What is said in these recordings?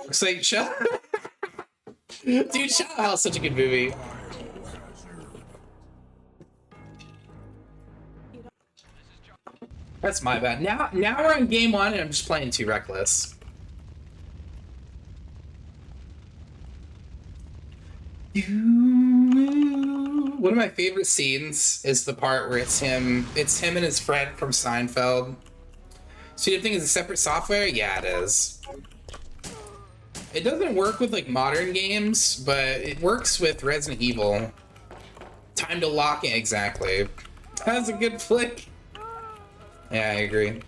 It's like, dude, Shadow Hell's such a good movie. That's my bad. Now we're on game one, and I'm just playing too reckless. One of my favorite scenes is the part where it's him and his friend from Seinfeld. So you think it's a separate software? Yeah, it is. It doesn't work with like modern games, but it works with Resident Evil. Time to lock it, exactly. That's a good flick. Yeah, I agree.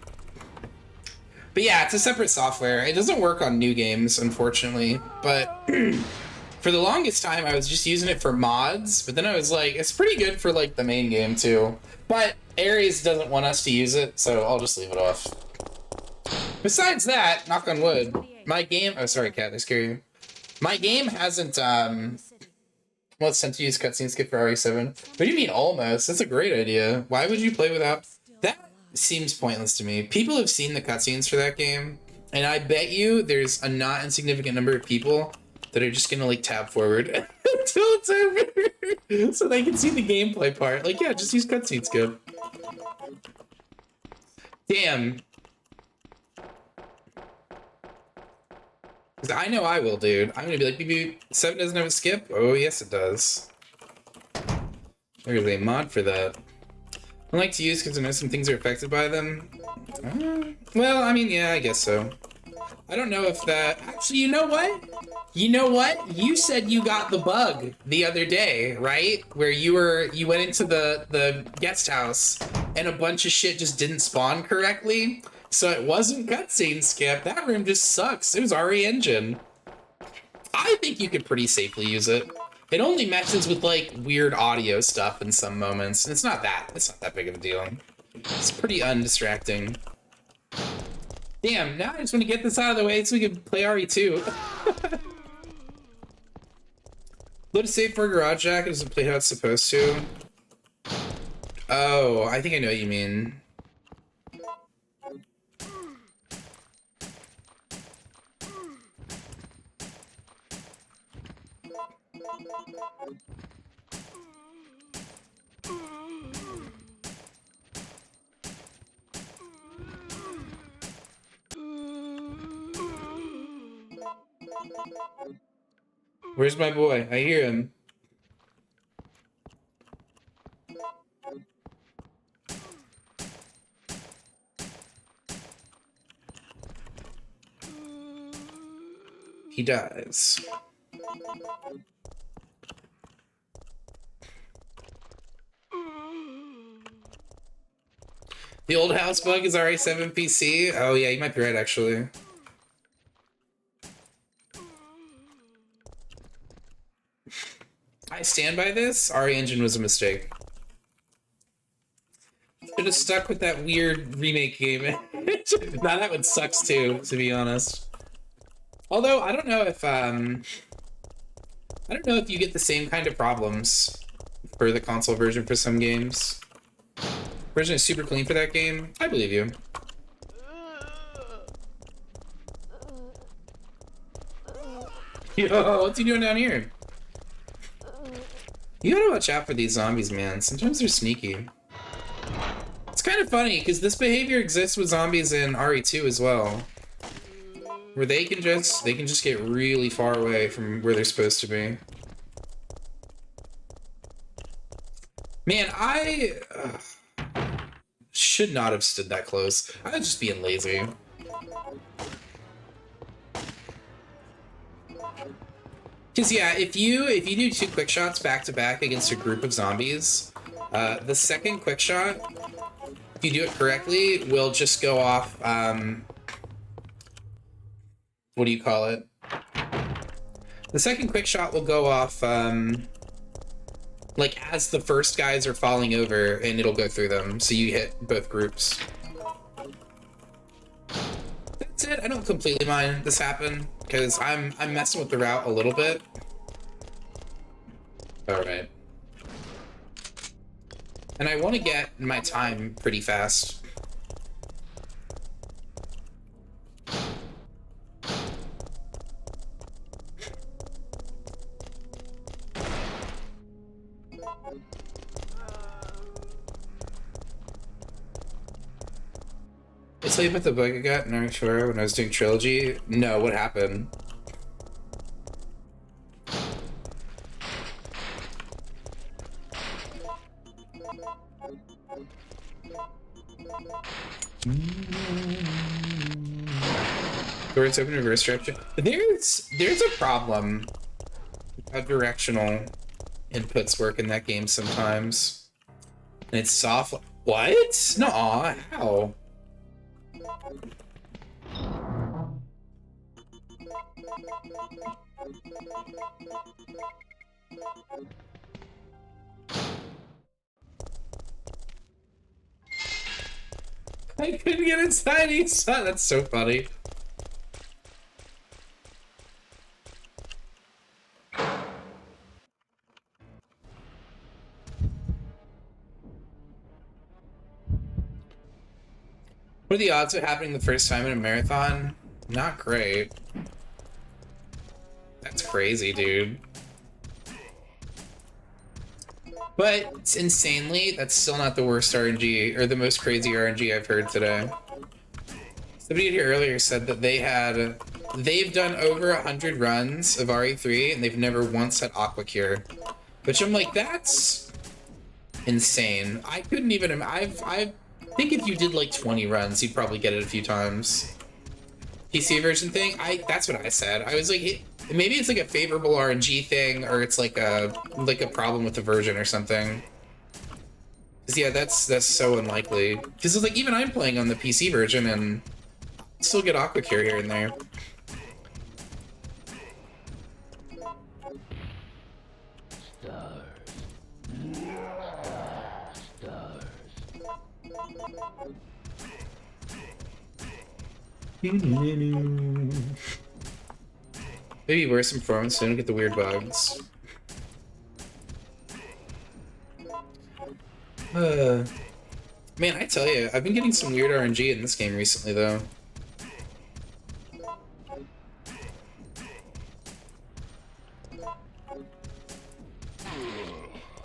But yeah, it's a separate software. It doesn't work on new games, unfortunately. But for the longest time, I was just using it for mods. But then I was like, it's pretty good for like the main game too. But Ares doesn't want us to use it, so I'll just leave it off. Besides that, knock on wood, my game... Oh, sorry, cat, I scare you. My game hasn't, well, it's sent to use cutscene skip for RE7. What do you mean almost? That's a great idea. Why would you play without... That seems pointless to me. People have seen the cutscenes for that game, and I bet you there's a not insignificant number of people that are just gonna, like, tab forward until it's over so they can see the gameplay part. Like, yeah, just use cutscene skip. Damn. I know I will, dude. I'm gonna be like, BB, 7 doesn't have a skip? Oh, yes, it does. There's a mod for that. I like to use because I know some things are affected by them. Well, I mean, yeah, I guess so. I don't know if that... Actually, you know what? You know what? You said you got the bug the other day, right? Where you went into the guest house and a bunch of shit just didn't spawn correctly. So it wasn't cutscene skip. That room just sucks. It was RE Engine. I think you could pretty safely use it. It only messes with like weird audio stuff in some moments, and it's not that big of a deal. It's pretty undistracting. Damn, now I just want to get this out of the way so we can play RE2. Load a save for Garage Jack. It doesn't play how it's supposed to. Oh, I think I know what you mean. Where's my boy? I hear him. He dies. The old house bug is RE7 PC? Oh yeah, you might be right, actually. I stand by this. RE Engine was a mistake. Should have stuck with that weird remake game. Now that one sucks too, to be honest. Although I don't know if you get the same kind of problems for the console version for some games. Version is super clean for that game. I believe you. Yo, what's he doing down here? You gotta watch out for these zombies, man. Sometimes they're sneaky. It's kind of funny, because this behavior exists with zombies in RE2 as well. Where they can just get really far away from where they're supposed to be. Man, I should not have stood that close. I was just being lazy. Because yeah, if you do 2 quick shots back to back against a group of zombies, the second quick shot, if you do it correctly, will just go off. What do you call it? The second quick shot will go off like as the first guys are falling over, and it'll go through them, so you hit both groups. That's it. I don't completely mind this happen because I'm messing with the route a little bit. All right. And I want to get my time pretty fast. I tell you about the bug I got in Naruto when I was doing Trilogy? No, what happened? Doors open reverse direction. There's a problem with how directional inputs work in that game sometimes. And it's soft. What? No, how? I couldn't get inside each side. That's so funny. What are the odds of happening the first time in a marathon? Not great. That's crazy, dude. But it's insanely, that's still not the worst RNG, or the most crazy RNG I've heard today. Somebody here earlier said that they've done over 100 runs of RE3 and they've never once had Aqua Cure. Which I'm like, that's insane. I couldn't even, I think if you did like 20 runs, you'd probably get it a few times. PC version thing, that's what I said. I was like, maybe it's like a favorable RNG thing, or it's like a problem with the version or something. Cause yeah, that's so unlikely. Cause it's like, even I'm playing on the PC version and still get Aqua Cure here and there. Maybe wear some performance so don't get the weird bugs. Man, I tell you, I've been getting some weird RNG in this game recently, though.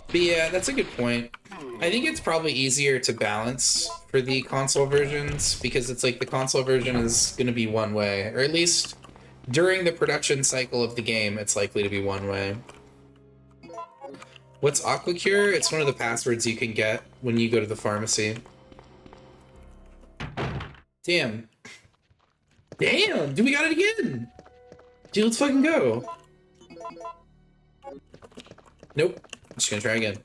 But yeah, that's a good point. I think it's probably easier to balance for the console versions because it's like the console version is going to be one way, or at least during the production cycle of the game, it's likely to be one way. What's Aqua Cure? It's one of the passwords you can get when you go to the pharmacy. Damn. Damn! Dude, we got it again! Dude, let's fucking go. Nope. I'm just gonna try again.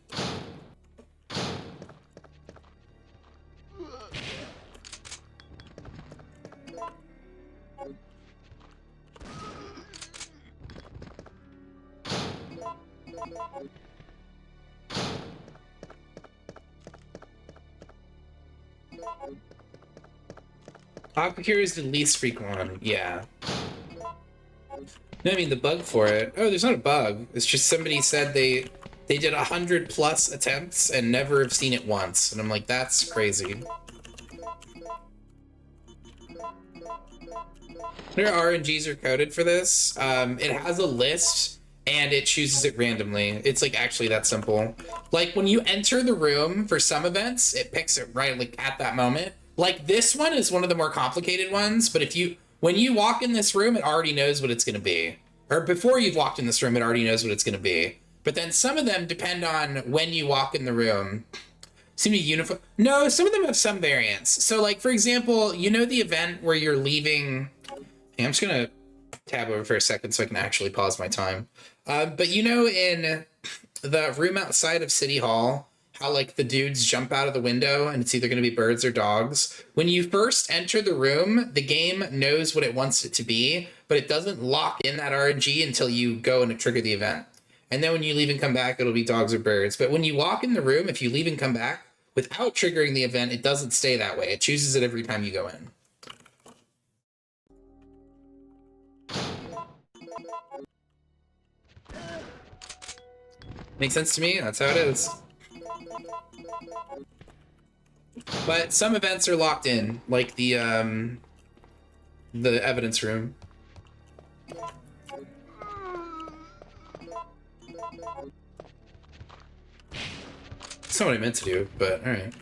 Aqua Cure is the least frequent one, yeah. No, I mean the bug for it. Oh, there's not a bug. It's just somebody said they did 100+ attempts and never have seen it once, and I'm like, that's crazy. Their RNGs are coded for this. It has a list and it chooses it randomly. It's like actually that simple. Like when you enter the room for some events, it picks it right like at that moment. Like this one is one of the more complicated ones, but when you walk in this room, it already knows what it's going to be. Or before you've walked in this room, it already knows what it's going to be. But then some of them depend on when you walk in the room. Seem to be uniform. No, some of them have some variants. So like, for example, you know the event where you're leaving... I'm just going to tab over for a second so I can actually pause my time. But you know in the room outside of City Hall, how like the dudes jump out of the window and it's either going to be birds or dogs. When you first enter the room, the game knows what it wants it to be, but it doesn't lock in that RNG until you go and trigger the event. And then when you leave and come back, it'll be dogs or birds. But when you walk in the room, if you leave and come back without triggering the event, it doesn't stay that way. It chooses it every time you go in. Makes sense to me? That's how it is. But some events are locked in, like the evidence room. That's not what I meant to do, but alright.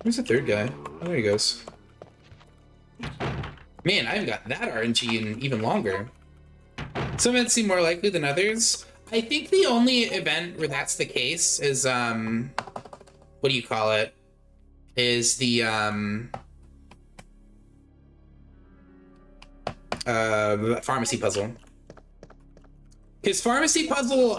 Where's the third guy? Oh, there he goes. Man, I haven't got that RNG in even longer. Some events seem more likely than others. I think the only event where that's the case is, what do you call it? Is the, pharmacy puzzle. Because pharmacy puzzle,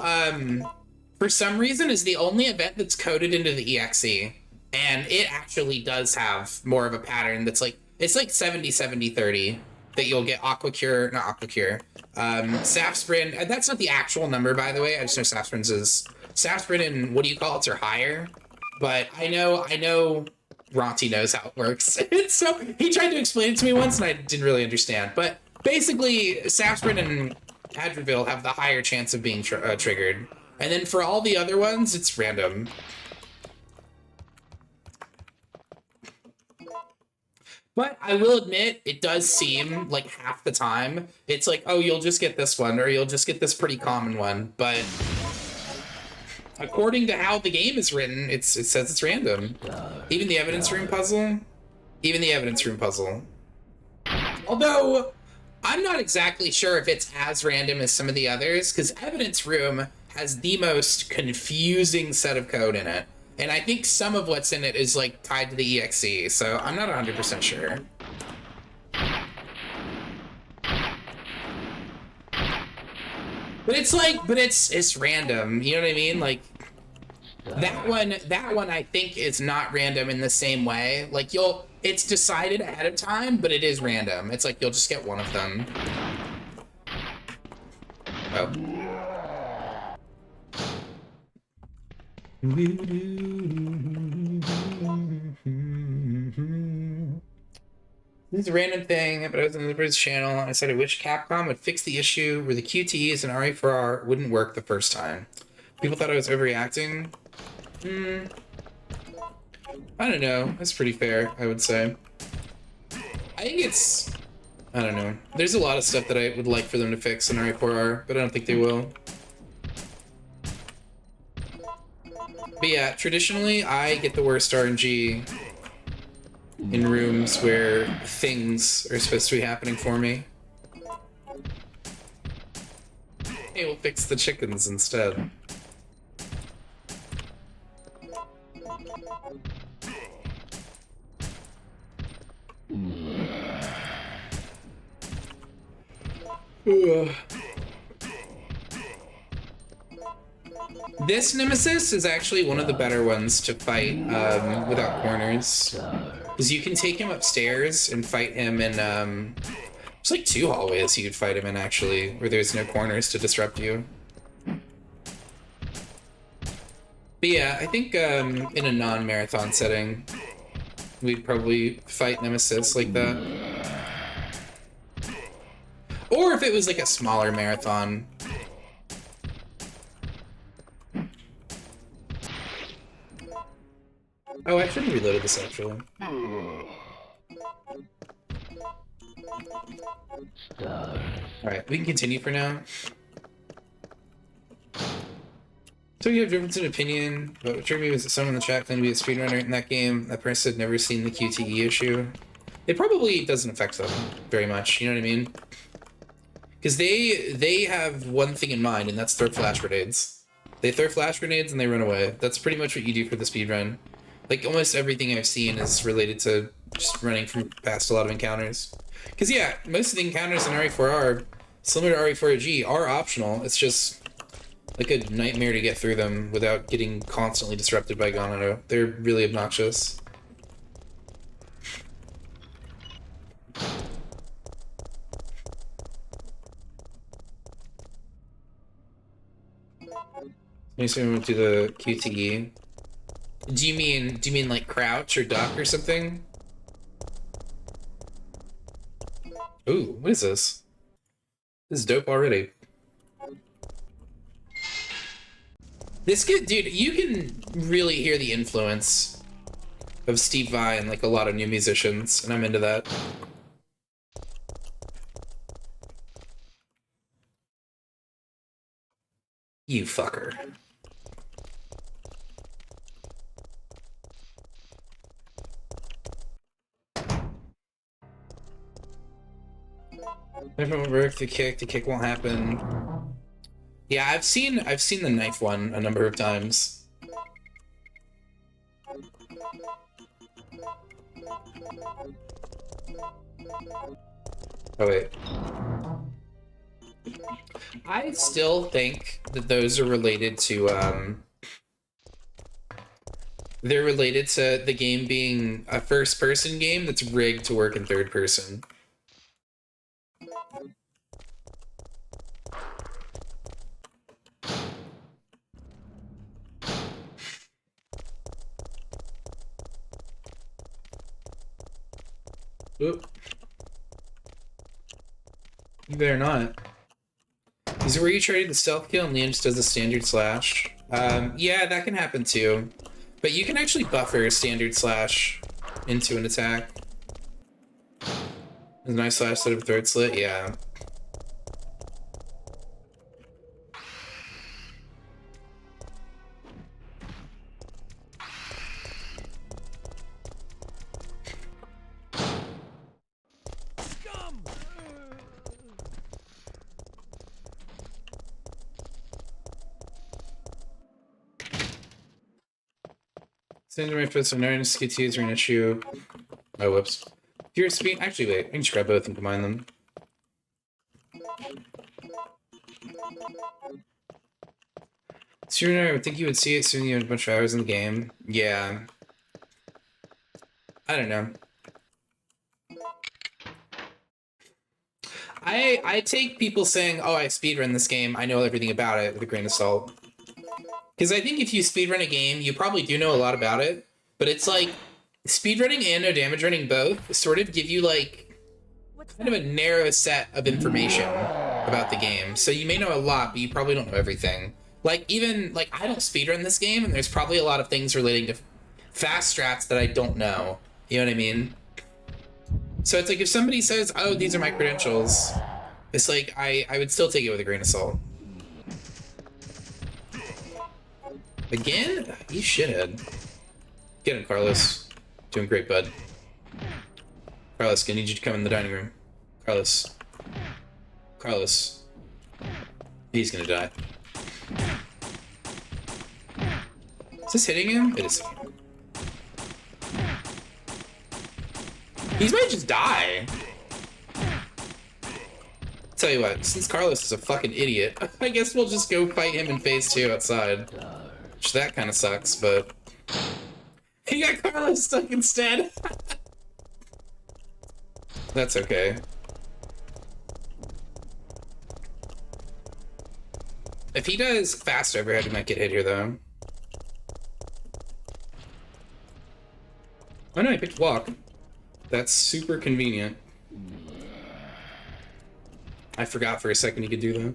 for some reason, is the only event that's coded into the EXE. And it actually does have more of a pattern that's like, it's like 70-70-30 that you'll get Aqua Cure, not Aqua Cure, Sap Sprint. And that's not the actual number, by the way. I just know Sap Sprint and what do you call it are higher. But I know Ronti knows how it works. So he tried to explain it to me once and I didn't really understand. But basically, Sap Sprint and Hadronville have the higher chance of being triggered. And then for all the other ones, it's random. But I will admit, it does seem like half the time, it's like, oh, you'll just get this one, or you'll just get this pretty common one. But according to how the game is written, it says it's random. Even the evidence room puzzle? Even the evidence room puzzle. Although, I'm not exactly sure if it's as random as some of the others, because evidence room has the most confusing set of code in it. And I think some of what's in it is like tied to the EXE, so I'm not 100% sure. But it's like, it's random, you know what I mean? Like, that one I think is not random in the same way. Like, it's decided ahead of time, but it is random. It's like, you'll just get one of them. Oh. This is a random thing, but I was on the British channel and I said I wish Capcom would fix the issue where the QTEs and RE4R wouldn't work the first time. People thought I was overreacting. I don't know. That's pretty fair, I would say. I think it's... I don't know. There's a lot of stuff that I would like for them to fix in RE4R, but I don't think they will. But yeah, traditionally, I get the worst RNG in rooms where things are supposed to be happening for me. Hey, we'll fix the chickens instead. This Nemesis is actually one of the better ones to fight without corners. Because you can take him upstairs and fight him in... there's like 2 hallways you could fight him in, actually, where there's no corners to disrupt you. But yeah, I think in a non-marathon setting, we'd probably fight Nemesis like that. Or if it was like a smaller marathon. Oh, I should have reloaded this actually. Alright, we can continue for now. So you have difference in opinion, but what triggered me was that someone in the chat claimed to be a speedrunner in that game. That person had never seen the QTE issue. It probably doesn't affect them very much, you know what I mean? Because they have one thing in mind, and that's throw flash grenades. They throw flash grenades and they run away. That's pretty much what you do for the speedrun. Like, almost everything I've seen is related to just running from past a lot of encounters. Because, yeah, most of the encounters in RE4R, similar to RE4G, are optional. It's just like a nightmare to get through them without getting constantly disrupted by Gonado. They're really obnoxious. Next time we went to the QTE. Do you mean like crouch or duck or something? Ooh, what is this? This is dope already. This kid, dude, you can really hear the influence of Steve Vai and like a lot of new musicians, and I'm into that. You fucker. If it won't work, the kick won't happen. Yeah, I've seen the knife one a number of times. Oh wait. I still think that those are related to they're related to the game being a first-person game that's rigged to work in third person. Oop. You better not. Is it where you trade the stealth kill and Leon just does a standard slash? Yeah, that can happen too. But you can actually buffer a standard slash into an attack. A nice slash set of throat slit, yeah. Send my fists on iron skits are an issue. Oh, whoops. If you're speed, actually, wait. I can just grab both and combine them. Sooner, I would think you would see it soon. You have a bunch of hours in the game. Yeah. I don't know. I take people saying, "Oh, I speedrun this game. I know everything about it," with a grain of salt. Because I think if you speedrun a game, you probably do know a lot about it. But it's like speedrunning and no damage running both sort of give you like kind of a narrow set of information about the game. So you may know a lot, but you probably don't know everything. Like even like I don't speedrun this game, and there's probably a lot of things relating to fast strats that I don't know. You know what I mean? So it's like if somebody says, "Oh, these are my credentials," it's like I would still take it with a grain of salt. Again? You shithead. Get him, Carlos. Doing great, bud. Carlos, I need you to come in the dining room. Carlos. Carlos. He's gonna die. Is this hitting him? It is hitting him. He might just die. Tell you what, since Carlos is a fucking idiot, I guess we'll just go fight him in phase 2 outside. Which that kind of sucks, but... He got Carlos stuck instead! That's okay. If he does fast overhead, he might get hit here, though. Oh no, he picked walk. That's super convenient. I forgot for a second he could do that.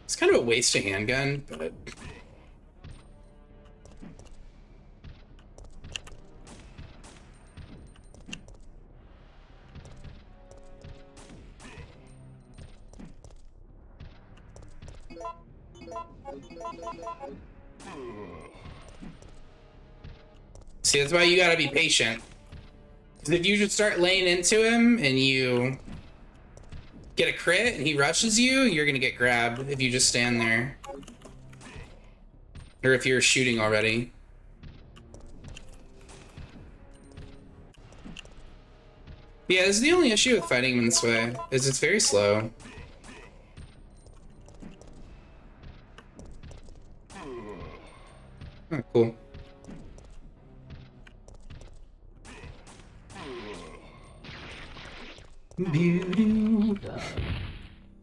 It's kind of a waste of handgun, but... See, that's why you gotta be patient. Because if you just start laying into him and you get a crit and he rushes you, you're gonna get grabbed if you just stand there. Or if you're shooting already. Yeah, this is the only issue with fighting him in this way, is it's very slow. Oh, cool.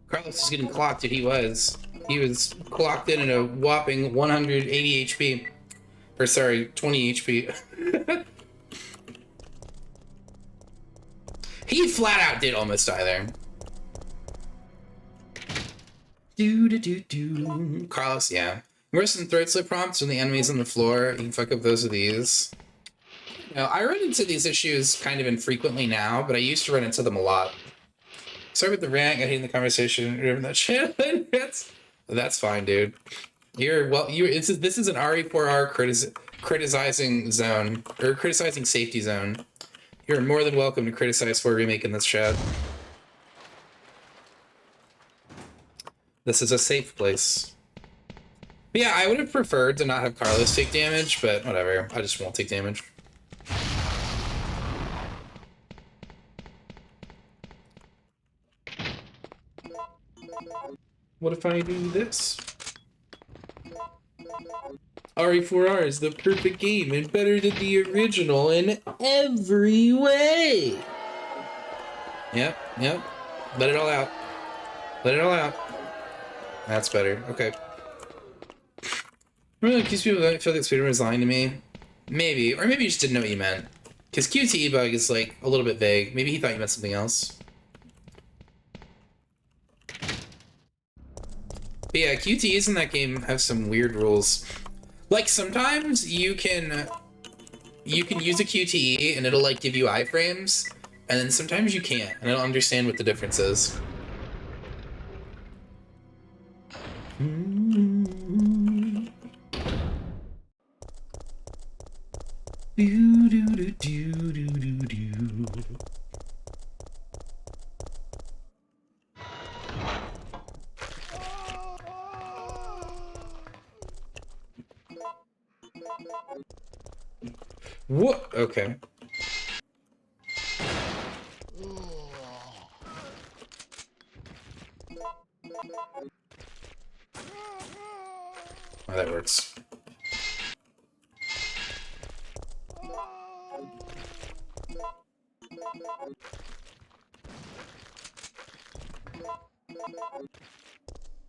Carlos is getting clocked, dude. He was clocked in at a whopping 180 HP. Or sorry, 20 HP. He flat out did almost die there. Carlos, yeah. Worse than throat slit prompts when the enemy's on the floor. You can fuck up those of these. Now, I run into these issues kind of infrequently now, but I used to run into them a lot. Sorry with the rant, I hate the conversation, whatever that shit. That's fine, dude. You're well. This is an RE4R criticizing zone or criticizing safety zone. You're more than welcome to criticize for remake in this chat. This is a safe place. But yeah, I would have preferred to not have Carlos take damage, but whatever. I just won't take damage. What if I do this? RE4R is the perfect game and better than the original in every way. Yep. Let it all out. Let it all out. That's better. Okay. Really, these people don't feel like speedrun is lying to me. Maybe. Or maybe you just didn't know what you meant. Because QTE bug is like a little bit vague. Maybe he thought you meant something else. But yeah, QTEs in that game have some weird rules. Like sometimes you can use a QTE and it'll like give you iframes, and then sometimes you can't, and I don't understand what the difference is. What? Okay. Oh, that works.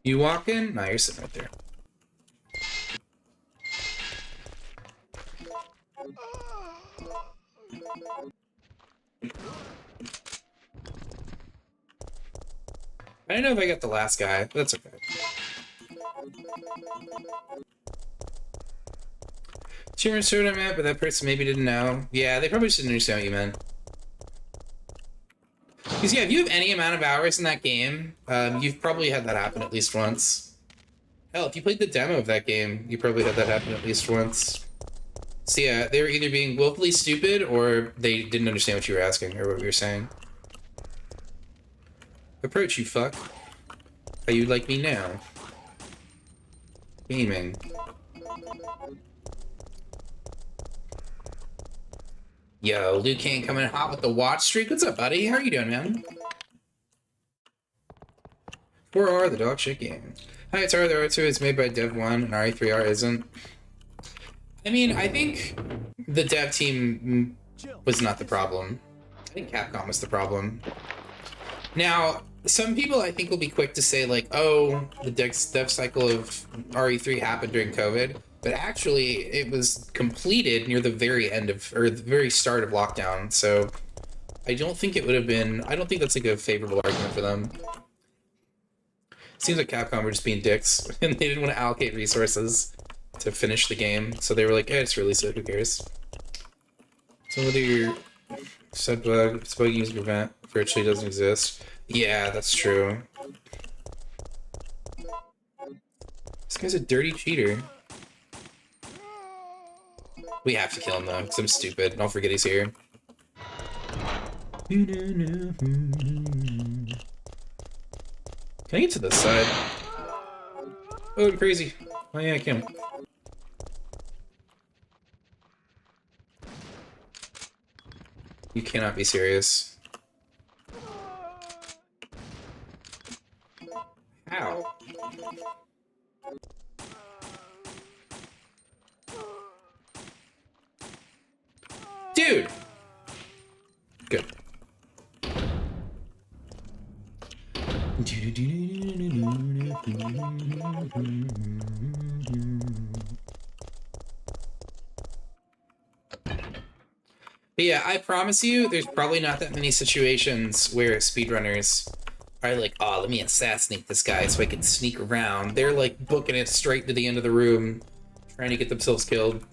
You walk in? No, you're sitting right there. I don't know if I got the last guy, but that's okay. She understood what I meant, but that person maybe didn't know. Yeah, they probably just didn't understand what you meant. Because yeah, if you have any amount of hours in that game, you've probably had that happen at least once. Hell, if you played the demo of that game, you probably had that happen at least once. So yeah, they were either being willfully stupid or they didn't understand what you were asking or what you were saying. Approach, you fuck. How you like me now? Gaming. Yo, Liu Kang coming hot with the watch streak. What's up, buddy? How are you doing, man? 4R, the dog shit game. Hi, it's R. The R2 is made by Dev 1 and RE3R isn't. I mean, I think the dev team was not the problem. I think Capcom was the problem. Now, some people I think will be quick to say like, oh, the dev cycle of RE3 happened during COVID, but actually it was completed near the very end of, or the very start of lockdown. So I don't think it would have been, I don't think that's like a favorable argument for them. Seems like Capcom were just being dicks and they didn't want to allocate resources to finish the game. So they were like, eh, just release it, who cares? So whether you're said bug, if it's bug user event virtually doesn't exist. Yeah, that's true. This guy's a dirty cheater. We have to kill him though, because I'm stupid. Don't forget he's here. Can I get to this side? Oh, I'm crazy. Oh yeah, I can. You cannot be serious. How? Dude! Good. But yeah, I promise you, there's probably not that many situations where speedrunners are like, oh, let me assassinate this guy so I can sneak around. They're like booking it straight to the end of the room, trying to get themselves killed.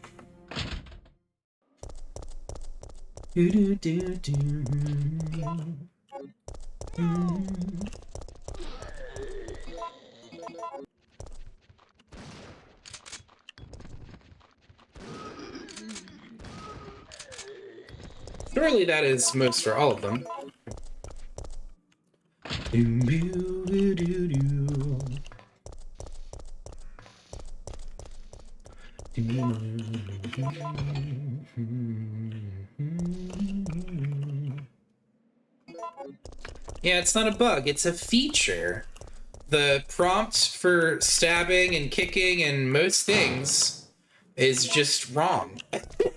Surely that is most for all of them. Yeah, it's not a bug, it's a feature. The prompt for stabbing and kicking and most things is just wrong.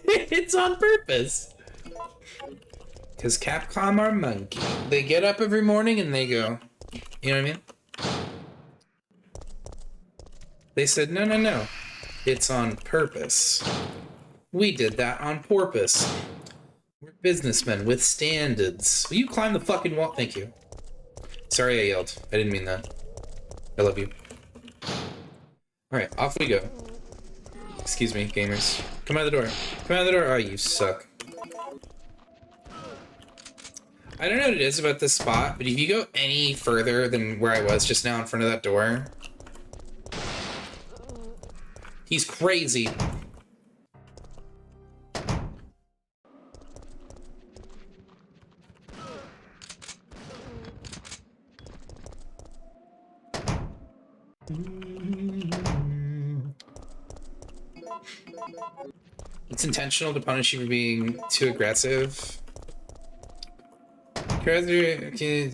It's on purpose. Because Capcom are monkey. They get up every morning and they go, you know what I mean? They said, no, no, no. It's on purpose. We did that on purpose. We're businessmen with standards. Will you climb the fucking wall? Thank you. Sorry I yelled. I didn't mean that. I love you. Alright, off we go. Excuse me, gamers. Come out of the door. Come out of the door. Oh, you suck. I don't know what it is about this spot, but if you go any further than where I was just now in front of that door... He's crazy. It's intentional to punish you for being too aggressive. Could use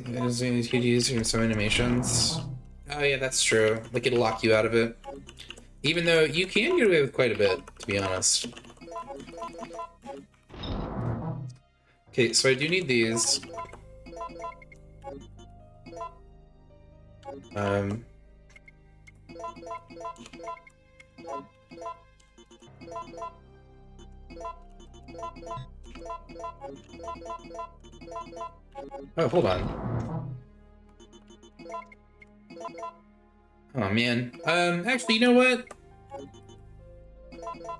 some animations. Oh yeah, that's true. Like it'll lock you out of it. Even though you can get away with quite a bit, to be honest. Okay, so I do need these. Oh, hold on. Oh, man. Actually, you know what?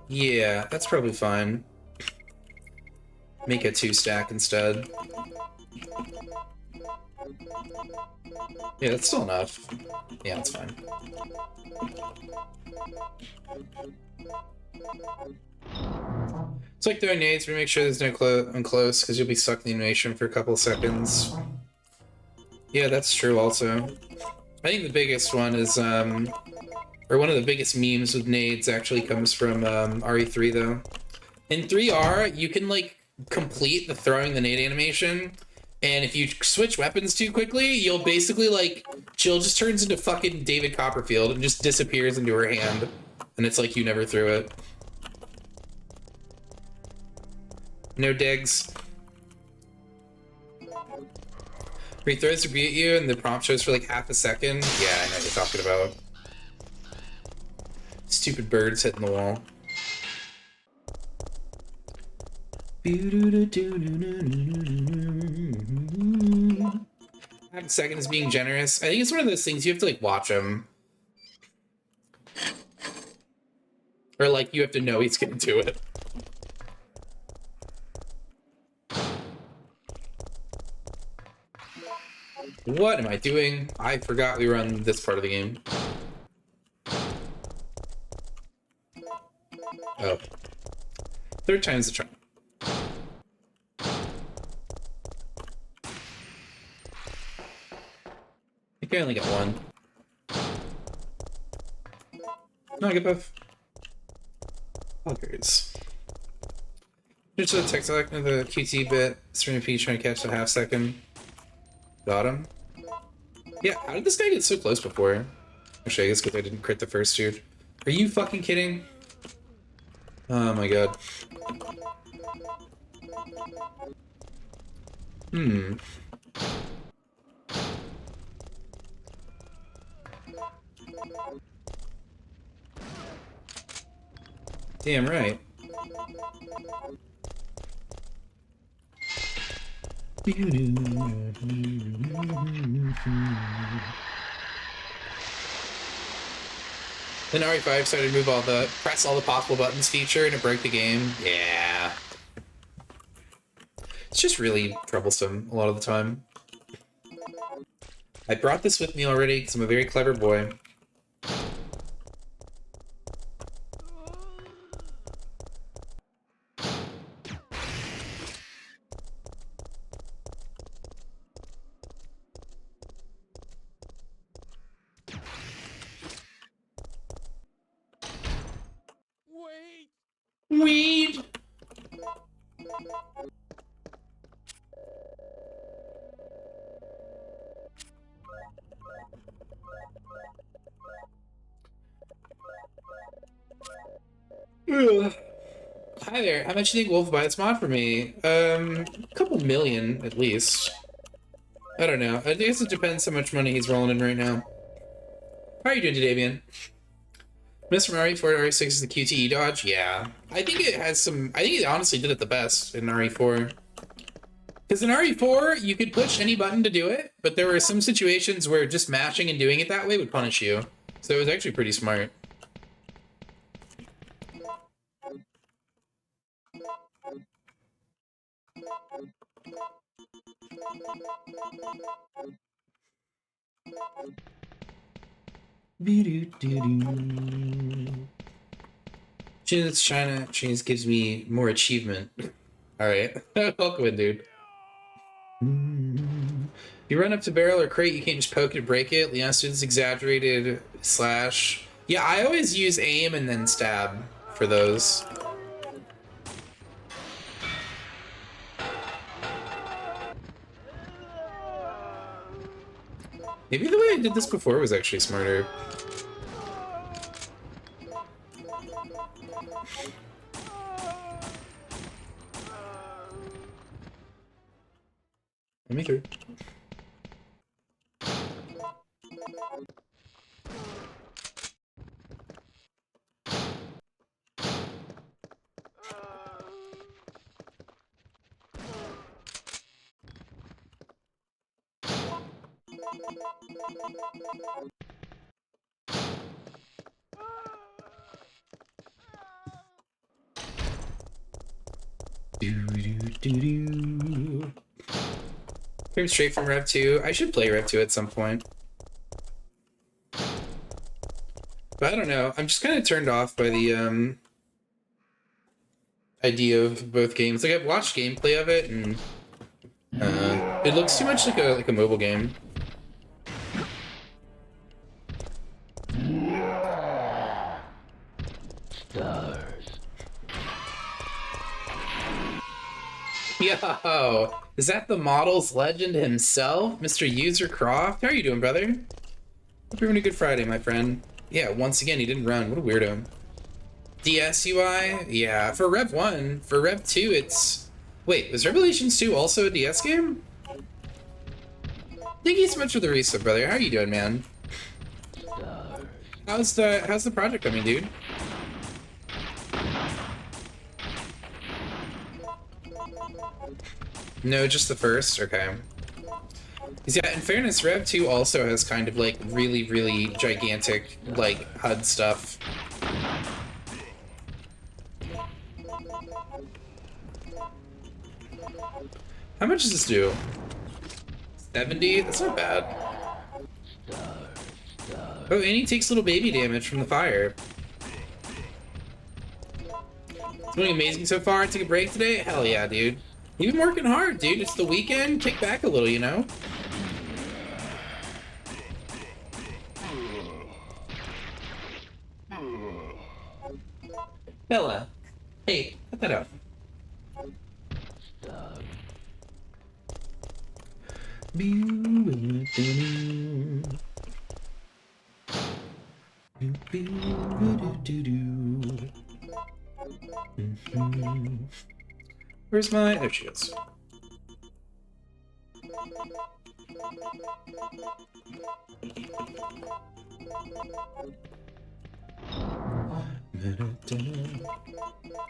Yeah, that's probably fine. Make a 2-stack instead. Yeah, that's still enough. Yeah, that's fine. It's like throwing nades, but make sure there's no close, because you'll be stuck in the animation for a couple of seconds. Yeah, that's true also. I think the biggest one is, or one of the biggest memes with nades actually comes from RE3 though. In 3R, you can like complete the throwing the nade animation, and if you switch weapons too quickly, you'll basically like, Jill just turns into fucking David Copperfield and just disappears into her hand. And it's like you never threw it. No digs. Where he throws to be at you and the prompt shows for like half a second. Yeah, I know what you're talking about. Stupid birds hitting the wall. Half a second is being generous. I think it's one of those things you have to like watch him. Or like you have to know he's gonna do it. What am I doing? I forgot we were on this part of the game. Oh. Third time's the charm. I think I only got one. No, I get both. Buggers. Just the text select of the QT bit. Stream P trying to catch the half second. Got him. Yeah, how did this guy get so close before? Actually, I guess because I didn't crit the first dude. Are you fucking kidding? Oh my god. Damn right. Then RE5 started to move all the press all the possible buttons feature and it broke the game. Yeah. It's just really troublesome a lot of the time. I brought this with me already because I'm a very clever boy. Hi there. How much do you think Wolf buys mod for me? A couple million at least. I don't know. I guess it depends how much money he's rolling in right now. How are you doing today, man? Miss from RE4 to RE6 is the QTE dodge? Yeah. I think it has some... I think it honestly did it the best in RE4. Because in RE4, you could push any button to do it, but there were some situations where just mashing and doing it that way would punish you. So it was actually pretty smart. Cheese China cheese gives me more achievement. Alright. Welcome in, dude. If you run up to barrel or crate, you can't just poke it and break it. Leon students exaggerated slash. Yeah, I always use aim and then stab for those. Maybe the way I did this before was actually smarter. Let me through. Came straight from Rev 2. I should play Rev 2 at some point. But I don't know. I'm just kind of turned off by the idea of both games. Like, I've watched gameplay of it, and it looks too much like a mobile game. Stars. Yo, is that the model's legend himself, Mr. User Croft? How are you doing, brother? Hope you're having a good Friday, my friend. Yeah, once again, he didn't run. What a weirdo. DS UI? Yeah, for Rev 1. For Rev 2, it's... Wait, was Revelations 2 also a DS game? Thank you so much for the resub, brother. How are you doing, man? How's the project coming, dude? No, just the first? Okay. Yeah, in fairness, Rev 2 also has kind of, like, really, really gigantic, like, HUD stuff. How much does this do? 70? That's not bad. Oh, and he takes little baby damage from the fire. It's doing amazing so far. Take a break today? Hell yeah, dude. You've been working hard, dude. It's the weekend. Kick back a little, you know? Bella. Hey, cut that out. Where's my... There she is.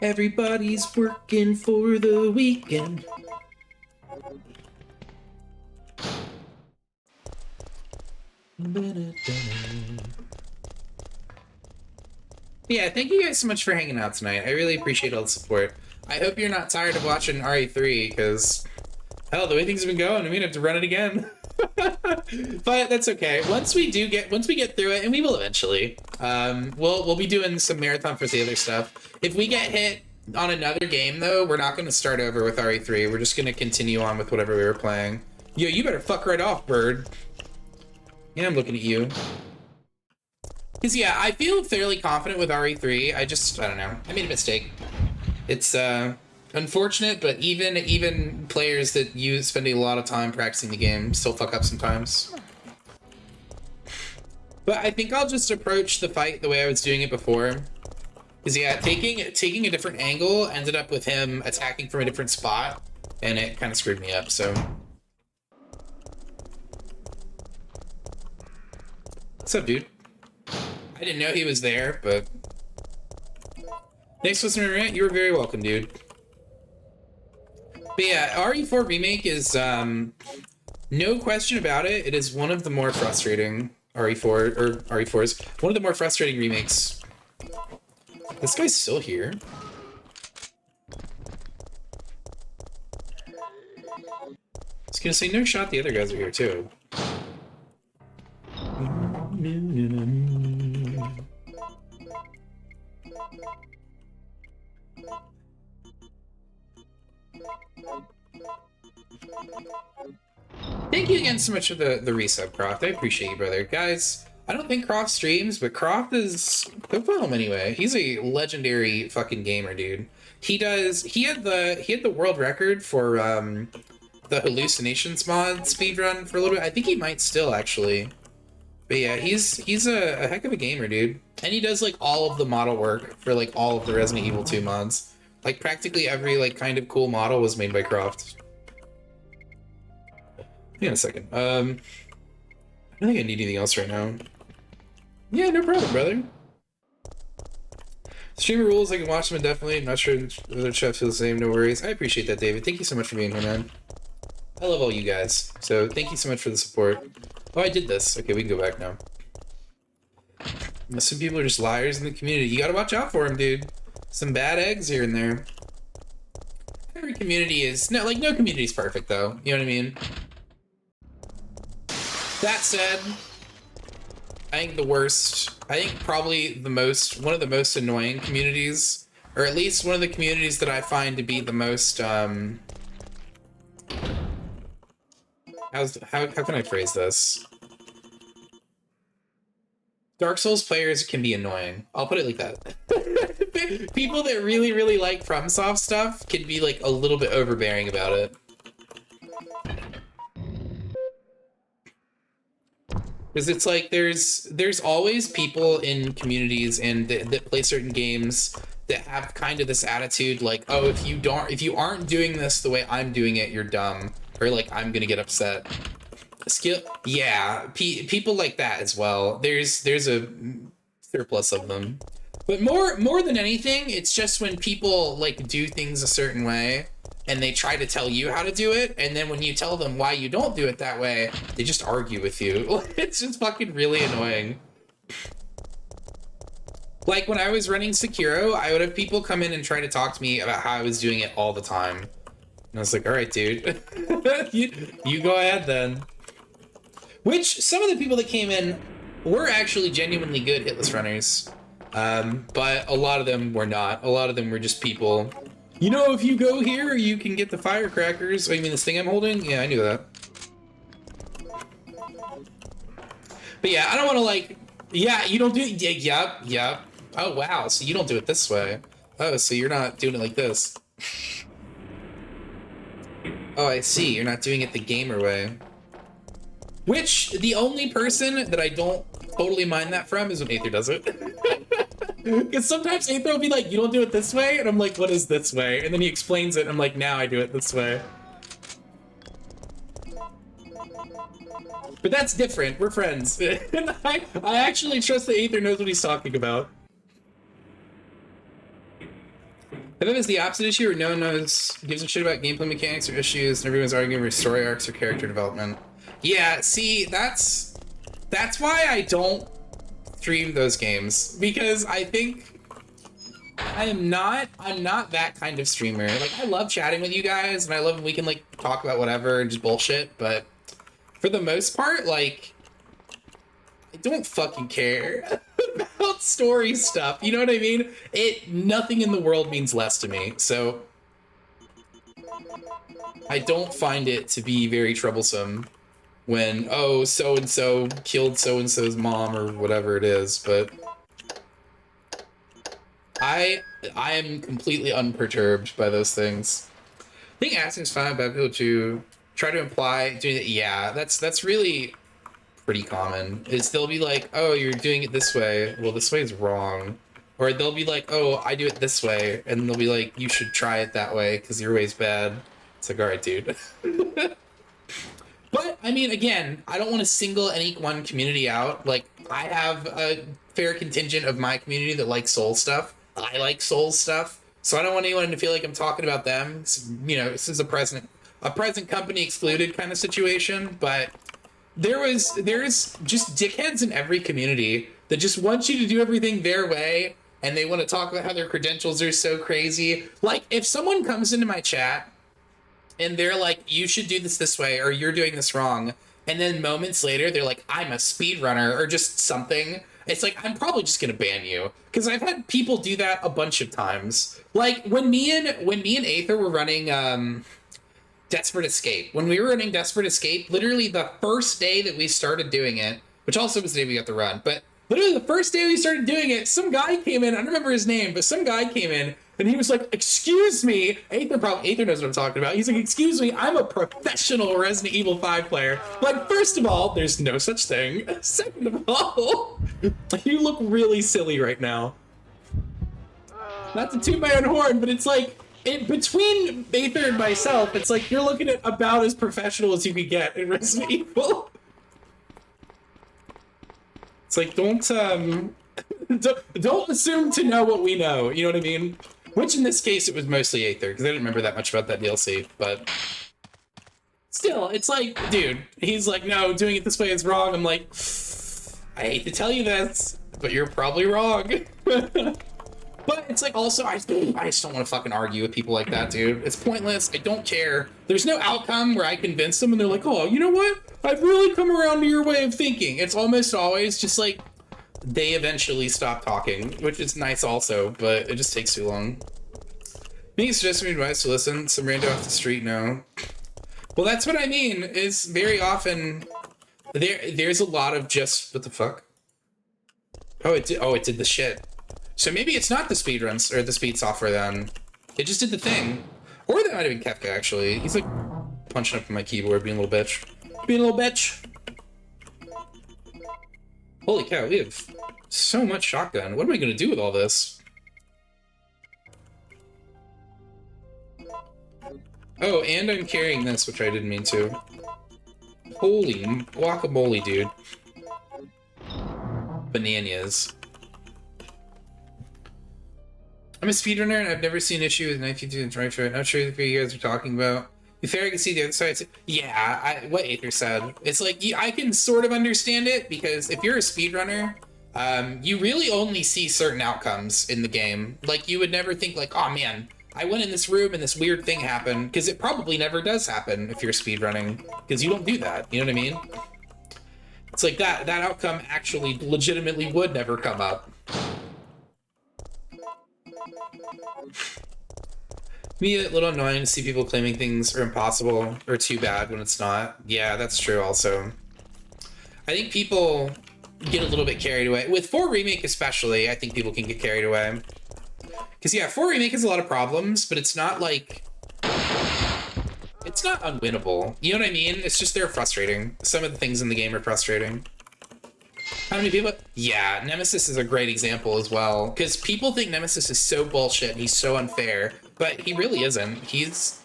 Everybody's working for the weekend. Yeah, thank you guys so much for hanging out tonight. I really appreciate all the support. I hope you're not tired of watching RE3, because hell, the way things have been going, I'm gonna have to run it again. But that's okay. Once we get through it, and we will eventually, we'll be doing some marathon for the other stuff. If we get hit on another game though, we're not gonna start over with RE3. We're just gonna continue on with whatever we were playing. Yo, you better fuck right off, bird. Yeah, I'm looking at you. Because, yeah, I feel fairly confident with RE3. I don't know. I made a mistake. It's unfortunate, but even players that spend a lot of time practicing the game still fuck up sometimes. But I think I'll just approach the fight the way I was doing it before. Because yeah, taking a different angle ended up with him attacking from a different spot, and it kind of screwed me up. So, what's up, dude? I didn't know he was there, but thanks for listening, Rant. You were very welcome, dude. But yeah, RE4 Remake is no question about it. It is one of the more frustrating RE4 or RE4s. One of the more frustrating remakes. This guy's still here. I was gonna say no shot. The other guys are here too. Thank you again so much for the resub, Croft. I appreciate you, brother. Guys, I don't think Croft streams, but Croft is... Go follow him anyway. He's a legendary fucking gamer, dude. He had the world record for the hallucinations mod speedrun for a little bit. I think he might still, actually. But yeah, he's a heck of a gamer, dude. And he does like all of the model work for like all of the Resident Evil 2 mods. Like practically every like kind of cool model was made by Croft. Hang on a second. I don't think I need anything else right now. Yeah, no problem, brother. Streamer rules, I can watch them indefinitely. I'm not sure whether chat feels the same. No worries. I appreciate that, David. Thank you so much for being here, man. I love all you guys. So thank you so much for the support. Oh, I did this. Okay, we can go back now. Some people are just liars in the community. You gotta watch out for them, dude. Some bad eggs here and there. Every community is... No, like, no community is perfect, though. You know what I mean? That said, I think probably one of the most annoying communities, or at least one of the communities that I find to be the most, how can I phrase this? Dark Souls players can be annoying. I'll put it like that. People that really, really like FromSoft stuff can be like a little bit overbearing about it. Because it's like there's always people in communities and that play certain games that have kind of this attitude like, oh, if you aren't doing this the way I'm doing it, you're dumb, or like I'm gonna get upset. Yeah, people like that as well. There's a surplus of them, but more than anything, it's just when people like do things a certain way and they try to tell you how to do it, and then when you tell them why you don't do it that way, they just argue with you. It's just fucking really annoying. Like when I was running Sekiro, I would have people come in and try to talk to me about how I was doing it all the time. And I was like, all right, dude, you go ahead then. Which some of the people that came in were actually genuinely good Hitless runners. But a lot of them were not. A lot of them were just people. You know, if you go here, you can get the firecrackers. Oh, you mean this thing I'm holding? Yeah, I knew that. But yeah, I don't want to like... Yeah, you don't do... Yeah, yep. Oh, wow. So you don't do it this way. Oh, so you're not doing it like this. Oh, I see. You're not doing it the gamer way. Which, the only person that I don't totally mind that from is when Aether does it. Because sometimes Aether will be like, you don't do it this way? And I'm like, what is this way? And then he explains it, and I'm like, now I do it this way. But that's different. We're friends. And I actually trust that Aether knows what he's talking about. I think it's the opposite issue where no one gives a shit about gameplay mechanics or issues, and everyone's arguing over story arcs or character development. Yeah, see, that's why I don't stream those games, because I think I'm not that kind of streamer. Like, I love chatting with you guys, and I love when we can like talk about whatever and just bullshit, but for the most part, like, I don't fucking care about story stuff. You know what I mean? Nothing in the world means less to me, so I don't find it to be very troublesome when, oh, so-and-so killed so-and-so's mom or whatever it is, but I am completely unperturbed by those things. I think asking is fine about people to try to imply doing it. Yeah, that's really pretty common. They'll be like, oh, you're doing it this way. Well, this way is wrong. Or they'll be like, oh, I do it this way. And they'll be like, you should try it that way because your way's bad. It's like, all right, dude. But, I mean, again, I don't want to single any one community out. Like, I have a fair contingent of my community that likes Soul stuff. I like Soul stuff. So I don't want anyone to feel like I'm talking about them. You know, this is a present company excluded kind of situation. But there's just dickheads in every community that just want you to do everything their way. And they want to talk about how their credentials are so crazy. Like, if someone comes into my chat and they're like, you should do this way, or you're doing this wrong, and then moments later they're like, I'm a speedrunner, or just something, it's like, I'm probably just gonna ban you. Because I've had people do that a bunch of times. Like, when me and Aether were running Desperate Escape, literally the first day that we started doing it, which also was the day we got the run, but literally the first day we started doing it, some guy came in, I don't remember his name, but some guy came in, and he was like, excuse me, Aether knows what I'm talking about. He's like, excuse me, I'm a professional Resident Evil 5 player. Like, first of all, there's no such thing. Second of all, you look really silly right now. Not to toot my own horn, but it's like, between Aether and myself, it's like, you're looking at about as professional as you could get in Resident Evil. It's like, don't assume to know what we know, you know what I mean? Which in this case, it was mostly Aether, because I didn't remember that much about that DLC, but still, it's like, dude, he's like, no, doing it this way is wrong. I'm like, I hate to tell you this, but you're probably wrong. But it's like, also, I just don't want to fucking argue with people like that, dude. It's pointless. I don't care. There's no outcome where I convince them and they're like, oh, you know what? I've really come around to your way of thinking. It's almost always just like, they eventually stop talking, which is nice also, but it just takes too long. Any suggestion advice to listen? Some rando off the street? No. Well, that's what I mean, is very often, there's a lot of just, what the fuck? Oh, it did the shit. So maybe it's not the speedruns or the speed software then. It just did the thing. Or that might have been Kefka, actually. He's like punching up on my keyboard, being a little bitch. Being a little bitch. Holy cow, we have so much shotgun. What am I gonna do with all this? Oh, and I'm carrying this, which I didn't mean to. Holy guacamole, dude. Bananas. I'm a speedrunner and I've never seen an issue with 19 and 24. Not sure what you guys are talking about. Be fair, I can see the other side. Yeah, what Aether said. It's like, I can sort of understand it, because if you're a speedrunner, you really only see certain outcomes in the game. Like, you would never think like, oh man, I went in this room and this weird thing happened, because it probably never does happen if you're speedrunning, because you don't do that, you know what I mean? It's like that outcome actually legitimately would never come up. Me a little annoying to see people claiming things are impossible or too bad when it's not. Yeah, that's true also. I think people get a little bit carried away. With 4 Remake especially, I think people can get carried away. Because yeah, 4 Remake has a lot of problems, but it's not like... it's not unwinnable. You know what I mean? It's just they're frustrating. Some of the things in the game are frustrating. How many people? Yeah, Nemesis is a great example as well. Because people think Nemesis is so bullshit and he's so unfair. But he really isn't. He's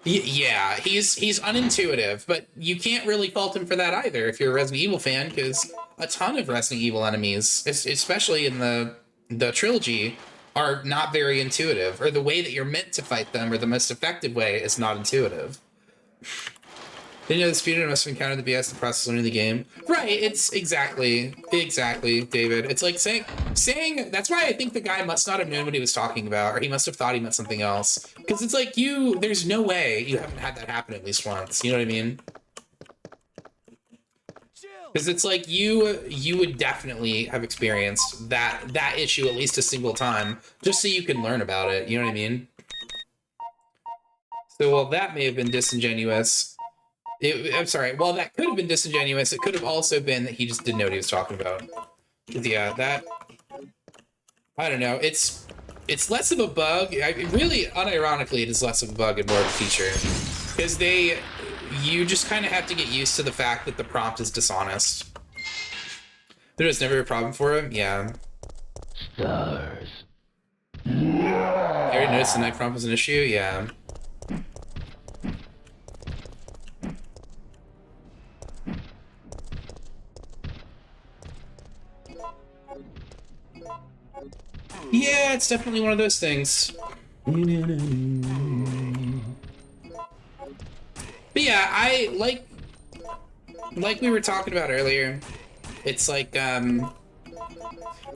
unintuitive, but you can't really fault him for that either if you're a Resident Evil fan, because a ton of Resident Evil enemies, especially in the trilogy, are not very intuitive, or the way that you're meant to fight them, or the most effective way, is not intuitive. Then you know the speedrunner must have encountered the BS the process learning the game. Right, it's exactly, David. It's like saying that's why I think the guy must not have known what he was talking about, or he must have thought he meant something else. Because it's like there's no way you haven't had that happen at least once. You know what I mean? Because it's like you would definitely have experienced that issue at least a single time, just so you can learn about it. You know what I mean? So while that may have been disingenuous. I'm sorry, while that could have been disingenuous, it could have also been that he just didn't know what he was talking about. Yeah, that... I don't know, it's less of a bug. Really, unironically, it is less of a bug and more of a feature. Because you just kind of have to get used to the fact that the prompt is dishonest. There was never a problem for him? Yeah. Stars. You already noticed the knife prompt was an issue? Yeah. Yeah, it's definitely one of those things. But yeah, I like we were talking about earlier, it's like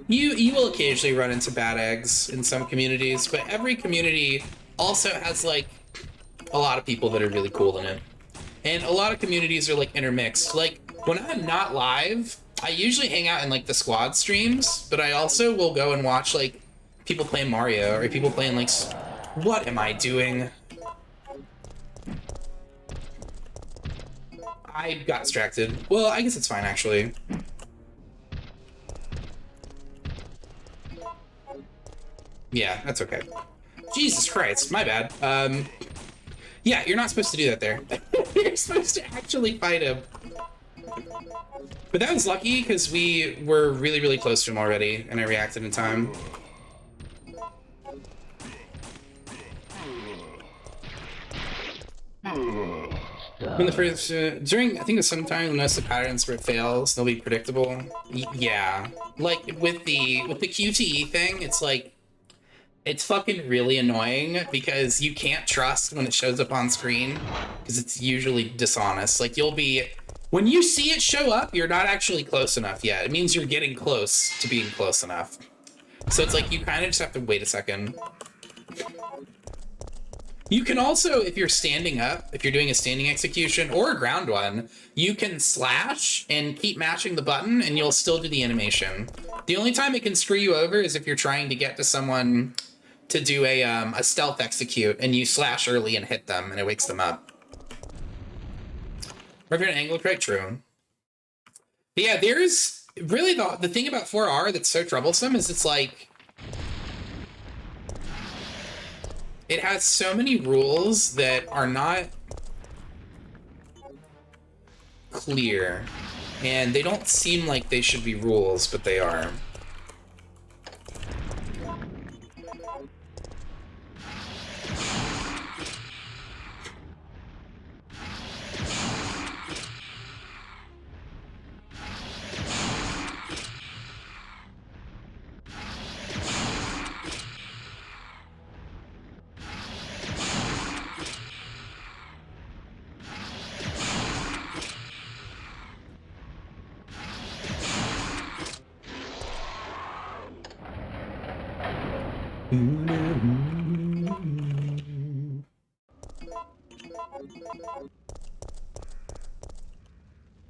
you will occasionally run into bad eggs in some communities, but every community also has like a lot of people that are really cool in it. And a lot of communities are like intermixed. Like when I'm not live, I usually hang out in like the squad streams, but I also will go and watch like people playing Mario or people playing like what am I doing? I got distracted. Well, I guess it's fine actually. Yeah, that's okay. Jesus Christ, my bad. Yeah, you're not supposed to do that there. You're supposed to actually fight him. But that was lucky because we were really, really close to him already, and I reacted in time. When the first during, I think it's sometime you'll notice the patterns where it fails. They'll be predictable. Yeah, like with the QTE thing, it's like it's fucking really annoying because you can't trust when it shows up on screen because it's usually dishonest. Like you'll be, when you see it show up, you're not actually close enough yet. It means you're getting close to being close enough. So it's like you kind of just have to wait a second. You can also, if you're standing up, if you're doing a standing execution or a ground one, you can slash and keep mashing the button and you'll still do the animation. The only time it can screw you over is if you're trying to get to someone to do a stealth execute and you slash early and hit them and it wakes them up. Or if you're an angle correct, true. But yeah, there's really the thing about 4R that's so troublesome is it's like, it has so many rules that are not clear, and they don't seem like they should be rules, but they are.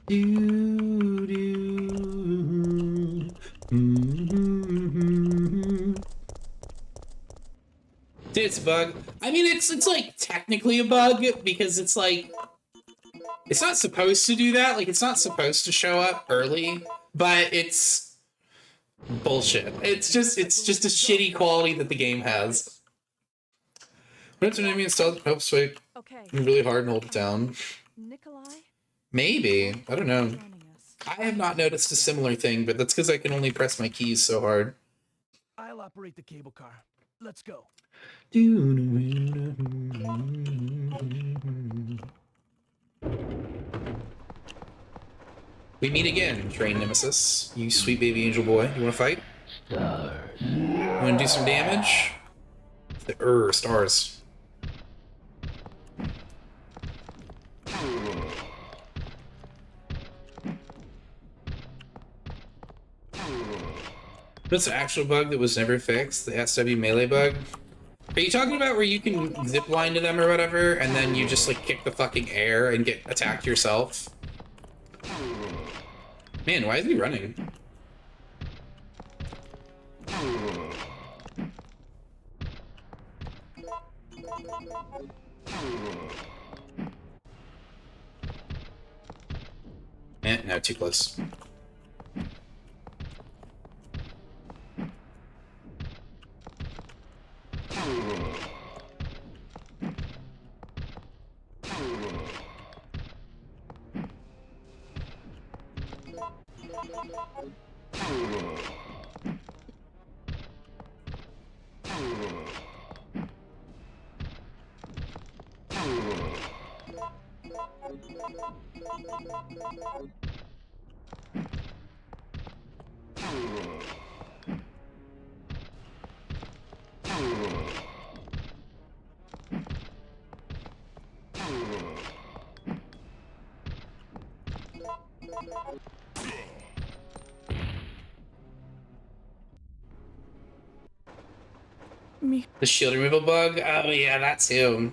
Dude, it's a bug. I mean, it's like technically a bug because it's like, it's not supposed to do that. Like, it's not supposed to show up early, but it's bullshit. It's just a shitty quality that the game has. When it's an enemy installed, help swipe really hard and hold it down. Maybe. I don't know. I have not noticed a similar thing, but that's because I can only press my keys so hard. I'll operate the cable car. Let's go. We meet again, train nemesis. You sweet baby angel boy. You want to fight? Stars. You want to do some damage? Stars. That's an actual bug that was never fixed, the SW melee bug. Are you talking about where you can zip line to them or whatever, and then you just like kick the fucking air and get attacked yourself? Man, why is he running? No, too close. The shield removal bug? Oh yeah, that too.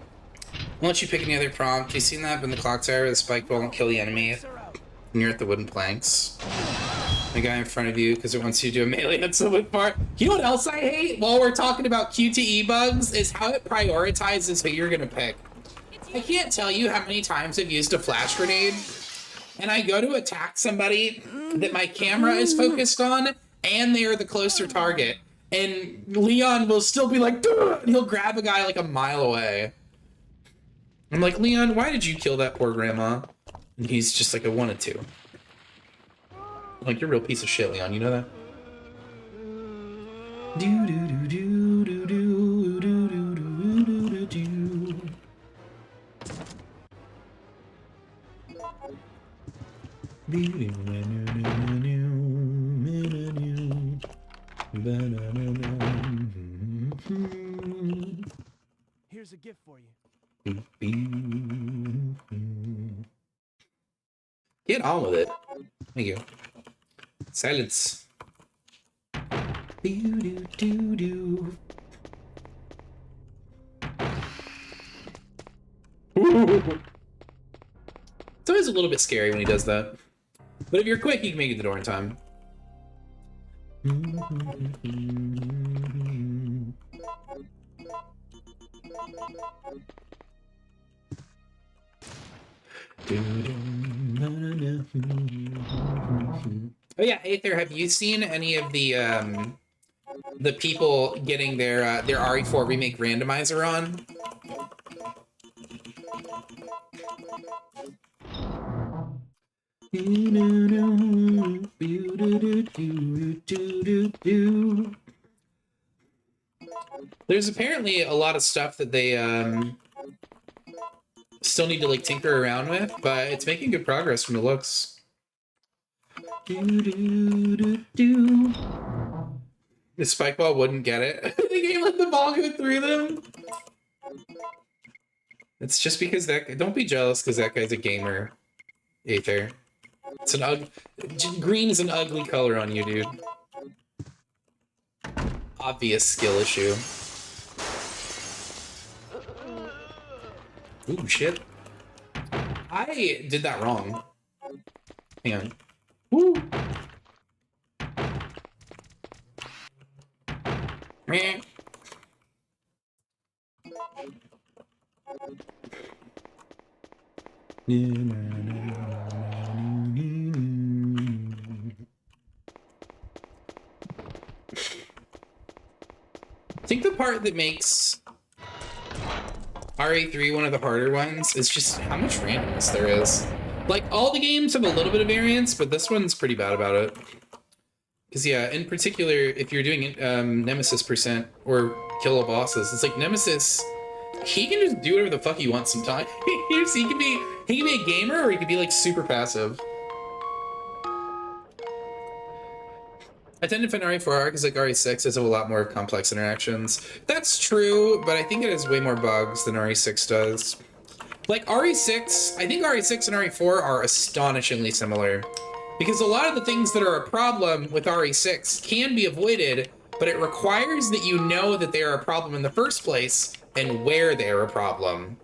Why don't you pick any other prompt? You seen that in the clock tower? The spike won't kill the enemy when you're at the wooden planks. The guy in front of you because it wants you to do a melee on someone part. You know what else I hate? While we're talking about QTE bugs, is how it prioritizes who you're gonna pick. I can't tell you how many times I've used a flash grenade, and I go to attack somebody that my camera is focused on, and they are the closer target. And Leon will still be like, duh! And he'll grab a guy like a mile away. I'm like, Leon, why did you kill that poor grandma? And he's just like, I wanted to. Like, you're a real piece of shit, Leon, you know that? Do do do do do do do do do do do. Here's a gift for you. Get on with it. Thank you. Silence. Do do do do. It's always a little bit scary when he does that. But if you're quick, you can make it to the door in time. Oh yeah, Aether, have you seen any of the people getting their RE4 remake randomizer on? There's apparently a lot of stuff that they still need to like tinker around with, but it's making good progress from the looks. The spike ball wouldn't get it. The game let the ball go through them. It's just because that don't be jealous because that guy's a gamer, Aether. It's an green is an ugly color on you, dude. Obvious skill issue. Ooh, shit. I did that wrong. Hang on. Woo! Meh. I think the part that makes RA3 one of the harder ones is just how much randomness there is. Like, all the games have a little bit of variance, but this one's pretty bad about it. Because, yeah, in particular, if you're doing Nemesis percent or kill bosses, it's like Nemesis, he can just do whatever the fuck he wants sometimes. he can be a gamer, or he could be, like, super passive. I tend to find RE4 because like RE6 has a lot more complex interactions. That's true, but I think it has way more bugs than RE6 does. Like RE6, I think RE6 and RE4 are astonishingly similar. Because a lot of the things that are a problem with RE6 can be avoided, but it requires that you know that they are a problem in the first place and where they're a problem.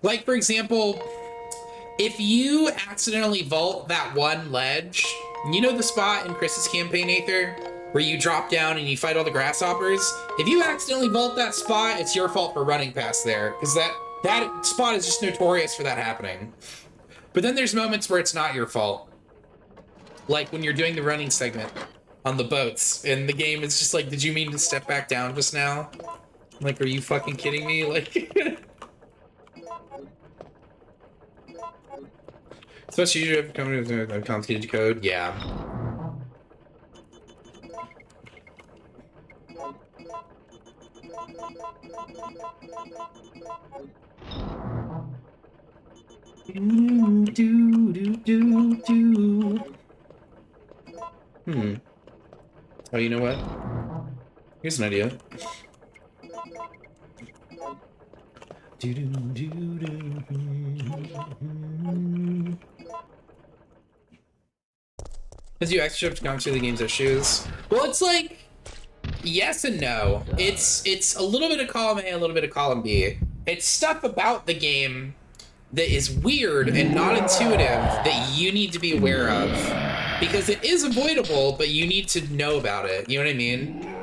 Like, for example, if you accidentally vault that one ledge, you know the spot in Chris's campaign, Aether, where you drop down and you fight all the grasshoppers? If you accidentally vault that spot, it's your fault for running past there, because that spot is just notorious for that happening. But then there's moments where it's not your fault. Like when you're doing the running segment on the boats, and the game is just like, did you mean to step back down just now? Like, are you fucking kidding me? Like... Especially you have come with a complicated code, yeah. Do, do, do, do, do. Oh, you know what? Here's an idea. Do, do, do, do. Because you actually have to come through the game's issues. Well, it's like yes and no. It's a little bit of column A, a little bit of column B. It's stuff about the game that is weird and not intuitive that you need to be aware of. Because it is avoidable, but you need to know about it. You know what I mean?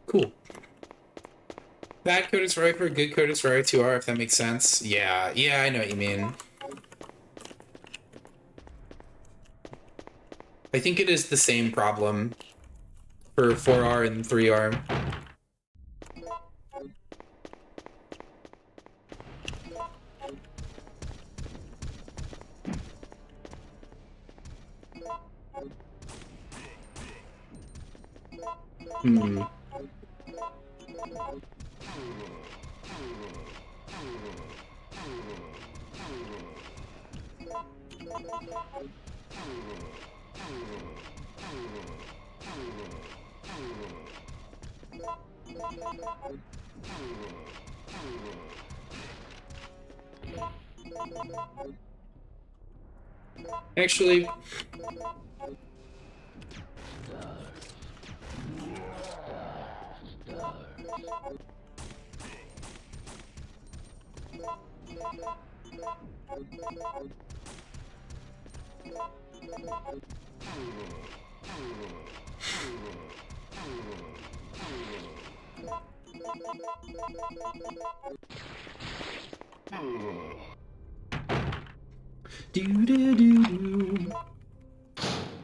Cool. Bad code is right for good code is for R2R, if that makes sense. Yeah, I know what you mean. I think it is the same problem for 4R and 3R. Actually,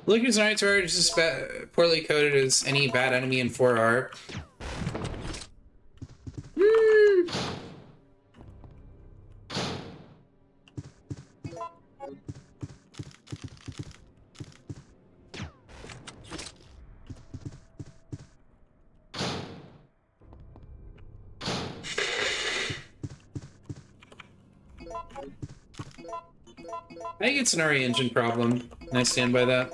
Lucas Knight's are just as poorly coded as any bad enemy in 4R. I think it's an RE engine problem, and I stand by that.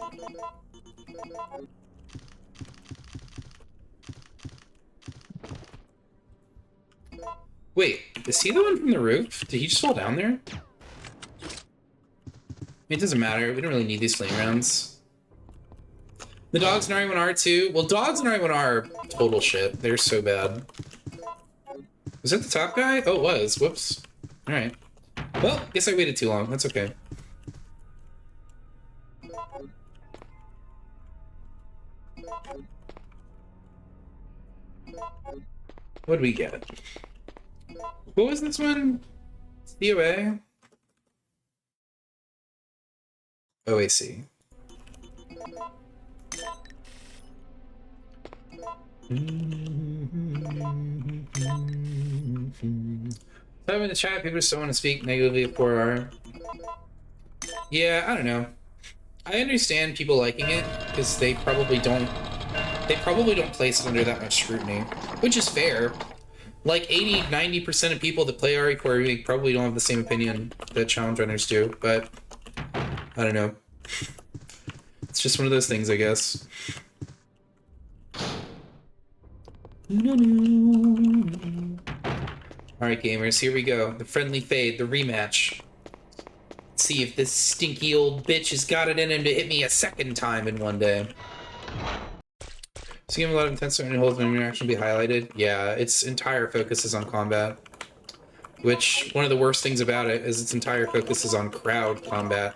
Wait, is he the one from the roof? Did he just fall down there? It doesn't matter. We don't really need these flame rounds. The dogs in RE1R too? Well, dogs in RE1R are total shit. They're so bad. Was that the top guy? Oh, it was. Whoops. Alright. Well, guess I waited too long. That's okay. What did we get? What was this one? COA? OAC. So in the chat, people still want to speak negatively of 4R. Yeah, I don't know. I understand people liking it because they probably don't place it under that much scrutiny, which is fair. Like 80-90% of people that play RE4 Remake probably don't have the same opinion that challenge runners do, but I don't know. It's just one of those things, I guess. Alright, gamers, here we go. The friendly fade, the rematch. Let's see if this stinky old bitch has got it in him to hit me a second time in one day. This game a lot of intense and holds an interaction be highlighted. Yeah, its entire focus is on combat. Which, one of the worst things about it is its entire focus is on crowd combat.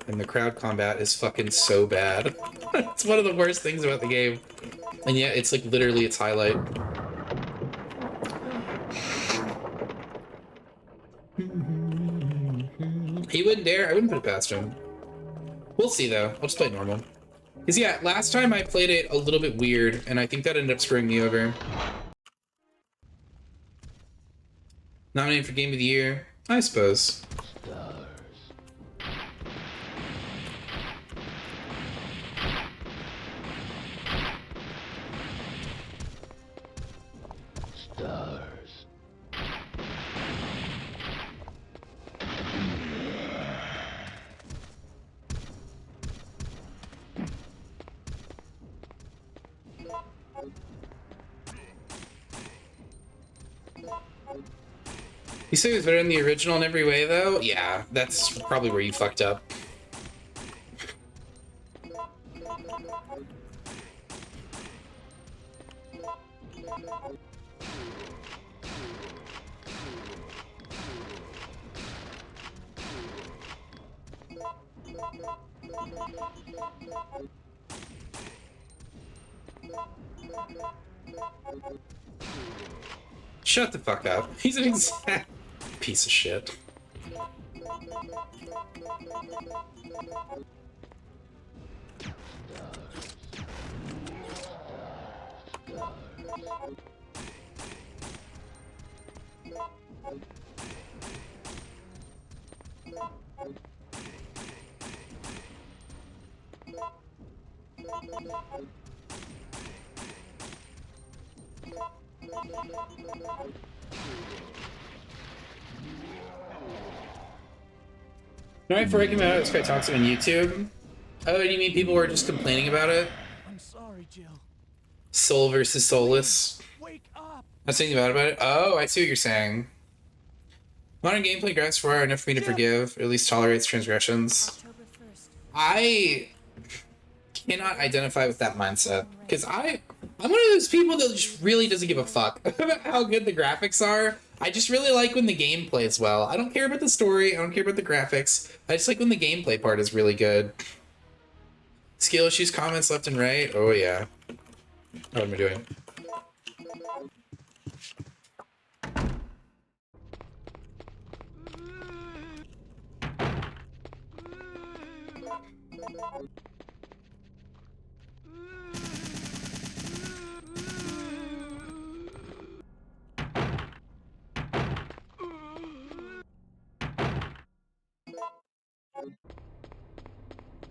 And the crowd combat is fucking so bad. It's one of the worst things about the game. And yet, it's like literally its highlight. He wouldn't dare. I wouldn't put it past him. We'll see though. I'll just play normal. Because yeah, last time I played it a little bit weird, and I think that ended up screwing me over. Nominated for Game of the Year? I suppose. You say it was better than the original in every way, though? Yeah, that's probably where you fucked up. Shut the fuck up. He's an exact piece of shit. Right, for recommend it was quite toxic on YouTube. Oh, you mean people were just complaining about it? I'm sorry, Jill. Soul versus soulless. Wake up! That's something bad about it? Oh, I see what you're saying. Modern gameplay graphics are enough for me to forgive, or at least tolerates transgressions. October 1st. I cannot identify with that mindset, because I'm one of those people that just really doesn't give a fuck about how good the graphics are. I just really like when the game plays well. I don't care about the story, I don't care about the graphics. I just like when the gameplay part is really good. Skill issues, comments left and right. Oh yeah. What am I doing?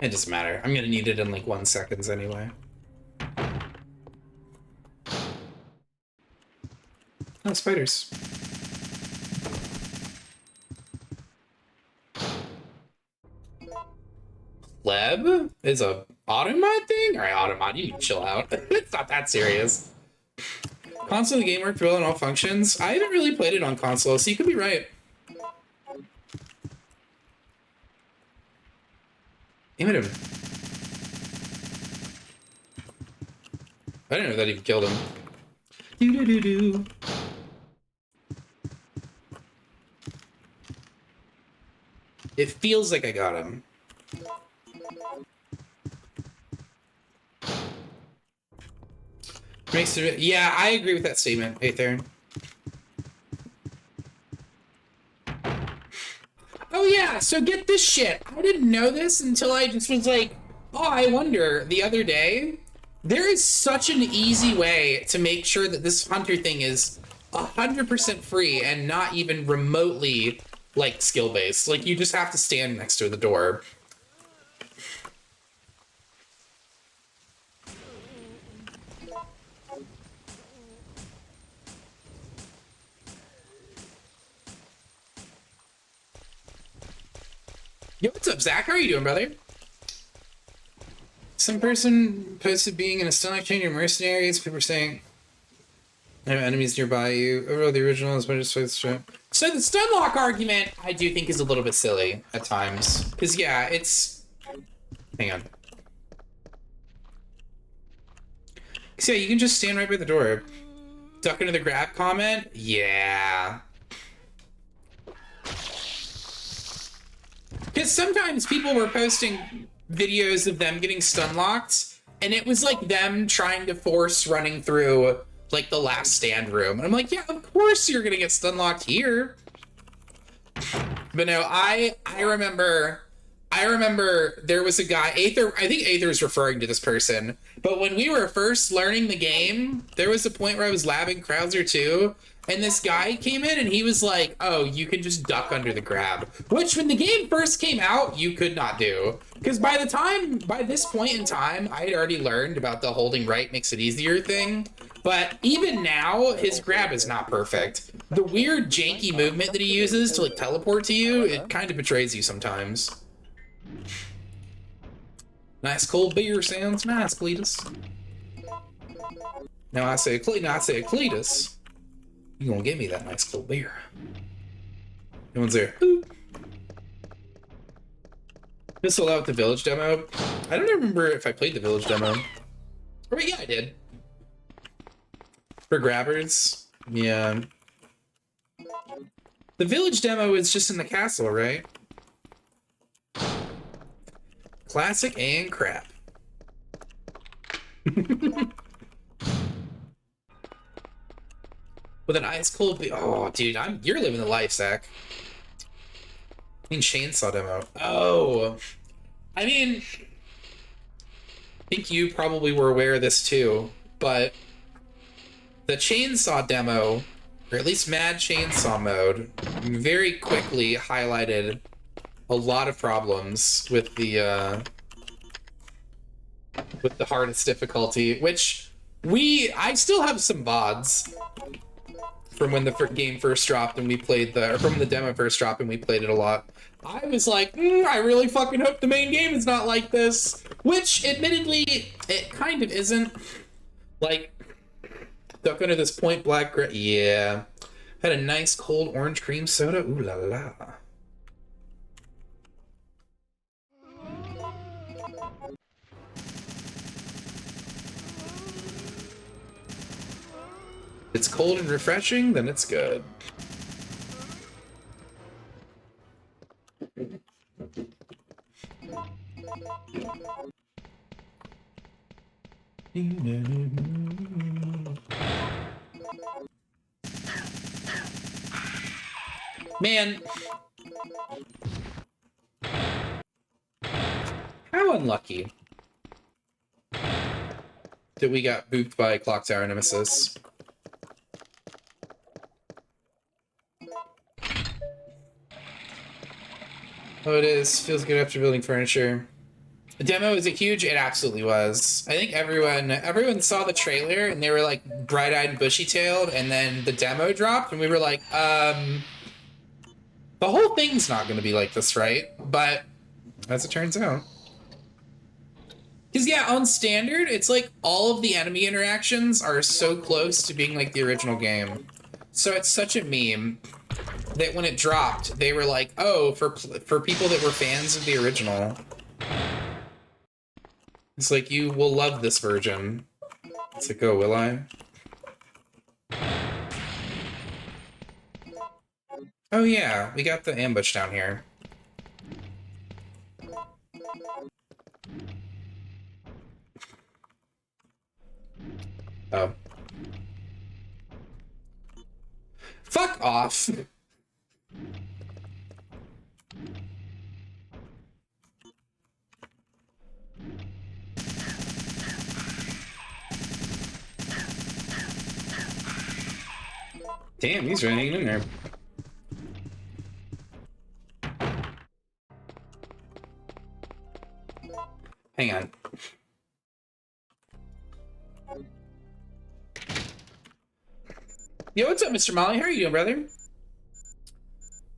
It doesn't matter. I'm gonna need it in like 1 second anyway. Oh, spiders. Pleb is a automod thing? Alright, automod, you can chill out. It's not that serious. Console of the game worked well in all functions. I haven't really played it on console, so you could be right. Aim at him. I didn't know that even killed him. Do-do-do-do. It feels like I got him. Makes it, yeah, I agree with that statement, Aether. Oh yeah, so get this shit. I didn't know this until I just was like, oh, I wonder, the other day. There is such an easy way to make sure that this hunter thing is 100% free and not even remotely, like, skill-based. Like, you just have to stand next to the door. Yo, what's up, Zach? How are you doing, brother? Some person posted being in a stun exchange of mercenaries. People are saying there are enemies nearby you. Overall, the original is better. So the stun lock argument, I do think, is a little bit silly at times. Because, yeah, it's... Hang on. So, yeah, you can just stand right by the door. Duck into the grab comment? Yeah. Because sometimes people were posting videos of them getting stun locked, and it was like them trying to force running through like the last stand room. And I'm like, yeah, of course you're gonna get stun locked here. But no, I remember there was a guy, Aether, I think Aether's referring to this person, but when we were first learning the game, there was a point where I was labbing Krauser too, and this guy came in and he was like, oh, you can just duck under the grab. Which, when the game first came out, you could not do. Because by this point in time, I had already learned about the holding right makes it easier thing. But even now, his grab is not perfect. The weird janky movement that he uses to like teleport to you, it kind of betrays you sometimes. Nice cold beer sounds nice, Cletus. Now I say Cletus. You gonna give me that nice cold beer. No one's there. Ooh. This sold out with the village demo. I don't remember if I played the village demo. Oh, wait, yeah, I did. For grabbers. Yeah. The village demo is just in the castle, right? Classic and crap. With an ice cold. Oh, dude, you're living the life, Zach. I mean, chainsaw demo. Oh, I mean, I think you probably were aware of this too, but the chainsaw demo, or at least Mad Chainsaw mode, very quickly highlighted a lot of problems with the hardest difficulty, which I still have some VODs from when the game first dropped and we played or from the demo first dropped and we played it a lot. I was like, I really fucking hope the main game is not like this, which admittedly it kind of isn't. Like, stuck under this point black yeah. Had a nice cold orange cream soda. Ooh la la. It's cold and refreshing, then it's good. Man. How unlucky that we got booped by Clock Tower Nemesis. Oh, it is. Feels good after building furniture. The demo, is it huge? It absolutely was. I think everyone saw the trailer and they were like bright-eyed and bushy-tailed, and then the demo dropped and we were like, the whole thing's not going to be like this, right? But as it turns out. Because yeah, on standard, it's like all of the enemy interactions are so close to being like the original game. So it's such a meme that when it dropped, they were like, oh, for people that were fans of the original, it's like, you will love this version. It's like, oh, will I? Oh yeah, we got the ambush down here. Oh. Fuck off! Damn, he's running in there. Hang on. Yo, what's up, Mr. Molly? How are you doing, brother?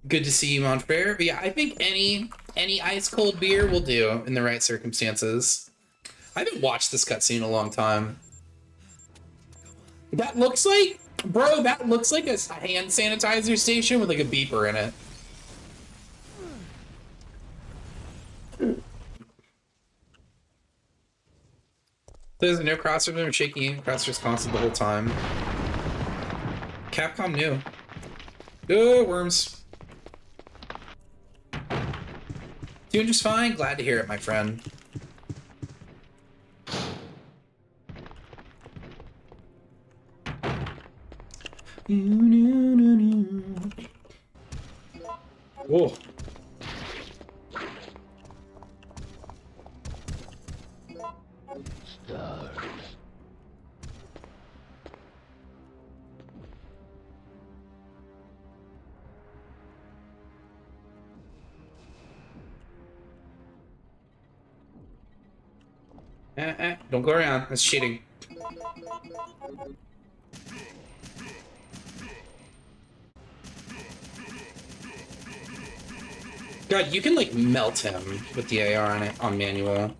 Good to see you, Montfair. But yeah, I think any ice cold beer will do in the right circumstances. I haven't watched this cutscene in a long time. That looks like, bro, that looks like a hand sanitizer station with like a beeper in it. There's no crossover, they're shaking in, crossover's constant the whole time. Capcom knew. Oh, worms. Doing just fine. Glad to hear it, my friend. Whoa. Stars. Don't go around. That's cheating. God, you can like melt him with the AR on it on manual.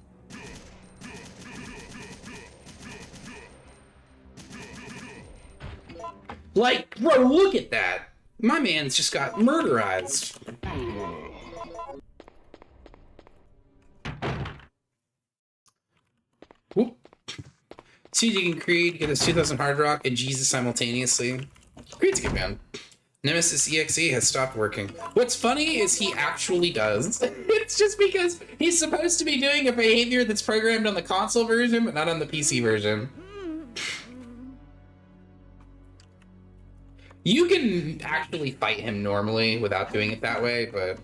Like, bro, look at that. My man's just got murderized. Whoop. See, you can Creed, get this 2000 Hard Rock, and Jesus simultaneously. Creed's a good band. Nemesis EXE has stopped working. What's funny is he actually does. It's just because he's supposed to be doing a behavior that's programmed on the console version, but not on the PC version. You can actually fight him normally without doing it that way, but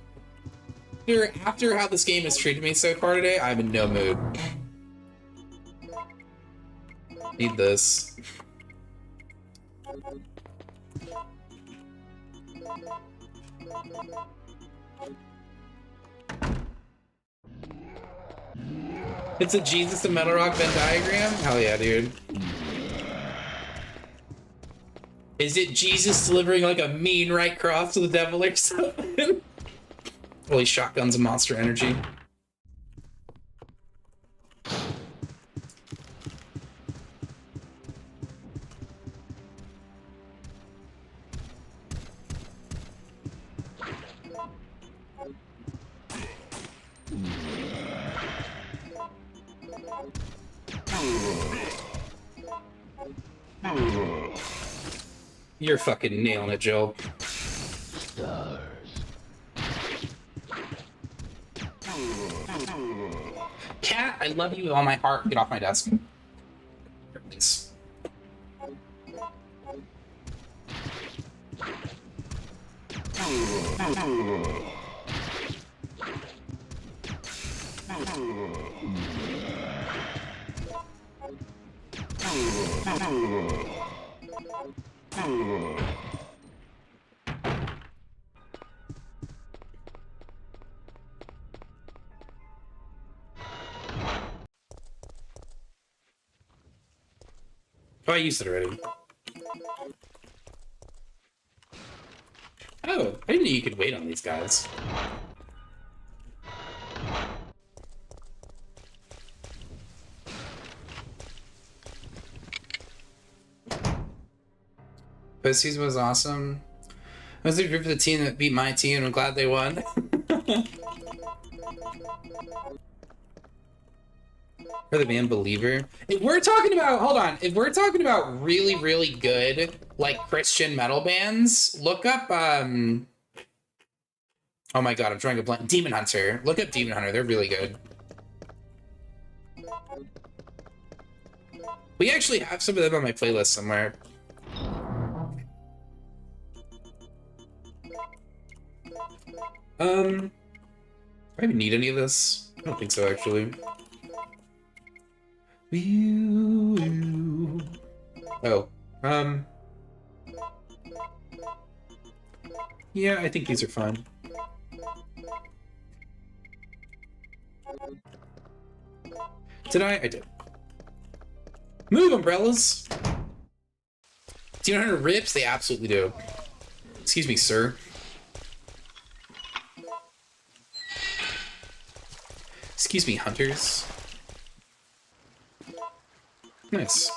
after how this game has treated me so far today, I'm in no mood. Need this. It's a Jesus and Metal Rock Venn diagram? Hell yeah, dude. Is it Jesus delivering like a mean right cross to the devil or something? Holy shotguns and monster energy. You're fucking nailing it, Joe. Stars. Cat, I love you with all my heart. Get off my desk. Please. Oh, I used it already. Oh, I didn't know you could wait on these guys. Postseason was awesome. I was rooting for the team that beat my team, and I'm glad they won. For the band Believer. If we're talking about, hold on, if we're talking about really, really good, like, Christian metal bands, look up, oh my god, I'm trying to blank. Demon Hunter. Look up Demon Hunter, they're really good. We actually have some of them on my playlist somewhere. Do I even need any of this? I don't think so, actually. Oh, yeah, I think these are fine. Did I? I did. Move, umbrellas! Do you know how to rips? They absolutely do. Excuse me, sir. Excuse me, hunters. Nice.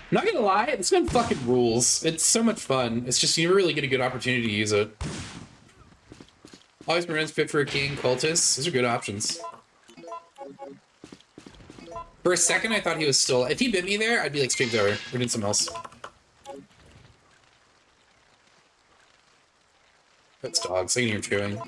Not gonna lie, this gun fucking rules. It's so much fun. It's just you never really get a good opportunity to use it. Always Maroon's fit for a king, cultists. Those are good options. For a second, I thought he was still. If he bit me there, I'd be like, stream's over. We're doing something else. That's dogs. I can hear him chewing.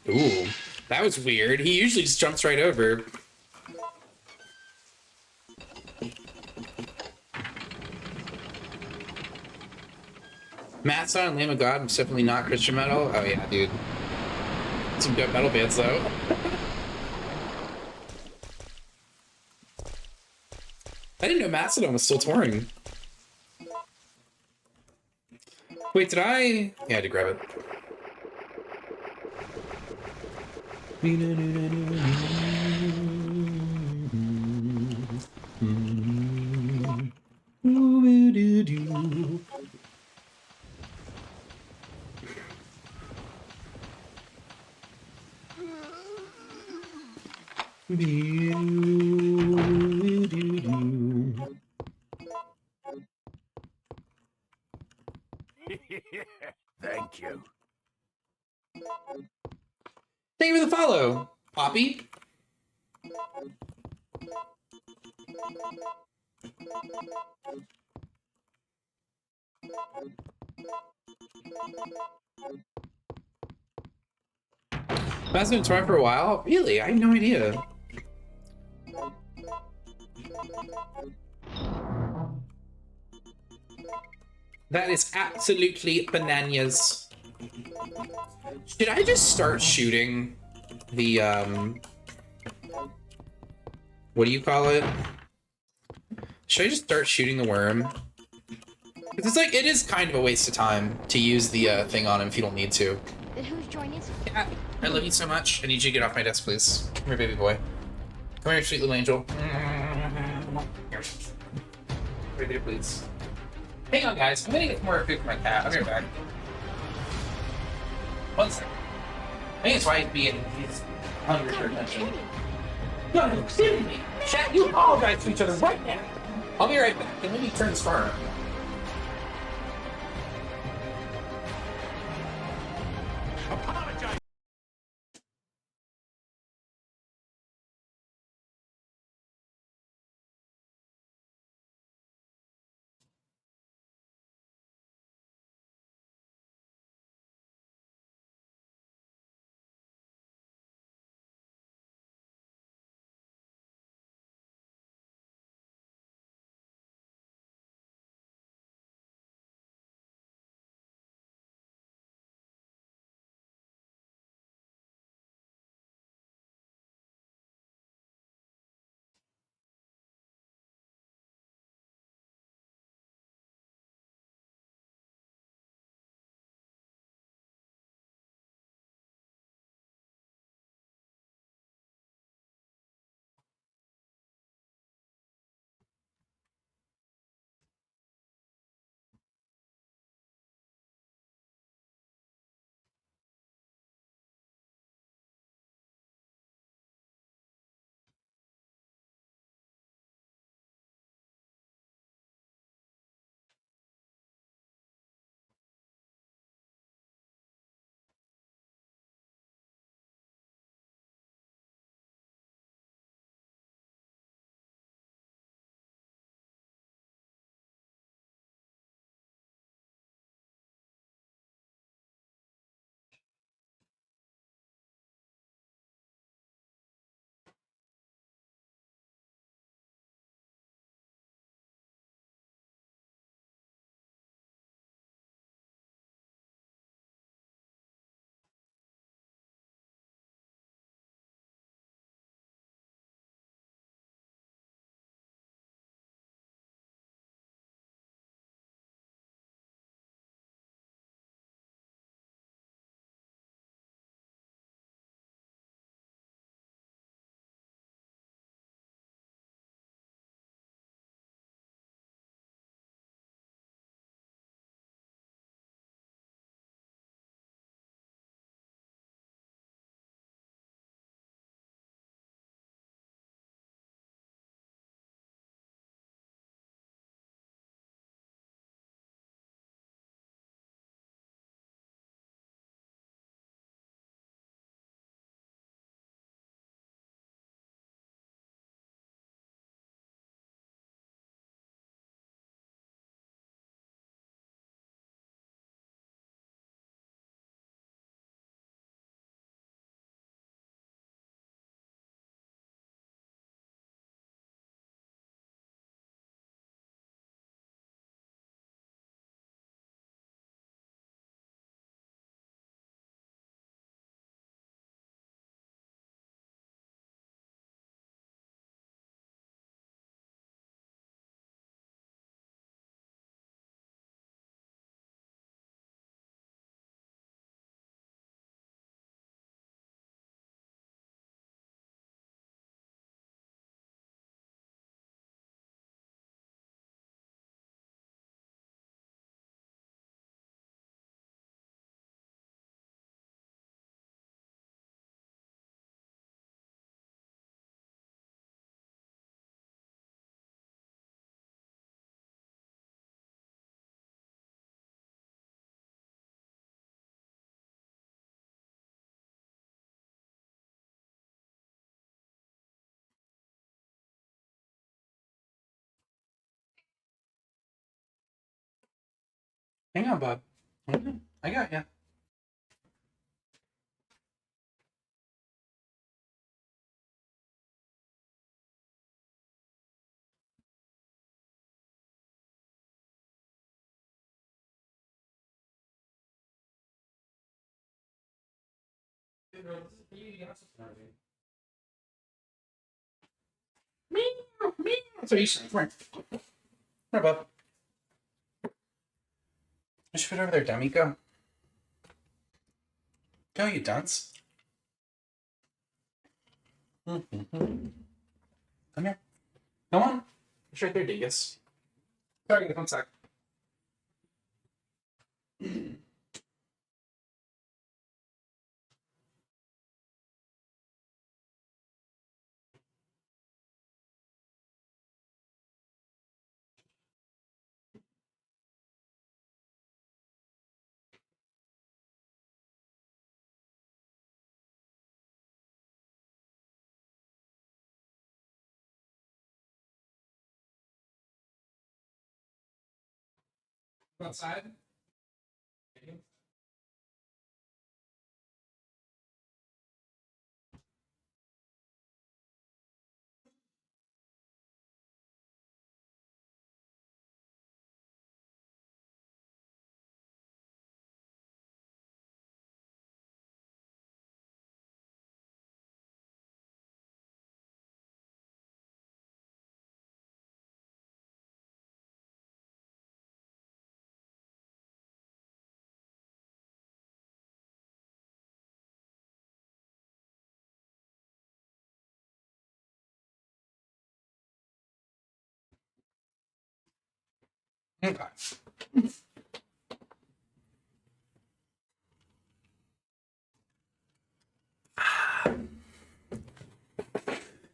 Ooh, that That was weird. He usually just jumps right over. Matt's on Lamb of God was definitely not Christian metal. Oh yeah, dude. Some good metal bands though. I didn't know Mastodon was still touring. Wait, did I? Yeah, I had to grab it. Thank you. Thank you for the follow, Poppy. That's been touring for a while? Really? I had no idea. That is absolutely bananas. Should I just start shooting the, what do you call it? Should I just start shooting the worm? Because it's like, it is kind of a waste of time to use the thing on him if you don't need to. Then whose joint is it? Yeah, I love you so much. I need you to get off my desk, please. Come here, baby boy. Come here, sweet little angel. Here. Right there, please. Hang on, guys. I'm gonna get more food for my cat. I'll be right back. 1 second. I think it's why he's hungry for attention. No, you're kidding me. Chat, you apologize to each other right now. I'll be right back. And let me turn this car on. Hang on, bud. Okay, I got ya. Meow, meow. That's what you say. Come here. Come here, bub. Just fit over there, dummy. Go. Go, you dunce. Come here. Come on. It's right there, dingus. Sorry, 1 sec. Outside. Okay.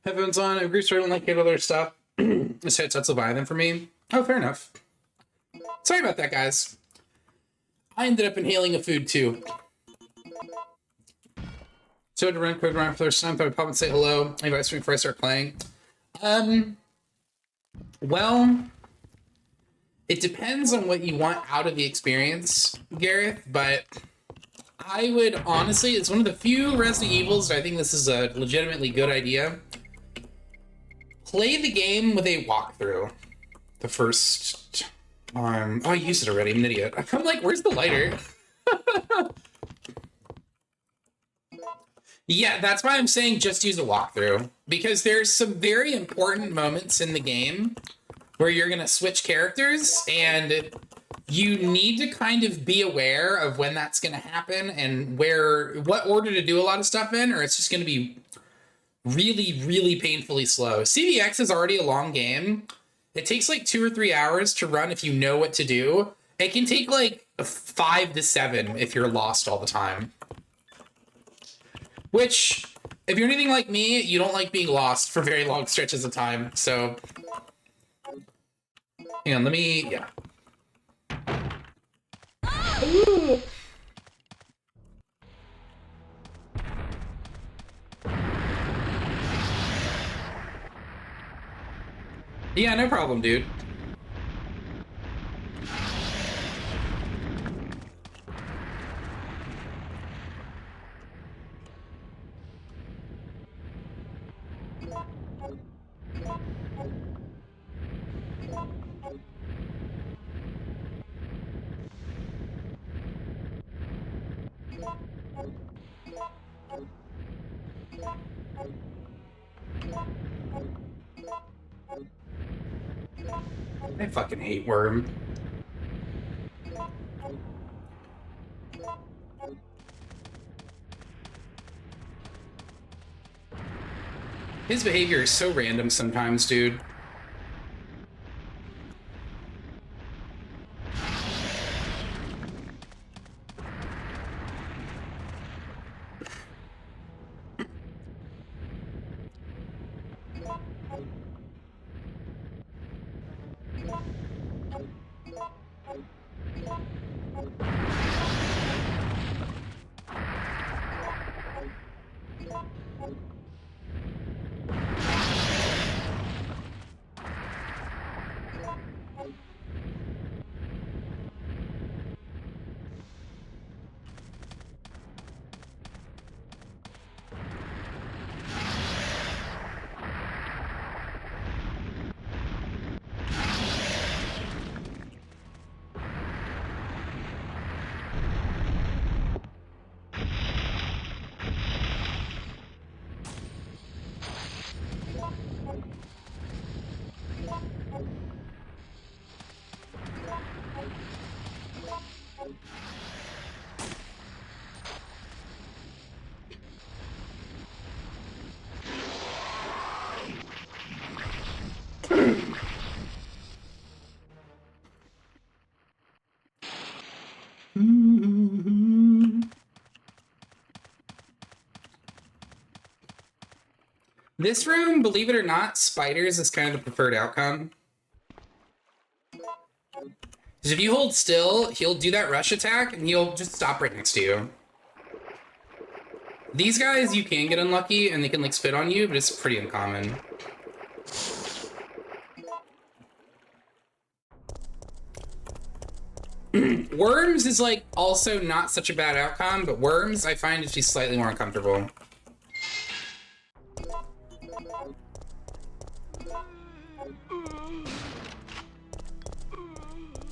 Headphones on. I agree. So I don't like other stuff. This headset's Leviathan for me. Oh, fair enough. Sorry about that, guys. I ended up inhaling a food too. So to run quick around for the first time, thought I'd pop and say hello. Invite me before I start playing. Well, it depends on what you want out of the experience, Gareth, but I would honestly, it's one of the few Resident Evils that I think this is a legitimately good idea. Play the game with a walkthrough. The first time. Oh, I used it already. I'm an idiot. I'm like, where's the lighter? Yeah, that's why I'm saying just use a walkthrough. Because there's some very important moments in the game where you're going to switch characters, and you need to kind of be aware of when that's going to happen and what order to do a lot of stuff in, or it's just going to be really, really painfully slow. CVX is already a long game. It takes like 2 or 3 hours to run if you know what to do. It can take like 5 to 7 if you're lost all the time. Which, if you're anything like me, you don't like being lost for very long stretches of time. So, hang on, yeah. Ooh. Yeah, no problem, dude. I fucking hate Worm. His behavior is so random sometimes, dude. This room, believe it or not, spiders is kind of the preferred outcome. Because if you hold still, he'll do that rush attack, and he'll just stop right next to you. These guys, you can get unlucky, and they can, like, spit on you, but it's pretty uncommon. Worms is, like, also not such a bad outcome, but worms, I find to be slightly more uncomfortable.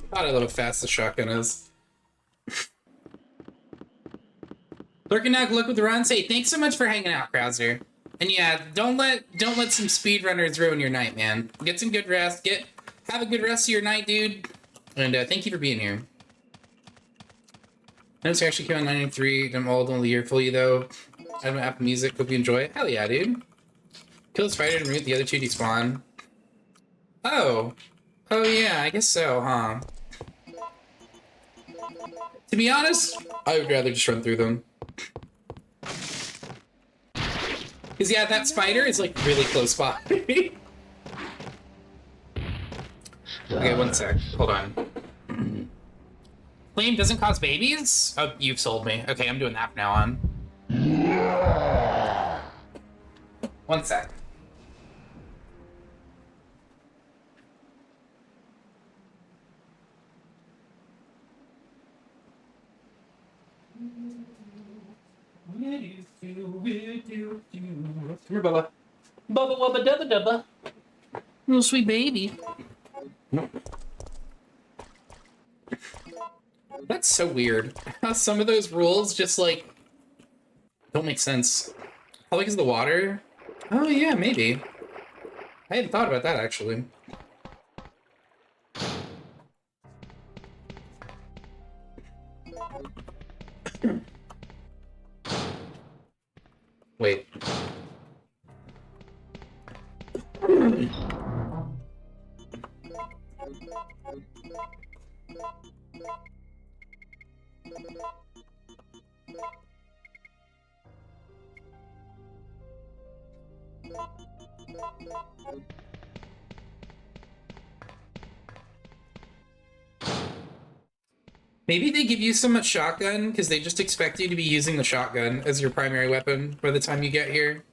Thought I love how fast the shotgun is. Lurking out, look with the runs. Hey, thanks so much for hanging out, Krauser. And yeah, don't let some speedrunners ruin your night, man. Get some good rest. Have a good rest of your night, dude. And thank you for being here. Notes actually came on 93. I'm old, only a year for you though. I have Apple Music. Hope you enjoy it. Hell yeah, dude. Kill the spider and root the other two despawn. Oh. Oh yeah, I guess so, huh? To be honest, I would rather just run through them. Because yeah, that spider is like really close by. Okay, one sec. Hold on. Flame doesn't cause babies? Oh, you've sold me. Okay, I'm doing that from now on. One sec. Come here, Bubba. Bubba, wubba, dubba, dubba. Little sweet baby. That's so weird. How some of those rules just, like, don't make sense. Probably because of the water? Oh, yeah, maybe. I hadn't thought about that, actually. Wait. Maybe they give you so much shotgun because they just expect you to be using the shotgun as your primary weapon by the time you get here.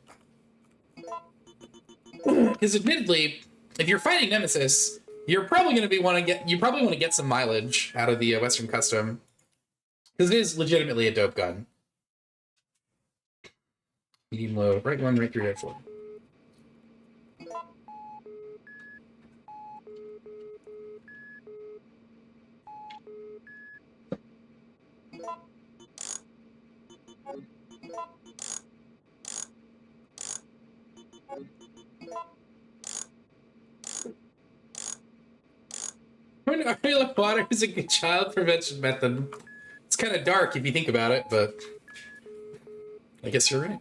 Because admittedly, if you're fighting Nemesis, you're probably going to you probably want to get some mileage out of the Western Custom. Because it is legitimately a dope gun. Medium low, right one, right three, right four. Armula water is a good child prevention method. It's kind of dark if you think about it, but I guess you're right.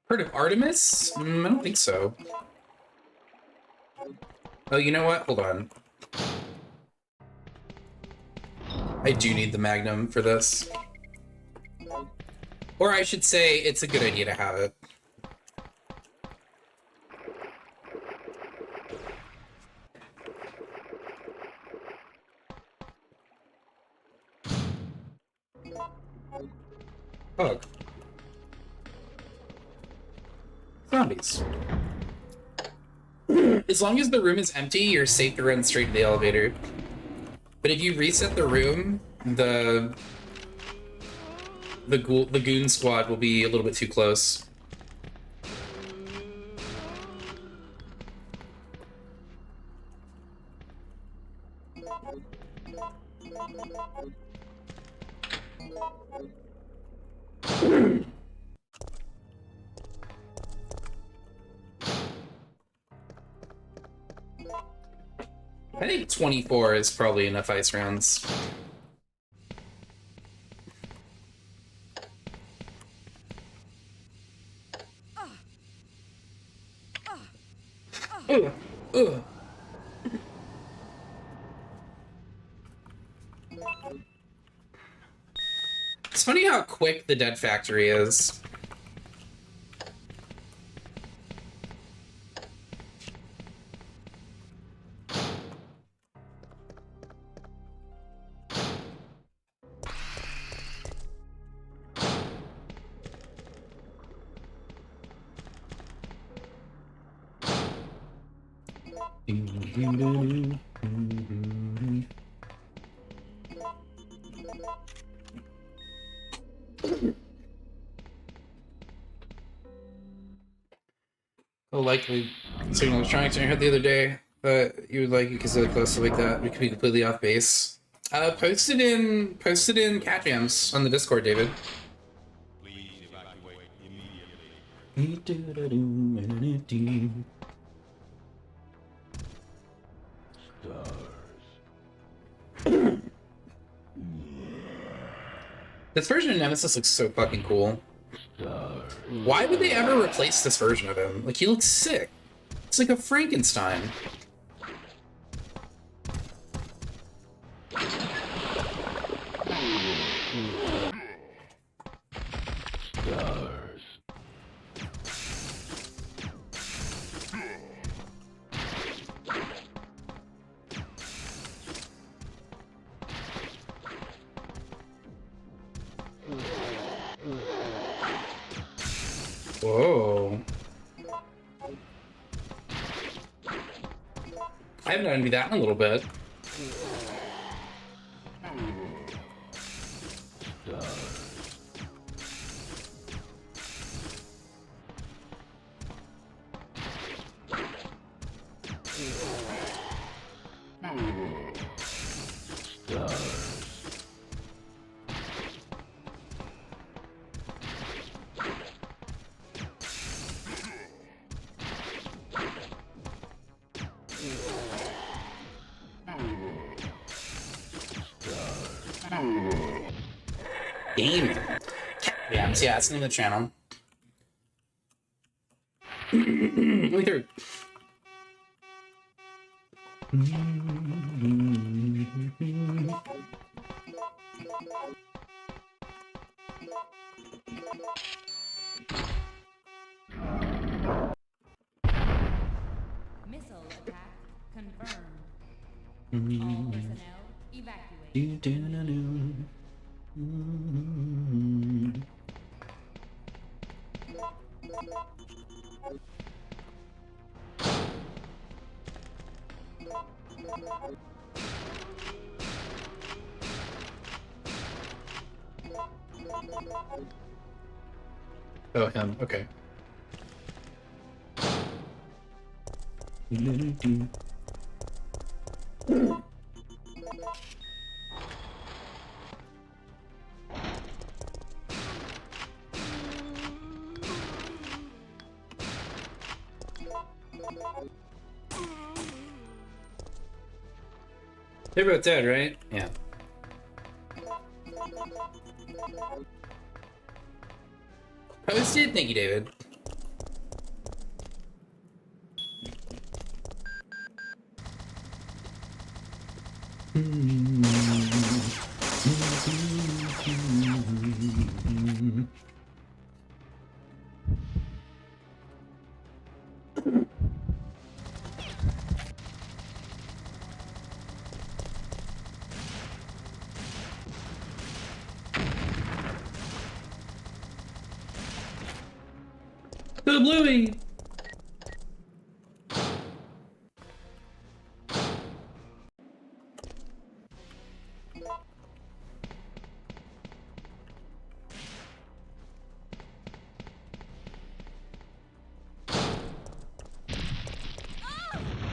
Heard of Artemis? I don't think so. Oh, you know what? Hold on. I do need the Magnum for this. Or I should say, it's a good idea to have it. Bug. Zombies. As long as the room is empty, you're safe to run straight to the elevator. But if you reset the room, the goon squad will be a little bit too close. I think 24 is probably enough ice rounds. Ugh. Ugh. It's funny how quick the Dead Factory is. Oh, likely. Signal was trying to turn your head the other day, but you would like it because they're close to like that. We could be completely off base. Posted in cat jams on the Discord, David. Please evacuate immediately. This version of Nemesis looks so fucking cool. Why would they ever replace this version of him? Like, he looks sick. It's like a Frankenstein. Whoa. I haven't done that in a little bit. Game. Yeah, it's the name of the channel. Only third. Missile attack confirmed. All personnel evacuate. Oh, him. Okay. They're both dead, right? Yeah. Posted? Thank you, David. The Bluey!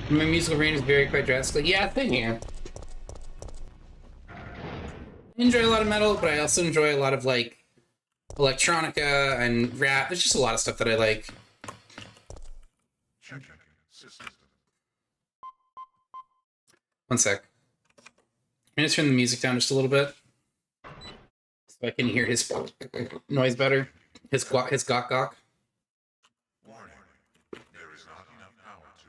My musical range is very quite drastically. Yeah, thing here. I enjoy a lot of metal, but I also enjoy a lot of like electronica and rap. There's just a lot of stuff that I like. One sec. I'm gonna turn the music down just a little bit so I can hear his noise better. His gawk gawk. Warning. There is not enough power to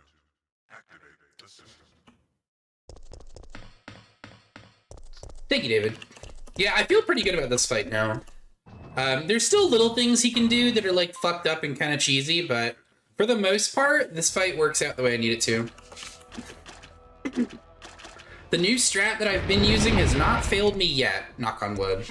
activate the system. Thank you, David. Yeah, I feel pretty good about this fight now. There's still little things he can do that are like fucked up and kind of cheesy, but for the most part, this fight works out the way I need it to. The new strat that I've been using has not failed me yet, knock on wood.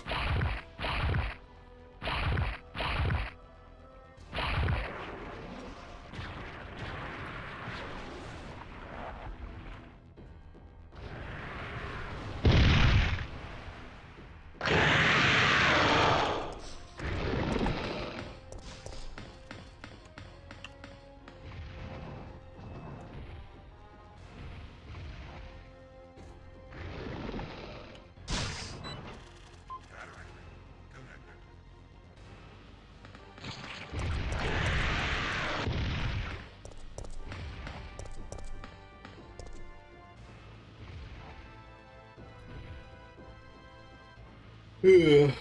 Ugh.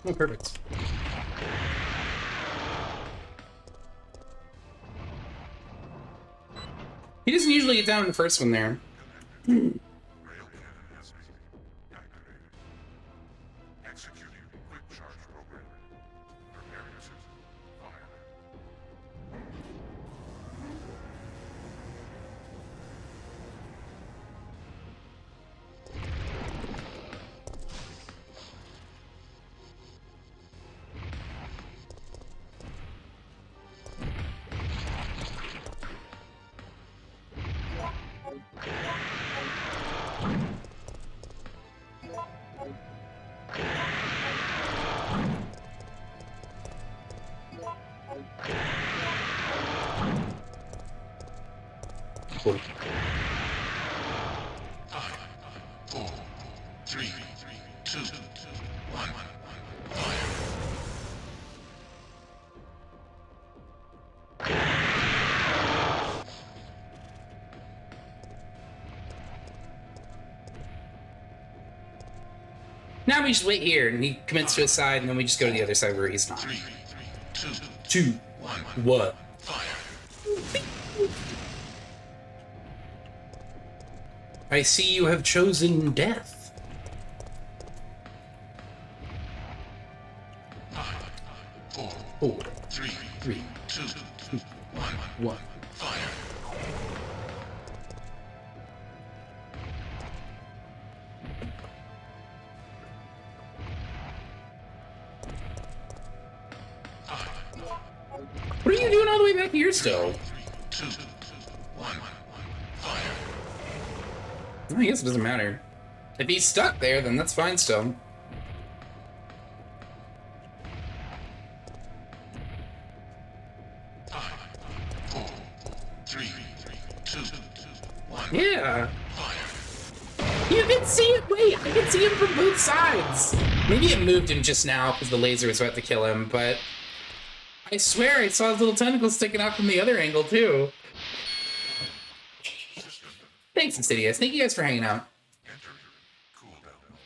Oh, perfect. He doesn't usually get down in the first one there. Rail cannon has been activated. Executing quick charge program. Preparing to fire. Cool. 5, 4, 3, 2, 1. Fire. Now we just wait here, and he commits to his side, and then we just go to the other side where he's not. 3, 2, 2, 1. what? Fire. I see you have chosen death. 5, 4, 4, 3, 3, 2, 1. 1. Fire. What are you doing all the way back here still? 2, 1. Fire. I guess it doesn't matter. If he's stuck there, then that's fine still. Five, 4, 3, 2, 1. Yeah. Fire. You can see it. Wait, I can see him from both sides. Maybe it moved him just now because the laser was about to kill him, but I swear I saw his little tentacles sticking out from the other angle too. Thanks, Insidious. Thank you guys for hanging out. Enter cooldown.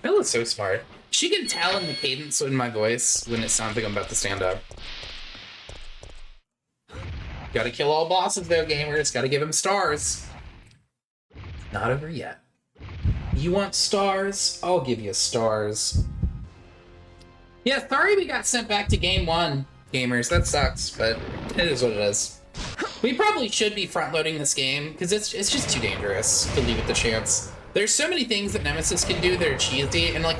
Bella's so smart. She can tell in the cadence in my voice when it sounds like I'm about to stand up. Gotta kill all bosses though, gamers. Gotta give them stars. Not over yet. You want stars? I'll give you stars. Yeah, sorry we got sent back to game 1, gamers. That sucks, but it is what it is. We probably should be front-loading this game, because it's just too dangerous to leave it to chance. There's so many things that Nemesis can do that are cheesy, and like,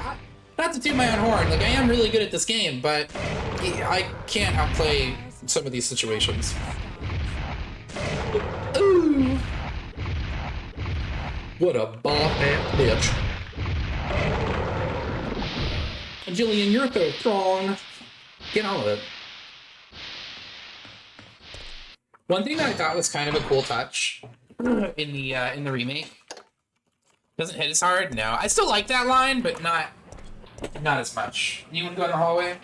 not to toot my own horn, like I am really good at this game, but I can't outplay some of these situations. Ooh! What a bop-ass bitch. Jillian, you're so strong. Get on with it. One thing that I thought was kind of a cool touch in the remake, doesn't hit as hard. No, I still like that line, but not as much. You want to go in the hallway?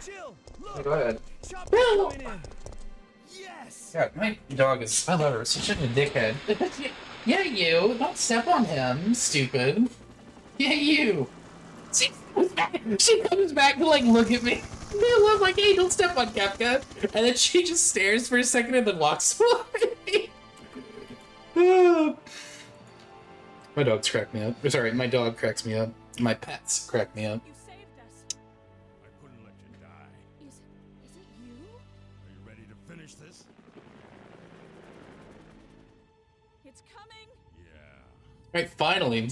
Jill, Yeah, look. go ahead. Chopper's going in. Yes. God, my dog is. I love her. She's such a dickhead. Yeah, you. Don't step on him, stupid. Yeah, you. She comes back to like look at me. I love like, hey, don't step on Kefka. And then she just stares for a second and then walks away. My dogs crack me up. Sorry, my dog cracks me up. My pets crack me up. You saved us. I couldn't let you die. Is it you? Are you ready to finish this? It's coming. Yeah. Alright, finally.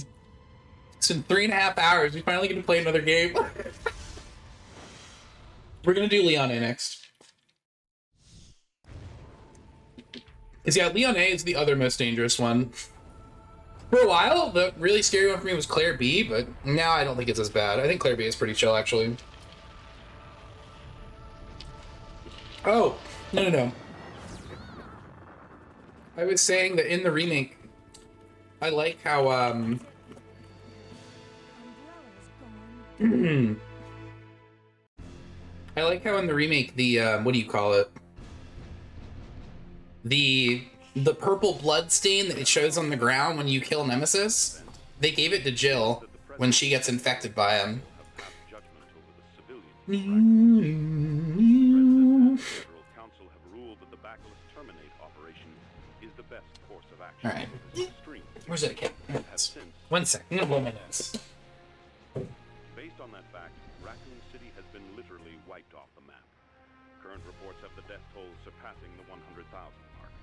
It's been 3.5 hours. We finally get to play another game. We're gonna do Leon A next. Because yeah, Leon A is the other most dangerous one. For a while, the really scary one for me was Claire B, but now I don't think it's as bad. I think Claire B is pretty chill, actually. Oh, no. I was saying that in the remake, I like how, Umbrella's gone. I like how in the remake, the, what do you call it? The purple blood stain that it shows on the ground when you kill Nemesis, they gave it to Jill when she gets infected by him. Alright. Where's that cat? There it is. 1 second. I'm gonna blow my nose. Based on that fact, Raccoon City has been literally wiped off the map. Current reports have the death toll surpassing the 100,000 mark.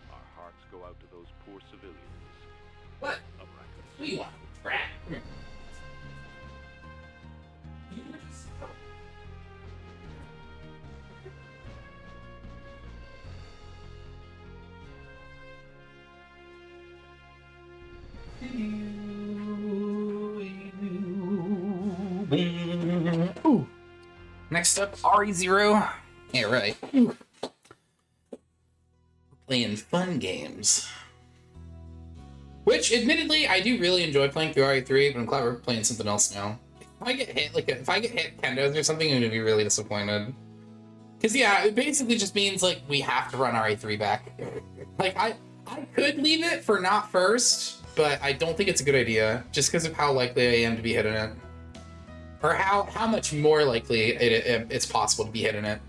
Our hearts go out to those poor civilians What? of Raccoon What do City. you want? Brat. Come here. Ooh. Next up, RE0. Yeah, right. Ooh. Playing fun games. Which, admittedly, I do really enjoy playing through RE3, but I'm glad we're playing something else now. If I get hit, if I get hit Kendos or something, I'm gonna be really disappointed. Because, yeah, it basically just means, like, we have to run RE3 back. Like, I could leave it for not first, but I don't think it's a good idea, just because of how likely I am to be hitting it. Or how much more likely it's possible to be hitting it.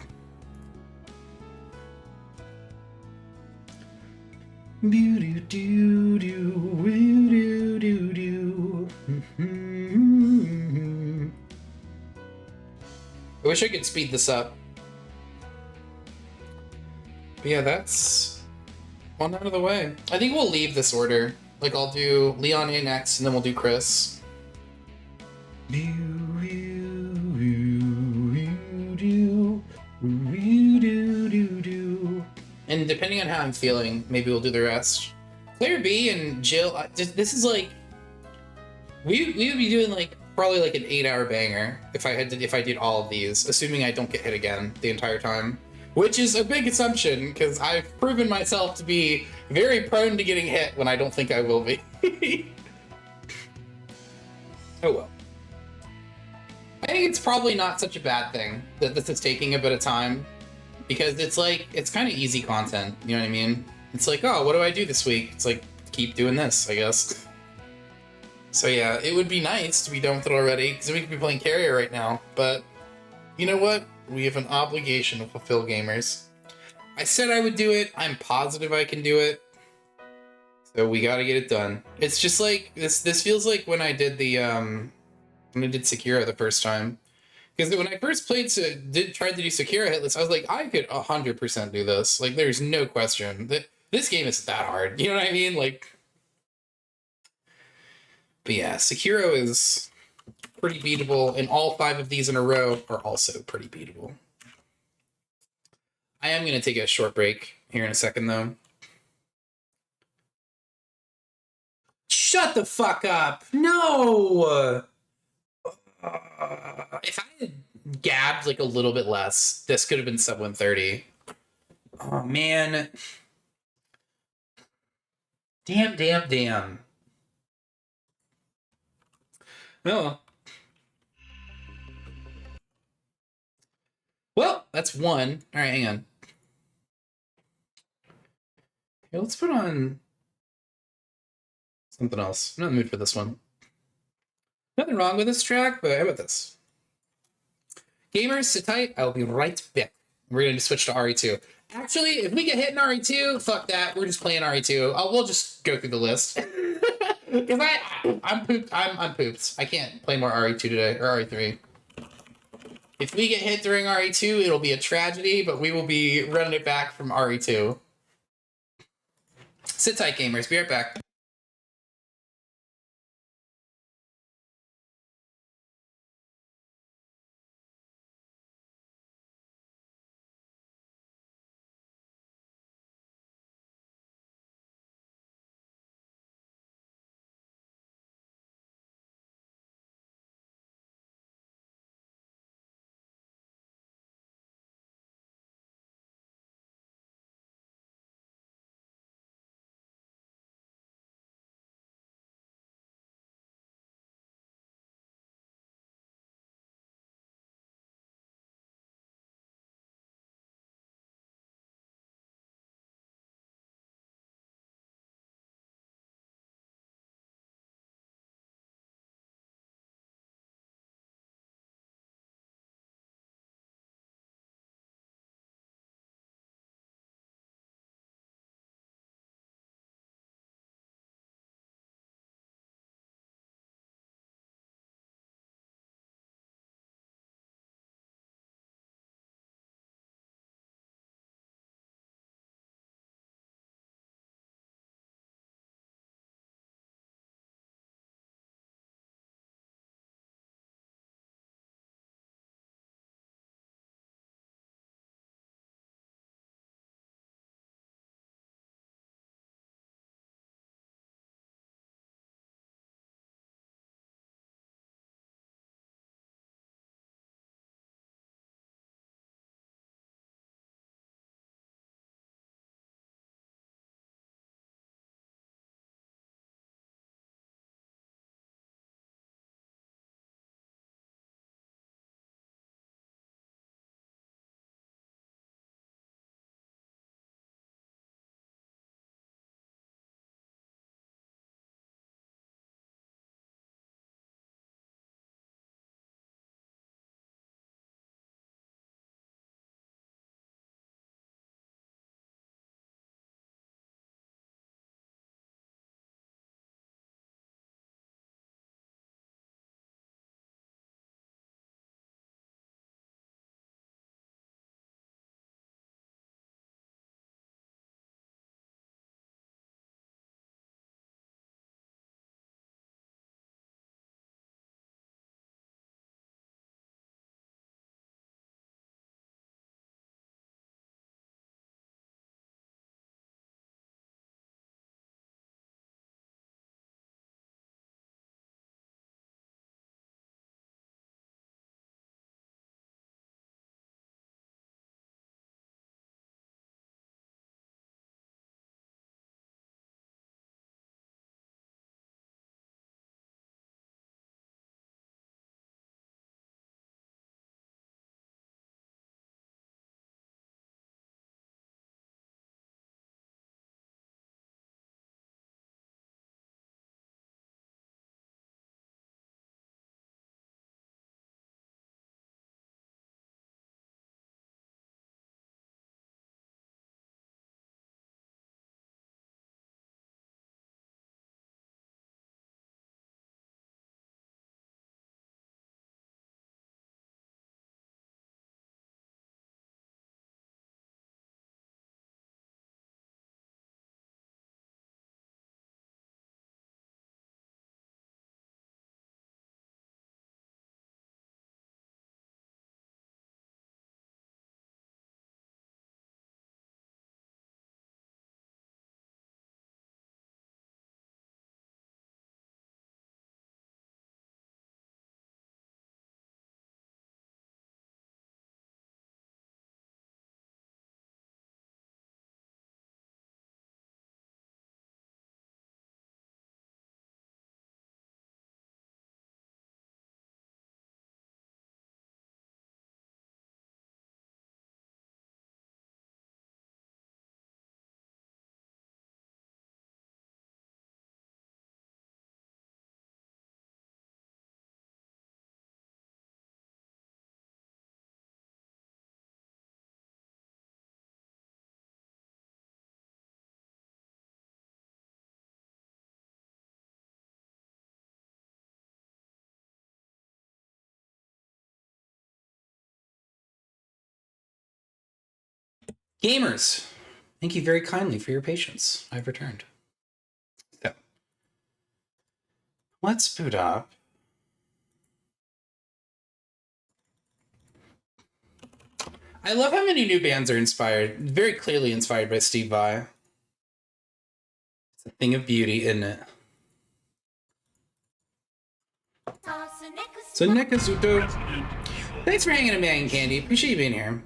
I wish I could speed this up. But yeah, that's one out of the way. I think we'll leave this order. Like, I'll do Leon A next, and then we'll do Chris. And depending on how I'm feeling, maybe we'll do the rest. Claire B and Jill, this is like, we would be doing like probably like an 8-hour banger if I did all of these, assuming I don't get hit again the entire time, which is a big assumption because I've proven myself to be very prone to getting hit when I don't think I will be. Oh well. I think it's probably not such a bad thing that this is taking a bit of time, because it's like, it's kind of easy content, you know what I mean? It's like, oh, what do I do this week? It's like, keep doing this, I guess. So yeah, it would be nice to be done with it already, because we could be playing Carrier right now, but you know what? We have an obligation to fulfill, gamers. I said I would do it, I'm positive I can do it, so we gotta get it done. It's just like, this feels like when I did the, when I did Sekiro the first time. Because when I first tried to do Sekiro Hitless, I was like, I could 100% do this. Like, there's no question. This game isn't that hard. You know what I mean? Like, but yeah, Sekiro is pretty beatable, and all 5 of these in a row are also pretty beatable. I am going to take a short break here in a second, though. Shut the fuck up! No! If I had gabbed like a little bit less, this could have been sub 130. Oh man. Damn. Oh. Well, that's one. All right, hang on. Here, let's put on something else. I'm not in the mood for this one. Nothing wrong with this track, but how about this? Gamers, sit tight. I'll be right back. We're going to switch to RE2. Actually, if we get hit in RE2, fuck that. We're just playing RE2. We'll just go through the list. Because I'm pooped. I'm pooped. I can't play more RE2 today, or RE3. If we get hit during RE2, it'll be a tragedy, but we will be running it back from RE2. Sit tight, gamers. Be right back. Gamers, thank you very kindly for your patience. I've returned. So, let's boot up. I love how many new bands are inspired, very clearly inspired by Steve Vai. It's a thing of beauty, isn't it? So Nekazuto, thanks for hanging out, man, Candy. Appreciate you being here.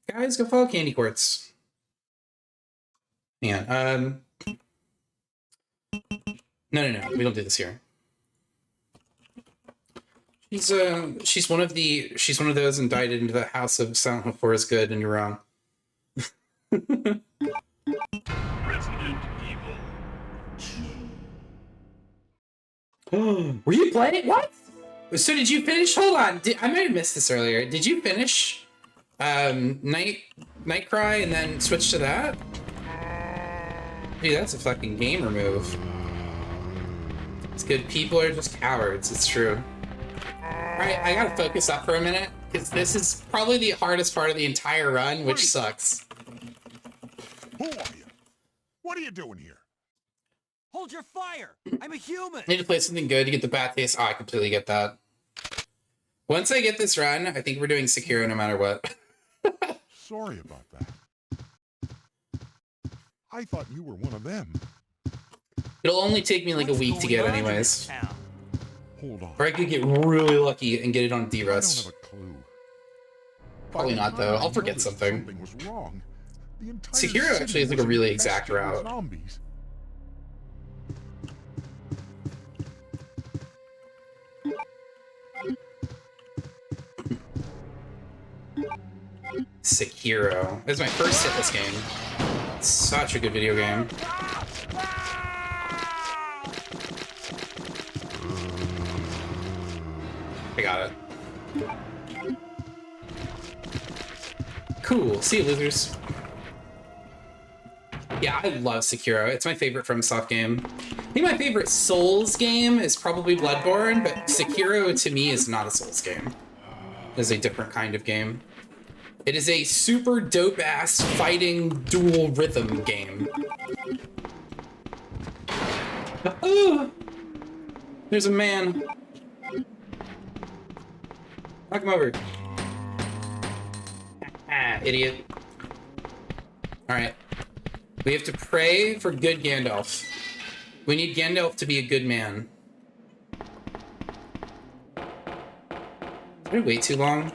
Guys, go follow Candy Quartz. Hang on. No. We don't do this here. She's one of those indicted into the House of Silent Hill 4 is good, and you're wrong. Were you playing? What? So did you finish? Hold on. I might have missed this earlier. Did you finish Night Cry and then switch to that? Dude, that's a fucking gamer move. It's good. People are just cowards. It's true. Alright, I gotta focus up for a minute, because this is probably the hardest part of the entire run, which sucks. Who are you? What are you doing here? Hold your fire! I'm a human! I need to play something good to get the bat taste. Oh, I completely get that. Once I get this run, I think we're doing Sekiro no matter what. Sorry about that. I thought you were one of them. It'll only take me like a week to get anyways. Hold on. Or I could get really lucky and get it on I don't D-Rust. have a clue. Probably By the not, though. time I I'll forget noticed something. Something was wrong. The entire Sekiro city actually is like a was really infested exact with route. Zombies. Sekiro. It's my first Hitless game. It's such a good video game. I got it. Cool. See you, losers. Yeah, I love Sekiro. It's my favorite FromSoft game. I think my favorite Souls game is probably Bloodborne, but Sekiro to me is not a Souls game. It is a different kind of game. It is a super dope-ass fighting dual rhythm game. Oh! There's a man. Knock him over. Ah, idiot. Alright. We have to pray for good Gandalf. We need Gandalf to be a good man. Did I wait too long?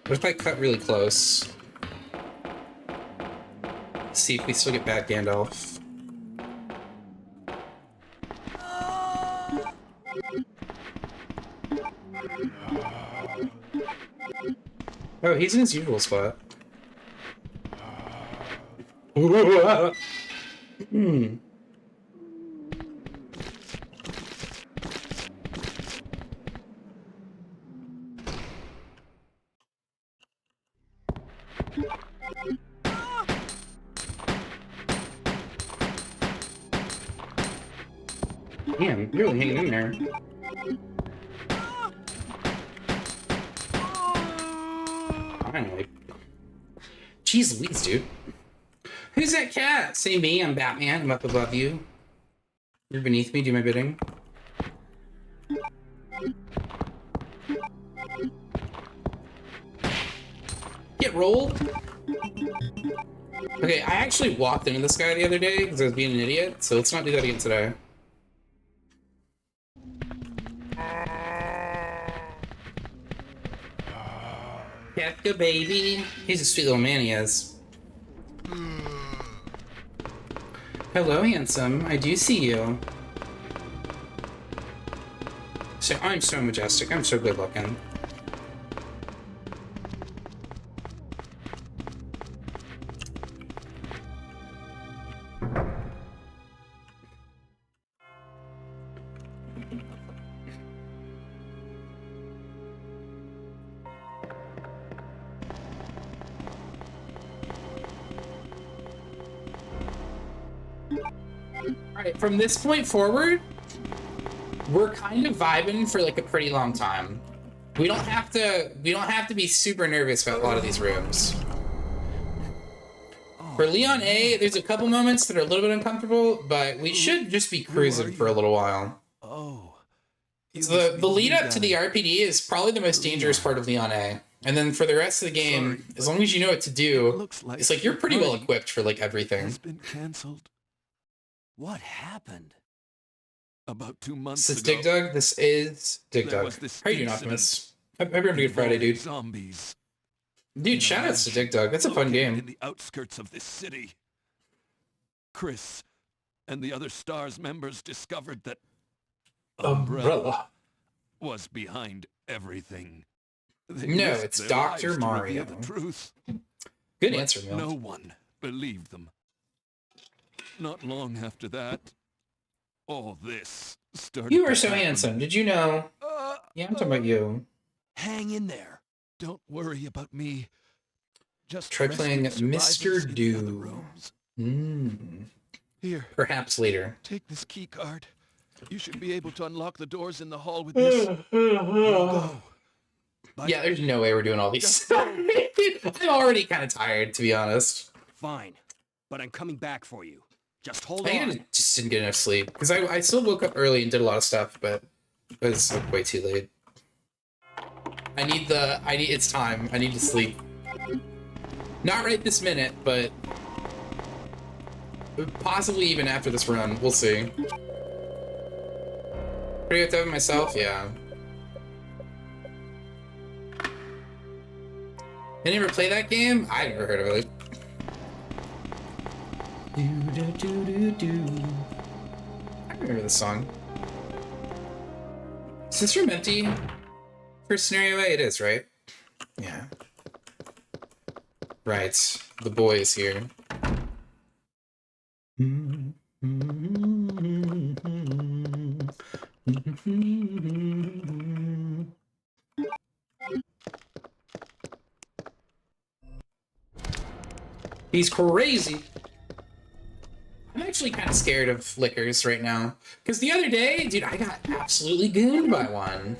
What if I cut really close? See if we still get bad Gandalf. Oh, he's in his usual spot. Hmm. Damn, you're really hanging in there. Finally. Jeez Louise, dude. Who's that cat? Say me, I'm Batman. I'm up above you. You're beneath me, do my bidding. Get rolled. Okay, I actually walked into this guy the other day because I was being an idiot, so let's not do that again today. Kefka, baby. He's a sweet little man, he is. Hello, handsome. I do see you. So I'm so majestic. I'm so good looking. Alright, from this point forward, we're kind of vibing for like a pretty long time. We don't have to be super nervous about a lot of these rooms. For Leon A, there's a couple moments that are a little bit uncomfortable, but we should just be cruising for a little while. Oh. The lead up to the RPD is probably the most dangerous part of Leon A. And then for the rest of the game, Sorry, as long as you know what to do, looks like it's like you're pretty well equipped for like everything. Has been canceled. What happened? About 2 months This is ago. Dig Dug. This is Dig There Dug. was this How are you doing, incident Optimus? Hope you're having a good Friday, dude. Zombies. Dude, shoutouts to Dig Dug. That's a fun Located in game. the outskirts of this city. Chris and the other STARS members discovered that Umbrella was behind everything. They No, risked it's their Dr. lives to Mario. reveal the truth. Good But answer, Mil. no one believed them. Not long after that, all this started. You were to so happen. handsome. Did you know? Yeah, I'm talking about you. Hang in there. Don't worry about me. Just Try rescue playing the survivors Mr. in the other Do. rooms. Here, Perhaps later. take this key card. You should be able to unlock the doors in the hall with this. Go. But Yeah, there's no way we're doing all these. I'm already kind of tired, to be honest. fine, but I'm coming back for you. Just I hold think I on. just didn't get enough sleep because I still woke up early and did a lot of stuff, but it was like, way too late. It's time. I need to sleep. Not right this minute, but possibly even after this run. We'll see. Pretty good to have it myself, yeah. Any ever play that game? I never heard of it. I remember this song. Is this room empty for Scenario A? It is, right? Yeah. Right. The boy is here. He's crazy. I'm actually kind of scared of liquors right now. Because the other day, dude, I got absolutely gooned by one.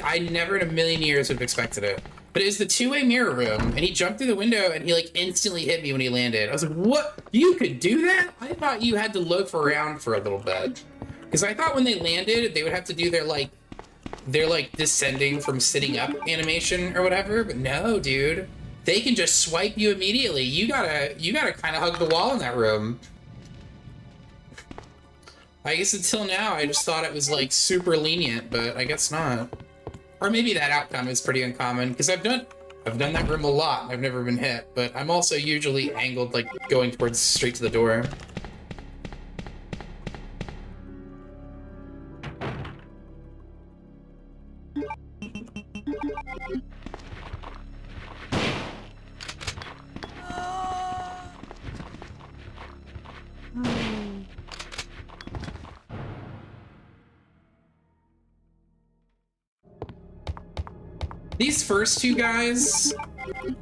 I never in a million years would have expected it. But it was the two-way mirror room, and he jumped through the window, and he, like, instantly hit me when he landed. I was like, what? You could do that? I thought you had to loaf around for a little bit. Because I thought when they landed, they would have to do their descending from sitting up animation or whatever. But no, dude. They can just swipe you immediately. You gotta kind of hug the wall in that room. I guess until now, I just thought it was, like, super lenient, but I guess not. Or maybe that outcome is pretty uncommon, because I've done that room a lot, and I've never been hit, but I'm also usually angled, like, going towards straight to the door. These first two guys, I think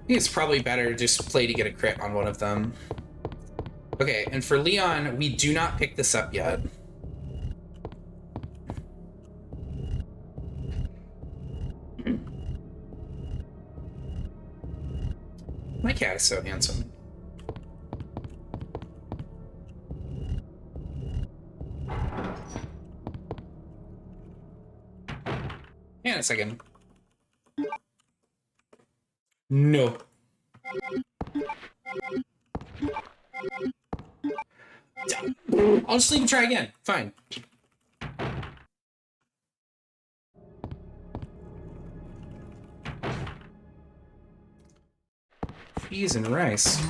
it's probably better to just play to get a crit on one of them. Okay, and for Leon, we do not pick this up yet. My cat is so handsome. Hang on a second. No. I'll just leave and try again. Fine. Cheese and rice.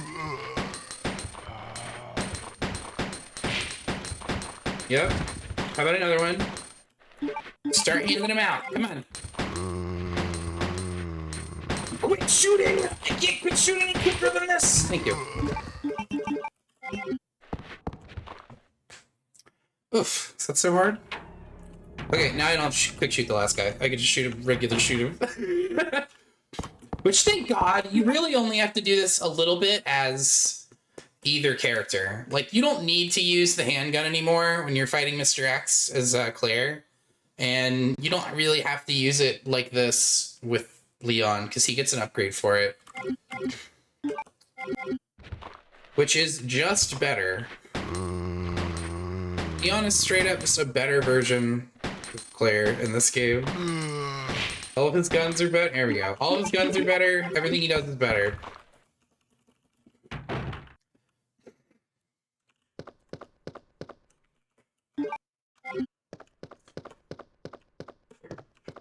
Yep. How about another one? Start handing them out. Come on. Quit shooting! I can't quit shooting any quicker than this! Thank you. Oof. Is that so hard? Okay, now I don't have to quick shoot the last guy. I can just shoot him, regular shoot him. Which, thank God, you really only have to do this a little bit as either character. Like, you don't need to use the handgun anymore when you're fighting Mr. X as Claire. And you don't really have to use it like this with Leon, because he gets an upgrade for it. which is just better. To be honest, straight up, just a better version of Claire in this game. All of his guns are better. There we go. All of his guns are better. Everything he does is better.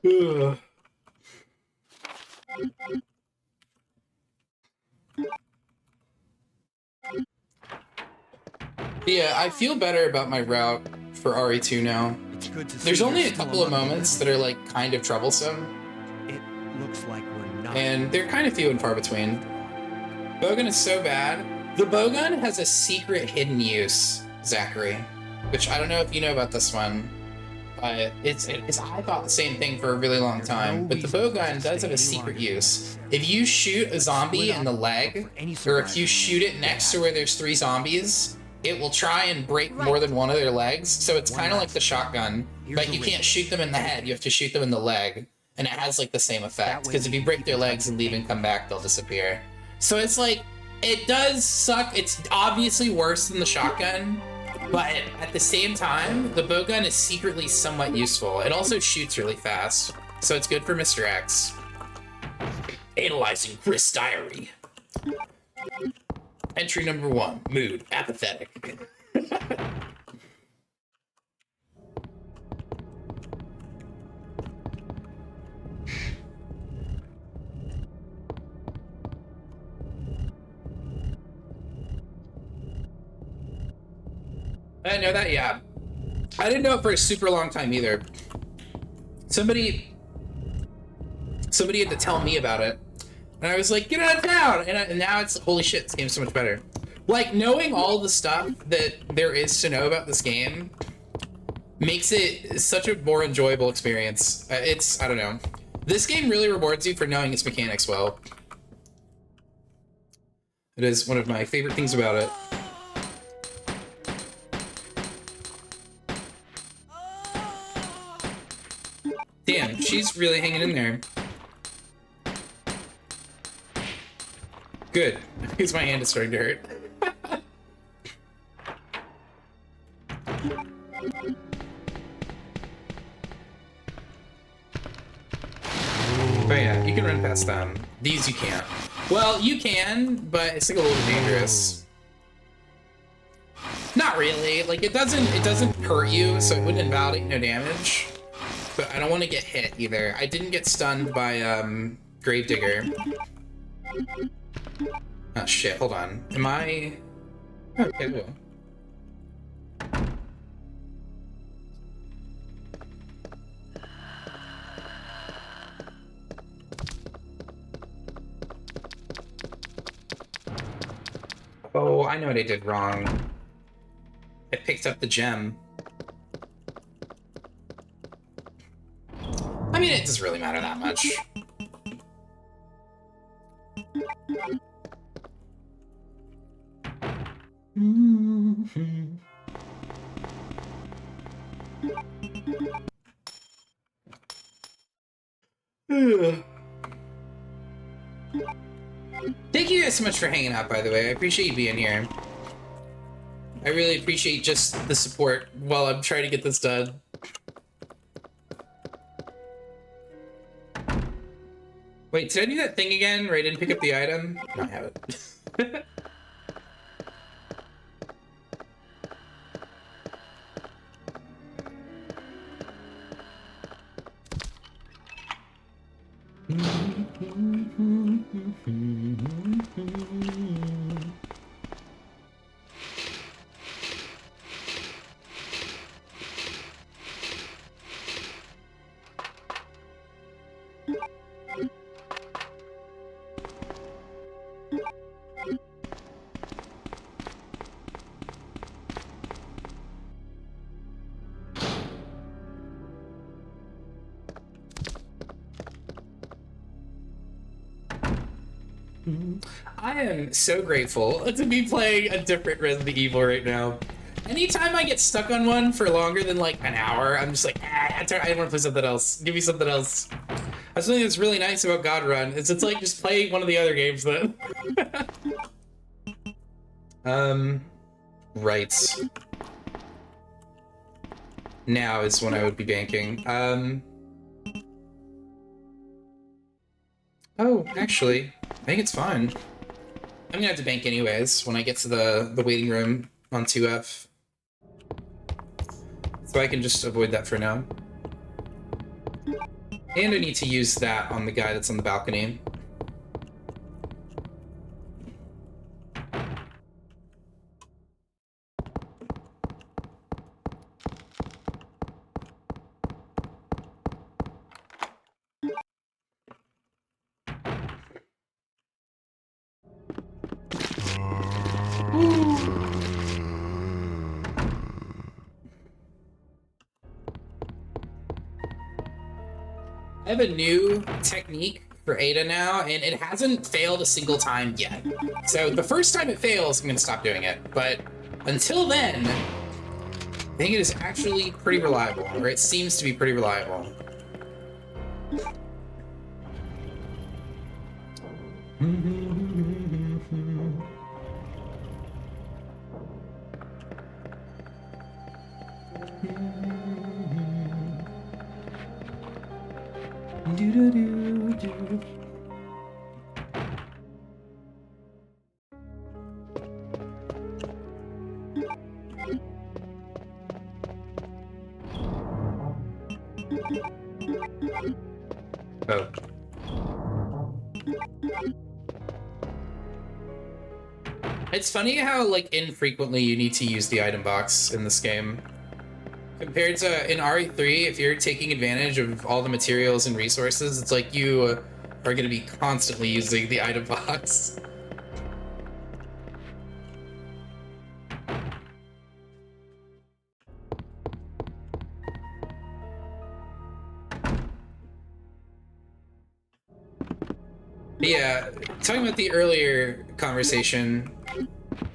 Ugh. Yeah, I feel better about my route for RE2 now. It's good to see There's you're only a still couple of among the moments living. that are like kind of troublesome, It looks like we're not. and they're kind of few and far between. Bowgun is so bad. The bowgun has a secret hidden use, Zachary, which I don't know if you know about this one, but it's I thought the same thing for a really long time. But the bowgun does have a secret use. If you shoot a zombie in the leg, or if you shoot it next to where there's 3 zombies, it will try and break more than one of their legs. So it's kind of like the shotgun, but you can't shoot them in the head. You have to shoot them in the leg, and it has like the same effect. Because if you break their legs and leave and come back, they'll disappear. So it's like, it does suck. It's obviously worse than the shotgun, but at the same time, the bowgun is secretly somewhat useful. It also shoots really fast, so it's good for Mr. X. Analyzing Chris' diary. Entry number 1, mood, apathetic. I didn't know that, yeah. I didn't know it for a super long time either. Somebody had to tell me about it. And I was like, get out of town! And now it's, holy shit, this game's so much better. Like, knowing all the stuff that there is to know about this game makes it such a more enjoyable experience. I don't know. This game really rewards you for knowing its mechanics well. It is one of my favorite things about it. Damn, she's really hanging in there. Good, because my hand is starting to hurt. Oh yeah, you can run past them. These you can't. Well, you can, but it's like a little dangerous. Not really. Like it doesn't hurt you, so it wouldn't invalidate no damage. But I don't want to get hit either. I didn't get stunned by Gravedigger. Oh shit, hold on. Am I... Okay, cool. Oh, I know what I did wrong. I picked up the gem. I mean, it doesn't really matter that much. Thank you guys so much for hanging out, by the way. I appreciate you being here. I really appreciate just the support while I'm trying to get this done. Wait, did I do that thing again where I didn't pick up the item? No, I haven't. I am so grateful to be playing a different Resident Evil right now. Anytime I get stuck on one for longer than like an hour, I'm just like, I want to play something else. Give me something else. That's something that's really nice about God Run. It's like just play one of the other games then. Right. Now is when I would be banking. Oh, actually, I think it's fine. I'm gonna have to bank anyways when I get to the waiting room on 2F. So I can just avoid that for now. And I need to use that on the guy that's on the balcony. I have a new technique for Ada now, and it hasn't failed a single time yet. So the first time it fails, I'm gonna stop doing it. But until then, I think it is actually pretty reliable, or it seems to be pretty reliable. Oh. It's funny how, like, infrequently you need to use the item box in this game. Compared to in RE3, if you're taking advantage of all the materials and resources, it's like you are going to be constantly using the item box. Yeah, talking about the earlier conversation,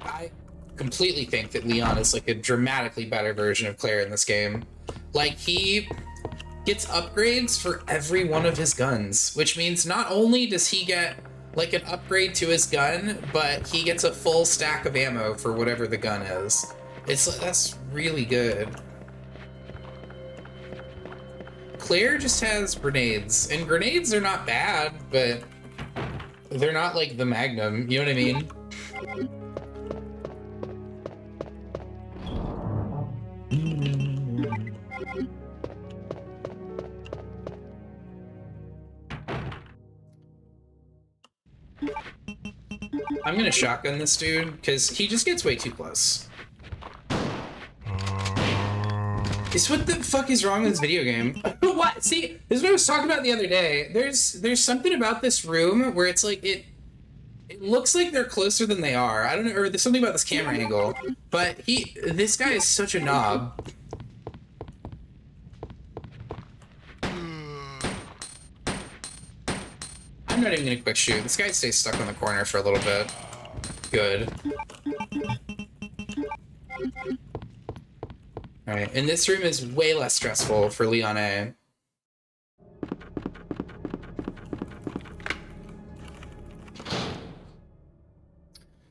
I completely think that Leon is like a dramatically better version of Claire in this game. Like, he gets upgrades for every one of his guns, which means not only does he get like an upgrade to his gun, but he gets a full stack of ammo for whatever the gun is. That's really good. Claire just has grenades, and grenades are not bad, but they're not like the Magnum, you know what I mean? I'm gonna shotgun this dude, because he just gets way too close. It's what the fuck is wrong with this video game? What? See, this is what I was talking about the other day. There's something about this room where it's like, it looks like they're closer than they are. I don't know, or there's something about this camera angle. But this guy is such a knob. I'm not even gonna quick shoot. This guy stays stuck on the corner for a little bit. Good. Alright, and this room is way less stressful for Leon A.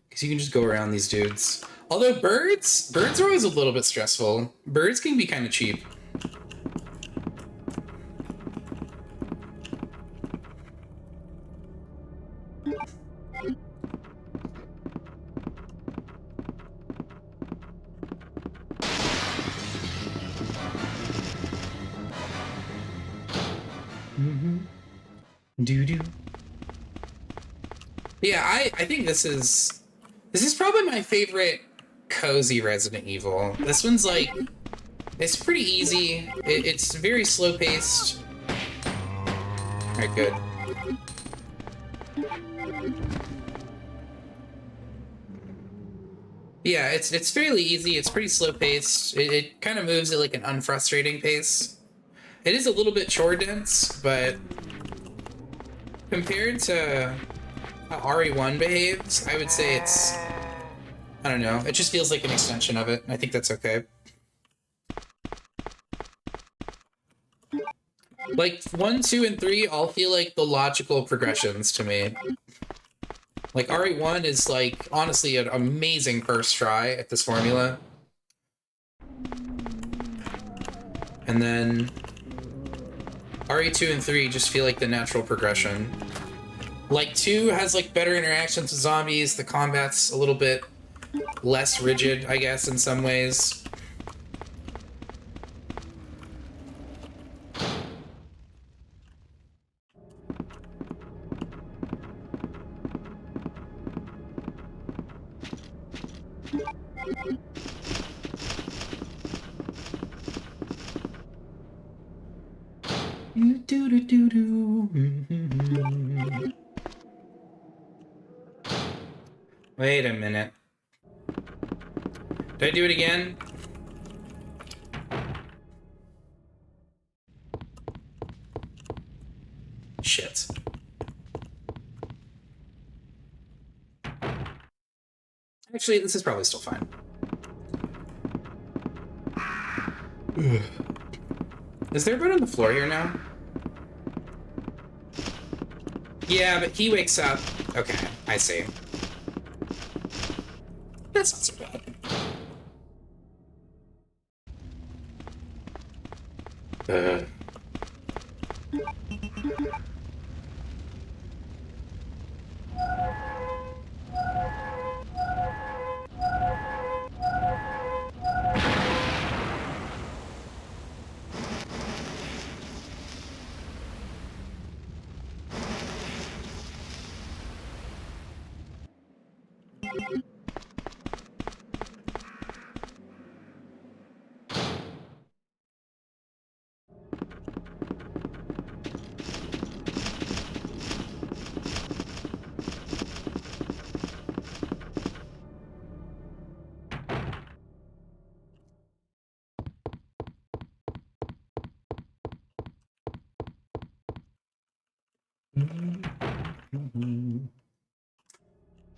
Because you can just go around these dudes. Although birds are always a little bit stressful. Birds can be kind of cheap. Doo-doo. Yeah, I think this is probably my favorite cozy Resident Evil. This one's like, it's pretty easy. It's very slow paced. Alright, good. Yeah, it's fairly easy. It's pretty slow paced. It kind of moves at like an unfrustrating pace. It is a little bit chore dense, but compared to how RE1 behaves, I would say it's, I don't know, it just feels like an extension of it. I think that's okay. Like 1, 2, and 3 all feel like the logical progressions to me. Like, RE1 is, like, honestly an amazing first try at this formula. And then RE2 and 3 just feel like the natural progression. Like, 2 has, like, better interactions with zombies. The combat's a little bit less rigid, I guess, in some ways. Wait a minute. Did I do it again? Shit. Actually, this is probably still fine. Ugh. Is there a bed on the floor here now? Yeah, but he wakes up. Okay, I see. That's not so bad.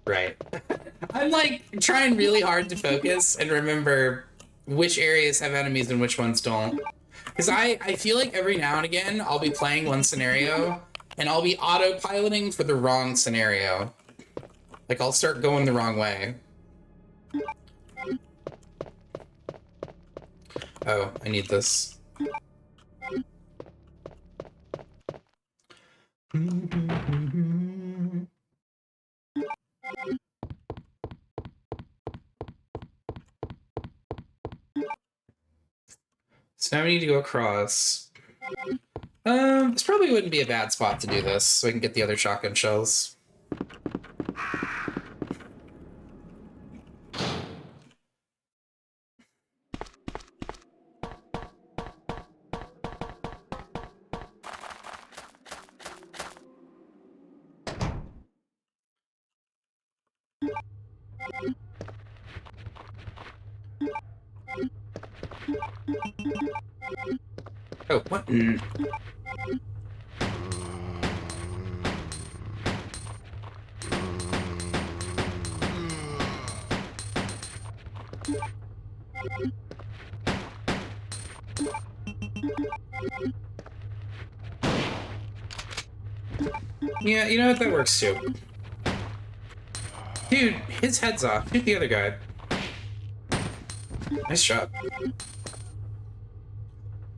Right. I'm like trying really hard to focus and remember which areas have enemies and which ones don't. Because I feel like every now and again I'll be playing one scenario and I'll be autopiloting for the wrong scenario. Like I'll start going the wrong way. Oh, I need this. So now we need to go across. This probably wouldn't be a bad spot to do this, so I can get the other shotgun shells. Oh, what? Yeah, you know what? That works too. Dude, his head's off. Shoot the other guy. Nice job.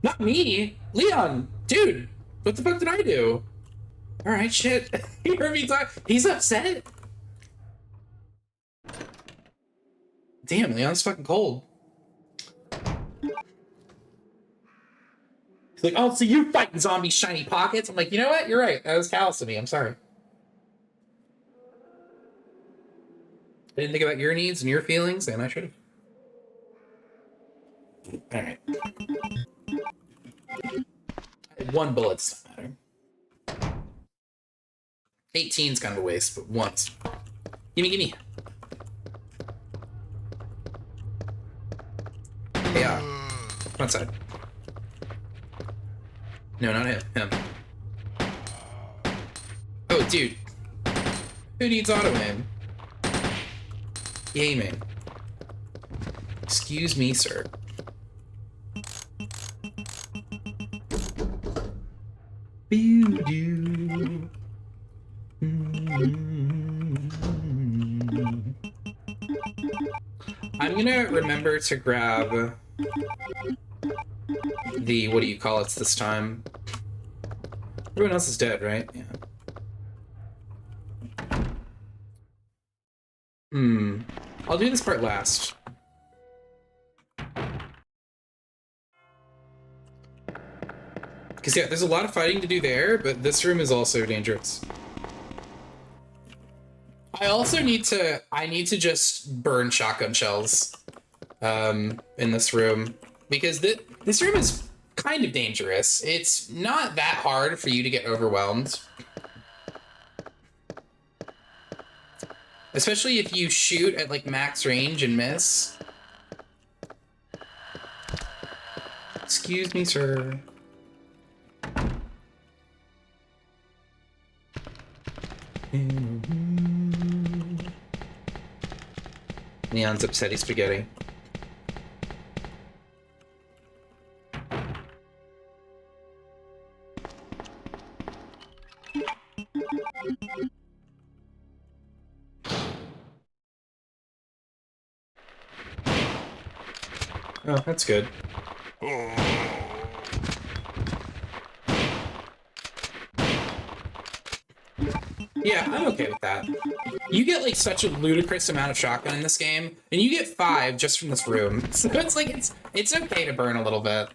Not me! Leon! Dude! What the fuck did I do? Alright, shit. You heard me talk. He's upset? Damn, Leon's fucking cold. He's like, oh, so you fighting zombie shiny pockets? I'm like, you know what? You're right. That was callous of me. I'm sorry. I didn't think about your needs and your feelings, and I should have. Alright. One bullet's not matter. 18's kind of a waste, but once. Gimme. Yeah. Come outside. No, not him. Him. Oh, dude. Who needs auto aim? Gaming. Excuse me, sir. Boo-doo. I'm gonna remember to grab the, what do you call it this time? Everyone else is dead, right? Yeah. I'll do this part last. Because, yeah, there's a lot of fighting to do there, but this room is also dangerous. I also need to just burn shotgun shells in this room, because this room is kind of dangerous. It's not that hard for you to get overwhelmed. Especially if you shoot at like max range and miss. Excuse me, sir. Neon's upsetty spaghetti. Oh, that's good. Yeah, I'm okay with that. You get like such a ludicrous amount of shotgun in this game, and you get 5 just from this room. So it's like it's okay to burn a little bit.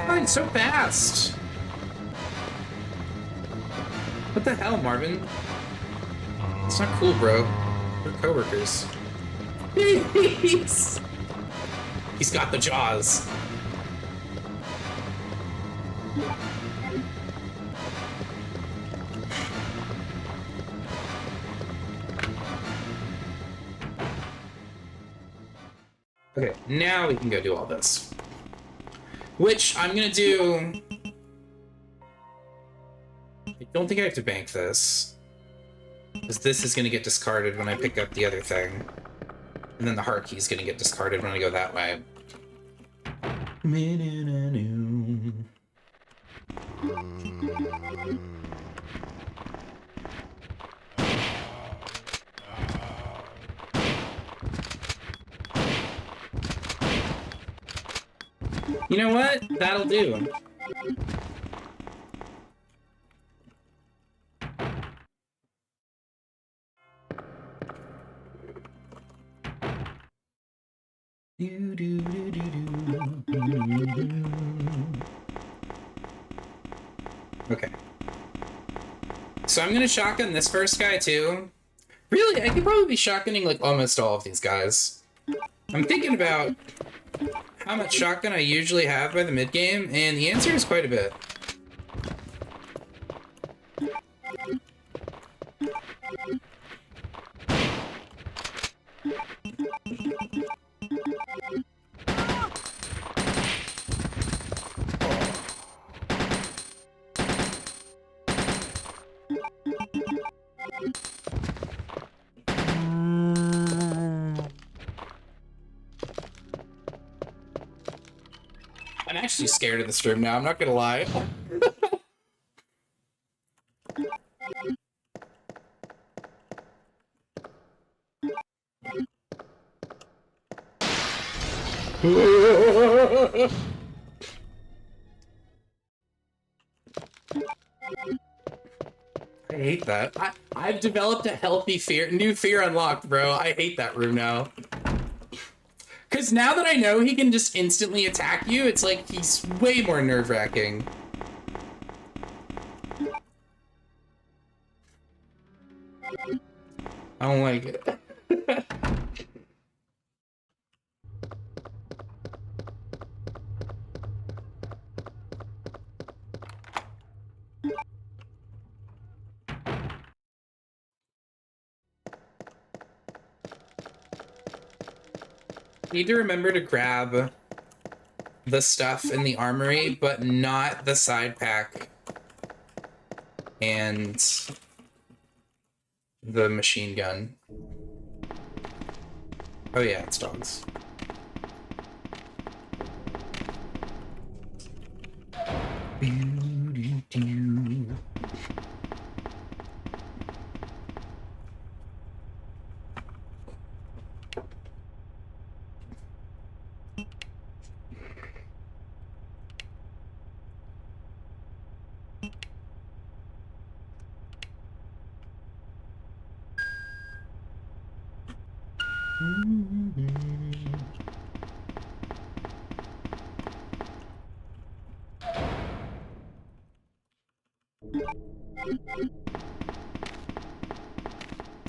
Oh, it's so fast. What the hell, Marvin? It's not cool, bro. We're coworkers. He's got the jaws. Okay, now we can go do all this. Which I'm gonna do... I don't think I have to bank this. Because this is gonna get discarded when I pick up the other thing. And then the heart key is gonna get discarded when I go that way. You know what? That'll do. Okay. So I'm gonna shotgun this first guy too. Really, I could probably be shotgunning like almost all of these guys. I'm thinking about how much shotgun I usually have by the mid-game, and the answer is quite a bit. I'm actually scared of this room now, I'm not gonna lie. I hate that. I've developed a healthy fear, new fear unlocked, bro. I hate that room now. Because now that I know he can just instantly attack you, it's like he's way more nerve-wracking. I don't like it. Need to remember to grab the stuff in the armory, but not the side pack and the machine gun. Oh yeah, it's dogs.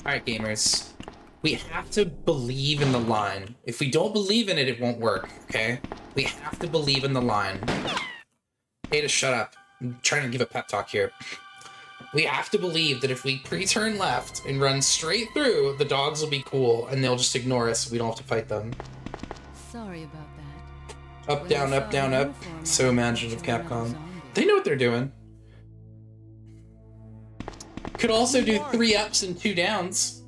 Alright, gamers. We have to believe in the line. If we don't believe in it, it won't work, okay? We have to believe in the line. Ada, shut up. I'm trying to give a pep talk here. We have to believe that if we pre-turn left and run straight through, the dogs will be cool, and they'll just ignore us. We don't have to fight them. Sorry about that. Up, down, up, down, up. So imaginative, Capcom. They know what they're doing. Could also do 3 ups and 2 downs.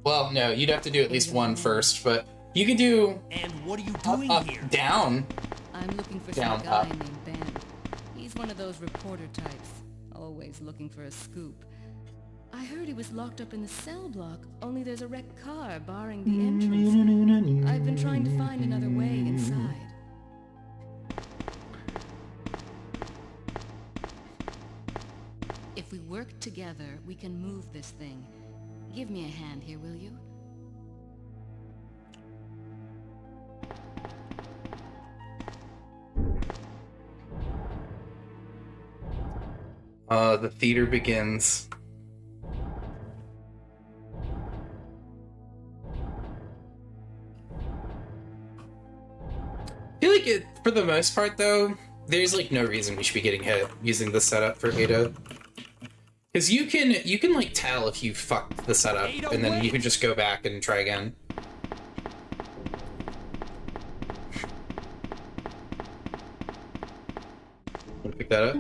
Well, no, you'd have to do at least 1 first, but you could do And what are you up, doing up, here? down. I'm looking for Down, some guy up. named Ben. He's one of those reporter types, always looking for a scoop. I heard he was locked up in the cell block, only there's a wrecked car barring the entrance. I've been trying to find another way inside. If we work together, we can move this thing. Give me a hand here, will you? The theater begins. I feel like it, for the most part, though, there's like no reason we should be getting hit using the setup for Ada. Because you can like tell if you fucked the setup, and then you can just go back and try again. Wanna pick that up?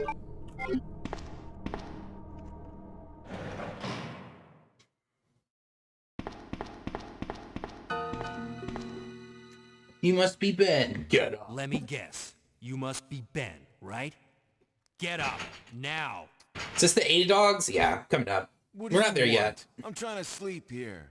You must be Ben. Get up. Let me guess. You must be Ben, right? Get up, now. Is this the Ada dogs? Yeah, coming up. What We're do not there you yet. want? I'm trying to sleep here.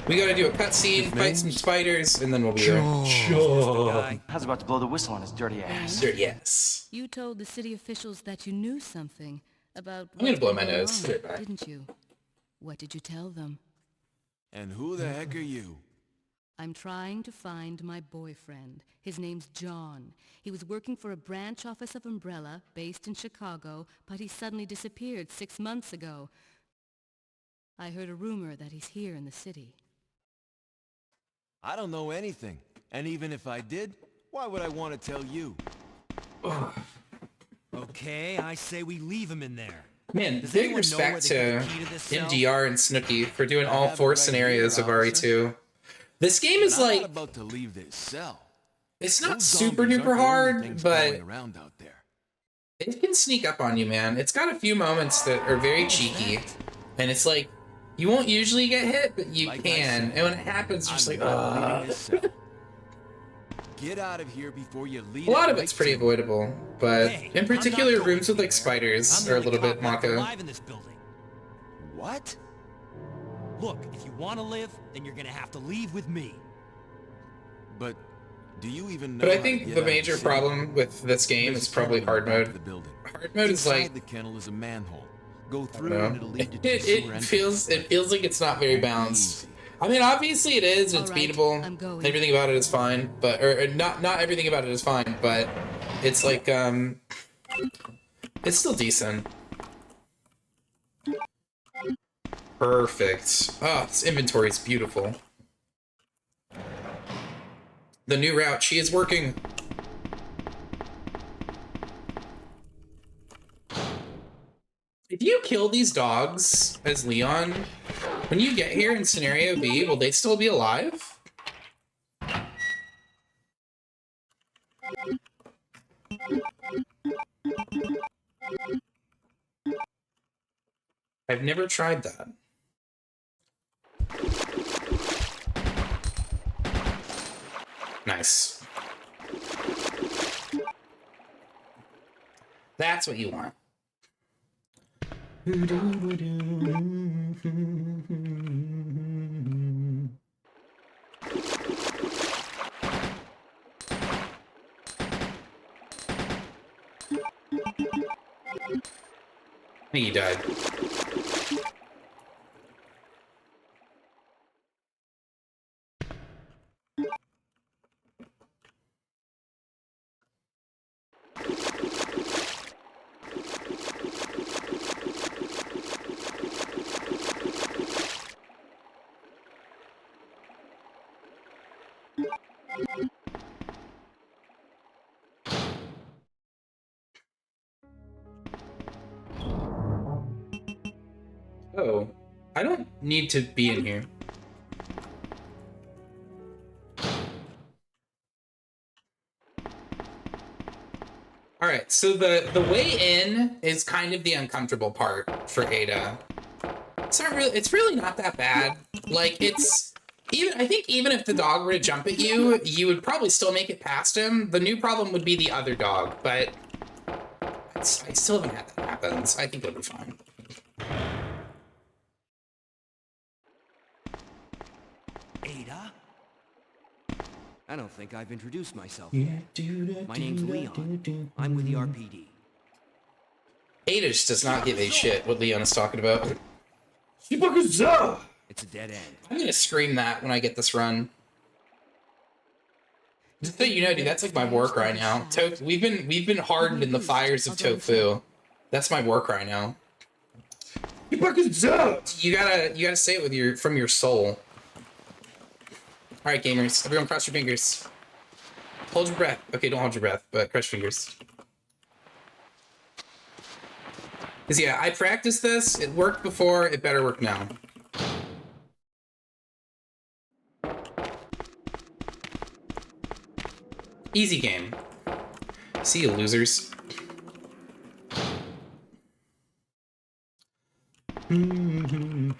We gotta do a cutscene, fight some spiders, and then we'll be there. Guy. I was about to blow the whistle on his dirty ass. Sir, yes. You told the city officials that you knew something about I'm gonna what's blow been my going nose. on, Sit back. didn't you? What did you tell them? And who the heck are you? I'm trying to find my boyfriend. His name's John. He was working for a branch office of Umbrella, based in Chicago, but he suddenly disappeared 6 months ago. I heard a rumor that he's here in the city. I don't know anything. And even if I did, why would I want to tell you? Okay, I say we leave him in there. Man, Does big anyone know where respect they to put the key to this cell? MDR and Snooki for doing all have it 4 right scenarios here, of RE2. This game is But I'm like, not about to leave this cell. it's not Those super zombies aren't duper the only hard, things but going around out there. it can sneak up on you, man. It's got a few moments that are very cheeky, and it's like, you won't usually get hit, but you Like I can, said, and when it happens, you're just I'm like, not leaving ugh. this cell. Get out of here before you lead A lot it of it's right pretty to- avoidable, but Hey, in I'm not particular, going rooms with like anywhere. spiders I'm are a the little only bit cop left Mako. alive in this building. What? Look, if you want to live, then you're gonna have to leave with me. But do you even know But I how to think get the out of major city? problem with this game There's is a probably kennel in hard the back of mode. the building. Hard mode is Inside like, the kennel is a manhole. Go I through don't and know. it'll lead you to the It sewer entrance. feels like it's not very Won't be balanced. easy. I mean, obviously it is. It's All right, beatable. I'm going. Everything about it is fine, but or not everything about it is fine, but it's like it's still decent. Perfect. Oh, this inventory is beautiful. The new route, she is working. If you kill these dogs as Leon, when you get here in scenario B, will they still be alive? I've never tried that. Nice. That's what you want. I think he died. Oh, I don't need to be in here. Alright, so the way in is kind of the uncomfortable part for Ada. It's really not that bad. Like, it's I think even if the dog were to jump at you, you would probably still make it past him. The new problem would be the other dog, but I still haven't had that happen, so I think it'll be fine. Ada? I don't think I've introduced myself yet. My name's Leon. I'm with the RPD. Ada just does not give a shit what Leon is talking about. It's a dead end. I'm gonna scream that when I get this run. Just so you know, dude, that's like my work right now. We've been hardened in the fires of tofu. That's my work right now. You gotta say it with from your soul. All right, gamers, everyone, cross your fingers. Hold your breath. Okay, don't hold your breath, but cross your fingers. Cause yeah, I practiced this. It worked before. It better work now. Easy game. See you, losers. I'm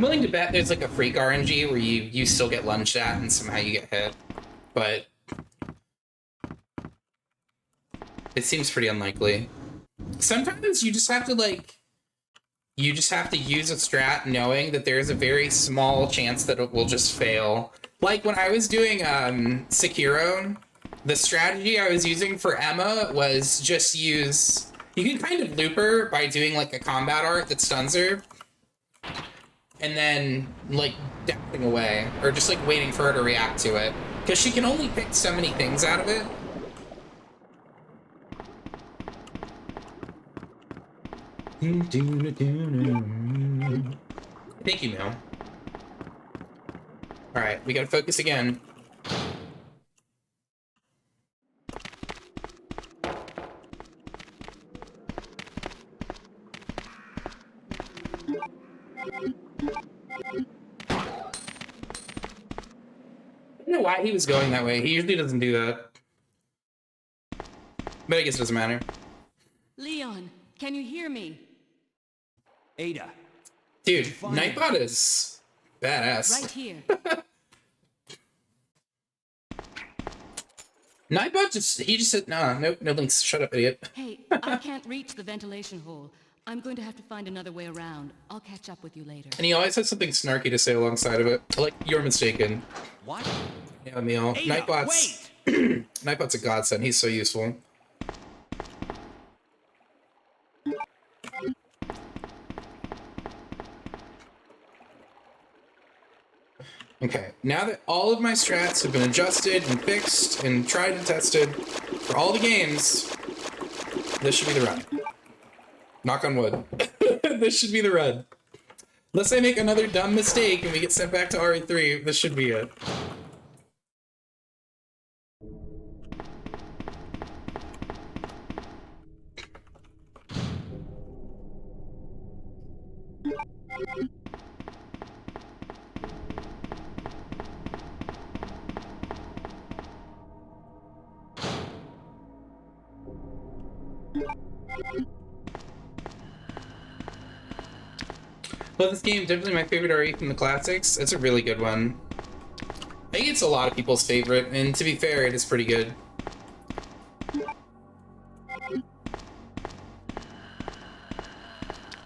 willing to bet there's like a freak RNG where you still get lunged at and somehow you get hit, but it seems pretty unlikely. Sometimes you just have to use a strat knowing that there's a very small chance that it will just fail. Like when I was doing Sekiro, the strategy I was using for Emma was just you can kind of loop her by doing like a combat art that stuns her, and then like dashing away, or just like waiting for her to react to it, because she can only pick so many things out of it. Thank you, Mel. Alright, we gotta focus again. I don't know why he was going that way. He usually doesn't do that. But I guess it doesn't matter. Leon, can you hear me? Ada. Dude, Nightbot is badass. Right here. Nightbot he just said, no links, shut up, idiot. Hey, I can't reach the ventilation hole. I'm going to have to find another way around. I'll catch up with you later. And he always has something snarky to say alongside of it. Like, you're mistaken. What? Yeah, Emil. Nightbot's... Nightbot's a godsend. He's so useful. Okay, now that all of my strats have been adjusted and fixed and tried and tested for all the games, this should be the run. Knock on wood. This should be the run. Unless I make another dumb mistake and we get sent back to RE3, this should be it. Well, this game definitely my favorite RE from the classics. It's a really good one. I think it's a lot of people's favorite, and to be fair, it is pretty good.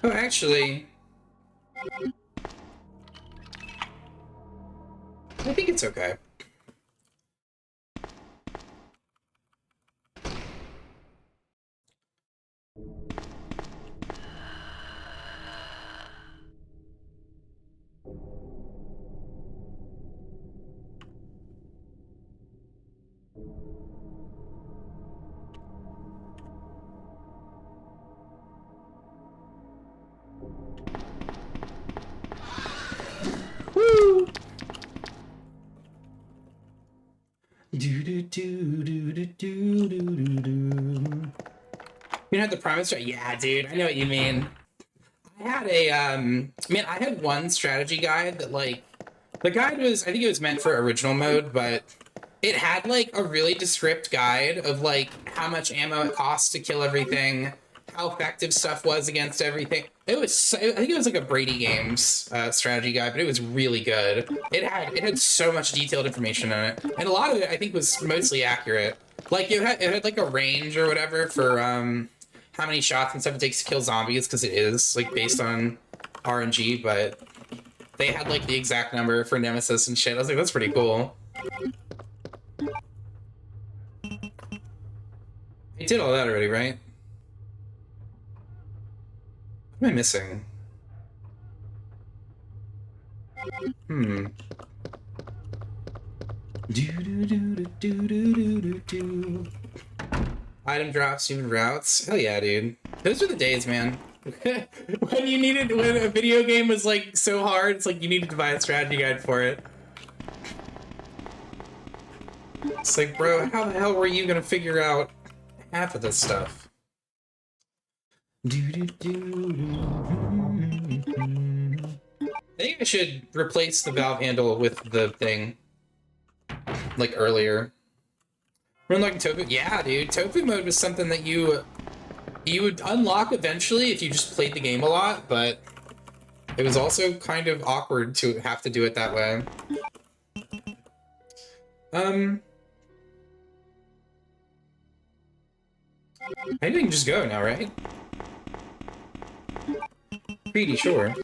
Oh, actually, I think it's okay. Woo! Do do do do do do do do. You know the promise, right? Yeah, dude, I know what you mean. I had a man, I had one strategy guide that like the guide was, I think it was meant for original mode, but it had like a really descriptive guide of like how much ammo it costs to kill everything, how effective stuff was against everything. It was, I think it was like a Brady Games strategy guide, but it was really good. It had so much detailed information in it, and a lot of it I think was mostly accurate. Like it had like a range or whatever for how many shots and stuff it takes to kill zombies, because it is like based on RNG, but they had like the exact number for Nemesis and shit. I was like, that's pretty cool. I did all that already, right? What am I missing? Item drops, human routes. Hell yeah, dude. Those were the days, man. when a video game was like so hard, it's like you needed to buy a strategy guide for it. It's like, bro, how the hell were you gonna figure out half of this stuff? I think I should replace the valve handle with the thing. Like earlier. We're unlocking Tofu? Yeah, dude. Tofu mode was something that you would unlock eventually if you just played the game a lot, but it was also kind of awkward to have to do it that way. I think we can just go now, right? Pretty sure.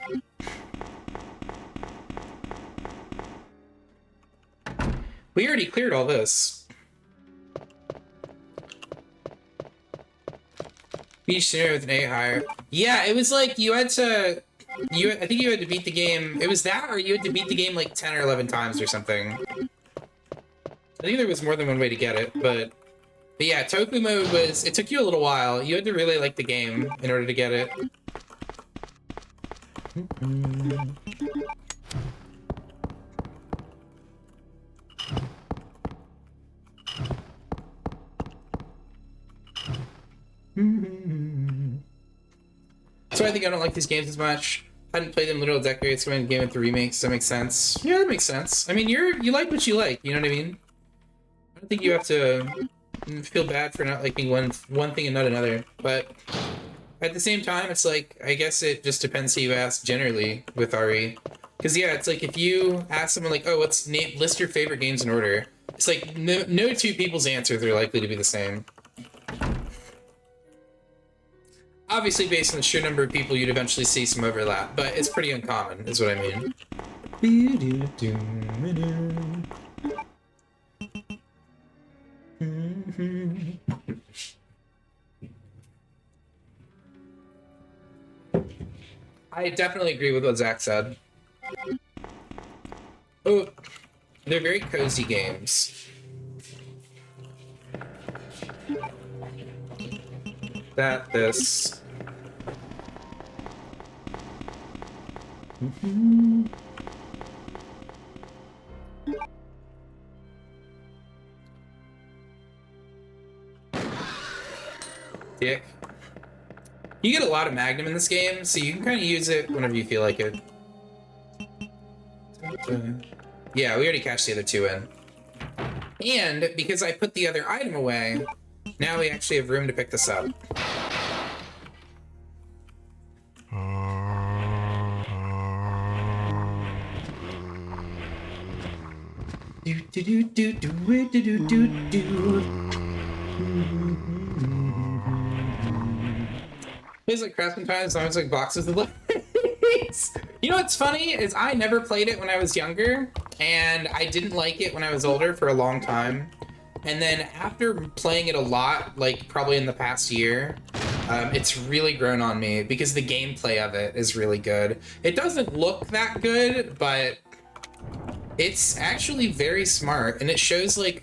We already cleared all this. Each scenario with an A higher. Yeah, it was like you had to... I think you had to beat the game... It was that, or you had to beat the game like 10 or 11 times or something. I think there was more than one way to get it, but yeah, Tofu mode was... It took you a little while. You had to really like the game in order to get it. So I think I don't like these games as much. I hadn't played them literal decades, coming in game with the remakes, so that makes sense. Yeah, that makes sense. I mean, you like what you like, you know what I mean? I don't think you have to feel bad for not liking one thing and not another, but at the same time, it's like, I guess it just depends who you ask generally with RE. Because yeah, it's like if you ask someone like, oh, list your favorite games in order, it's like no two people's answers are likely to be the same. Obviously, based on the sheer number of people, you'd eventually see some overlap, but it's pretty uncommon, is what I mean. I definitely agree with what Zach said. Oh, they're very cozy games. This. Dick. You get a lot of Magnum in this game, so you can kind of use it whenever you feel like it. Yeah, we already cashed the other two in. And because I put the other item away, now we actually have room to pick this up. Plays like Craftsman Time, sounds like boxes of legs. You know what's funny is I never played it when I was younger, and I didn't like it when I was older for a long time. And then after playing it a lot, like probably in the past year, it's really grown on me because the gameplay of it is really good. It doesn't look that good, but it's actually very smart, and it shows like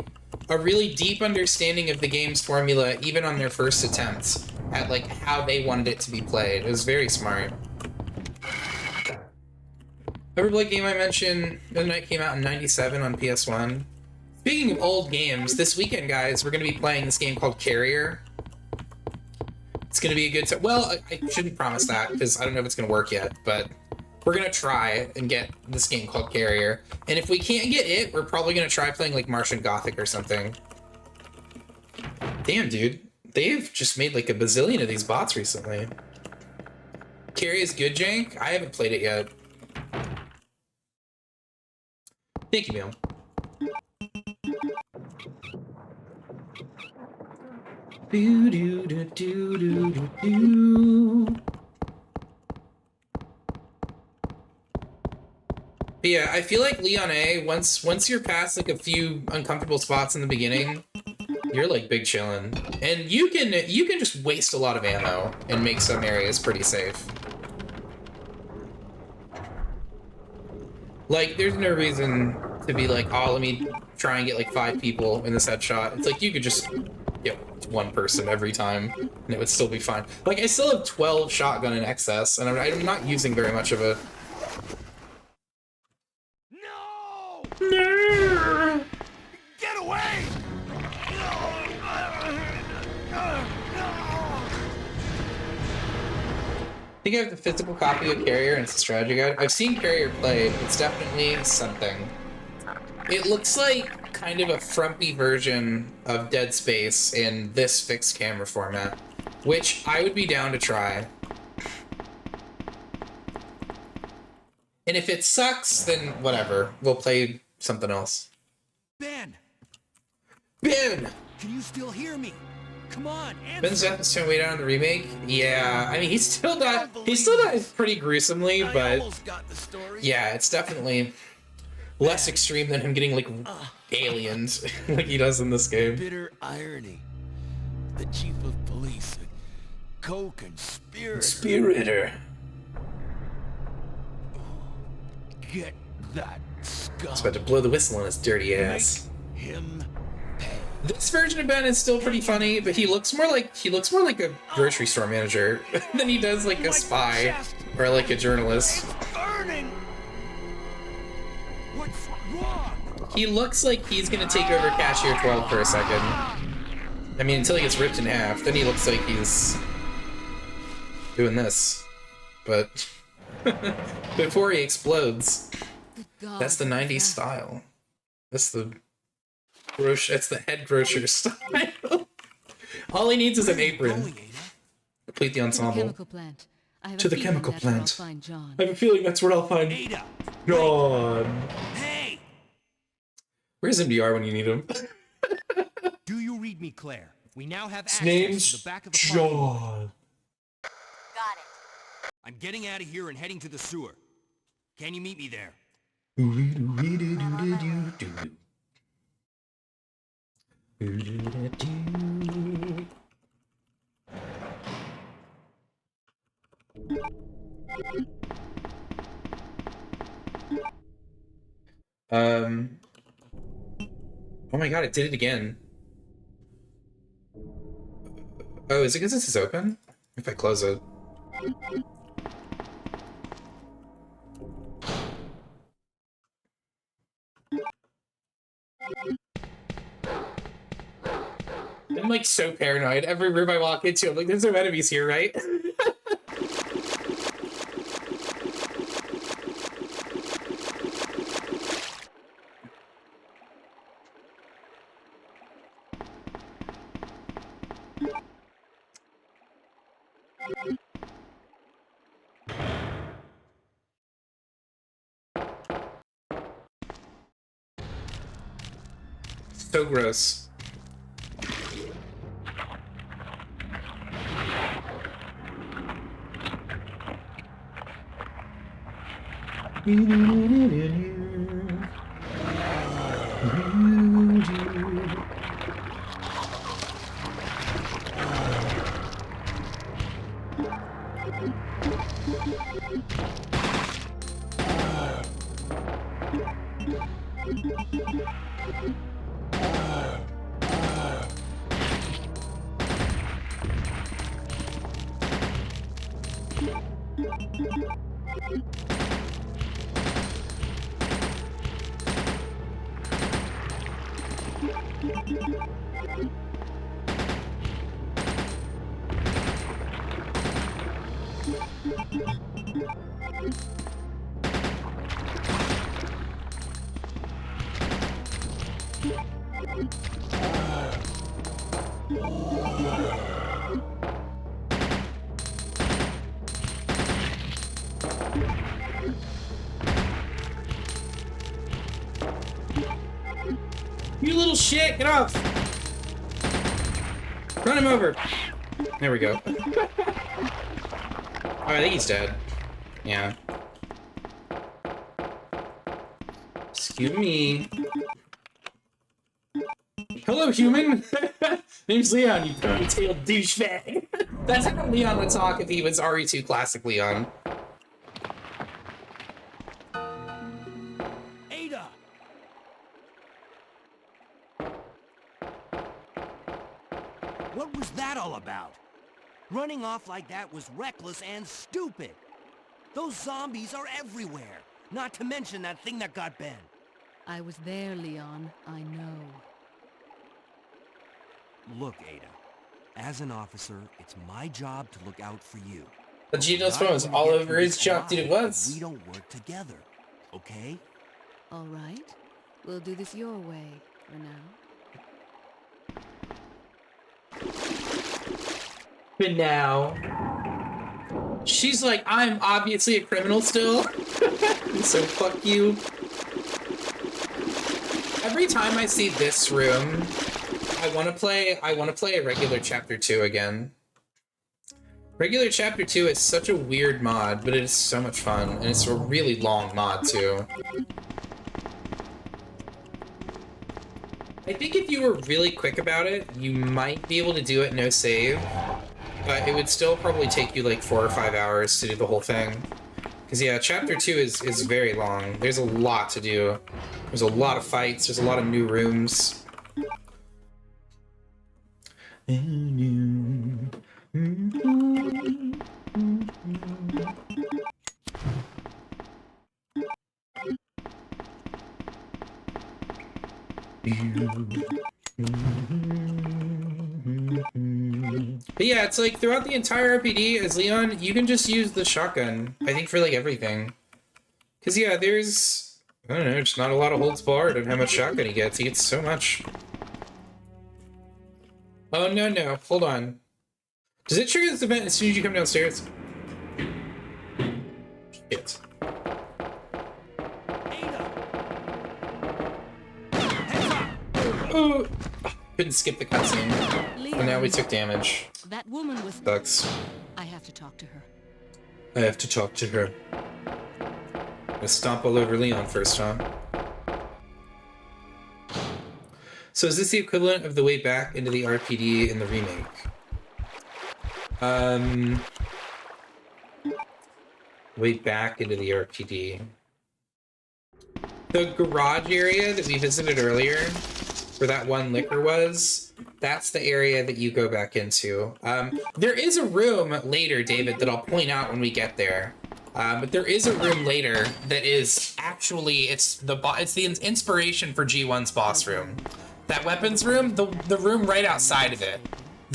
a really deep understanding of the game's formula even on their first attempts at like how they wanted it to be played. It was very smart. Everblade game I mentioned the other night came out in '97 on PS1. Speaking of old games, this weekend, guys, we're going to be playing this game called Carrier. It's going to be a good time. Well, I shouldn't promise that because I don't know if it's going to work yet, but we're going to try and get this game called Carrier. And if we can't get it, we're probably going to try playing like Martian Gothic or something. Damn, dude. They've just made like a bazillion of these bots recently. Carrier is good, Jank? I haven't played it yet. Thank you, Meal. Do do do do do do do. But yeah, I feel like Leon A, once you're past like a few uncomfortable spots in the beginning, you're like big chillin'. And you can just waste a lot of ammo and make some areas pretty safe. Like, there's no reason to be like, oh, let me try and get like 5 people in this headshot. It's like you could just get 1 person every time, and it would still be fine. Like, I still have 12 shotgun in excess, and I'm not using very much of it. No! No! Get away! I think I have the physical copy of Carrier and it's a strategy guide. I've seen Carrier played. It's definitely something. It looks like kind of a frumpy version of Dead Space in this fixed camera format, which I would be down to try. And if it sucks, then whatever. We'll play something else. Ben! Ben! Can you still hear me? Come on, Ben's death is turned way down in the remake. Yeah, I mean he still died pretty gruesomely, but yeah, it's definitely less extreme than him getting like aliens like he does in this game. Bitter irony. The chief of police, a co-conspirator. Get that scum. It's about to blow the whistle on his dirty ass. Make him pay. This version of Ben is still pretty funny, but he looks more like a grocery store manager than he does like a spy or like a journalist. Burning. What's wrong? He looks like he's gonna take over Cashier 12 for a second. I mean, until he gets ripped in half, then he looks like he's doing this. But before he explodes, that's the 90s style. That's the head grocer style. All he needs is an apron. Complete the ensemble. To the chemical plant. I have a feeling that's where I'll find Ada. John. Hey! Where's MDR when you need him? Do you read me, Claire? We now have His access name's to the back of the John. Got it. I'm getting out of here and heading to the sewer. Can you meet me there? Oh my god, it did it again. Oh, is it because this is open? If I close it. I'm like so paranoid. Every room I walk into, I'm like, there's no enemies here, right? So gross. You little shit, get off! Run him over! There we go. Oh, I think he's dead. Yeah. Excuse me. Hello, human! Name's Leon, you ponytailed douchebag! That's how Leon would talk if he was RE2 Classic Leon. Ada! What was that all about? Running off like that was reckless and stupid. Those zombies are everywhere. Not to mention that thing that got Ben. I was there, Leon. I know. Look, Ada. As an officer, it's my job to look out for you. The Gino's We're phone was not gonna all get over through his this junk, dude, it alive was. if we don't work together, okay? All right. We'll do this your way for now. But now... She's like, I'm obviously a criminal still. So fuck you. Every time I see this room, I want to play a regular chapter 2 again. Regular chapter 2 is such a weird mod, but it is so much fun, and it's a really long mod too. I think if you were really quick about it, you might be able to do it no save, but it would still probably take you like 4 or 5 hours to do the whole thing. Because yeah, chapter 2 is very long. There's a lot to do. There's a lot of fights, there's a lot of new rooms. But yeah, it's like throughout the entire RPD as Leon, you can just use the shotgun, I think, for like everything. Because yeah, there's, I don't know, just not a lot of holds barred on how much shotgun he gets. He gets so much. Oh, no, no, hold on. Does it trigger this event as soon as you come downstairs? Shit. Oh, couldn't skip the cutscene. And now we took damage. That woman was... Sucks. I have to talk to her. I have to talk to her. Gonna stomp all over Leon first, huh? So is this the equivalent of the way back into the RPD in the remake? Way back into the RPD. The garage area that we visited earlier, where that one liquor was, that's the area that you go back into. There is a room later, David, that I'll point out when we get there. But there is a room later that is actually, it's the inspiration for G1's boss room. That weapons room, the room right outside of it,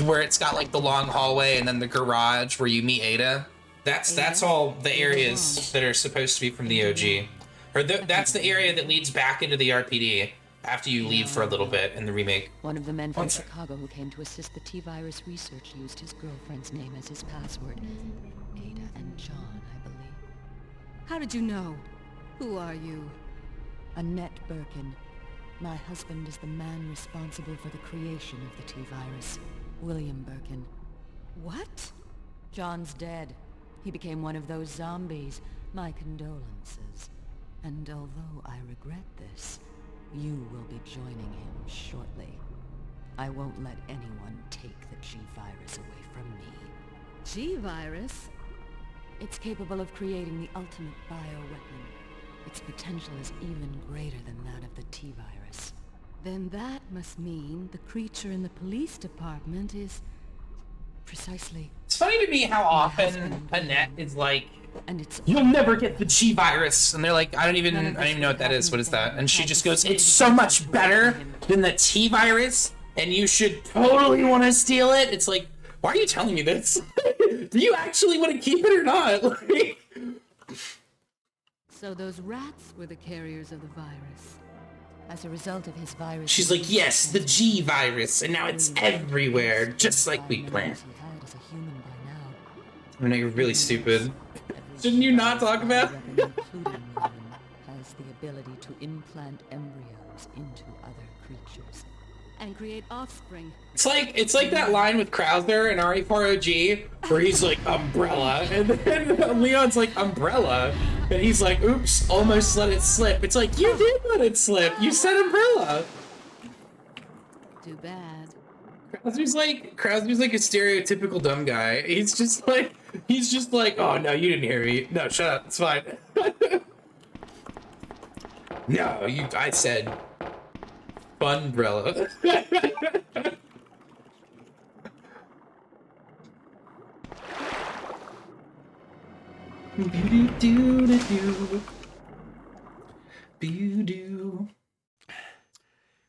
where it's got like the long hallway and then the garage where you meet Ada. That's all the areas that are supposed to be from the OG. Or that's the area that leads back into the RPD after you leave for a little bit in the remake. One of the men from Chicago who came to assist the T-virus research used his girlfriend's name as his password. Ada and John, I believe. How did you know? Who are you? Annette Birkin. My husband is the man responsible for the creation of the T-virus, William Birkin. What? John's dead. He became one of those zombies. My condolences. And although I regret this, you will be joining him shortly. I won't let anyone take the G-virus away from me. G-virus? It's capable of creating the ultimate bioweapon. Its potential is even greater than that of the T-virus. Then that must mean the creature in the police department is precisely... It's funny to me how often Annette is like, you'll never get the G-virus. And they're like, I don't even know what that is. What is that? And she just goes, it's so much better than the T-virus, and you should totally want to steal it. It's like, why are you telling me this? Do you actually want to keep it or not? Like... So those rats were the carriers of the virus. As a result of his virus... She's like, yes, the G-virus, and now it's everywhere, just like we planned. I know you're really stupid. Shouldn't you not talk about it? Has the ability to implant embryos into other creatures and create offspring. It's like that line with Krauser and RE4OG where he's like umbrella, and then Leon's like umbrella, and he's like, oops, almost let it slip. It's like, you did let it slip. You said umbrella. Too bad. Krauser's like a stereotypical dumb guy. He's just like, oh no, you didn't hear me. No, shut up. It's fine. No, I said umbrella.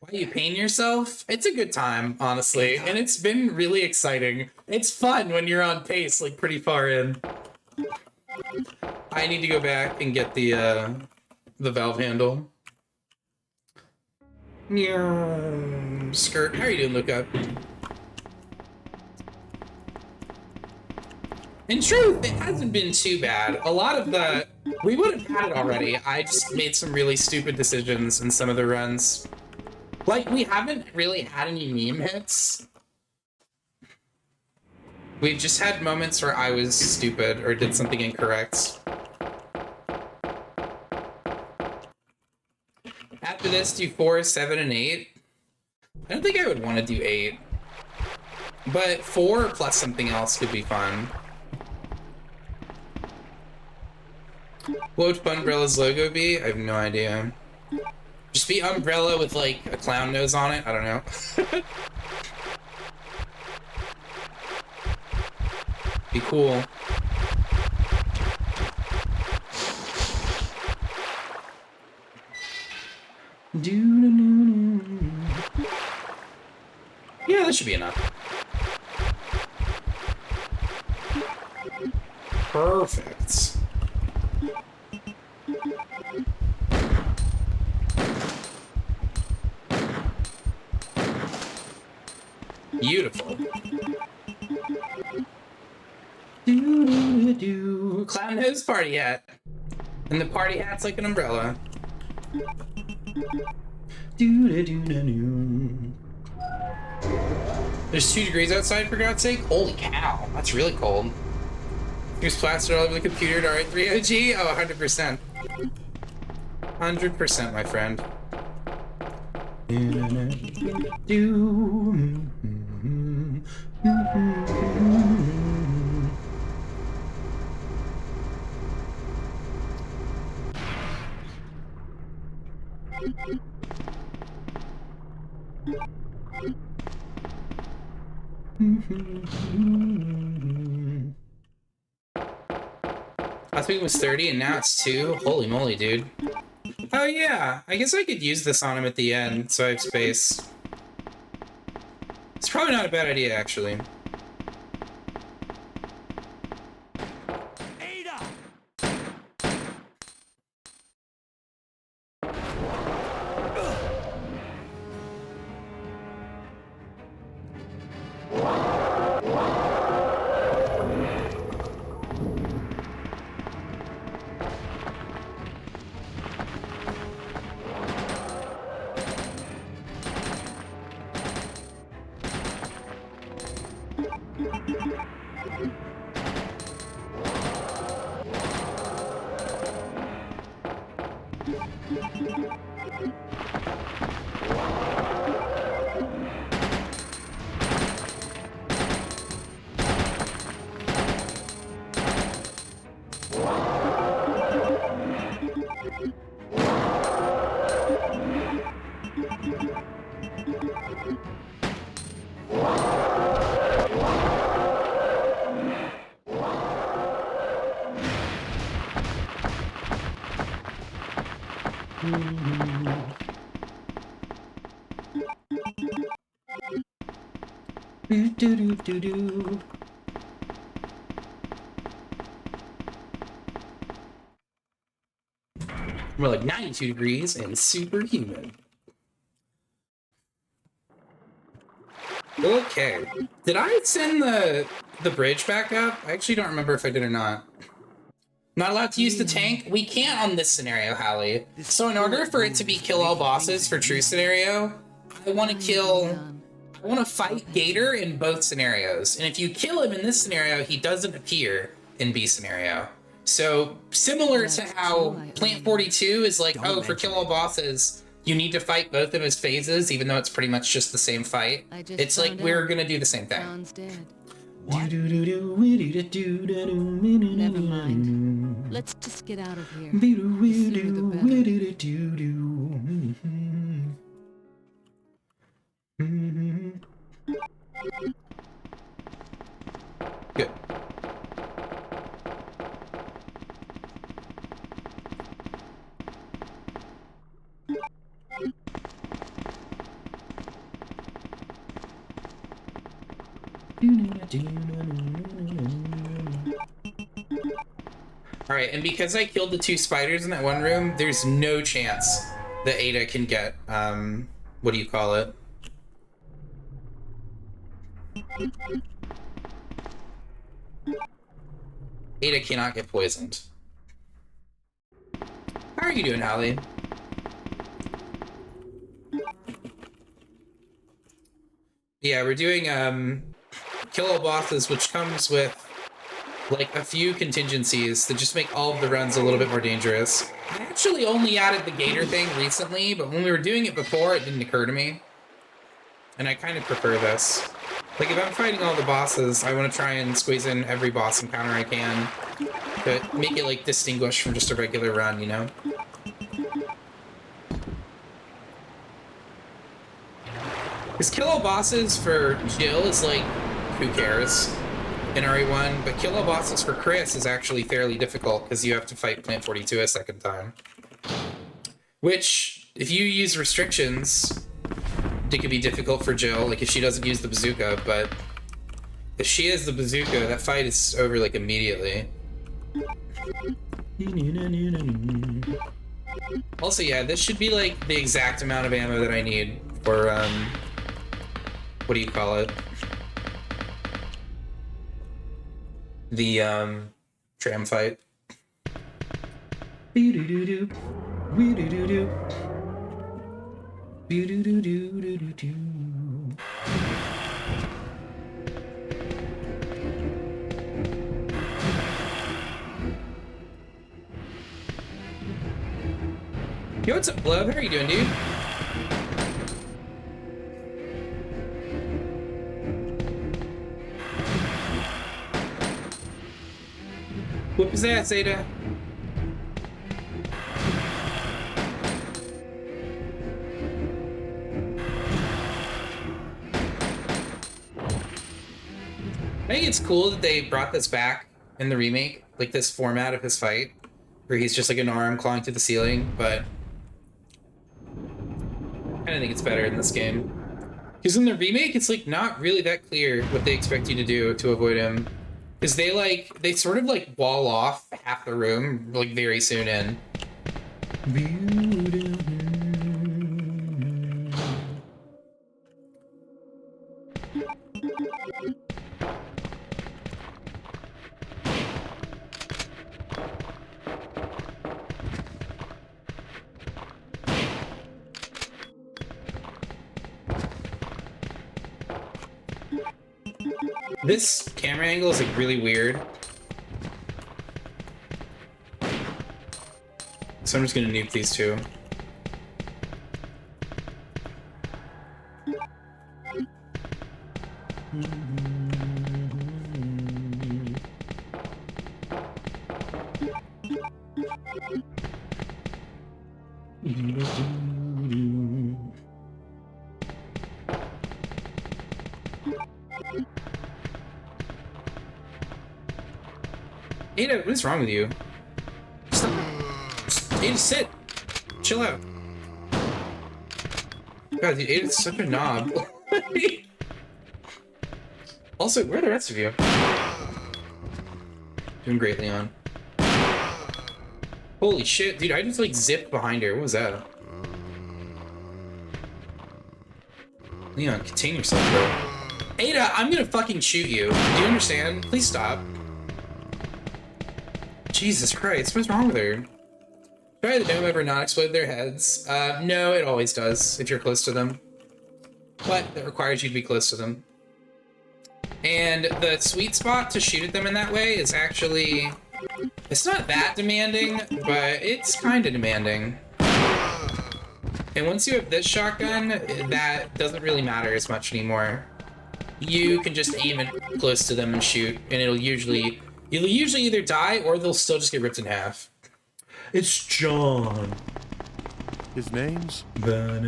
Why are you paying yourself? It's a good time, honestly, and it's been really exciting. It's fun when you're on pace, like pretty far in. I need to go back and get the valve handle. Skirt, how are you doing, Luca? In truth, it hasn't been too bad. A lot of we would have had it already. I just made some really stupid decisions in some of the runs. Like, we haven't really had any meme hits. We've just had moments where I was stupid or did something incorrect. After this, do 4, 7, and 8. I don't think I would want to do 8. But 4 plus something else could be fun. What would Umbrella's logo be? I have no idea. Just be Umbrella with, like, a clown nose on it? I don't know. Be cool. Yeah, that should be enough. Perfect. Beautiful. Clown nose party hat. And the party hat's like an umbrella. There's 2 degrees outside, for God's sake. Holy cow, that's really cold. Here's plaster all over the computer to R3OG. Oh, 100%. 100%, my friend. Last week was 30 and now it's 2. Holy moly, dude. Oh yeah, I guess I could use this on him at the end, so I have space. It's probably not a bad idea, actually. We're like 92 degrees and superhuman. Okay. Did I send the bridge back up? I actually don't remember if I did or not. Not allowed to use the tank? We can't on this scenario, Hallie. So in order for it to be kill all bosses for true scenario, I want to fight Gator in both scenarios. And if you kill him in this scenario, he doesn't appear in B scenario. So similar to how Plant 42 is like, oh, for kill all bosses, you need to fight both of his phases, even though it's pretty much just the same fight. It's like we're gonna do the same thing. John's dead. What? Never mind. Let's just get out of here. The sooner the better. Good. Alright, and because I killed the 2 spiders in that one room, there's no chance that Ada can get, what do you call it? Ada cannot get poisoned. How are you doing, Hallie? Yeah, we're doing, kill all bosses, which comes with like a few contingencies that just make all of the runs a little bit more dangerous. I actually only added the Gator thing recently, but when we were doing it before, it didn't occur to me. And I kind of prefer this. Like, if I'm fighting all the bosses, I want to try and squeeze in every boss encounter I can to make it, like, distinguished from just a regular run, you know? Because kill all bosses for Jill is, like, who cares? In RE1, but kill all bosses for Chris is actually fairly difficult because you have to fight Plant 42 a second time. Which, if you use restrictions, it could be difficult for Jill, like if she doesn't use the bazooka, but if she has the bazooka, that fight is over like immediately. Also, yeah, this should be like the exact amount of ammo that I need for, what do you call it? The tram fight. Yo, what's up, Glove? How are you doing, dude? Whoop his ass, Ada. I think it's cool that they brought this back in the remake, like this format of his fight, where he's just like an arm clawing through the ceiling, but I kind of think it's better in this game. Because in the remake, it's like not really that clear what they expect you to do to avoid him. Because they sort of like wall off half the room like very soon in. This camera angle is like really weird. So I'm just gonna nuke these two. Ada, what is wrong with you? Stop. Ada, sit. Chill out. God, dude, Ada's such a knob. Also, where are the rest of you? Doing great, Leon. Holy shit, dude, I just like zipped behind her. What was that? Leon, contain yourself, bro. Ada, I'm gonna fucking shoot you. Do you understand? Please stop. Jesus Christ, what's wrong with her? Try the dome ever not explode their heads? No, it always does, if you're close to them. But that requires you to be close to them. And the sweet spot to shoot at them in that way is actually... It's not that demanding, but it's kind of demanding. And once you have this shotgun, that doesn't really matter as much anymore. You can just aim it close to them and shoot, and you'll usually either die or they'll still just get ripped in half. It's John. His name's I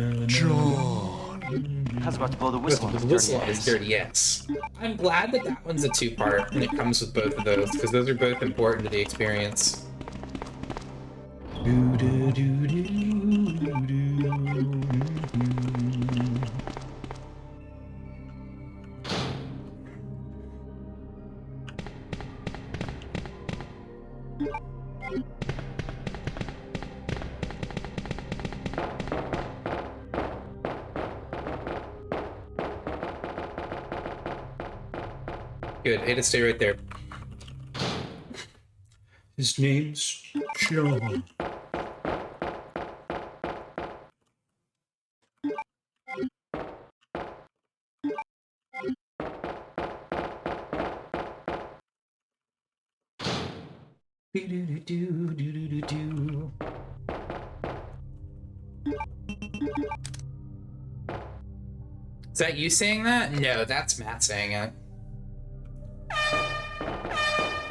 was about to blow the whistle on his dirty ass. I'm glad that that one's a two-part and it comes with both of those, because those are both important to the experience. Good, Ada, stay right there. His name's John. Is that you saying that? No, that's Matt saying it.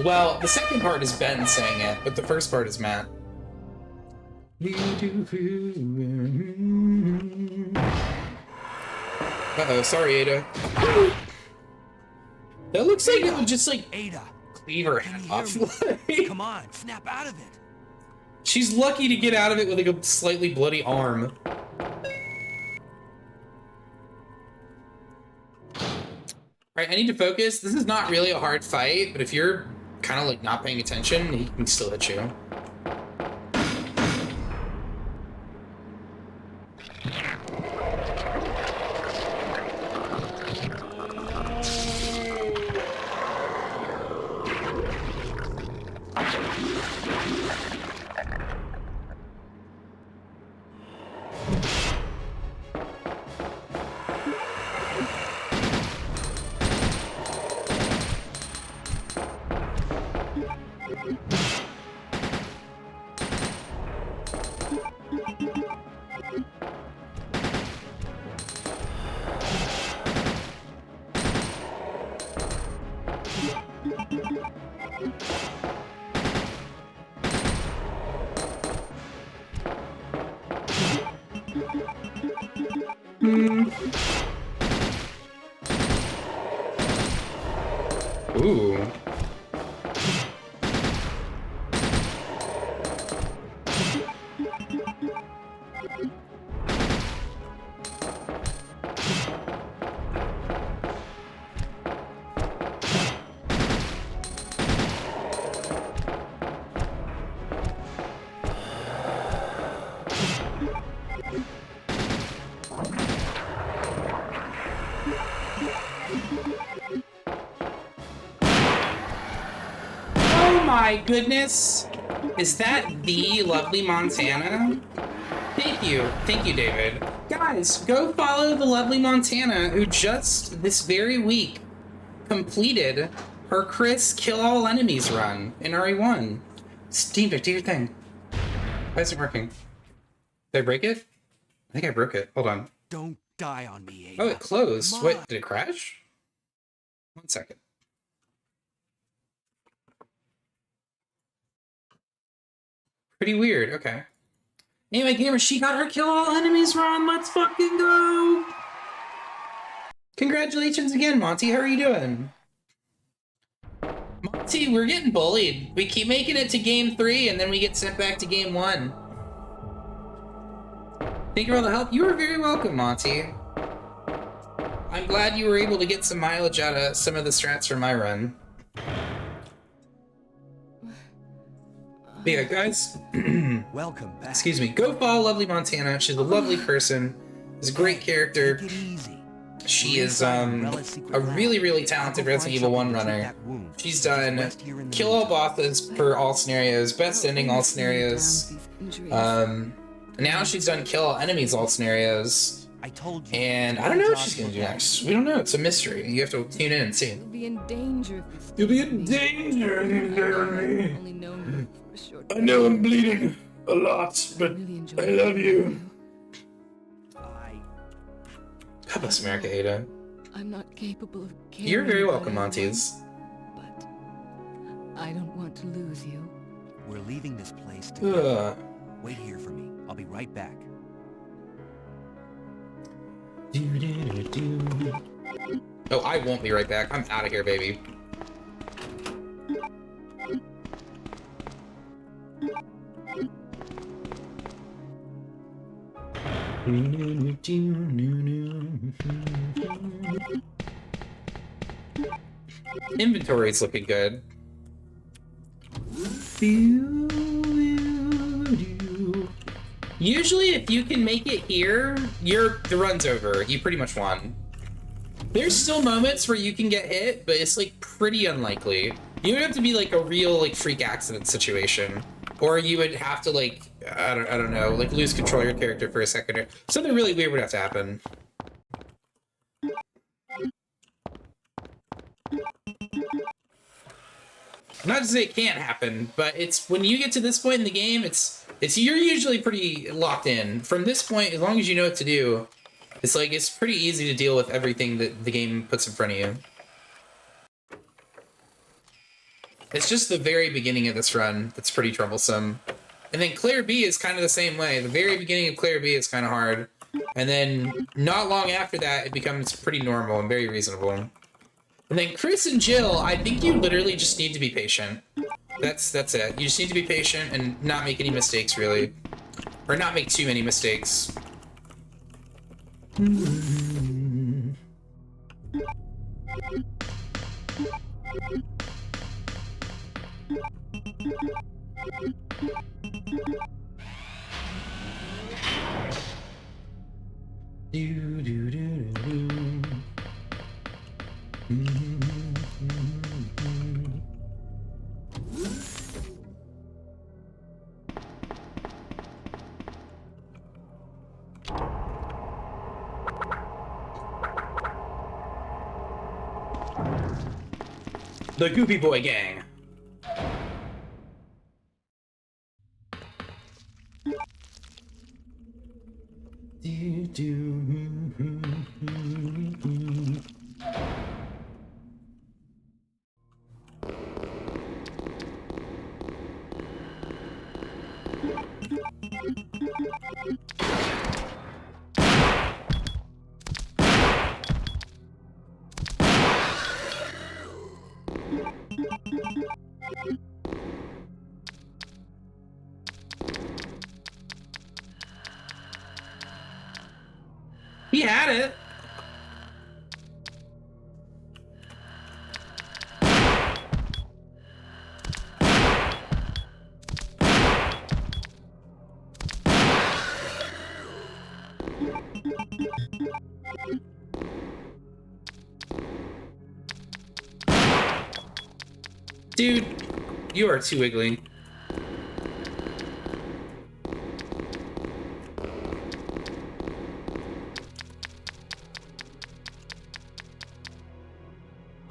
Well, the second part is Ben saying it, but the first part is Matt. Uh-oh, sorry, Ada. That looks like it would just, like, Ada, cleave her head off. come on, snap out of it. She's lucky to get out of it with, like, a slightly bloody arm. Alright, I need to focus. This is not really a hard fight, but if you're kind of, like, not paying attention, he can still hit you. Ooh. My goodness, is that the lovely Montana? Thank you, David. Guys, go follow the lovely Montana, who just this very week completed her Chris Kill All Enemies run in RE1. Steam Deck, do your thing. Why isn't it working? Did I break it? I think I broke it. Hold on. Don't die on me, Ada. Oh, it closed. Wait, did it crash? 1 second. Pretty weird, okay. Anyway, gamer, she got her Kill All Enemies run. Let's fucking go! Congratulations again, Monty. How are you doing? Monty, we're getting bullied. We keep making it to game 3, and then we get sent back to game 1. Thank you for all the help. You are very welcome, Monty. I'm glad you were able to get some mileage out of some of the strats from my run. But yeah, guys. Welcome back. Excuse me. Go follow Lovely Montana. She's a lovely person. She's a great character. Take it easy. She is a really, really talented Resident Evil 1 runner. She's done kill all bosses per all scenarios, best ending all scenarios. Now she's done kill all enemies all scenarios. I told you. And I don't know what she's gonna do next. We don't know. It's a mystery. You have to tune in and see. You'll be in danger. You'll be in danger if you stare at me. Only known for a short I know I'm bleeding a lot, but I love you. God bless America, Ada. I'm not capable of caring. You're very about welcome, anyone, Monties. But I don't want to lose you. We're leaving this place together. Ugh. Wait here for me. I'll be right back. Oh, I won't be right back. I'm out of here, baby. Inventory's looking good. Usually, if you can make it here, the run's over. You pretty much won. There's still moments where you can get hit, but it's like pretty unlikely. You would have to be like a real like freak accident situation, or you would have to like I don't know, like lose control of your character for a second, or something really weird would have to happen. Not to say it can't happen, but it's when you get to this point in the game, it's you're usually pretty locked in. From this point, as long as you know what to do, it's like it's pretty easy to deal with everything that the game puts in front of you. It's just the very beginning of this run that's pretty troublesome. And then Claire B is kind of the same way. The very beginning of Claire B is kind of hard. And then not long after that, it becomes pretty normal and very reasonable. And then Chris and Jill, I think you literally just need to be patient. That's it. You just need to be patient and not make any mistakes, really. Or not make too many mistakes. The Goopy Boy Gang. He had it. Dude, you are too wiggly.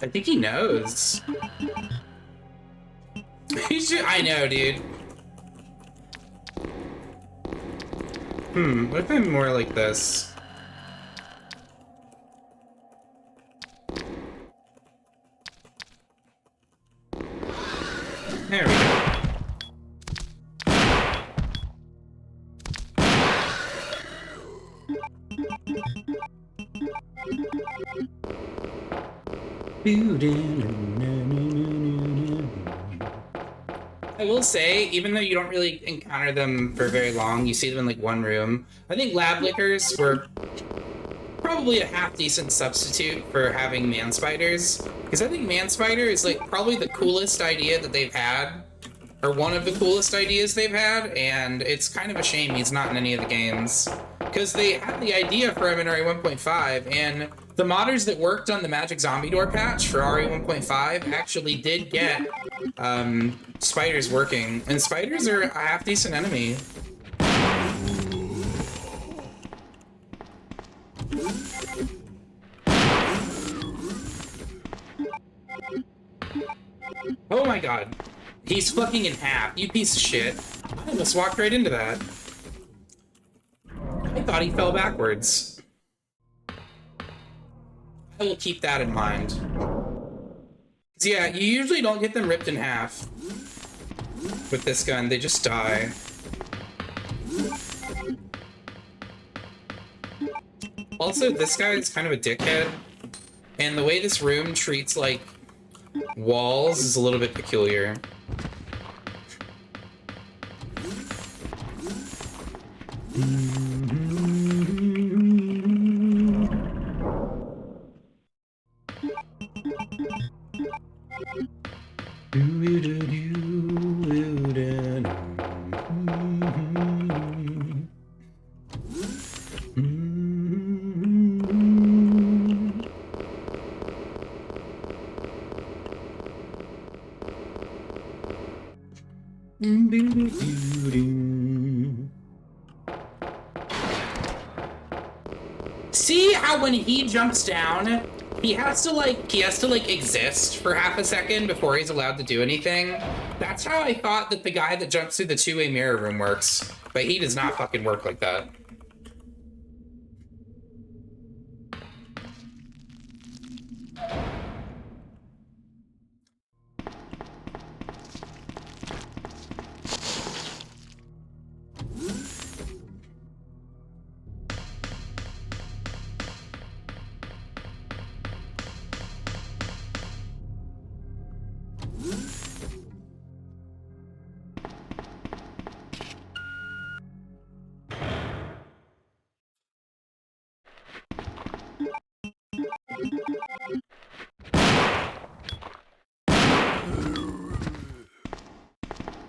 I think he knows. I know, dude. What if I'm more like this? There we go. I will say, even though you don't really encounter them for very long, you see them in like one room. I think lab lickers were probably a half-decent substitute for having man spiders, because I think man spider is like probably the coolest idea that they've had, or one of the coolest ideas they've had, and it's kind of a shame he's not in any of the games, because they had the idea for him in RE 1.5, and the modders that worked on the Magic Zombie Door patch for RE 1.5 actually did get spiders working, and spiders are a half-decent enemy. Oh my god. He's fucking in half, you piece of shit. I almost walked right into that. I thought he fell backwards. I will keep that in mind. 'Cause yeah, you usually don't get them ripped in half. With this gun, they just die. Also, this guy is kind of a dickhead. And the way this room treats, like, walls is a little bit peculiar. See how when he jumps down, he has to like exist for half a second before he's allowed to do anything? That's how I thought that the guy that jumps through the two-way mirror room works, but he does not fucking work like that.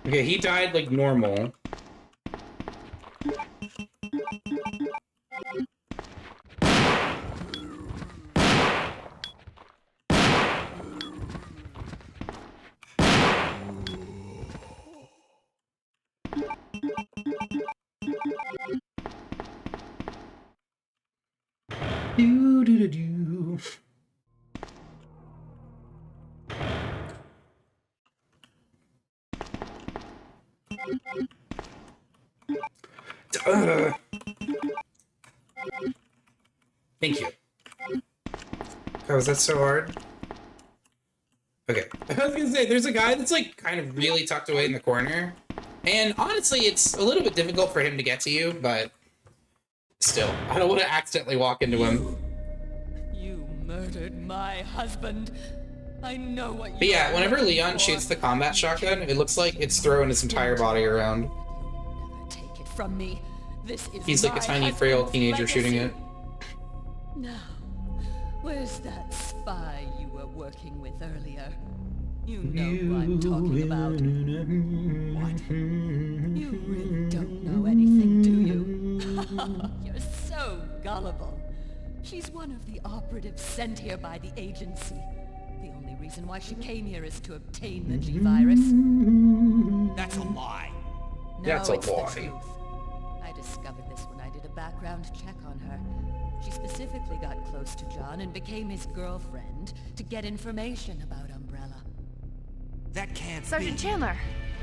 Okay, he died like normal. Do. Thank you. Oh, was that so hard? Okay. I was gonna say, there's a guy that's like kind of really tucked away in the corner. And honestly, it's a little bit difficult for him to get to you, but still, I don't want to accidentally walk into him. You murdered my husband. I know what you. But yeah, whenever Leon shoots the combat shotgun, it looks like it's throwing his entire body around. Never take it from me. This is He's like a tiny, frail teenager shooting it. Now, where's that spy you were working with earlier? You know who I'm talking about. What? You really don't know anything, do you? You're so gullible. She's one of the operatives sent here by the agency. The only reason why she came here is to obtain the G-Virus. That's a lie. No, That's a it's the lie. truth. I discovered this when I did a background check on her. She specifically got close to John and became his girlfriend to get information about Umbrella. That can't Sergeant be. Chandler,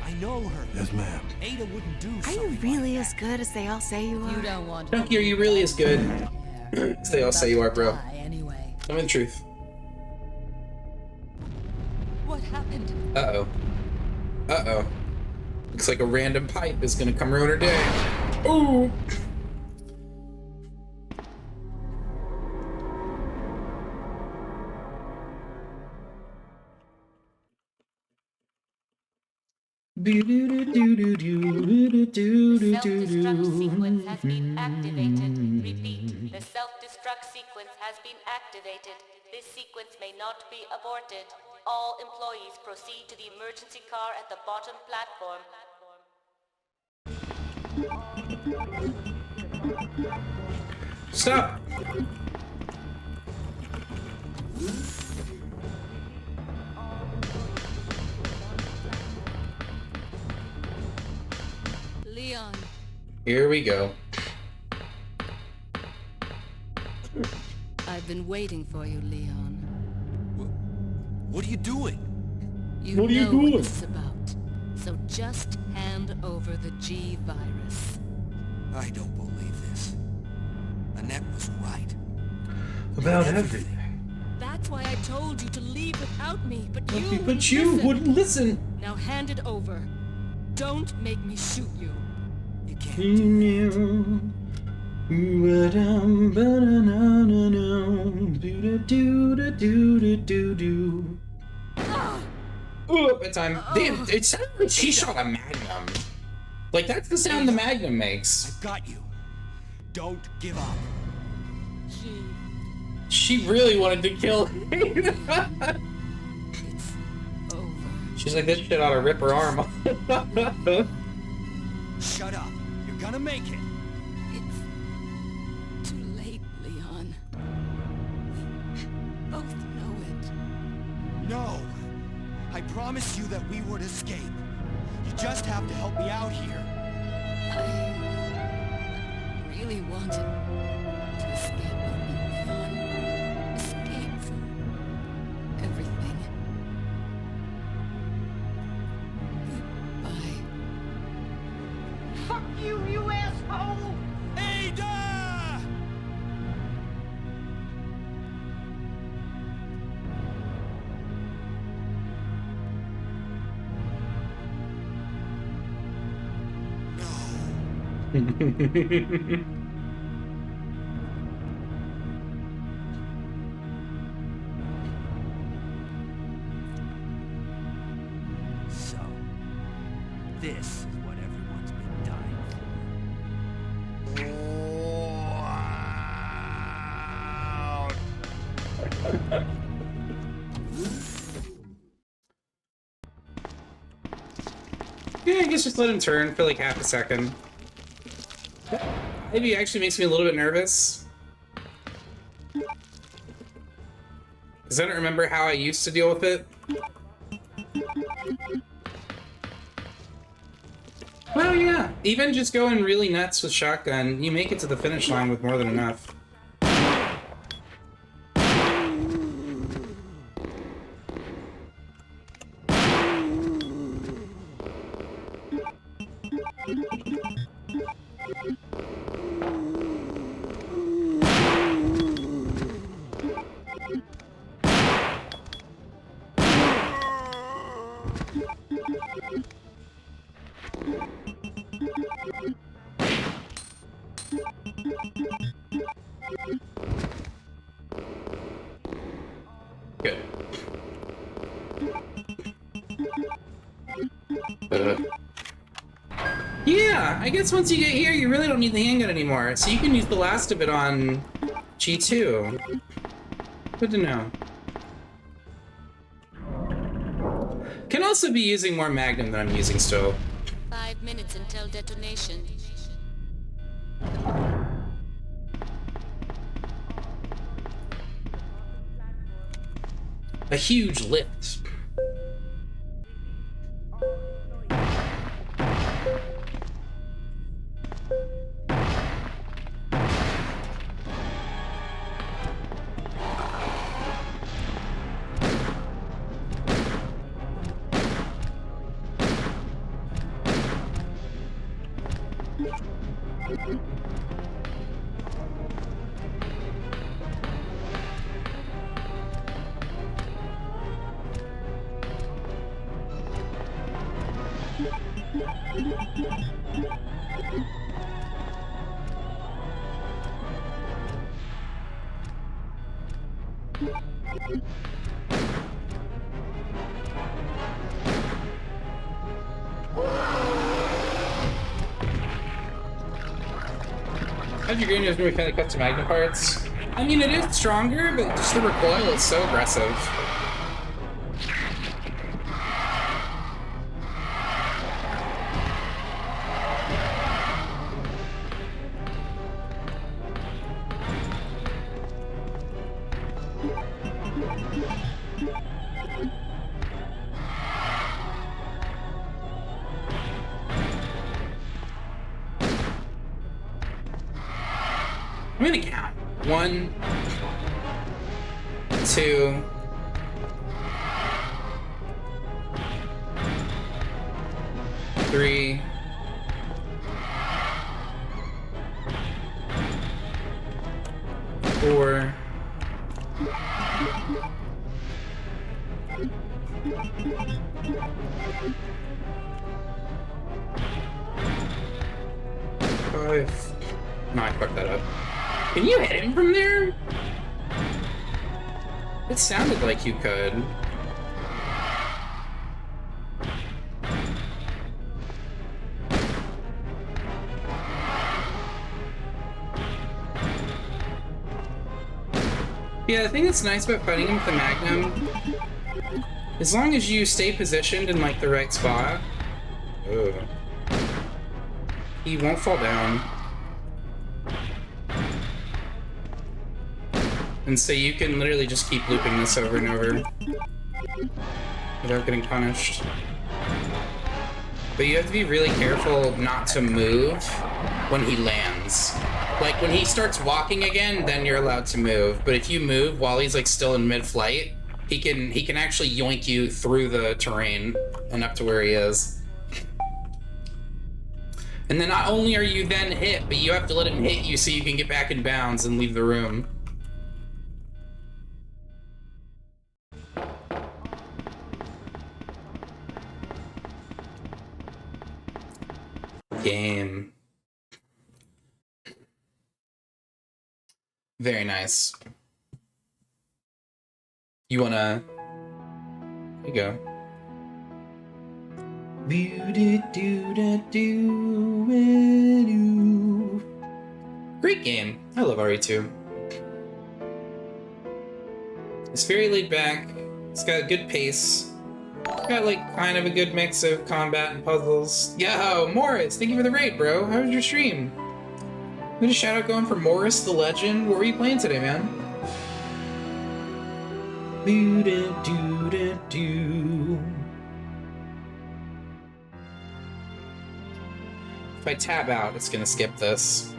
I know her. Yes, ma'am. Ada wouldn't do are something you really like as good as they all say you are? You don't want Chunky, are you really as good as they all say you are, bro? Anyway, Tell me the truth. what happened? Uh-oh. Uh-oh. Looks like a random pipe is gonna come ruin her day. Ooh! Self-destruct sequence has been activated. Repeat, the self-destruct sequence has been activated. This sequence may not be aborted. All employees proceed to the emergency car at the bottom platform. Stop! Leon. Here we go. I've been waiting for you, Leon. What are you doing? You know what this is about. So just hand over the G virus. I don't believe this. Annette was right. About everything. That's why I told you to leave without me, but you wouldn't listen. Now hand it over. Don't make me shoot you. You can't. Ooh, it's time. Damn, it sounded like she shot a magnum. Like, that's the sound the magnum makes. I got you. Don't give up. She really wanted to kill him. It's over. She's like, this shit ought to rip her arm off. Shut up. You're gonna make it. It's too late, Leon. We both know it. No. I promised you that we would escape. You just have to help me out here. I really wanted to escape with you, Leon. Escape from everything. Goodbye. Fuck you, you asshole! Ada! So, this is what everyone's been dying Yeah, I guess just let him turn for like half a second. Maybe it actually makes me a little bit nervous. Because I don't remember how I used to deal with it. Well, yeah. Even just going really nuts with shotgun, you make it to the finish line with more than enough. Good. Yeah, I guess once you get here, you really don't need the handgun anymore, so you can use the last of it on G2. Good to know. Can also be using more Magnum than I'm using still. 5 minutes until detonation. A huge lift. How's your Granny gonna be kind of custom Magnum parts? I mean, it is stronger, but just the recoil is so aggressive. I'm gonna count. 1, 2, 3, 4, 5. No, I fucked that up. Can you hit him from there? It sounded like you could. Yeah, the thing that's nice about fighting him with the Magnum, as long as you stay positioned in like the right spot, he won't fall down. And so you can literally just keep looping this over and over without getting punished. But you have to be really careful not to move when he lands. Like when he starts walking again, then you're allowed to move. But if you move while he's like still in mid-flight, he can actually yoink you through the terrain and up to where he is. And then not only are you then hit, but you have to let him hit you so you can get back in bounds and leave the room. Game. Very nice. You wanna... Here you go. Great game. I love RE2. It's very laid back. It's got a good pace. It's got like kind of a good mix of combat and puzzles. Yo, Morris, thank you for the raid, bro. How was your stream? We had a shout out going for Morris the Legend. What were you playing today, man? If I tab out, it's gonna skip this.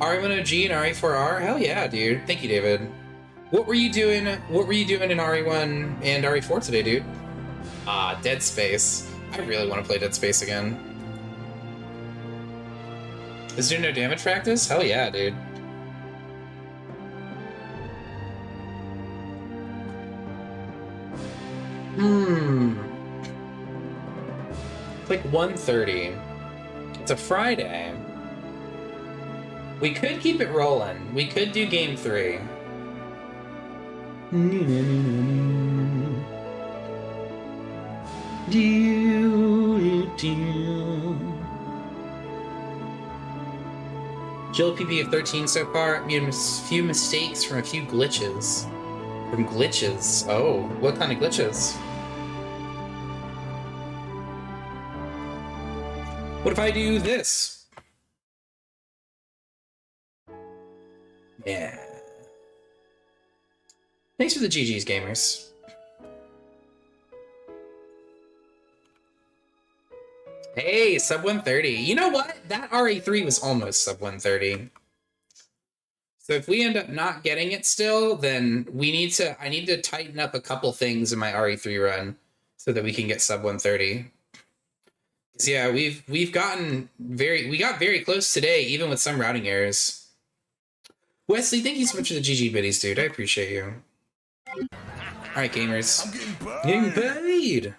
RE1 OG and RE4R? Hell yeah, dude. Thank you, David. What were you doing? What were you doing in RE1 and RE4 today, dude? Ah, Dead Space. I really want to play Dead Space again. Is there no damage practice? Hell yeah, dude. It's like 1:30. It's a Friday. We could keep it rolling. We could do game 3. Jill PP of 13 so far. Made a few mistakes from a few glitches. From glitches? Oh, what kind of glitches? What if I do this? Yeah. Thanks for the GG's, gamers. Hey, sub 130. You know what? That RE3 was almost sub 130. So if we end up not getting it still, then I need to tighten up a couple things in my RE3 run so that we can get sub 130. Because yeah, we got very close today, even with some routing errors. Wesley, thank you so much for the GG biddies, dude. I appreciate you. Alright, gamers. I'm getting paid!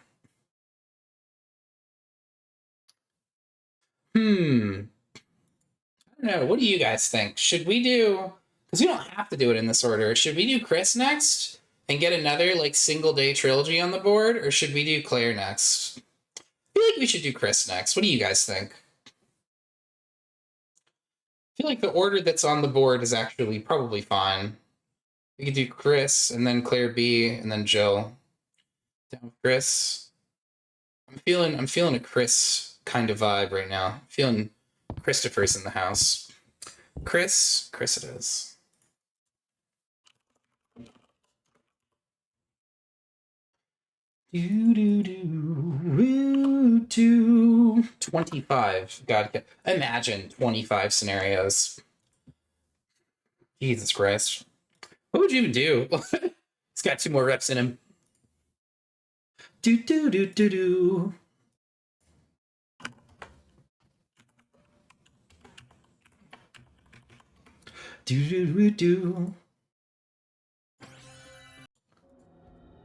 I don't know. What do you guys think? Should we do... Because we don't have to do it in this order. Should we do Chris next and get another, like, single-day trilogy on the board? Or should we do Claire next? I feel like we should do Chris next. What do you guys think? feel like the order that's on the board is actually probably fine. We could do Chris, and then Claire B, and then Jill. Down with Chris. I'm feeling a Chris kind of vibe right now. I'm feeling Christopher's in the house. Chris it is. Do 25. God, imagine 25 scenarios. Jesus Christ. What would you even do? He's got 2 more reps in him. Do. Do.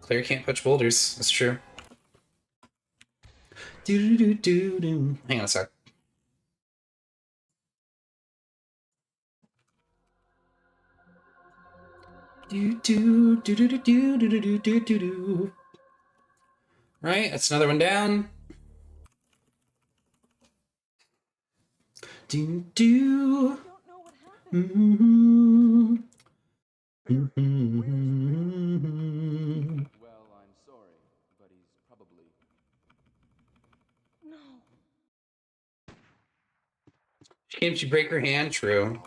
Claire can't touch boulders. That's true. Do. Hang on a sec. Do. Right, that's another one down. Do. I don't know what happened. Well, I'm sorry, but he's probably... No. Can't you break her hand? True.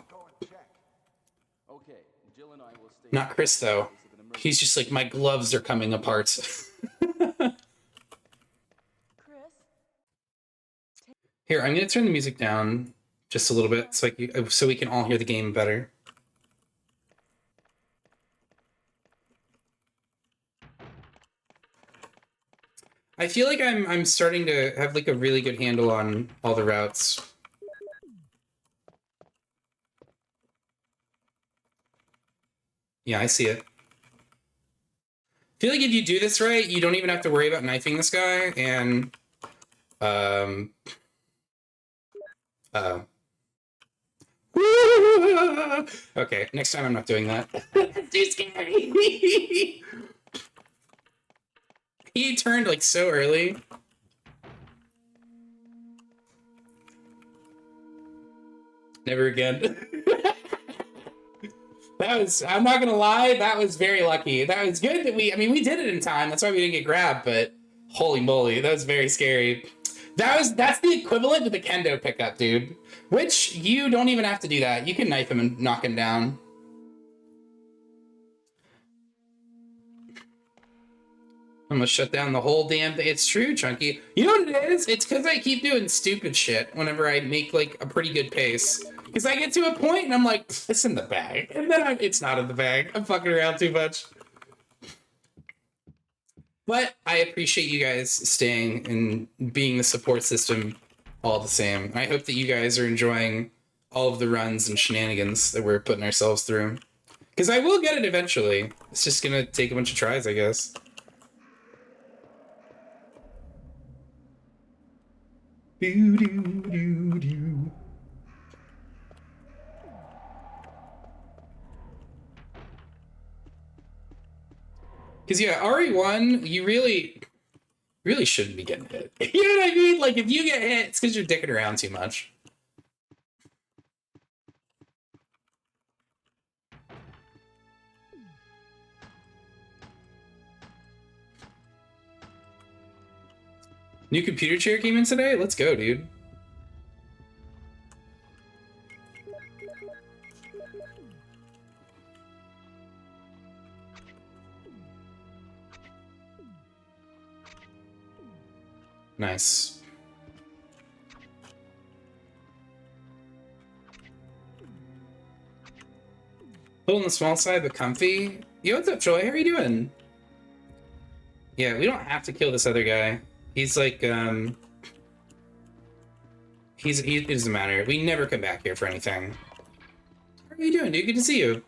Okay, Jill and I will stay... Not Chris, though. He's just like, my gloves are coming apart. Chris? Here, I'm going to turn the music down just a little bit so we can all hear the game better. I feel like I'm starting to have like a really good handle on all the routes. Yeah, I see it. I feel like if you do this right, you don't even have to worry about knifing this guy, and okay, next time I'm not doing that. Too scary. He turned like so early. Never again. That was, I'm not gonna lie, that was very lucky. That was good that we did it in time. That's why we didn't get grabbed, but holy moly, that was very scary. That's the equivalent to the kendo pickup, dude. Which you don't even have to do that. You can knife him and knock him down. I'm gonna shut down the whole damn thing. It's true, Chunky. You know what it is? It's because I keep doing stupid shit whenever I make like a pretty good pace. Because I get to a point and I'm like, it's in the bag. And then it's not in the bag. I'm fucking around too much. But I appreciate you guys staying and being the support system all the same. I hope that you guys are enjoying all of the runs and shenanigans that we're putting ourselves through. Because I will get it eventually. It's just gonna take a bunch of tries, I guess. Because yeah, RE1, you really shouldn't be getting hit. You know what I mean? Like, if you get hit, it's because you're dicking around too much. New computer chair came in today? Let's go, dude. Nice. A little on the small side, but comfy. Yo, what's up, Troy? How are you doing? Yeah, we don't have to kill this other guy. He's like, he it doesn't matter. We never come back here for anything. How are you doing, dude? Good to see you.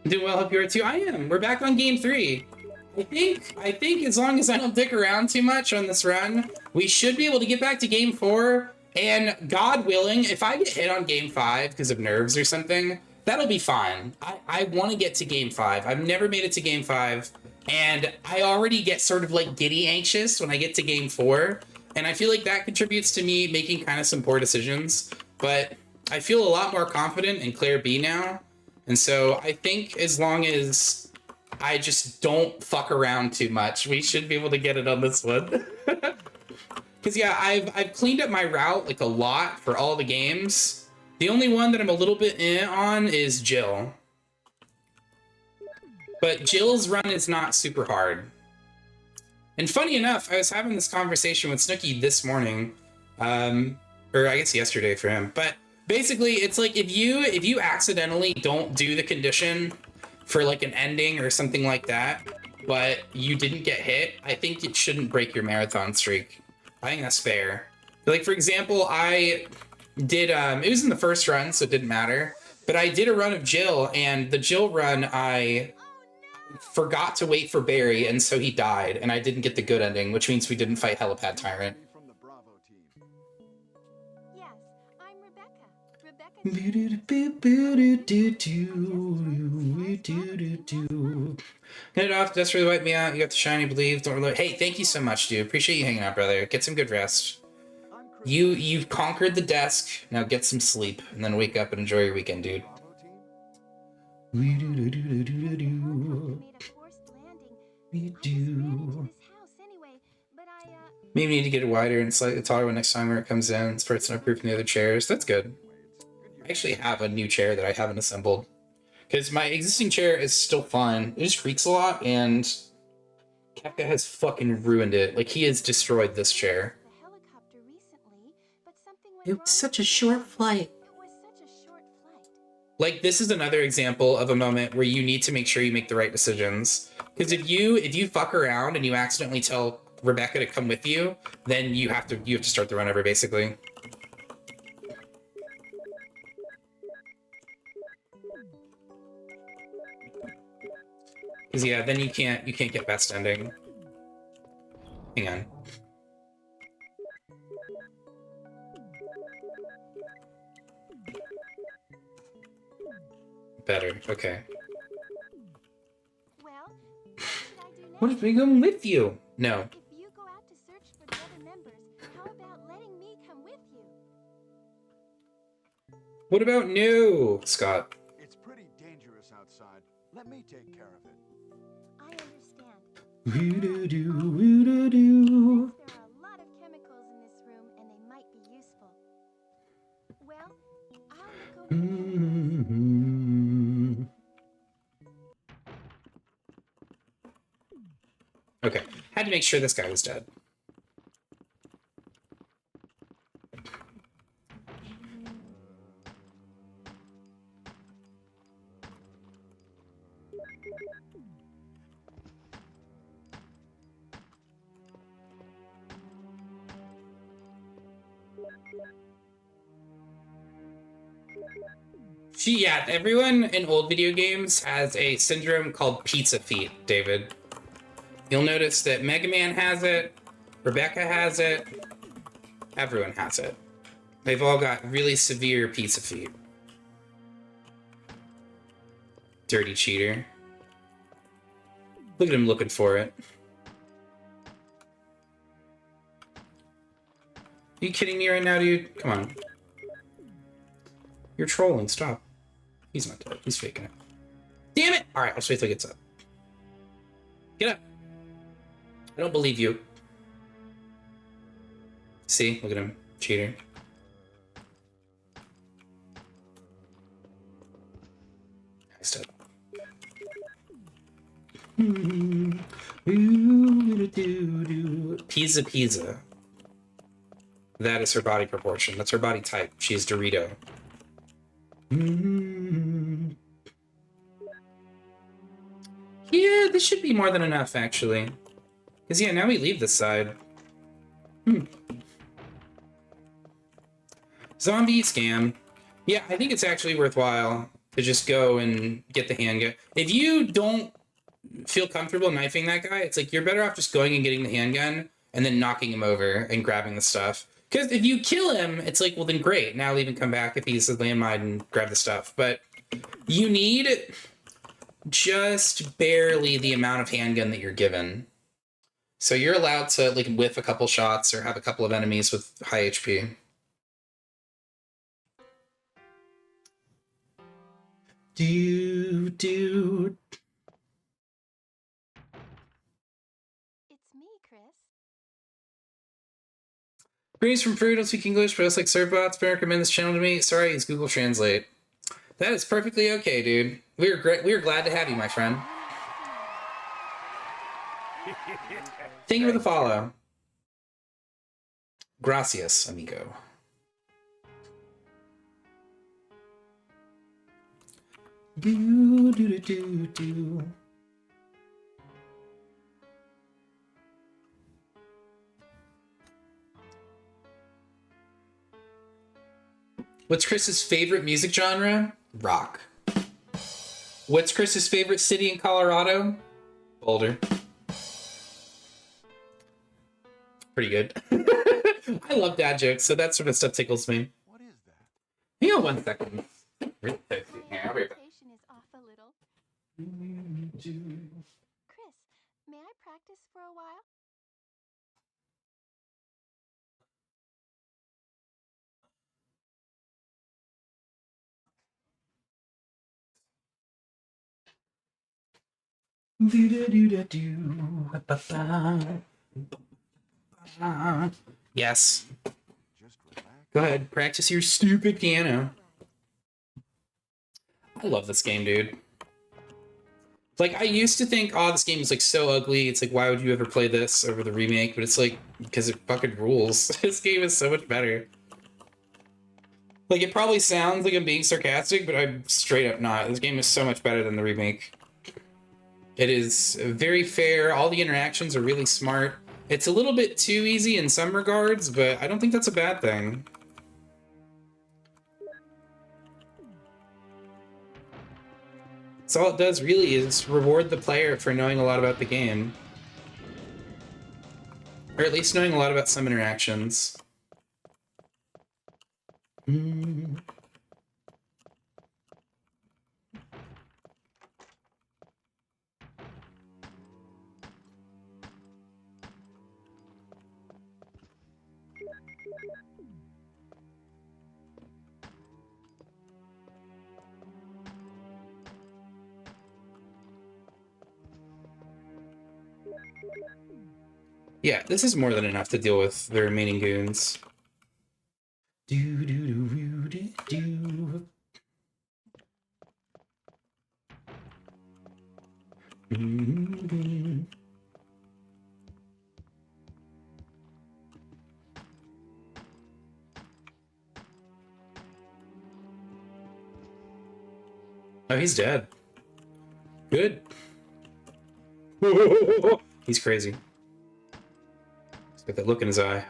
Doing well, hope you are too. I am. We're back on game 3. I think as long as I don't dick around too much on this run, we should be able to get back to game 4. And God willing, if I get hit on game 5 because of nerves or something, that'll be fine. I want to get to game 5. I've never made it to game 5. And I already get sort of like giddy anxious when I get to game 4. And I feel like that contributes to me making kind of some poor decisions. But I feel a lot more confident in Claire B now. And so I think as long as I just don't fuck around too much, we should be able to get it on this one. Because yeah, I've cleaned up my route like a lot for all the games. The only one that I'm a little bit on is Jill. But Jill's run is not super hard. And funny enough, I was having this conversation with Snooki this morning, or I guess yesterday for him. But basically, it's like if you accidentally don't do the condition for like an ending or something like that, but you didn't get hit, I think it shouldn't break your marathon streak. I think that's fair. Like, for example, I did, it was in the first run, so it didn't matter, but I did a run of Jill, and the Jill run, I forgot to wait for Barry, and so he died, and I didn't get the good ending, which means we didn't fight Helipad Tyrant. Yes, I'm Rebecca. Get it off, that's really wiped me out. You got the shiny believe, don't really. Hey, thank you so much, dude. Appreciate you hanging out, brother. Get some good rest. You've conquered the desk. Now get some sleep, and then wake up and enjoy your weekend, dude. Maybe need to get it wider and slightly taller when next time where it comes in for it's not proof in the other chairs. That's good. I actually have a new chair that I haven't assembled. Because my existing chair is still fine. It just creaks a lot, and Kefka has fucking ruined it. Like, he has destroyed this chair. It was such a short flight. Like, this is another example of a moment where you need to make sure you make the right decisions. Because if you fuck around and you accidentally tell Rebecca to come with you, then you have to start the run over, basically. Because yeah, then you can't get best ending. Hang on. Better, okay. Well, what if we go with you? No. If you go out to search for the other members, how about letting me come with you? What about no, Scott? It's pretty dangerous outside. Let me take care of it. I understand. Woo-doo-doo. There are a lot of chemicals in this room, and they might be useful. Well, I'll look over the Okay, had to make sure this guy was dead. Yeah, everyone in old video games has a syndrome called pizza feet, David. You'll notice that Mega Man has it, Rebecca has it, everyone has it. They've all got really severe pizza feet. Dirty cheater. Look at him looking for it. Are you kidding me right now, dude? Come on. You're trolling, stop. He's not dead, he's faking it. Damn it! Alright, I'll just wait till he gets up. Get up! I don't believe you. See? Look at him. Cheater. Nice up. Pizza pizza. That is her body proportion. That's her body type. She is Dorito. Yeah, this should be more than enough, actually. Because, yeah, now we leave this side. Zombie scam. Yeah, I think it's actually worthwhile. to just go and get the handgun. If you don't feel comfortable knifing that guy, it's like you're better off just going and getting the handgun and then knocking him over and grabbing the stuff. Because if you kill him, it's like, well, then great. Now leave and come back if he's a landmine and grab the stuff. But you need just barely the amount of handgun that you're given. So you're allowed to like whiff a couple shots or have a couple of enemies with high HP. Do. It's me, Chris. Greetings from Peru, don't speak English, but I also like servbots. Been recommend this channel to me. Sorry, it's Google Translate. That is perfectly okay, dude. We are glad to have you, my friend. Thank you for the follow. Gracias, amigo. Do. What's Chris's favorite music genre? Rock. What's Chris's favorite city in Colorado? Boulder. Pretty good. I love dad jokes, so that sort of stuff tickles me. What is that? Hang on 1 second. Really sexy. Here, I'll be right back. Is off a little. Chris, may I practice for a while? Yes. Go ahead, practice your stupid piano. I love this game, dude. Like, I used to think, oh, this game is like so ugly. It's like, why would you ever play this over the remake? But it's like, because it fucking rules. This game is so much better. Like, it probably sounds like I'm being sarcastic, but I'm straight up not. This game is so much better than the remake. It is very fair. All the interactions are really smart. It's a little bit too easy in some regards, but I don't think that's a bad thing. So all it does really is reward the player for knowing a lot about the game. Or at least knowing a lot about some interactions. Yeah, this is more than enough to deal with the remaining goons. Oh, he's dead. Good. He's crazy. He's got that look in his eye.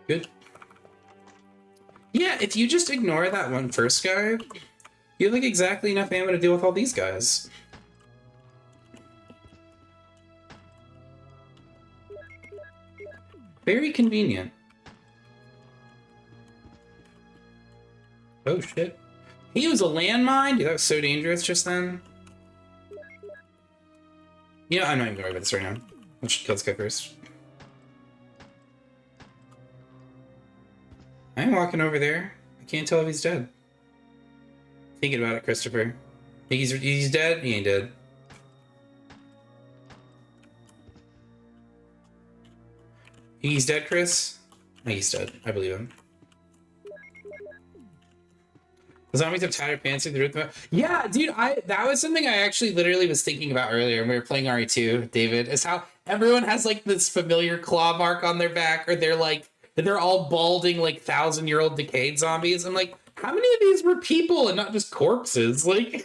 Good. Yeah, if you just ignore that one first guy, you have like exactly enough ammo to deal with all these guys. Very convenient. Oh shit. He was a landmine? Dude, that was so dangerous just then. You know, I'm not even worried about this right now. Let's kill this guy first. I'm walking over there. I can't tell if he's dead. Thinking about it, Christopher. Think he's dead? He ain't dead. He's dead, Chris? I think he's dead. I believe him. The zombies have tattered pants through the roof. Yeah, dude, that was something I actually literally was thinking about earlier when we were playing RE2, David, is how everyone has like this familiar claw mark on their back, or they're all balding like 1,000-year-old decayed zombies. I'm like, how many of these were people and not just corpses? Like,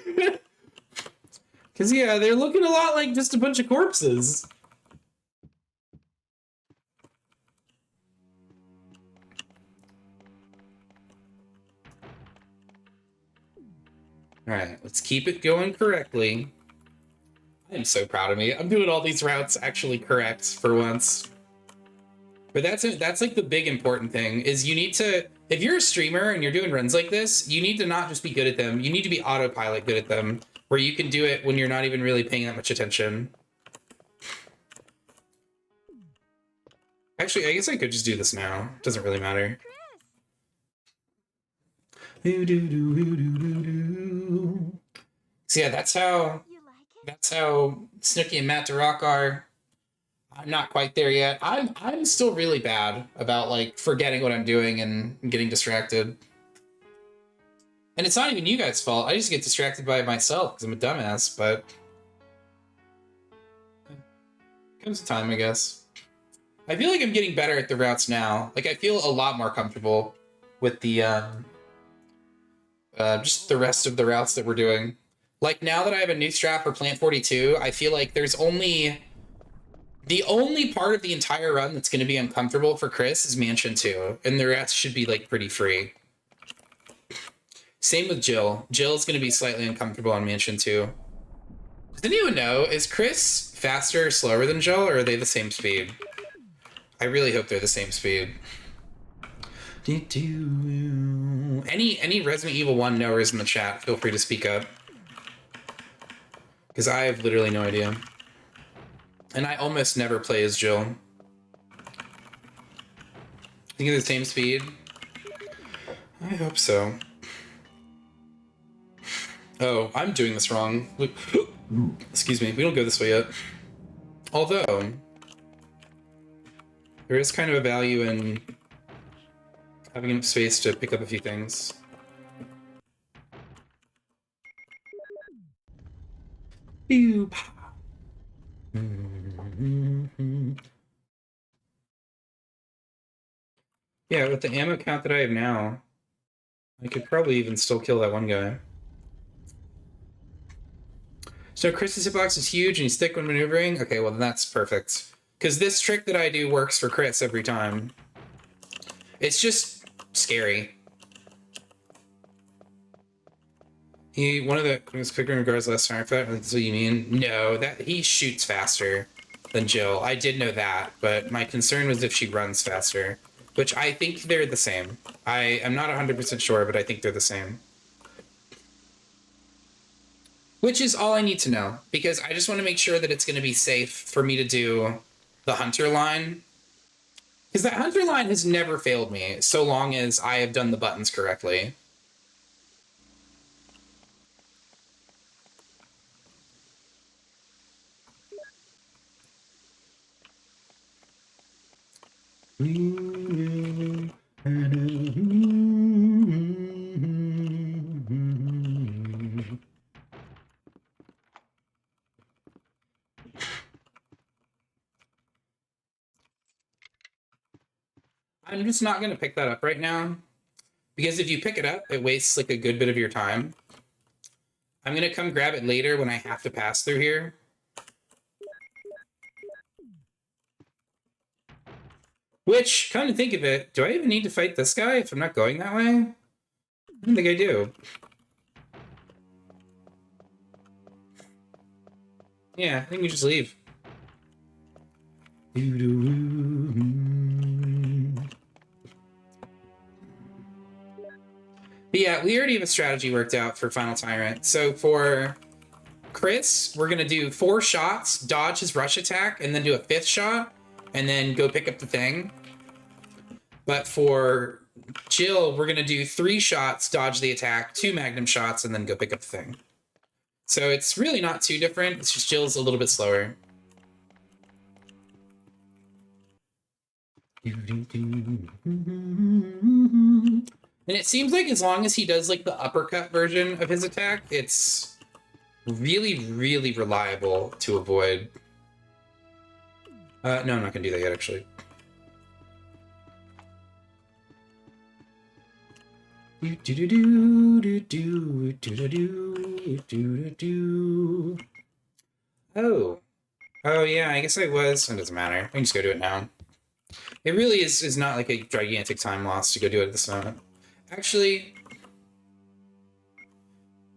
Because, yeah, they're looking a lot like just a bunch of corpses. Alright, let's keep it going correctly. I'm so proud of me. I'm doing all these routes actually correct for once. But that's like the big important thing, is you need to, if you're a streamer and you're doing runs like this, you need to not just be good at them, you need to be autopilot good at them, where you can do it when you're not even really paying that much attention. Actually, I guess I could just do this now. It doesn't really matter. So yeah, that's how Snooki and Matt DeRock are. I'm not quite there yet. I'm still really bad about like forgetting what I'm doing and getting distracted. And it's not even you guys' fault. I just get distracted by myself because I'm a dumbass, but comes a time, I guess. I feel like I'm getting better at the routes now. Like I feel a lot more comfortable with the just the rest of the routes that we're doing. Like now that I have a new strat for Plant 42, I feel like there's only the only part of the entire run that's going to be uncomfortable for Chris is Mansion 2, and the rest should be like pretty free. Same with Jill. Jill's going to be slightly uncomfortable on Mansion 2. Does anyone know, is Chris faster or slower than Jill, or are they the same speed? I really hope they're the same speed. Any Resident Evil 1 knowers in the chat, feel free to speak up. Because I have literally no idea. And I almost never play as Jill. Think of the same speed? I hope so. Oh, I'm doing this wrong. Excuse me, we don't go this way yet. Although, there is kind of a value in having enough space to pick up a few things. Boop. Yeah, with the ammo count that I have now, I could probably even still kill that one guy. So Chris's hitbox is huge and he's thick when maneuvering? Okay, well then that's perfect. Because this trick that I do works for Chris every time. It's just scary. One of the was quicker in regards to last time. That's what you mean? No, that he shoots faster than Jill. I did know that, but my concern was if she runs faster. Which I think they're the same. I am not 100% sure, but I think they're the same. Which is all I need to know, because I just want to make sure that it's going to be safe for me to do the Hunter line. Because that Hunter line has never failed me, so long as I have done the buttons correctly. I'm just not going to pick that up right now, because if you pick it up, it wastes like a good bit of your time. I'm going to come grab it later when I have to pass through here. Which, come to think of it, do I even need to fight this guy if I'm not going that way? I don't think I do. Yeah, I think we just leave. But yeah, we already have a strategy worked out for Final Tyrant. So for Chris, we're going to do 4 shots, dodge his rush attack, and then do a 5th shot, and then go pick up the thing. But for Jill, we're going to do 3 shots, dodge the attack, 2 magnum shots, and then go pick up the thing. So it's really not too different. It's just Jill's a little bit slower. And it seems like as long as he does like the uppercut version of his attack, it's really, really reliable to avoid. No, I'm not gonna do that yet, actually. Oh. Oh, yeah, I guess I was. It doesn't matter. I can just go do it now. It really is not like a gigantic time loss to go do it at this moment. Actually,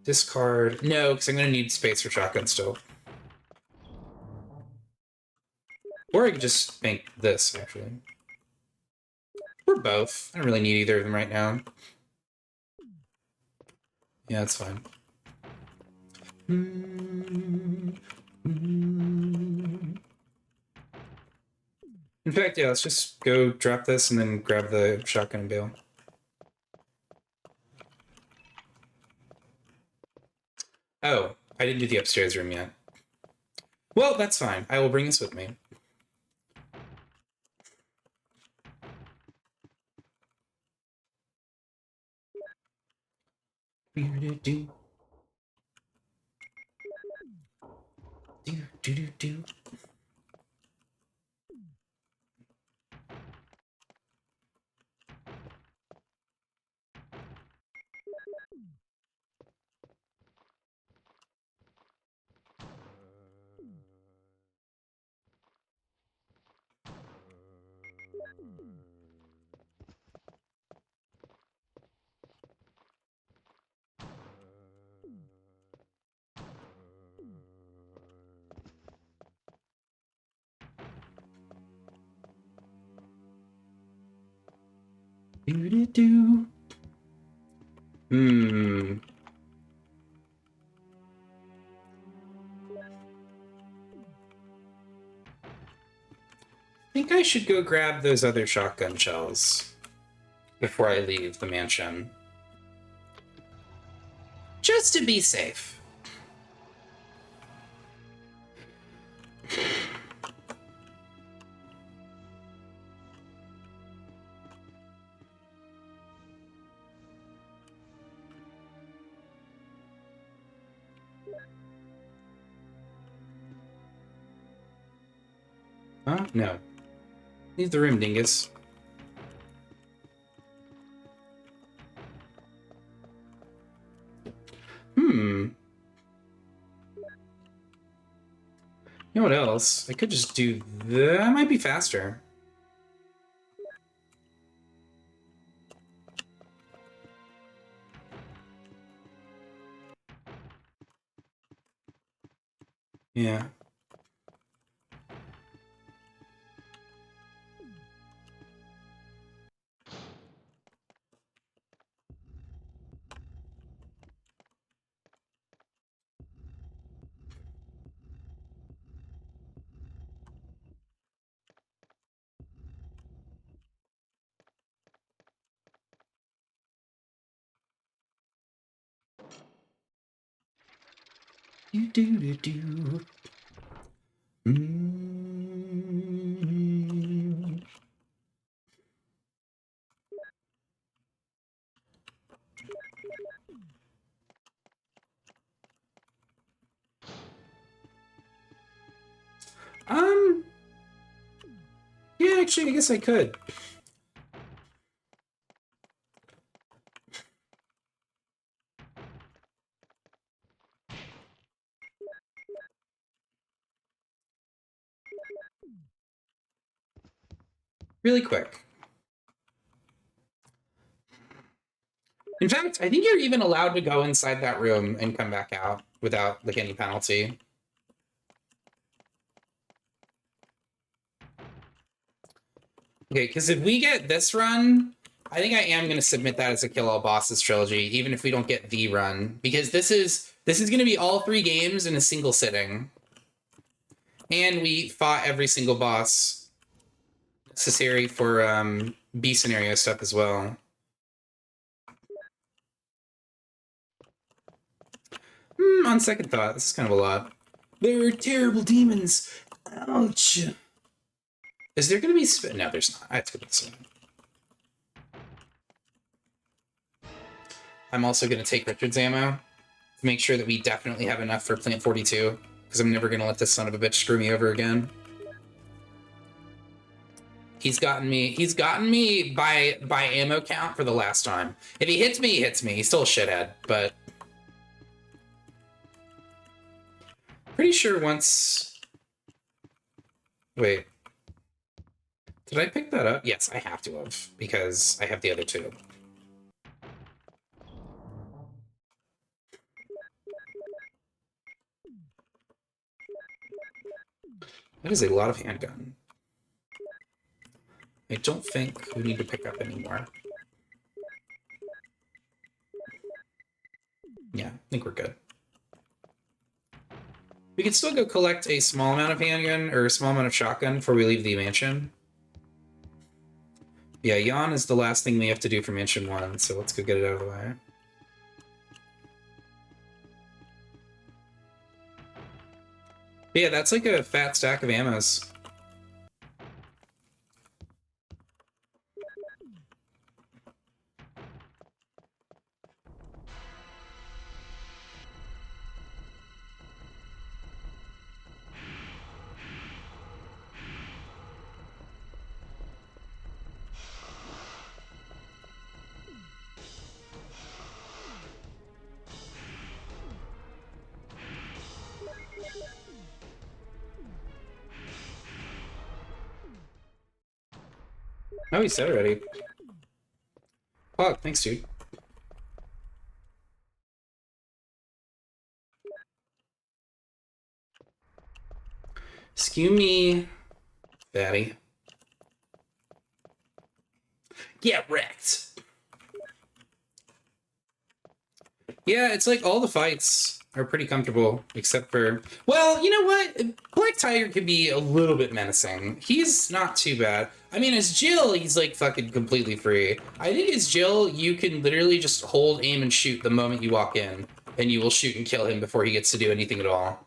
discard. No, because I'm going to need space for shotgun still. Or I could just make this, actually. Or both. I don't really need either of them right now. Yeah, that's fine. In fact, yeah, let's just go drop this and then grab the shotgun and bail. Oh, I didn't do the upstairs room yet. Well, that's fine. I will bring this with me. Do. Do. I think I should go grab those other shotgun shells before I leave the mansion. Just to be safe. Huh? No. Leave the room, dingus. You know what else? I could just do that. Might be faster. Yeah. Do. Yeah, actually, I guess I could. Really quick. In fact, I think you're even allowed to go inside that room and come back out without, like, any penalty. Okay, because if we get this run, I think I am going to submit that as a Kill All Bosses trilogy, even if we don't get the run, because this is going to be all 3 games in a single sitting. And we fought every single boss necessary for B scenario stuff as well. On second thought, this is kind of a lot. There are terrible demons. Ouch. Is there going to be... No, there's not. I have to go this way. I'm also going to take Richard's ammo to make sure that we definitely have enough for Plant 42, because I'm never going to let this son of a bitch screw me over again. He's gotten me by ammo count for the last time. If he hits me, he hits me. He's still a shithead, but... Pretty sure once... Wait. Did I pick that up? Yes, I have to have, because I have the other two. That is a lot of handgun. I don't think we need to pick up anymore. Yeah, I think we're good. We can still go collect a small amount of handgun or a small amount of shotgun before we leave the mansion. Yeah, Yawn is the last thing we have to do for Mansion 1, so let's go get it out of the way. But yeah, that's like a fat stack of ammos. Oh, he said already. Oh, thanks, dude. Skew me, fatty. Get wrecked. Yeah, it's like all the fights are pretty comfortable, except for... Well, you know what? Black Tiger can be a little bit menacing. He's not too bad. I mean, as Jill, he's like fucking completely free. I think as Jill, you can literally just hold, aim, and shoot the moment you walk in, and you will shoot and kill him before he gets to do anything at all.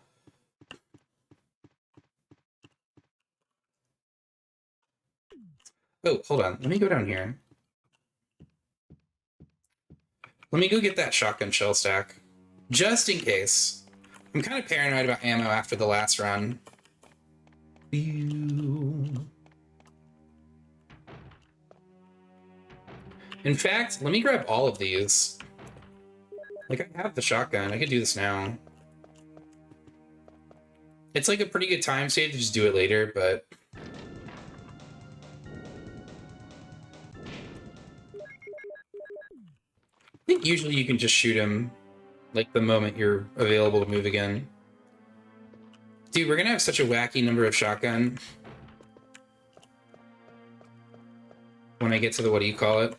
Oh, hold on. Let me go down here. Let me go get that shotgun shell stack. Just in case. I'm kind of paranoid about ammo after the last run. In fact, let me grab all of these. Like, I have the shotgun. I could do this now. It's like a pretty good time save to just do it later, but... I think usually you can just shoot him, like, the moment you're available to move again. Dude, we're gonna have such a wacky number of shotgun. When I get to the, what do you call it?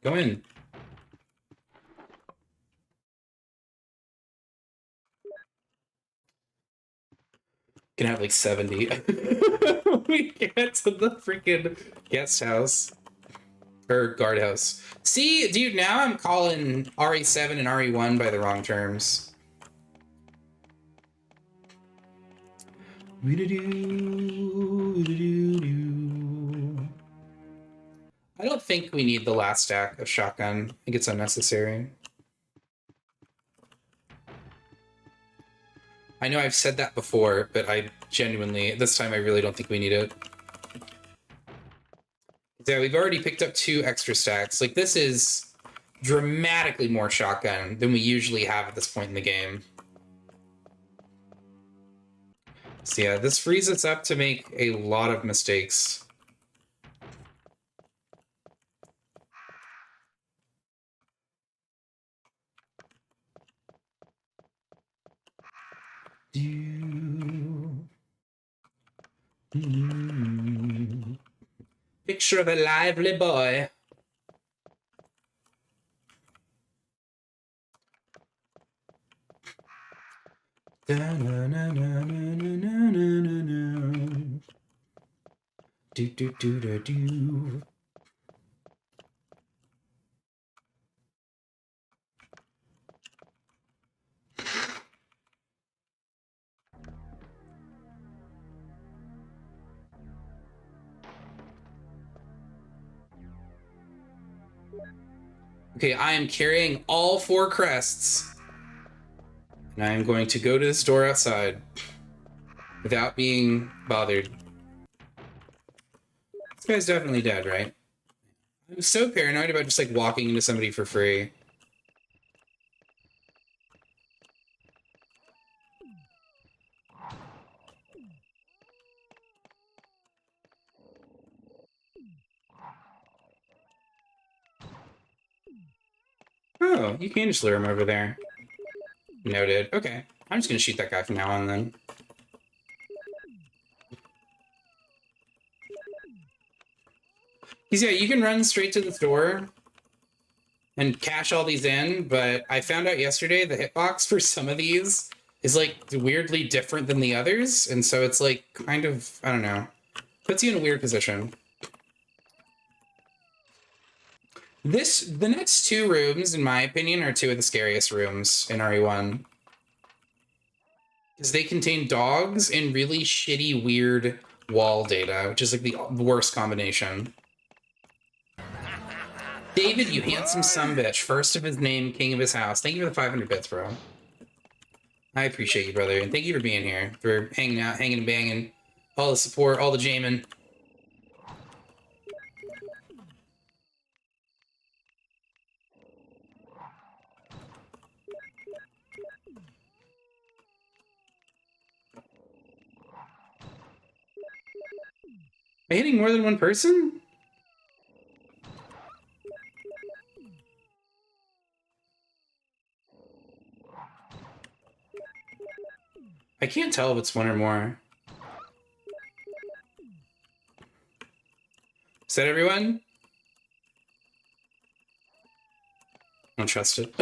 Go in. Gonna have like 70. We get to the freaking guest house. Or guardhouse. See, dude, now I'm calling RE7 and RE1 by the wrong terms. I don't think we need the last stack of shotgun. I think it's unnecessary. I know I've said that before, but I genuinely, this time I really don't think we need it. Yeah, we've already picked up 2 extra stacks. Like, this is dramatically more shotgun than we usually have at this point in the game. So yeah, this frees us up to make a lot of mistakes. Picture of a lively boy. Do do do do do. Okay, I am carrying all 4 crests. And I am going to go to this door outside without being bothered. This guy's definitely dead, right? I'm so paranoid about just like walking into somebody for free. Oh, you can just lure him over there. Noted. Okay. I'm just gonna shoot that guy from now on then. Because yeah, you can run straight to the store and cash all these in, but I found out yesterday the hitbox for some of these is like weirdly different than the others, and so it's like kind of, I don't know, puts you in a weird position. The next two rooms, in my opinion, are two of the scariest rooms in RE1. Because they contain dogs and really shitty, weird wall data, which is like the worst combination. David, you handsome sumbitch. First of his name, king of his house. Thank you for the 500 bits, bro. I appreciate you, brother. And thank you for being here, for hanging out, hanging and banging. All the support, all the jamming. Am I hitting more than one person? I can't tell if it's one or more. Is that everyone? I don't trust it.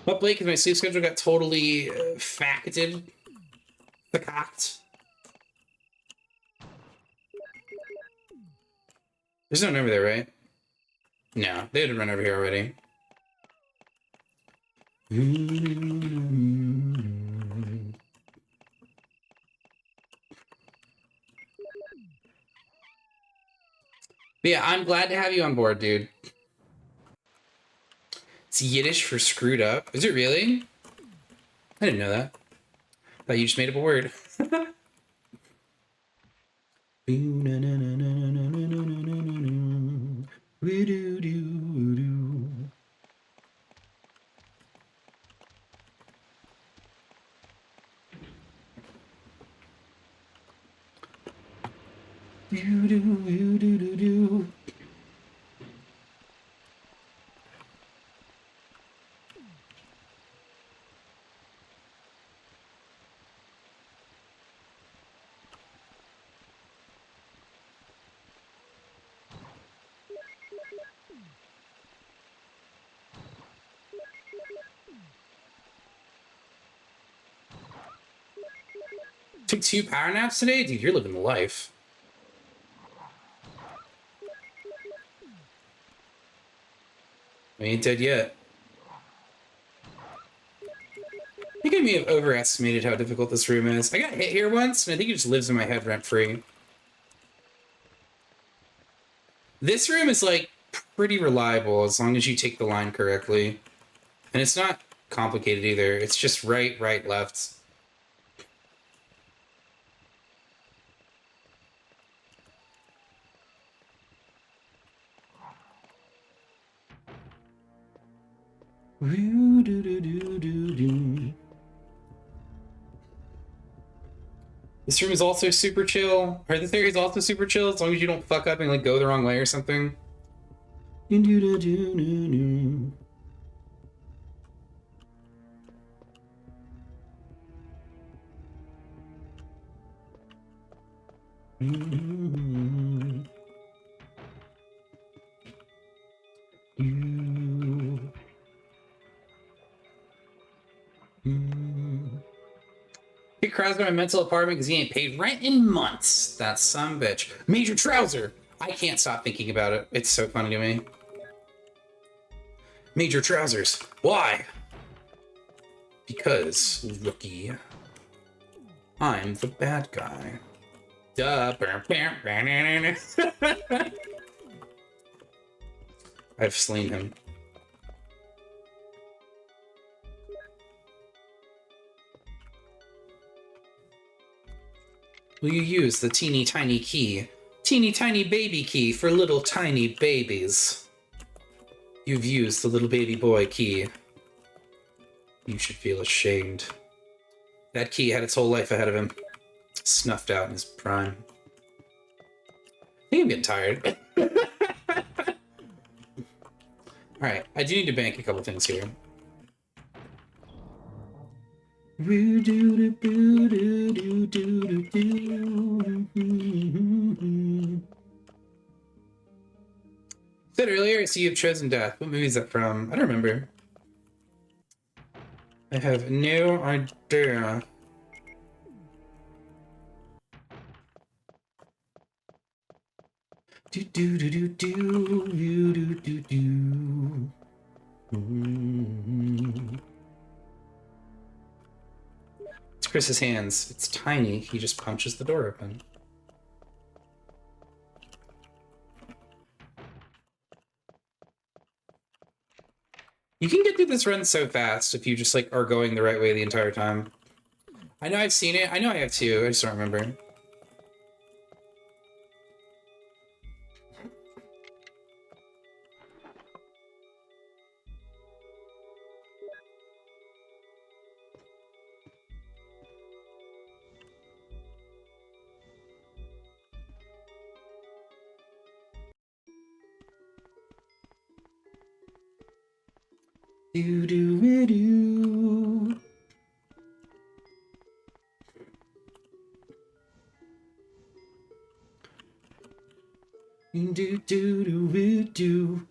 Up late because my sleep schedule got totally facketed. Facocked. There's no one over there, right? No, they had to run over here already. But yeah, I'm glad to have you on board, dude. It's Yiddish for screwed up. Is it really? I didn't know that. Thought you just made up a word. Took 2 power naps today? Dude, you're living the life. I ain't dead yet. I think I may have overestimated how difficult this room is. I got hit here once, and I think it just lives in my head rent-free. This room is, like, pretty reliable as long as you take the line correctly. And it's not complicated either. It's just right, right, left. This room is also super chill. Or this area is also super chill as long as you don't fuck up and like go the wrong way or something. He cries about my mental apartment because he ain't paid rent in months. That sumbitch. Major Trouser! I can't stop thinking about it. It's so funny to me. Major Trousers. Why? Because, rookie, I'm the bad guy. Duh. I've slain him. Will you use the teeny tiny key? Teeny tiny baby key for little tiny babies. You've used the little baby boy key. You should feel ashamed. That key had its whole life ahead of him. Snuffed out in his prime. I think I'm getting tired. Alright, I do need to bank a couple things here. Said earlier, I see you've chosen death. What movie is that from? I don't remember. I have no idea. Do do do do do do do do. It's Chris's hands. It's tiny. He just punches the door open. You can get through this run so fast if you just like are going the right way the entire time. I know I've seen it. I know I have too. I just don't remember. Do do do. Do do do do.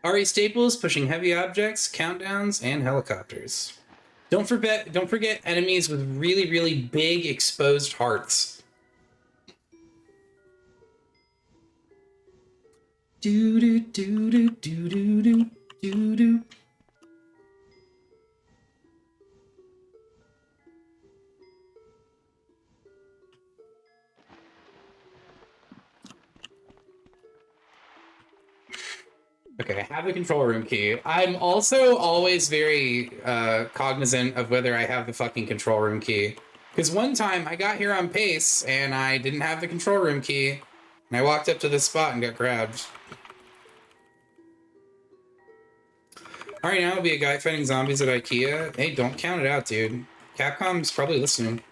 RE Staples pushing heavy objects, countdowns, and helicopters. Don't forget enemies with really, really big exposed hearts. Do do do do do do do do do. Okay, I have the control room key. I'm also always very cognizant of whether I have the fucking control room key. Because one time I got here on pace and I didn't have the control room key. And I walked up to this spot and got grabbed. Alright, now I'll be a guy fighting zombies at IKEA. Hey, don't count it out, dude. Capcom's probably listening.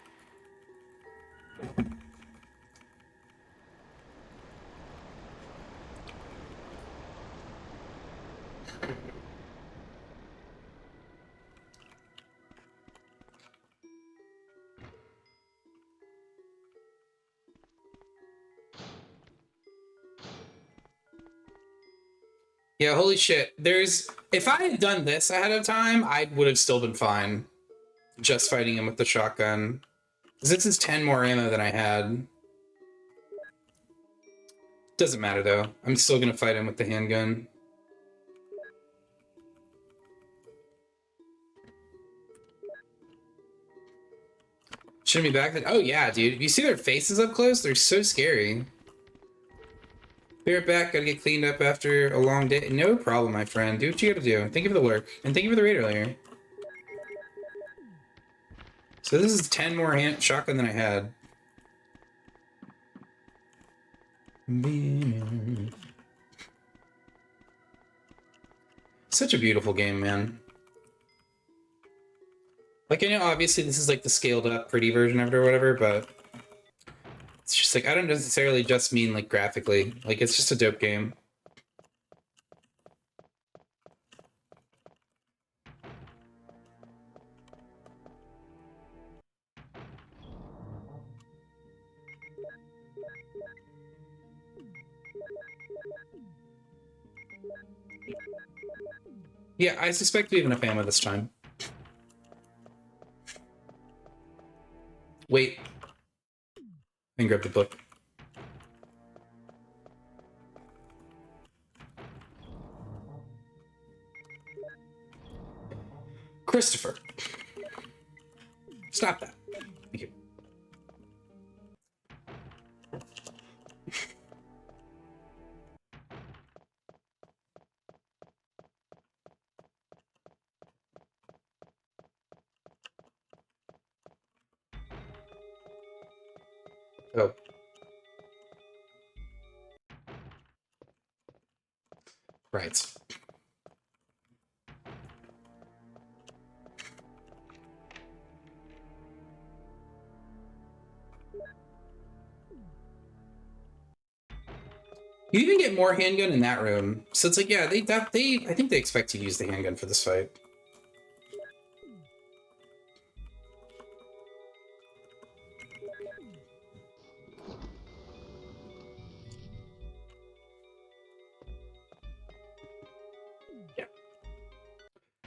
Yeah, holy shit. If I had done this ahead of time, I would have still been fine. Just fighting him with the shotgun. Because this is 10 more ammo than I had. Doesn't matter though. I'm still gonna fight him with the handgun. Shouldn't be back then. Oh yeah, dude. If you see their faces up close, they're so scary. Be right back. Gotta get cleaned up after a long day. No problem, my friend. Do what you gotta do. Thank you for the work. And thank you for the raid earlier. So this is 10 more shotgun than I had. Such a beautiful game, man. Like, I know obviously this is like the scaled up pretty version of it or whatever, but it's just like, I don't necessarily just mean like graphically. Like, it's just a dope game. Yeah, I suspect we have enough ammo this time. Wait. And grab the book. Christopher. Stop that. Thank you. Oh. Right. You even get more handgun in that room. So it's like, yeah, I think they expect you to use the handgun for this fight. Yeah.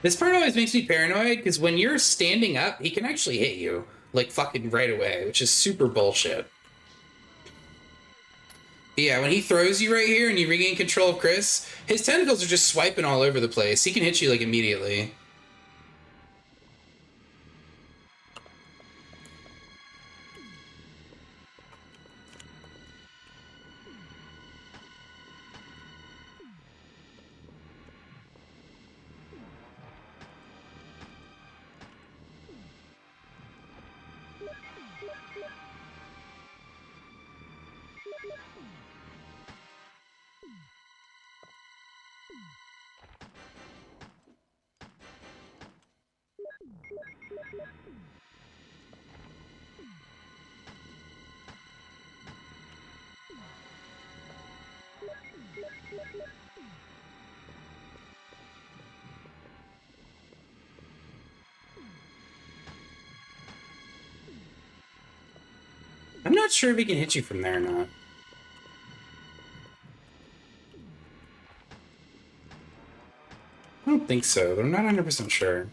This part always makes me paranoid, because when you're standing up, he can actually hit you, like, fucking right away, which is super bullshit. Yeah, when he throws you right here and you regain control of Chris, his tentacles are just swiping all over the place. He can hit you, like, immediately. I'm not sure if he can hit you from there or not. I don't think so, but I'm not 100% sure.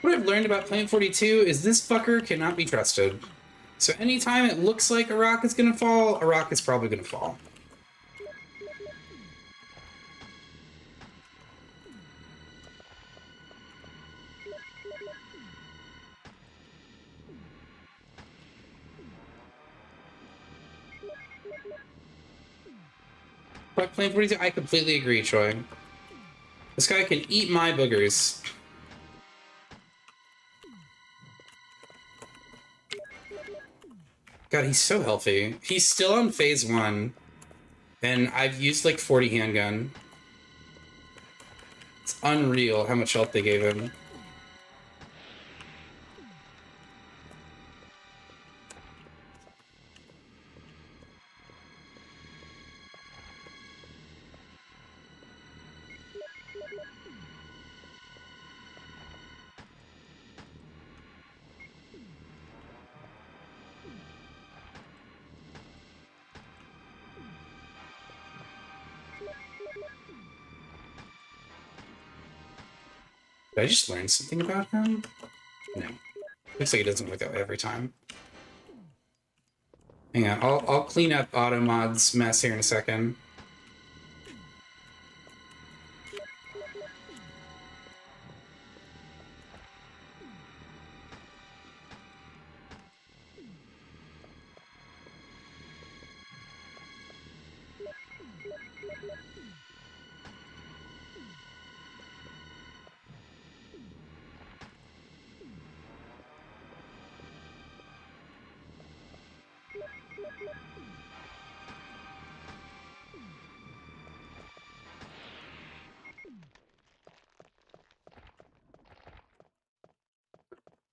What I've learned about Plant 42 is this fucker cannot be trusted. So anytime it looks like a rock is gonna fall, a rock is probably gonna fall. But Plant 42, I completely agree, Troy. This guy can eat my boogers. God, he's so healthy. He's still on phase 1. And I've used like 40 handgun. It's unreal how much health they gave him. Did I just learn something about him? No. Looks like it doesn't work that way every time. Hang on, I'll clean up Automod's mess here in a second.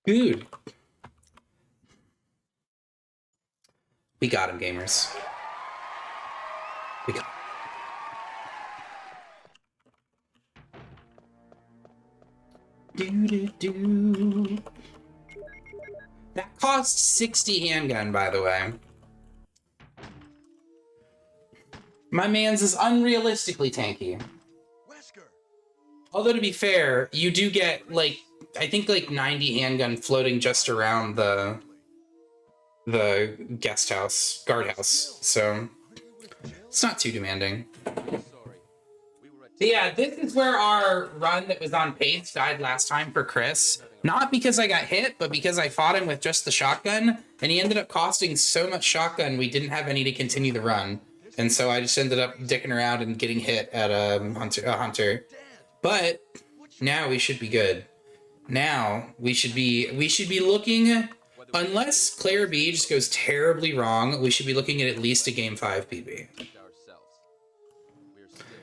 Dude. We got him, gamers. We got him. Do. That cost 60 handgun, by the way. My man's is unrealistically tanky. Although, to be fair, you do get, like, I think, like, 90 handgun floating just around the guest house, guardhouse, so it's not too demanding. But yeah, this is where our run that was on pace died last time for Chris. Not because I got hit, but because I fought him with just the shotgun, and he ended up costing so much shotgun we didn't have any to continue the run. And so I just ended up dicking around and getting hit at a hunter. But now we should be good. Now we should be looking, unless Claire B just goes terribly wrong, we should be looking at least a game 5 PB.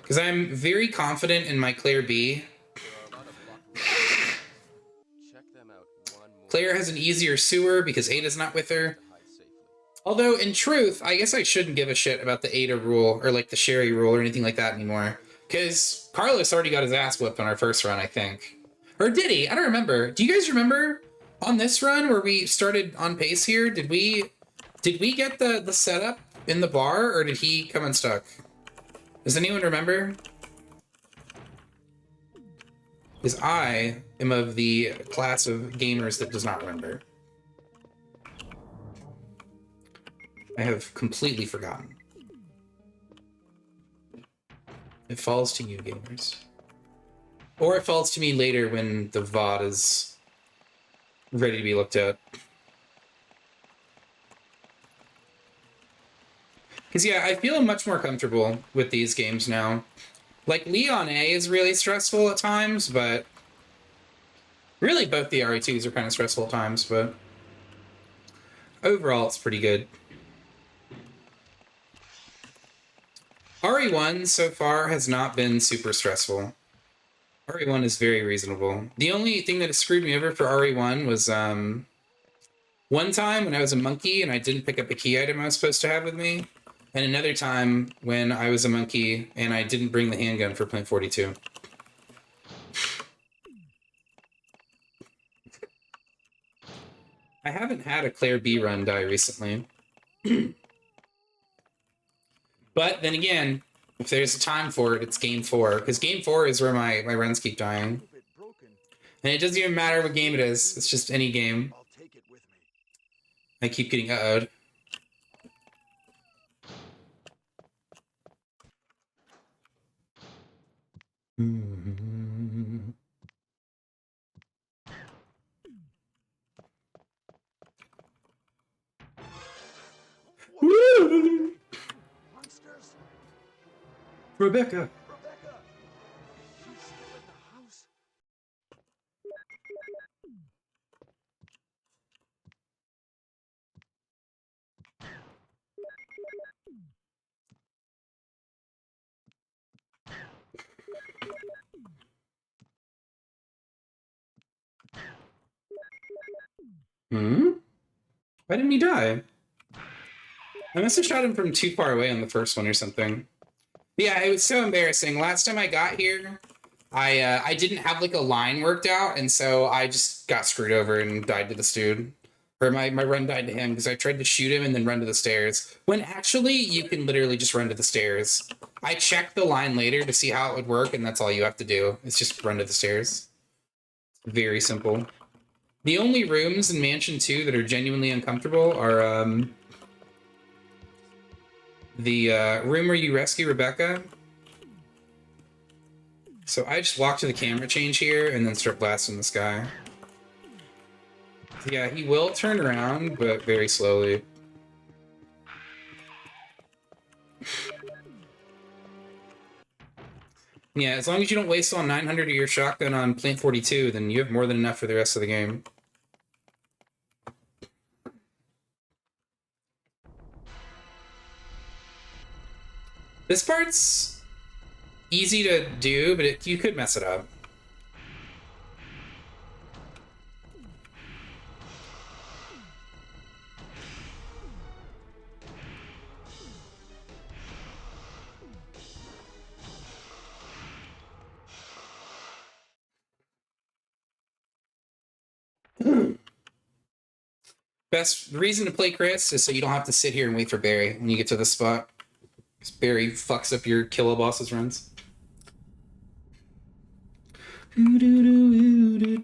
Because I'm very confident in my Claire B. Claire has an easier sewer because Ada's not with her. Although, in truth, I guess I shouldn't give a shit about the Ada rule, or like the Sherry rule, or anything like that anymore. Because Carlos already got his ass whipped on our first run, I think. Or did he? I don't remember. Do you guys remember on this run where we started on pace here? Did we get the setup in the bar, or did he come unstuck? Does anyone remember? Because I am of the class of gamers that does not remember. I have completely forgotten. It falls to you, gamers. Or it falls to me later when the VOD is ready to be looked at. Because, yeah, I feel much more comfortable with these games now. Like, Leon A is really stressful at times, but... Really, both the RE2s are kind of stressful at times, but... Overall, it's pretty good. RE1 so far has not been super stressful. RE1 is very reasonable. The only thing that has screwed me over for RE1 was one time when I was a monkey and I didn't pick up a key item I was supposed to have with me, and another time when I was a monkey and I didn't bring the handgun for Plant 42. I haven't had a Claire B run die recently. But then again, if there's a time for it, it's game 4. Because game 4 is where my runs keep dying. And it doesn't even matter what game it is. It's just any game. I keep getting uh-oh'd. Rebecca. She's still in the house. Why didn't he die? I must have shot him from too far away on the first one or something. Yeah, it was so embarrassing. Last time I got here, I didn't have like a line worked out, and so I just got screwed over and died to this dude. Or my run died to him because I tried to shoot him and then run to the stairs. When actually, you can literally just run to the stairs. I checked the line later to see how it would work, and that's all you have to do. It's just run to the stairs. Very simple. The only rooms in Mansion 2 that are genuinely uncomfortable are the room where you rescue Rebecca. So I just walk to the camera change here and then start blasting this guy. Yeah, he will turn around, but very slowly. Yeah, as long as you don't waste all 900 of your shotgun on Plant 42, then you have more than enough for the rest of the game. This part's easy to do, but you could mess it up. Best reason to play Chris is so you don't have to sit here and wait for Barry when you get to the spot. Because Barry fucks up your Killa Bosses runs. Do-do-do-do-do-do.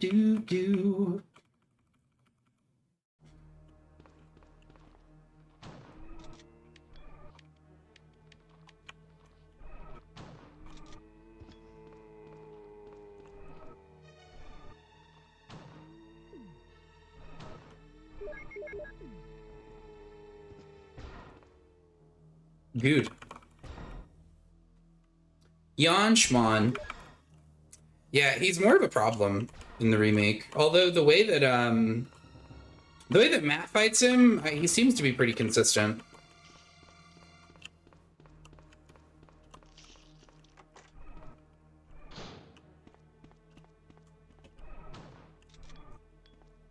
Good. Jan Schman. Yeah, he's more of a problem in the remake. Although the way that Matt fights him, he seems to be pretty consistent.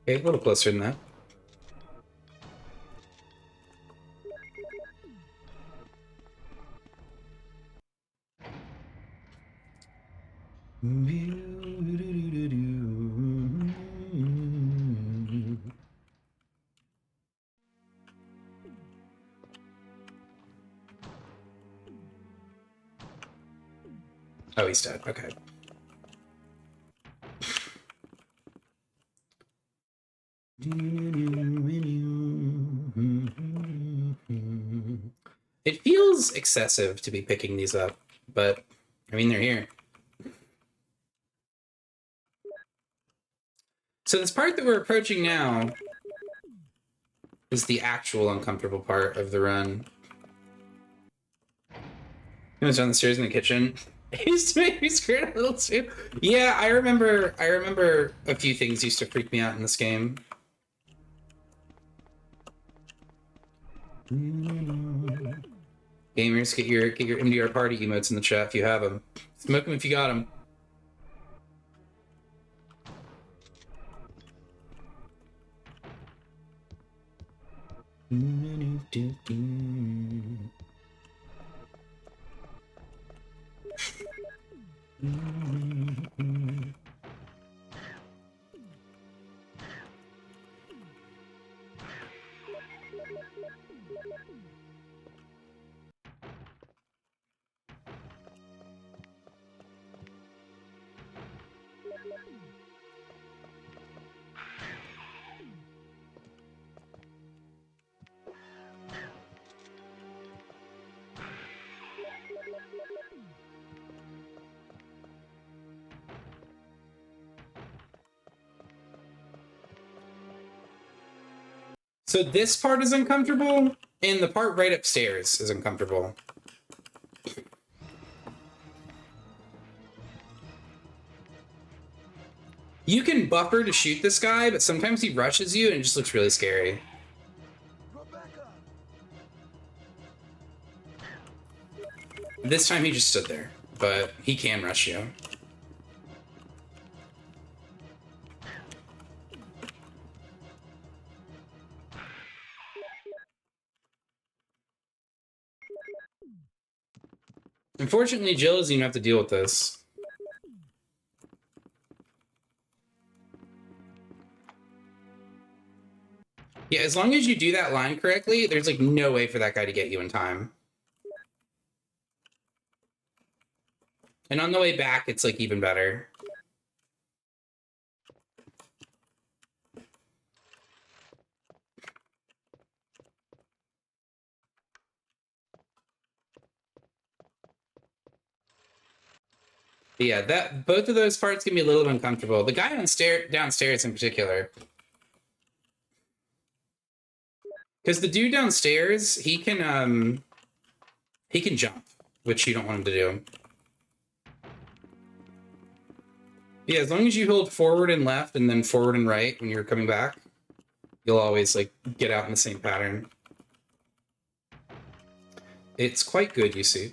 Okay, a little closer than that. Oh, he's dead. Okay. It feels excessive to be picking these up, but I mean, they're here. So this part that we're approaching now is the actual uncomfortable part of the run. He was down the stairs in the kitchen. It used to make me scared a little too. Yeah, I remember a few things used to freak me out in this game. Gamers, get your MDR party emotes in the chat if you have them. Smoke them if you got them. So this part is uncomfortable, and the part right upstairs is uncomfortable. You can buffer to shoot this guy, but sometimes he rushes you and it just looks really scary. This time he just stood there, but he can rush you. Unfortunately, Jill doesn't even have to deal with this. Yeah, as long as you do that line correctly, there's like no way for that guy to get you in time. And on the way back, it's like even better. But yeah, both of those parts can be a little uncomfortable. The guy downstairs in particular. Because the dude downstairs, he can jump, which you don't want him to do. Yeah, as long as you hold forward and left and then forward and right when you're coming back, you'll always like get out in the same pattern. It's quite good, you see.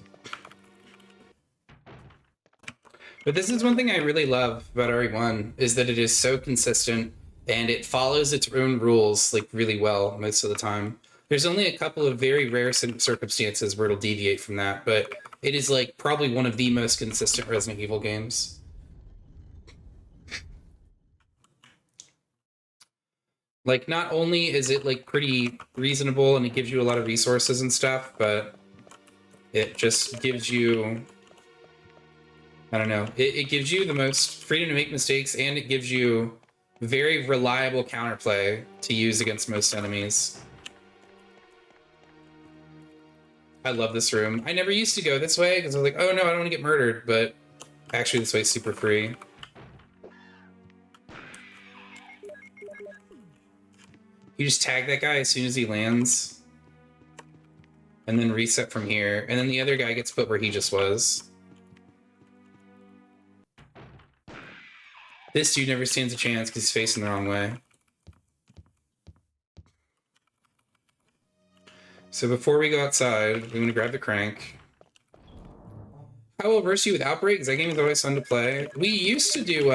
But this is one thing I really love about RE1, is that it is so consistent and it follows its own rules like really well most of the time. There's only a couple of very rare circumstances where it'll deviate from that, but it is like probably one of the most consistent Resident Evil games. Like, not only is it like pretty reasonable and it gives you a lot of resources and stuff, but it just gives you, I don't know, it gives you the most freedom to make mistakes, and it gives you very reliable counterplay to use against most enemies. I love this room. I never used to go this way because I was like, oh no, I don't want to get murdered, but actually this way's super free. You just tag that guy as soon as he lands. and then reset from here, and then the other guy gets put where he just was. This dude never stands a chance because he's facing the wrong way. So before we go outside, we want to grab the crank. How will verse you with Outbreak? Is that game is always fun to play? We used to do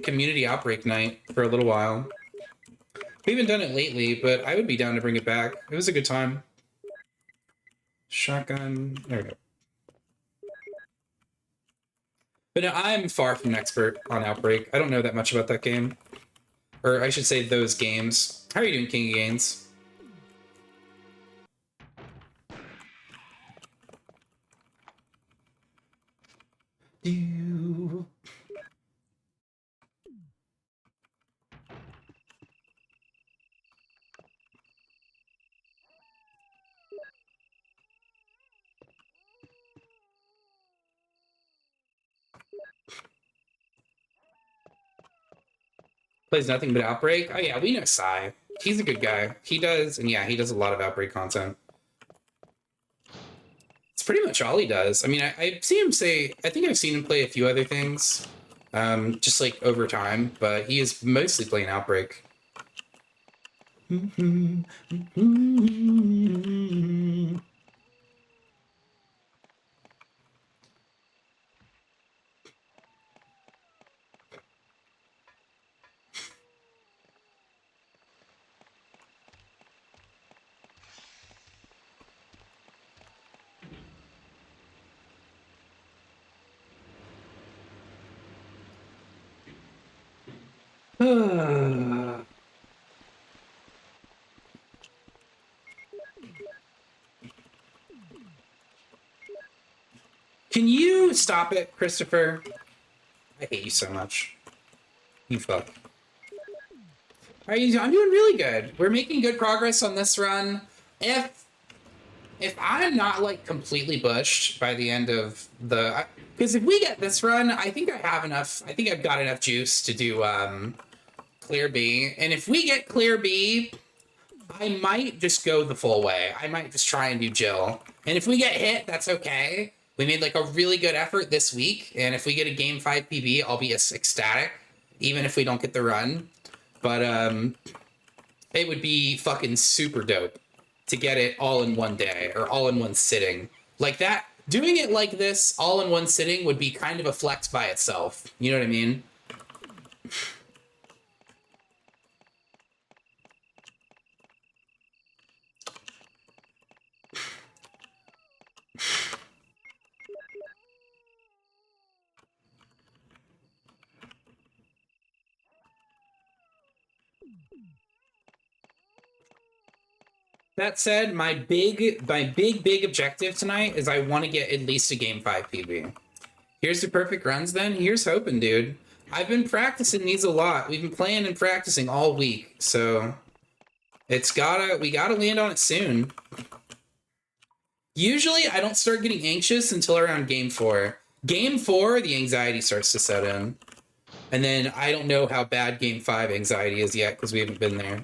Community Outbreak Night for a little while. We haven't done it lately, but I would be down to bring it back. It was a good time. Shotgun. There we go. But no, I'm far from an expert on Outbreak. I don't know that much about that game. Or I should say those games. How are you doing, King of Gains? You. Plays nothing but Outbreak? Oh yeah, we know Sai. He's a good guy. He does, and yeah, he does a lot of Outbreak content. It's pretty much all he does. I mean, I've seen him say, I think I've seen him play a few other things, just like over time, but he is mostly playing Outbreak. Can you stop it, Christopher? I hate you so much. You fuck. How are you doing? I'm doing really good. We're making good progress on this run. If I'm not like completely bushed by the end of the, because if we get this run, I think I have enough. I think I've got enough juice to do clear B. And if we get clear B, I might just go the full way. I might just try and do Jill. And if we get hit, that's okay. We made like a really good effort this week. And if we get a game 5 PB, I'll be ecstatic, even if we don't get the run. But it would be fucking super dope to get it all in one day or all in one sitting. Like that, doing it like this all in one sitting would be kind of a flex by itself. You know what I mean? That said, my big objective tonight is I want to get at least a game 5 PB. Here's the perfect runs then. Here's hoping, dude. I've been practicing these a lot. We've been playing and practicing all week, so we gotta land on it soon. Usually I don't start getting anxious until around game 4. Game 4, the anxiety starts to set in. And then I don't know how bad game 5 anxiety is yet because we haven't been there.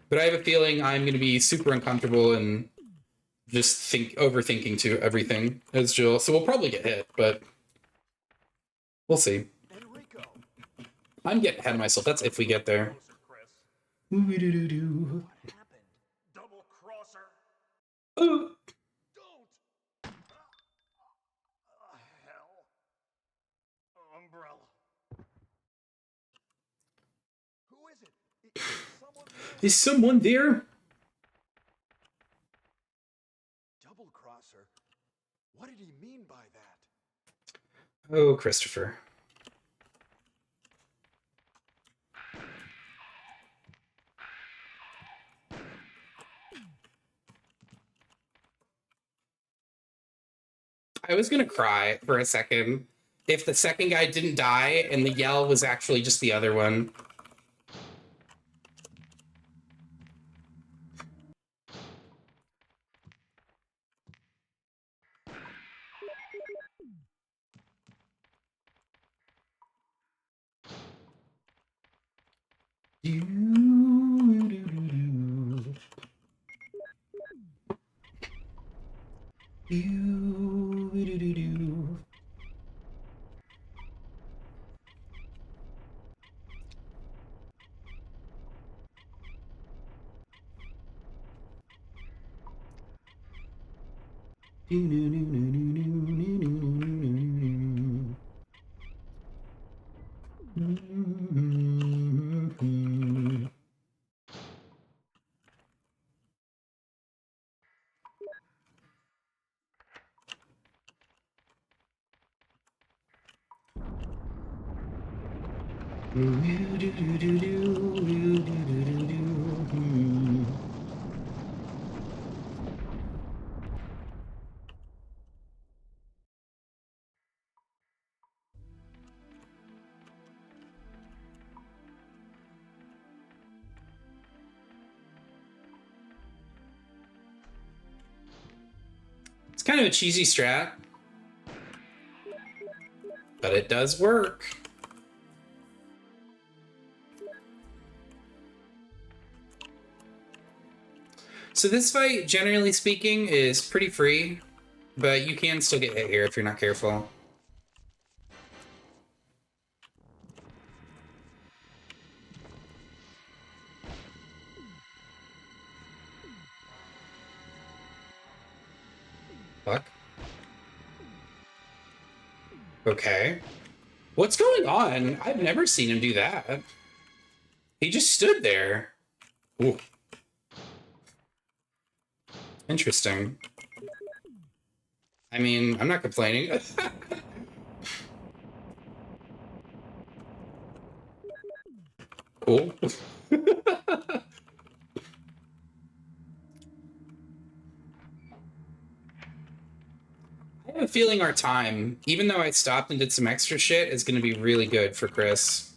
But I have a feeling I'm going to be super uncomfortable and just overthinking to everything as Jill. So we'll probably get hit, but we'll see. I'm getting ahead of myself. That's if we get there. Ooh-doo-doo-doo. Double crosser. Oh. Don't. Hell. Umbrella. Who is it? Is someone there? Double crosser? What did he mean by that? Oh, Christopher. I was gonna cry for a second if the second guy didn't die and the yell was actually just the other one. It's kind of a cheesy strat, but it does work. So this fight, generally speaking, is pretty free, but you can still get hit here if you're not careful. Fuck. Okay. What's going on? I've never seen him do that. He just stood there. Ooh. Interesting. I mean, I'm not complaining. Cool. I have a feeling our time, even though I stopped and did some extra shit, is going to be really good for Chris.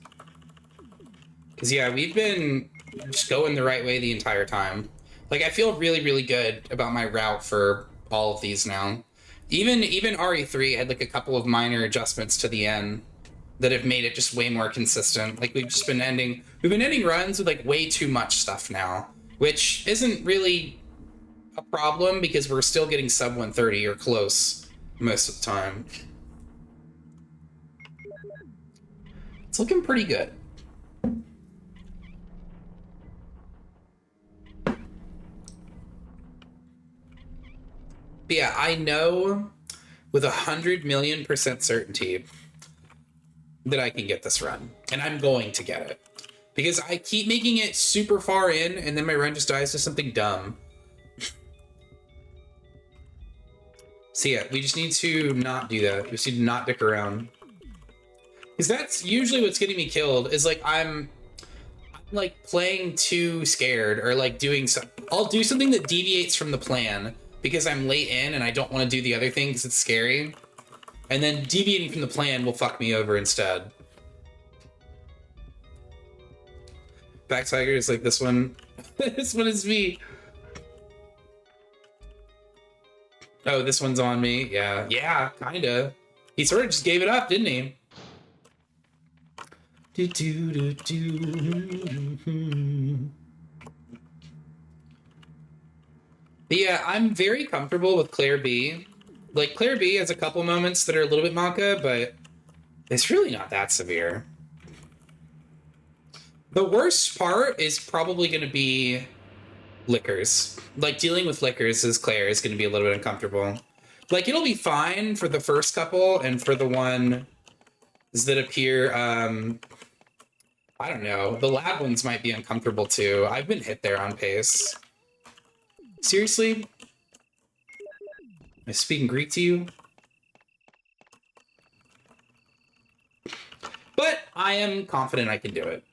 Because, yeah, we've been just going the right way the entire time. Like, I feel really, really good about my route for all of these now. Even RE3 had, like, a couple of minor adjustments to the end that have made it just way more consistent. Like, we've been ending runs with, like, way too much stuff now, which isn't really a problem because we're still getting sub 130 or close most of the time. It's looking pretty good. But yeah, I know with 100,000,000% certainty that I can get this run, and I'm going to get it. Because I keep making it super far in, and then my run just dies to something dumb. So yeah, we just need to not do that. We just need to not dick around. Because that's usually what's getting me killed, is like I'm like playing too scared, or like doing something. I'll do something that deviates from the plan because I'm late in and I don't want to do the other thing because it's scary. And then deviating from the plan will fuck me over instead. Back Tiger is like this one. This one is me. Oh, this one's on me. Yeah. Yeah, kinda. He sort of just gave it up, didn't he? But yeah, I'm very comfortable with Claire B. Like, Claire B has a couple moments that are a little bit Maka, but it's really not that severe. The worst part is probably going to be Liquors. Like, dealing with Liquors as Claire is going to be a little bit uncomfortable. Like, it'll be fine for the first couple, and for the one that appear, I don't know. The lab ones might be uncomfortable too. I've been hit there on pace. Seriously? Am I speaking Greek to you? But I am confident I can do it.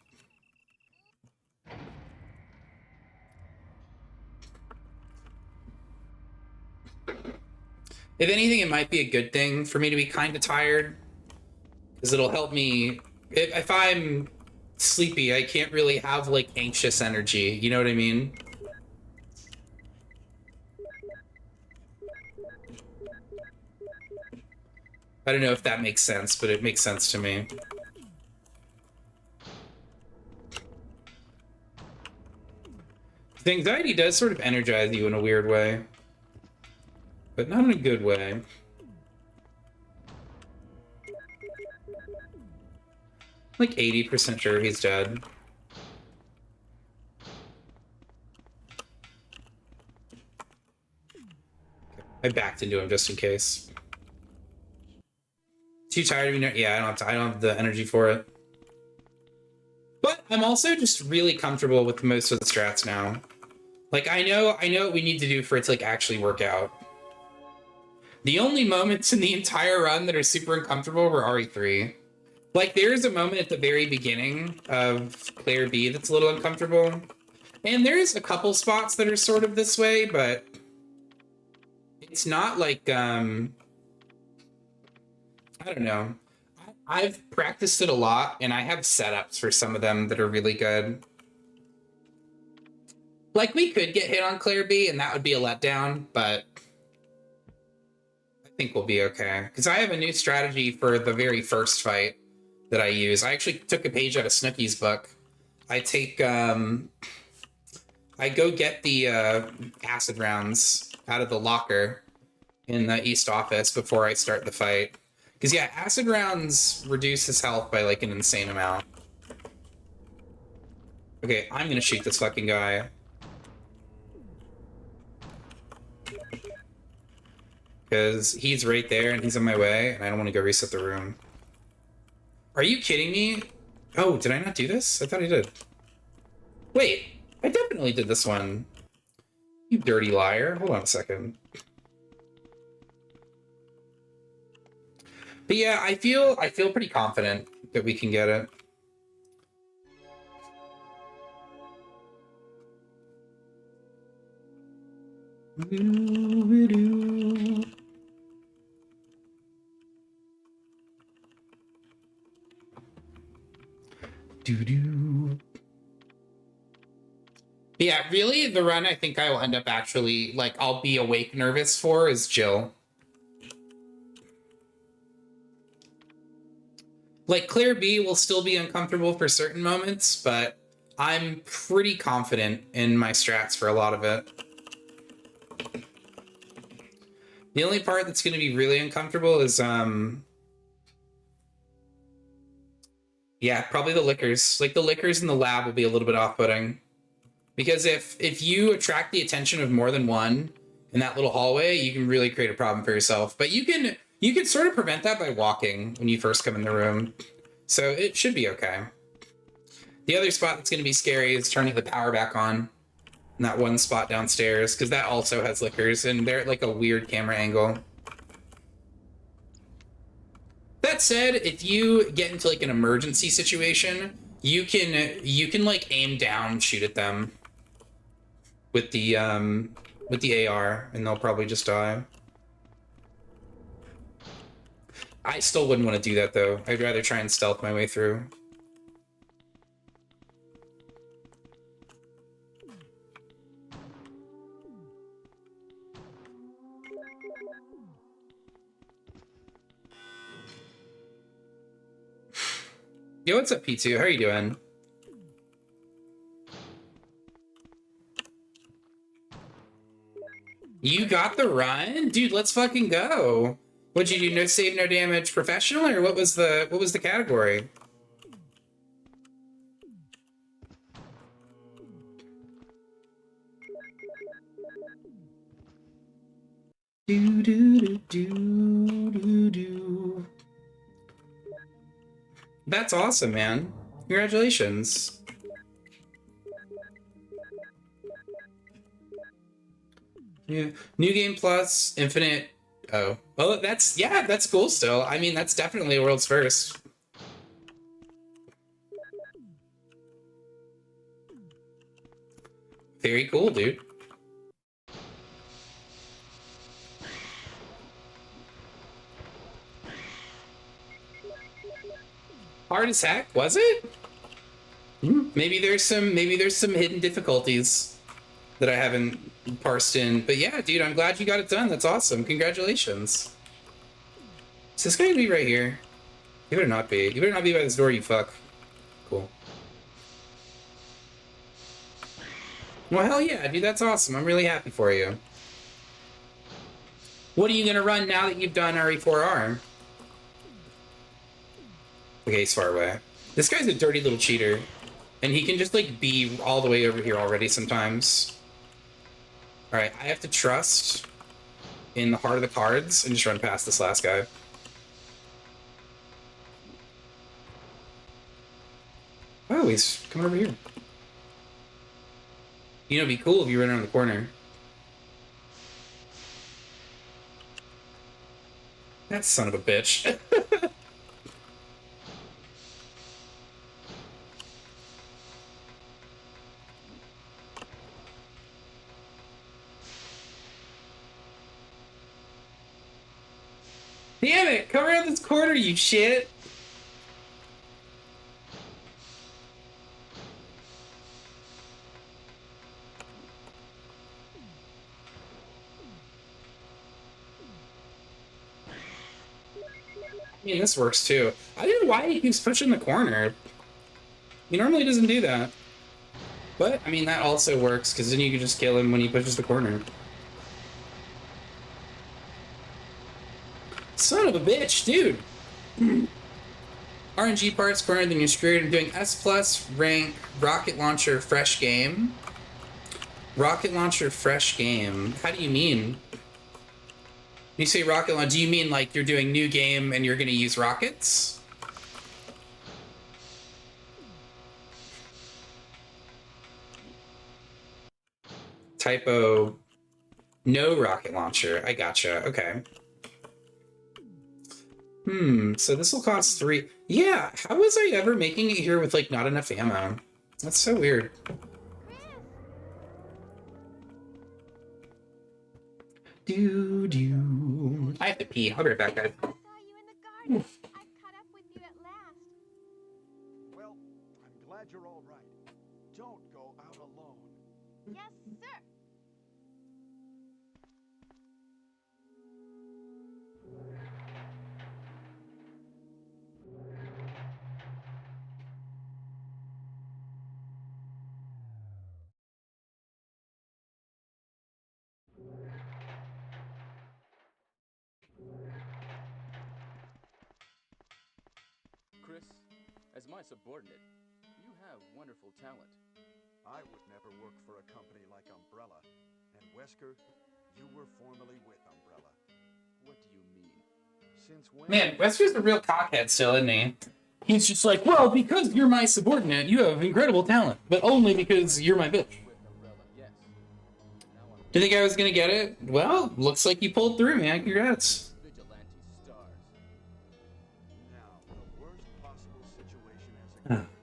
If anything, it might be a good thing for me to be kind of tired, because it'll help me. If I'm sleepy, I can't really have, like, anxious energy. You know what I mean? I don't know if that makes sense, but it makes sense to me. The anxiety does sort of energize you in a weird way. but not in a good way. Like 80% sure he's dead. I backed into him just in case. Too tired of me? Yeah, I don't have the energy for it. But I'm also just really comfortable with most of the strats now. Like I know what we need to do for it to like actually work out. The only moments in the entire run that are super uncomfortable were RE3. Like there's a moment at the very beginning of Claire B that's a little uncomfortable. And there's a couple spots that are sort of this way, but it's not like I don't know. I've practiced it a lot and I have setups for some of them that are really good. Like we could get hit on Claire B and that would be a letdown, but I think we'll be okay. Because I have a new strategy for the very first fight that I use. I actually took a page out of Snooki's book. I take, I go get the acid rounds out of the locker in the East office before I start the fight. Because yeah, acid rounds reduce his health by like an insane amount. Okay, I'm gonna shoot this fucking guy. Because he's right there and he's on my way and I don't want to go reset the room. Are you kidding me? Oh, did I not do this? I thought I did. Wait, I definitely did this one. You dirty liar. Hold on a second. But yeah, I feel pretty confident that we can get it. Doo-doo. Yeah, really, the run I think I will end up actually, like, I'll be awake nervous for is Jill. Like, Claire B will still be uncomfortable for certain moments, but I'm pretty confident in my strats for a lot of it. The only part that's going to be really uncomfortable is, yeah, probably the liquors. Like, the liquors in the lab will be a little bit off-putting. Because if you attract the attention of more than one in that little hallway, you can really create a problem for yourself. But you can sort of prevent that by walking when you first come in the room. So it should be okay. The other spot that's going to be scary is turning the power back on in that one spot downstairs, because that also has liquors, and they're at like a weird camera angle. That said, if you get into like an emergency situation, you can like aim down and shoot at them with the AR, and they'll probably just die. I still wouldn't want to do that though. I'd rather try and stealth my way through. Yo, what's up, P2? How are you doing? You got the run? Dude, let's fucking go. What'd you do? No save, no damage professional, or what was the category? Do do do do do do. That's awesome, man. Congratulations. Yeah. New game plus, infinite. Oh. Well, that's, yeah, that's cool still. I mean, that's definitely a world's first. Very cool, dude. Hard as heck, was it? Maybe there's some hidden difficulties that I haven't parsed in. But yeah, dude, I'm glad you got it done. That's awesome. Congratulations. Is this going to be right here? You better not be. You better not be by this door, you fuck. Cool. Well, hell yeah, dude, that's awesome. I'm really happy for you. What are you gonna run now that you've done RE4R? Okay, he's far away. This guy's a dirty little cheater. And he can just, like, be all the way over here already sometimes. Alright, I have to trust in the heart of the cards and just run past this last guy. Oh, he's coming over here. You know, it'd be cool if you ran around the corner. That son of a bitch. Damn it! Come around this corner, you shit! I mean, this works too. I don't know why he keeps pushing the corner. He normally doesn't do that. But, I mean, that also works, because then you can just kill him when he pushes the corner. Son of a bitch, dude! RNG parts corner, then you're screwed. I'm doing S+, rank, rocket launcher, fresh game. Rocket launcher, fresh game. How do you mean? When you say rocket launcher, do you mean like you're doing new game and you're gonna use rockets? Typo. No rocket launcher. I gotcha. Okay. So this will cost 3. Yeah, how was I ever making it here with, like, not enough ammo? That's so weird. Do. I have to pee. I'll be right back, guys. I saw you in the garden. I've caught up with you at last. Well, I'm glad you're all right. Don't go out alone. Yes, sir. Chris, as my subordinate, you have wonderful talent. I would never work for a company like Umbrella. And Wesker, you were formerly with Umbrella. What do you mean? Since when? Man, Wesker's a real cockhead still, isn't he? He's just like, well, because you're my subordinate, you have incredible talent. But only because you're my bitch. With Umbrella, yes. Now I'm Did you think I was gonna get it? Well, looks like you pulled through, man. Congrats. vigilante stars. Now, the worst possible situation as a company.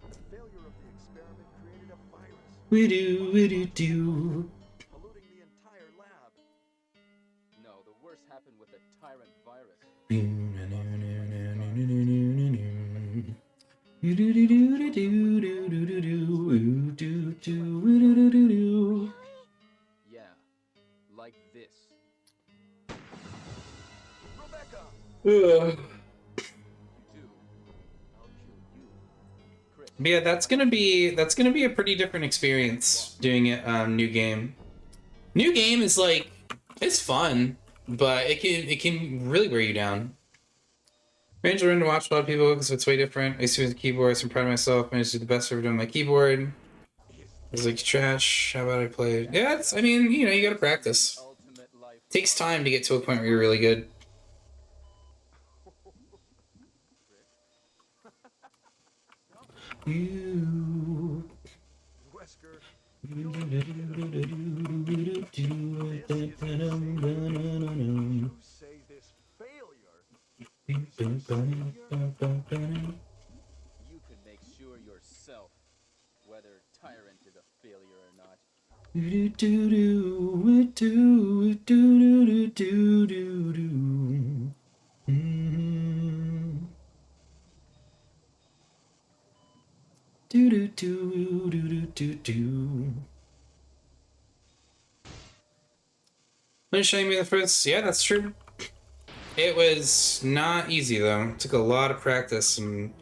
The failure of the experiment created a virus, We do. polluting the entire lab. No, the worst happened with the tyrant virus. Yeah, like this. Rebecca! Ugh. You do. I'll kill you. Chris. Yeah, that's gonna be a pretty different experience doing it new game. New game is like, it's fun, but it can really wear you down. Ranger in to watch a lot of people because it's way different. I used to use the keyboard, so I'm proud of myself. I managed to do the best I've ever done on my keyboard. It's like trash. How about I play? Yeah, I mean, you know, you gotta practice. Ultimate life. Takes time to get to a point where you're really good. You. Wesker, You say this failure. You can make sure yourself whether Tyrant is a failure or not. When showing me the first, yeah, that's true. It was not easy though. It took a lot of practice and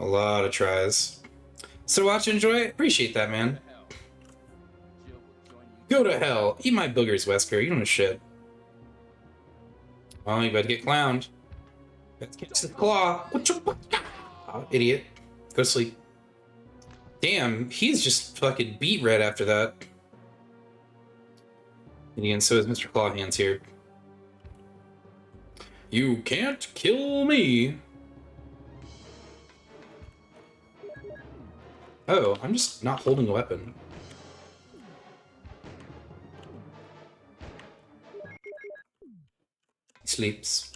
a lot of tries. So watch and enjoy. Appreciate that, man. Jill will join you. Go to hell. Eat my boogers, Wesker. You don't know shit. Well, you better get clowned. Let's catch the claw. Oh, idiot. Go to sleep. Damn, he's just fucking beat red after that. And again, so is Mr. Clawhands here. You can't kill me. Oh, I'm just not holding a weapon. He sleeps.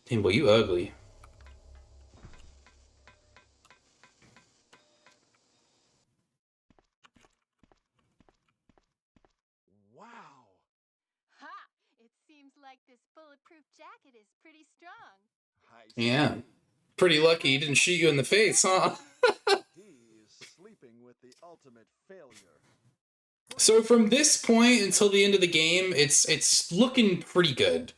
Damn, boy, you ugly. Wow. Ha! It seems like this bulletproof jacket is pretty strong. Yeah. Pretty lucky he didn't shoot you in the face, huh? He is sleeping with the ultimate failure. So from this point until the end of the game, it's looking pretty good.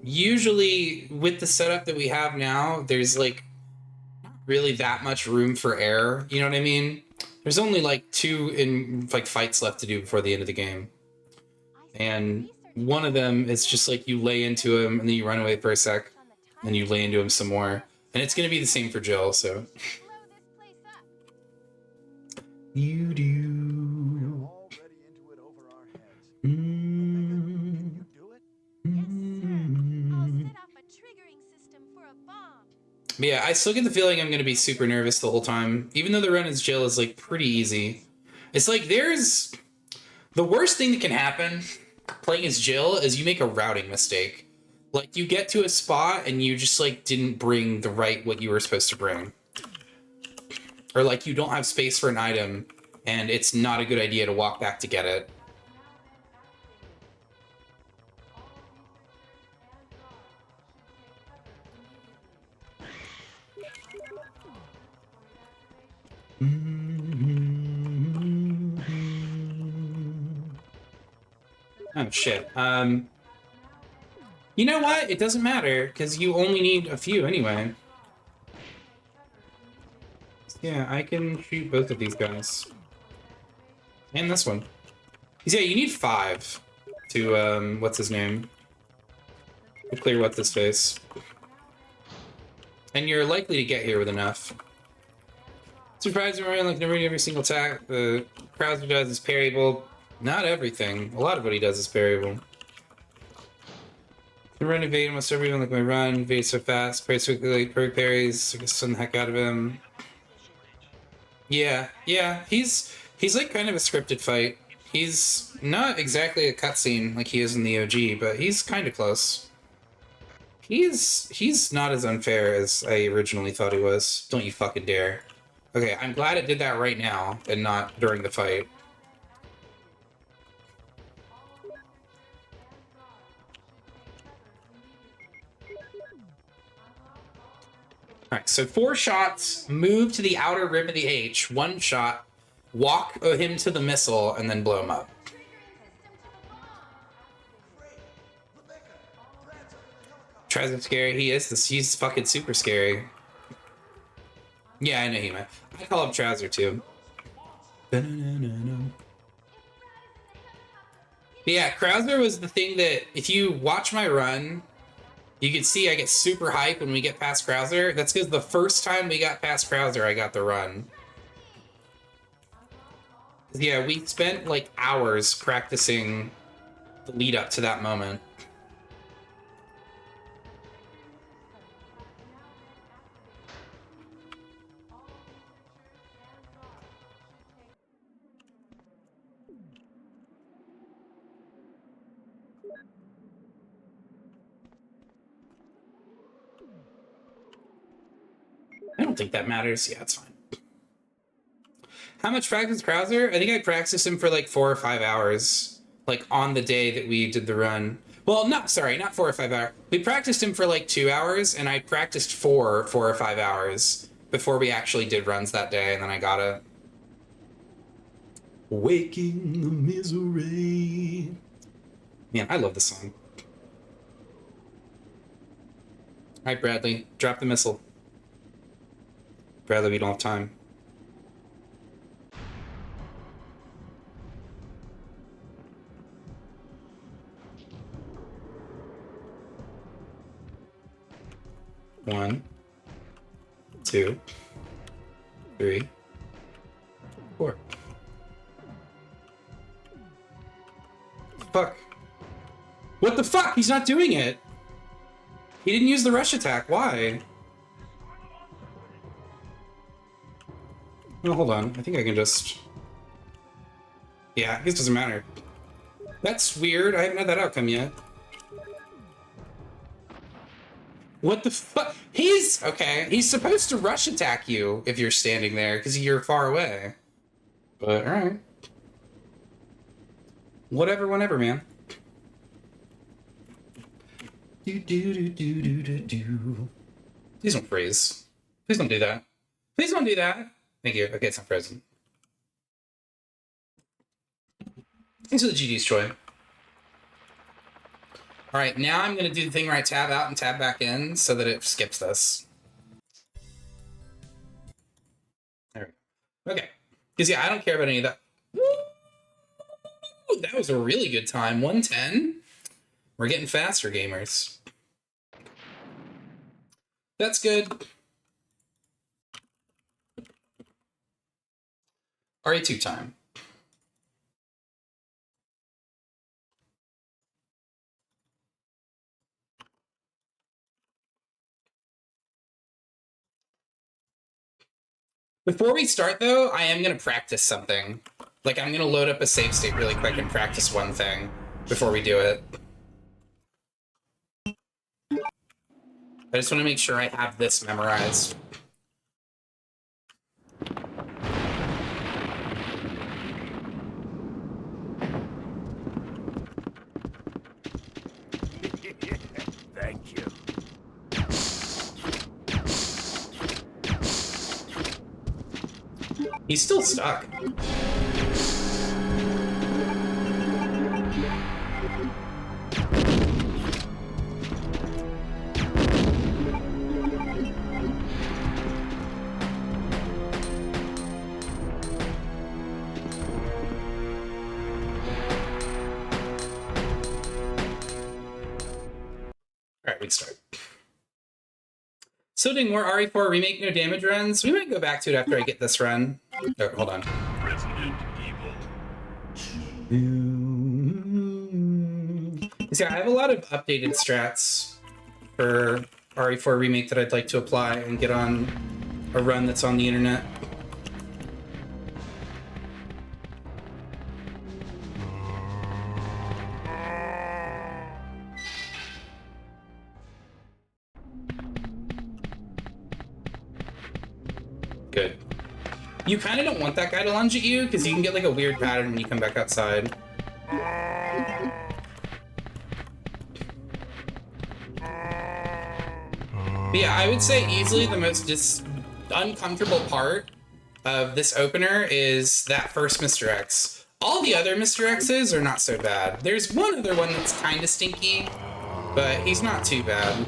Usually with the setup that we have now, there's like not really that much room for error. You know what I mean? There's only like 2 fights left to do before the end of the game. And one of them is just like you lay into him and then you run away for a sec, and you lay into him some more. And it's gonna be the same for Jill, so. You do. Already into it over our heads. Yes, sir. I'll set off a triggering system for a bomb. But yeah, I still get the feeling I'm gonna be super nervous the whole time, even though the run as Jill is like pretty easy. It's like there's the worst thing that can happen playing as Jill is you make a routing mistake. Like you get to a spot and you just like didn't bring the right what you were supposed to bring. Or like you don't have space for an item and it's not a good idea to walk back to get it. Oh shit. You know what? It doesn't matter because you only need a few anyway. Yeah, I can shoot both of these guys. And this one. Yeah, you need 5 to, what's his name? To clear what's his face. And you're likely to get here with enough. Surprising around like never every single attack. The Krauser does is parryable. Not everything. A lot of what he does is parryable. The run evade almost everyone like my run, evade so fast, parry so quickly, parries, stun the heck out of him. Yeah, he's like kind of a scripted fight. He's not exactly a cutscene like he is in the OG, but he's kind of close. He's not as unfair as I originally thought he was. Don't you fucking dare. Okay, I'm glad it did that right now and not during the fight. Alright, so 4 shots, move to the outer rim of the H, 1 shot, walk him to the missile, and then blow him up. Tries scary. He is this. He's fucking super scary. Yeah, I know he meant. I call him Trouser too. But yeah, Krauser was the thing that if you watch my run, you can see I get super hype when we get past Krauser. That's because the first time we got past Krauser, I got the run. Yeah, we spent like hours practicing the lead up to that moment. I don't think that matters. Yeah, it's fine. How much practice Krauser? I think I practiced him for like 4 or 5 hours, like on the day that we did the run. Well, not 4 or 5 hours. We practiced him for like 2 hours, and I practiced 4 or 5 hours before we actually did runs that day, and then I got it. Waking the misery. Man, I love this song. All right, Bradley, drop the missile. Bradley, we don't have time. 1, 2, 3, 4. Fuck. What the fuck? He's not doing it. He didn't use the rush attack. Why? No, hold on. I think I can just... Yeah, I guess it doesn't matter. That's weird. I haven't had that outcome yet. What the fuck? He's... Okay, he's supposed to rush attack you if you're standing there, because you're far away. But, alright. Whatever, whenever, man. Do. Please don't freeze. Please don't do that. Please don't do that. Thank you. Okay, it's not frozen. Thanks for the GD's Troy. Alright, now I'm going to do the thing where I tab out and tab back in so that it skips this. There we go. Okay. Because, yeah, I don't care about any of that. Ooh, that was a really good time. 110. We're getting faster, gamers. That's good. RE2 time. Before we start, though, I am going to practice something. Like, I'm going to load up a save state really quick and practice one thing before we do it. I just want to make sure I have this memorized. Thank you. He's still stuck. Alright, we can start. Still doing more RE4 remake no damage runs. We might go back to it after I get this run. Oh, hold on. Resident Evil. See, I have a lot of updated strats for RE4 remake that I'd like to apply and get on a run that's on the internet. Good. You kind of don't want that guy to lunge at you, because you can get like a weird pattern when you come back outside. But yeah, I would say easily the most uncomfortable part of this opener is that first Mr. X. All the other Mr. X's are not so bad. There's one other one that's kind of stinky, but he's not too bad.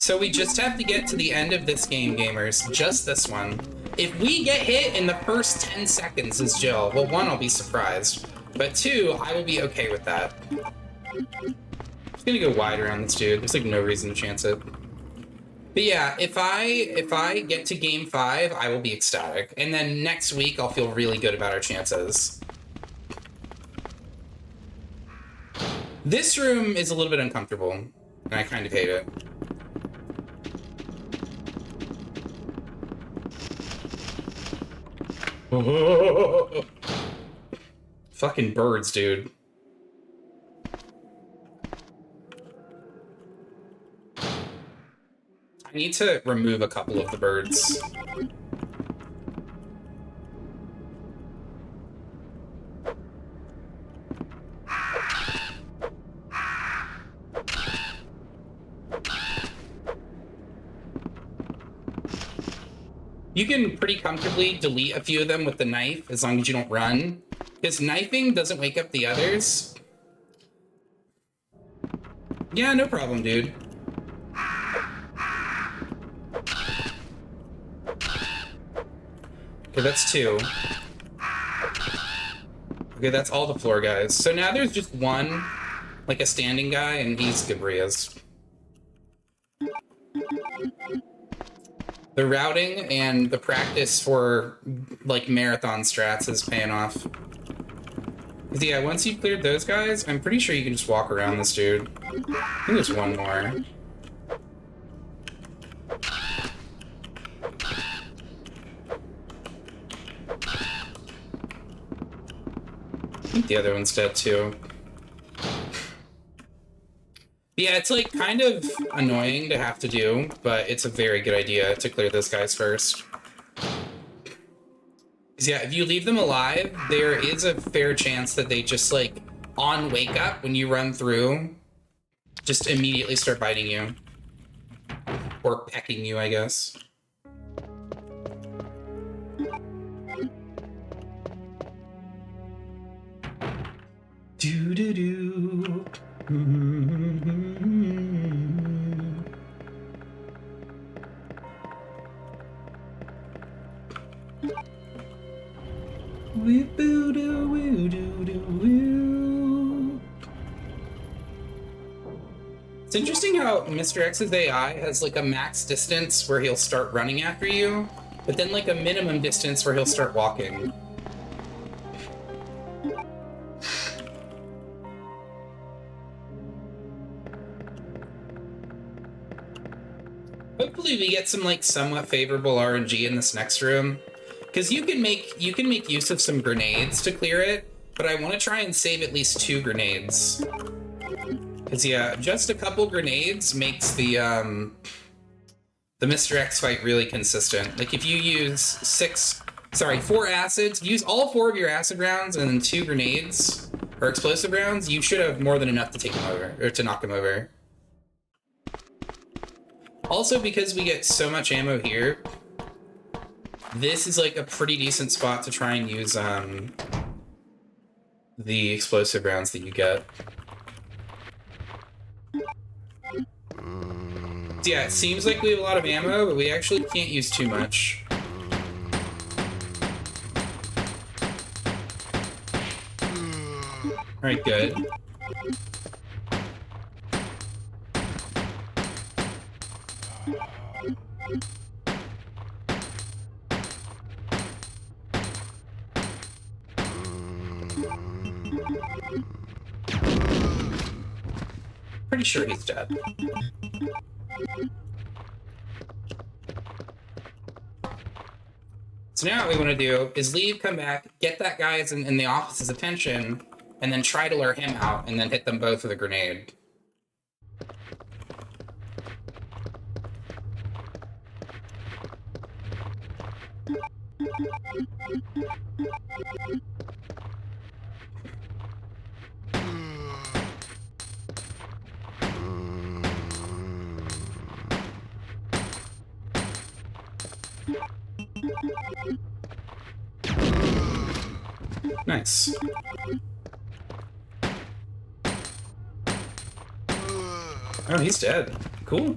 So we just have to get to the end of this game, gamers. Just this one. If we get hit in the first 10 seconds as Jill, well, 1, I'll be surprised. But 2, I will be okay with that. I'm just gonna go wide around this dude. There's like no reason to chance it. But yeah, if I get to game 5, I will be ecstatic. And then next week, I'll feel really good about our chances. This room is a little bit uncomfortable, and I kind of hate it. Fucking birds, dude. I need to remove a couple of the birds. You can pretty comfortably delete a few of them with the knife as long as you don't run. Because knifing doesn't wake up the others. Yeah, no problem, dude. Okay, that's 2. Okay, that's all the floor guys. So now there's just one, like a standing guy, and he's good where he is. The routing and the practice for, like, marathon strats is paying off. 'Cause, yeah, once you've cleared those guys, I'm pretty sure you can just walk around this dude. I think there's one more. I think the other one's dead, too. Yeah, it's, like, kind of annoying to have to do, but it's a very good idea to clear those guys first. Because, yeah, if you leave them alive, there is a fair chance that they just, like, on wake up when you run through, just immediately start biting you. Or pecking you, I guess. Do-do-do. It's interesting how Mr. X's AI has like a max distance where he'll start running after you, but then like a minimum distance where he'll start walking. Hopefully we get some like somewhat favorable RNG in this next room, because you can make use of some grenades to clear it, but I want to try and save at least 2 grenades. Because yeah, just a couple grenades makes the Mr. X fight really consistent. Like if you use 4 acids, use all 4 of your acid rounds and then 2 grenades or explosive rounds, you should have more than enough to take him over or to knock him over. Also, because we get so much ammo here, this is like a pretty decent spot to try and use the explosive rounds that you get. So yeah, it seems like we have a lot of ammo, but we actually can't use too much. Alright, good. Pretty sure he's dead. So now what we want to do is leave, come back, get that guy's in the office's attention, and then try to lure him out, and then hit them both with a grenade. Nice. Oh, he's dead. Cool.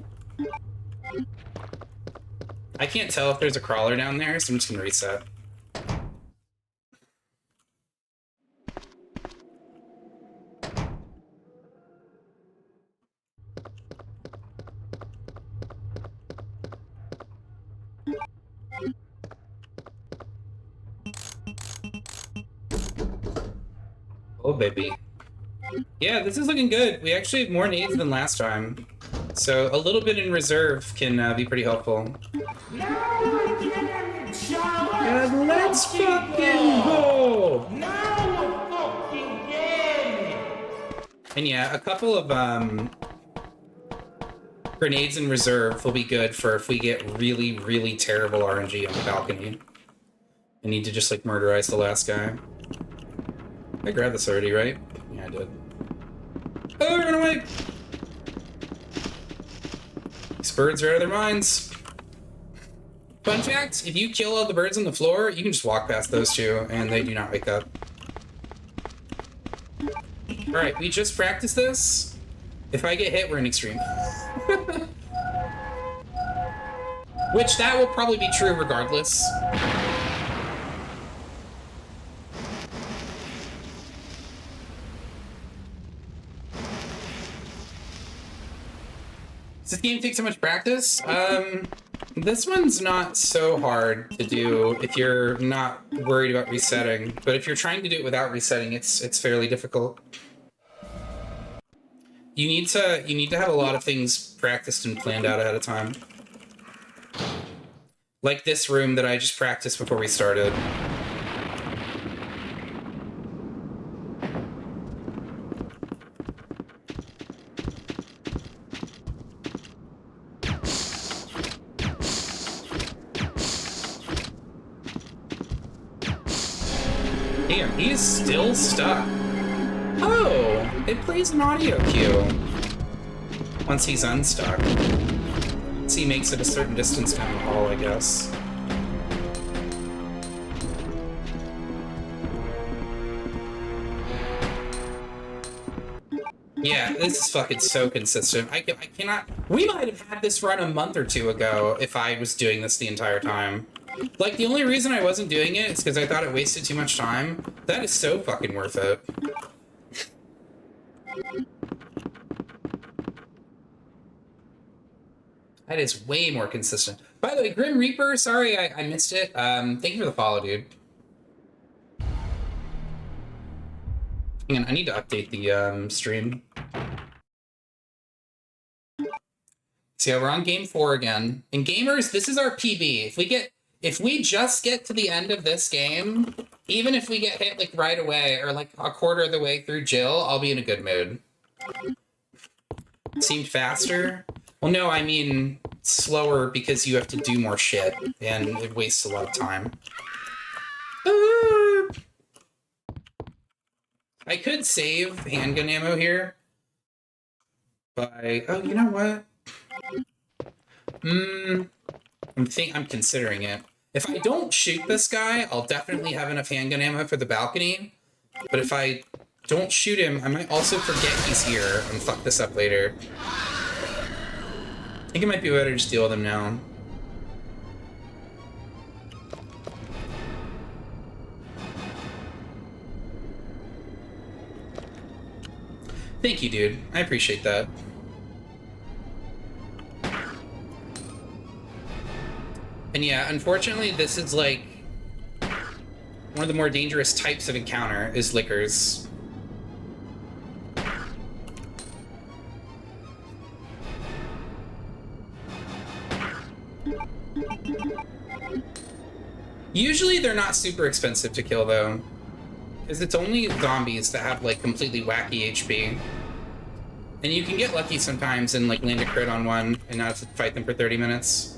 I can't tell if there's a crawler down there, so I'm just gonna reset. Oh, baby. Yeah, this is looking good. We actually have more nades than last time. So a little bit in reserve can be pretty helpful. And let's fucking go! And yeah, a couple of grenades in reserve will be good for if we get really, really terrible RNG on the balcony. I need to just like murderize the last guy. I grabbed this already, right? Yeah, I did. Oh, run away! These birds are out of their minds. Fun fact, if you kill all the birds on the floor, you can just walk past those two, and they do not wake up. Alright, we just practiced this. If I get hit, we're in extreme. Which, that will probably be true regardless. Does this game take so much practice? This one's not so hard to do if you're not worried about resetting, but if you're trying to do it without resetting, it's fairly difficult. You need to have a lot of things practiced and planned out ahead of time. Like this room that I just practiced before we started. Damn, he's still stuck. Oh, it plays an audio cue once he's unstuck. Once he makes it a certain distance down the hall, I guess. Yeah, this is fucking so consistent. I cannot... We might have had this run a month or two ago if I was doing this the entire time. Like, the only reason I wasn't doing it is because I thought it wasted too much time. That is so fucking worth it. That is way more consistent. By the way, Grim Reaper, sorry I missed it. Thank you for the follow, dude. Hang on, I need to update the stream. So yeah, we're on game 4 again. And gamers, this is our PB. If we just get to the end of this game, even if we get hit like right away or like a quarter of the way through Jill, I'll be in a good mood. Seemed faster? Well, no, I mean slower because you have to do more shit and it wastes a lot of time. I could save handgun ammo here by... Oh, you know what? I'm considering it. If I don't shoot this guy, I'll definitely have enough handgun ammo for the balcony. But if I don't shoot him, I might also forget he's here and fuck this up later. I think it might be better to just deal with him now. Thank you, dude. I appreciate that. And yeah, unfortunately, this is like one of the more dangerous types of encounter is lickers. Usually they're not super expensive to kill though, because it's only zombies that have like completely wacky HP. And you can get lucky sometimes and like land a crit on one and not have to fight them for 30 minutes.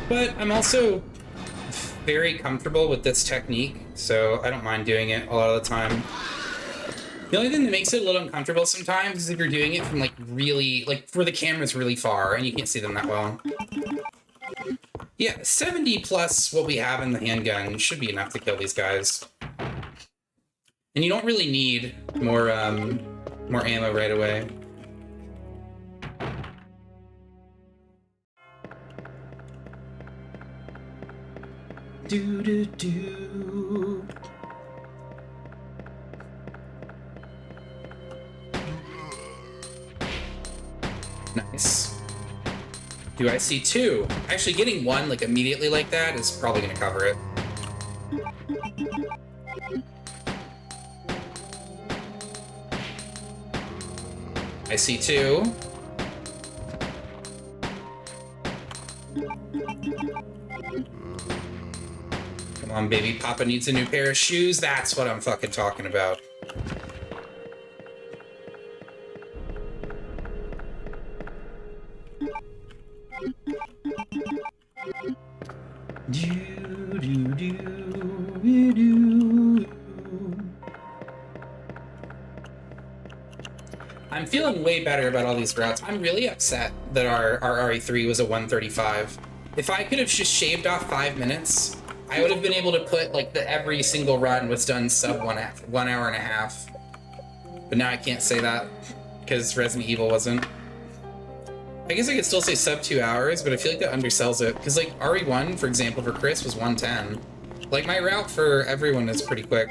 But I'm also very comfortable with this technique, so I don't mind doing it a lot of the time. The only thing that makes it a little uncomfortable sometimes is if you're doing it from like really, like where the camera's really far and you can't see them that well. Yeah, 70 plus what we have in the handgun should be enough to kill these guys. And you don't really need more ammo right away. Do do do. Nice. Do I see 2? Actually, getting 1 like immediately like that is probably gonna cover it. I see 2. Come on, baby. Papa needs a new pair of shoes. That's what I'm fucking talking about. I'm feeling way better about all these routes. I'm really upset that our RE3 was a 135. If I could have just shaved off 5 minutes, I would have been able to put like every single run was done sub 1 hour and a half. But now I can't say that because Resident Evil wasn't. I guess I could still say sub 2 hours, but I feel like that undersells it. Because, like, RE1, for example, for Chris was 110. Like, my route for everyone is pretty quick.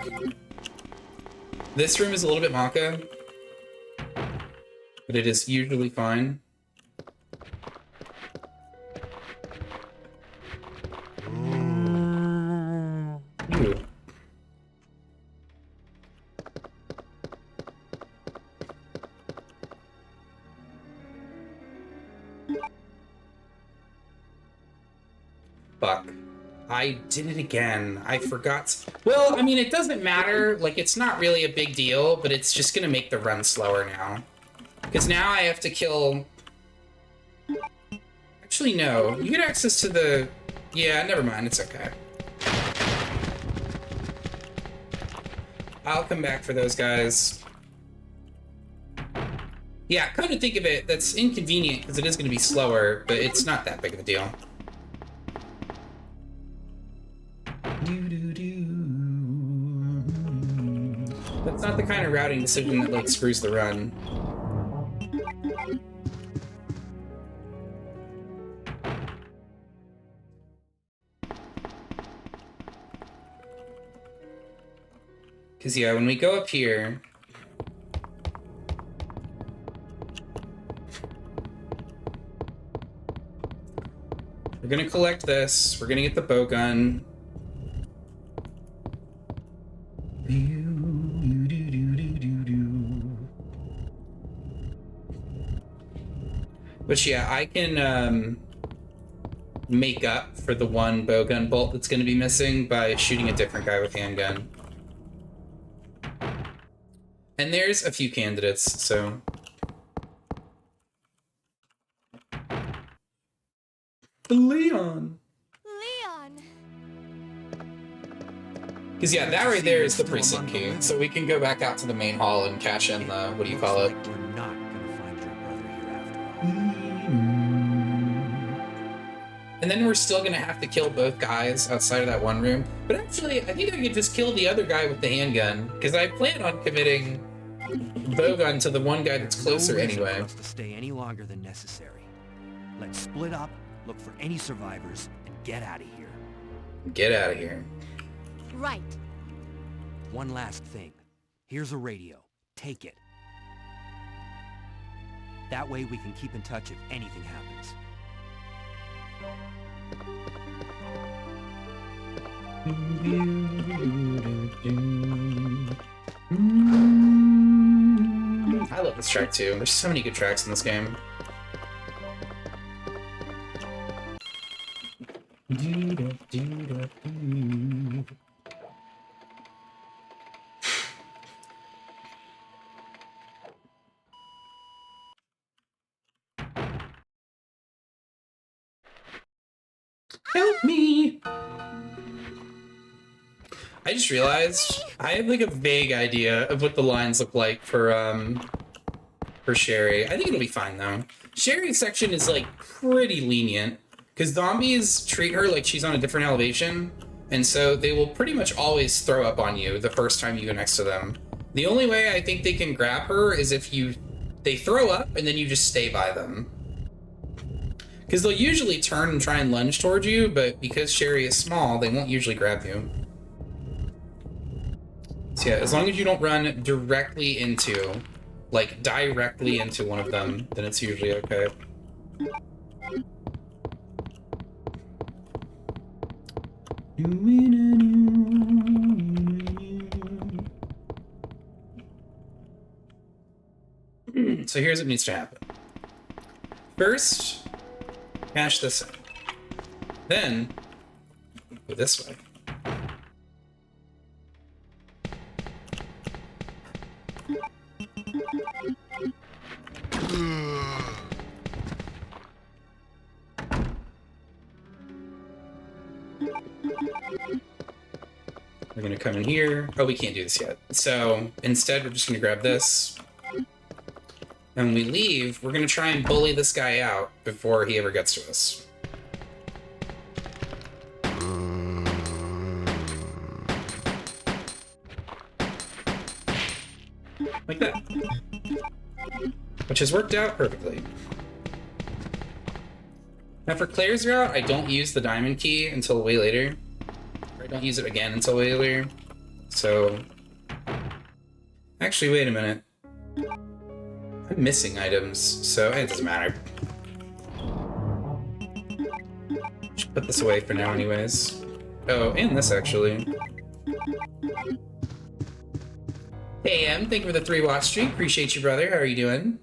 This room is a little bit Maka, but it is usually fine. Ooh. Fuck. I did it again. I forgot. Well, I mean, it doesn't matter. Like, it's not really a big deal, but it's just gonna make the run slower now. Because now I have to kill... Actually, no. You get access to the... Yeah, never mind. It's okay. I'll come back for those guys. Yeah, come to think of it, that's inconvenient because it is going to be slower, but it's not that big of a deal. That's not the kind of routing decision that, like, screws the run. Because, yeah, when we go up here... We're gonna collect this. We're gonna get the bow gun. Which, yeah, I can make up for the one bowgun bolt that's gonna be missing by shooting a different guy with handgun. And there's a few candidates, so... Leon! Leon! Because, yeah, that right there is the precinct key, so we can go back out to the main hall and cash in the, what do you call it? We're not gonna find your brother here after all. And then we're still gonna have to kill both guys outside of that one room. But actually, I think I could just kill the other guy with the handgun, because I plan on committing bowgun to the one guy that's closer anyway. For us to stay any longer than necessary. Let's split up, look for any survivors, and get out of here. Get out of here. Right. One last thing. Here's a radio. Take it. That way we can keep in touch if anything happens. I love this track too. There's so many good tracks in this game. Help me! I just realized I have like a vague idea of what the lines look like for Sherry. I think it'll be fine though. Sherry's section is like pretty lenient because zombies treat her like she's on a different elevation, and so they will pretty much always throw up on you the first time you go next to them. The only way I think they can grab her is if they throw up and then you just stay by them. Because they'll usually turn and try and lunge towards you, but because Sherry is small, they won't usually grab you. So yeah, as long as you don't run directly into, like, directly into one of them, then it's usually okay. So here's what needs to happen. First, cash this in. Then, go this way. We're gonna come in here. Oh, we can't do this yet. So instead, we're just gonna grab this. And when we leave, we're gonna try and bully this guy out before he ever gets to us. Like that. Which has worked out perfectly. Now for Claire's route, I don't use the diamond key until way later. Or I don't use it again until way later. So... Actually, wait a minute. I'm missing items, so it doesn't matter. Should put this away for now anyways. Oh, and this actually. Hey Em, thank you for the 3-watch stream. Appreciate you, brother. How are you doing?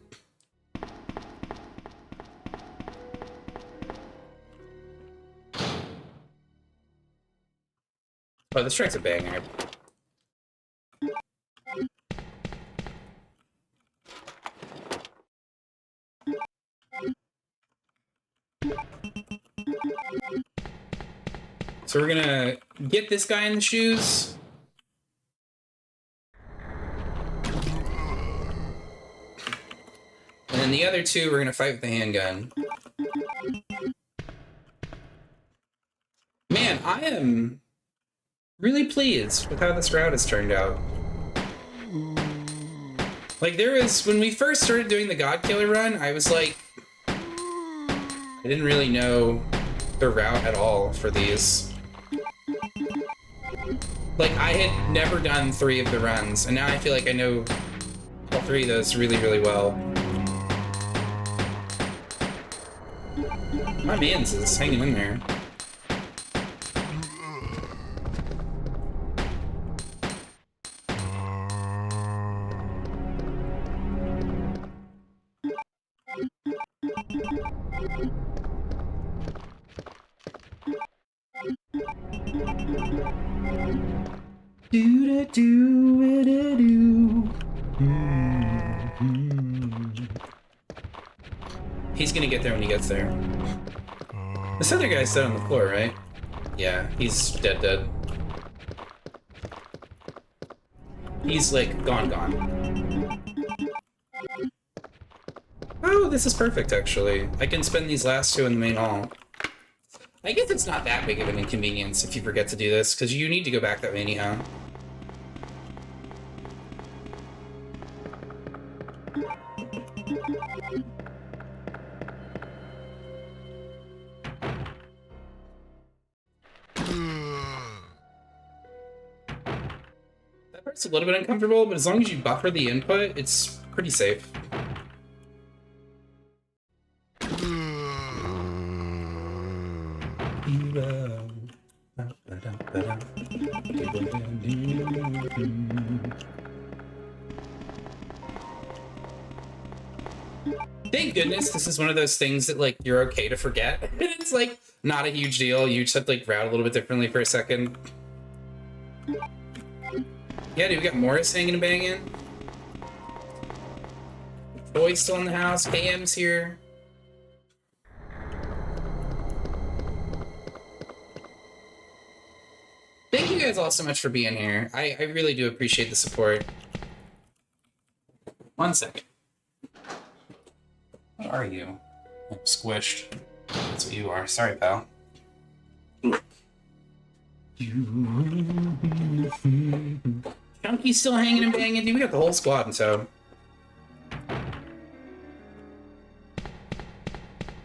Oh, this track's a banger. So we're gonna get this guy in the shoes. And then the other two, we're gonna fight with the handgun. Man, I am really pleased with how this route has turned out. Like, when we first started doing the God Killer run, I was like, I didn't really know the route at all for these. Like, I had never done 3 of the runs, and now I feel like I know all 3 of those really, really well. My man's is hanging in there. He's gonna get there when he gets there. This other guy's dead on the floor, right? Yeah, he's dead. He's like gone. Oh, this is perfect actually. I can spend these last 2 in the main hall. I guess it's not that big of an inconvenience if you forget to do this, because you need to go back that way anyhow. That part's a little bit uncomfortable, but as long as you buffer the input, it's pretty safe. Thank goodness this is one of those things that, like, you're okay to forget. It's, like, not a huge deal. You just have to, like, route a little bit differently for a second. Yeah, dude, we got Morris hanging and banging. Boy's still in the house. KM's here. Thank you guys all so much for being here. I really do appreciate the support. 1 second. What are you? I'm squished. That's what you are. Sorry, pal. Chunky's still hanging and banging. Dude, we got the whole squad in tow.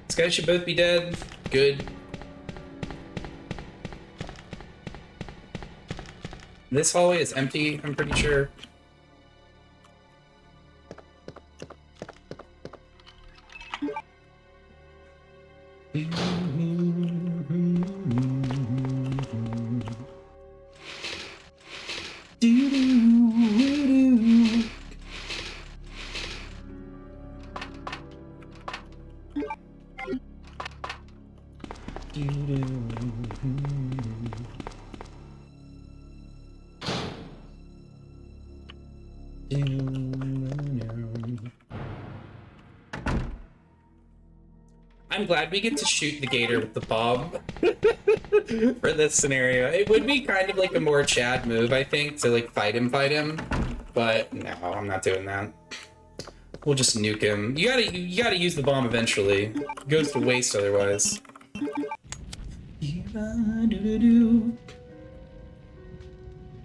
These guys should both be dead. Good. This hallway is empty, I'm pretty sure. I'm glad we get to shoot the gator with the bomb for this scenario. It would be kind of like a more Chad move, I think, to like fight him, but no, I'm not doing that. We'll just nuke him. You gotta use the bomb eventually. It goes to waste otherwise.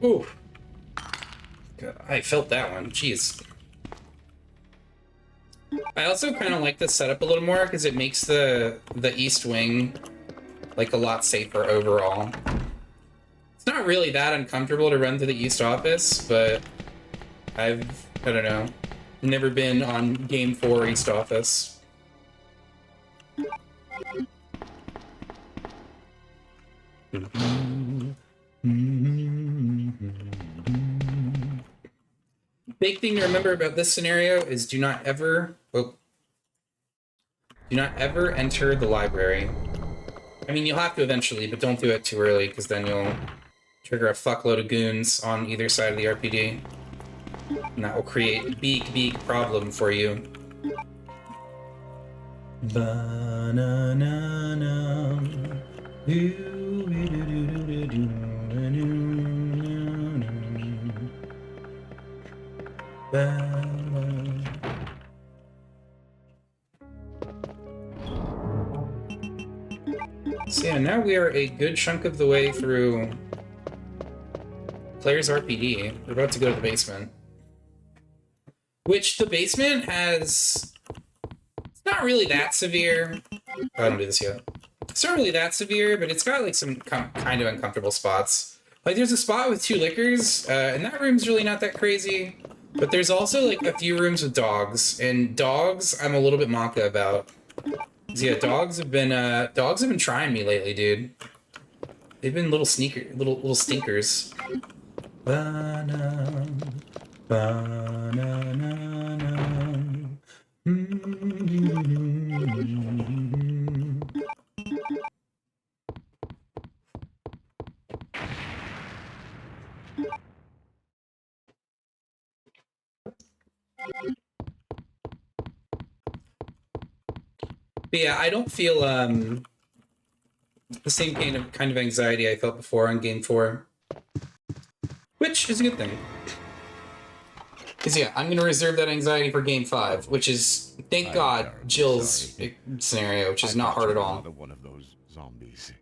Ooh. God, I felt that one. Jeez. I also kind of like this setup a little more because it makes the East Wing like a lot safer overall. It's not really that uncomfortable to run to the East Office, but I don't know, never been on Game 4 East Office. Big thing to remember about this scenario is do not ever enter the library. I mean, you'll have to eventually, but don't do it too early, because then you'll trigger a fuckload of goons on either side of the RPD. And that will create a big problem for you. So yeah, now we are a good chunk of the way through Claire's RPD. We're about to go to the basement. Which, the basement has... It's not really that severe. I don't do this yet. It's not really that severe, but it's got like some kind of uncomfortable spots. Like there's a spot with 2 lickers, and that room's really not that crazy. But there's also like a few rooms with dogs, and dogs I'm a little bit maka about. Yeah, dogs have been trying me lately, dude. They've been little stinkers. But yeah, I don't feel the same kind of anxiety I felt before on Game 4. Which is a good thing. Because yeah, I'm going to reserve that anxiety for Game 5, which is, thank God, Jill's scenario, which is not hard at all. One of those zombies.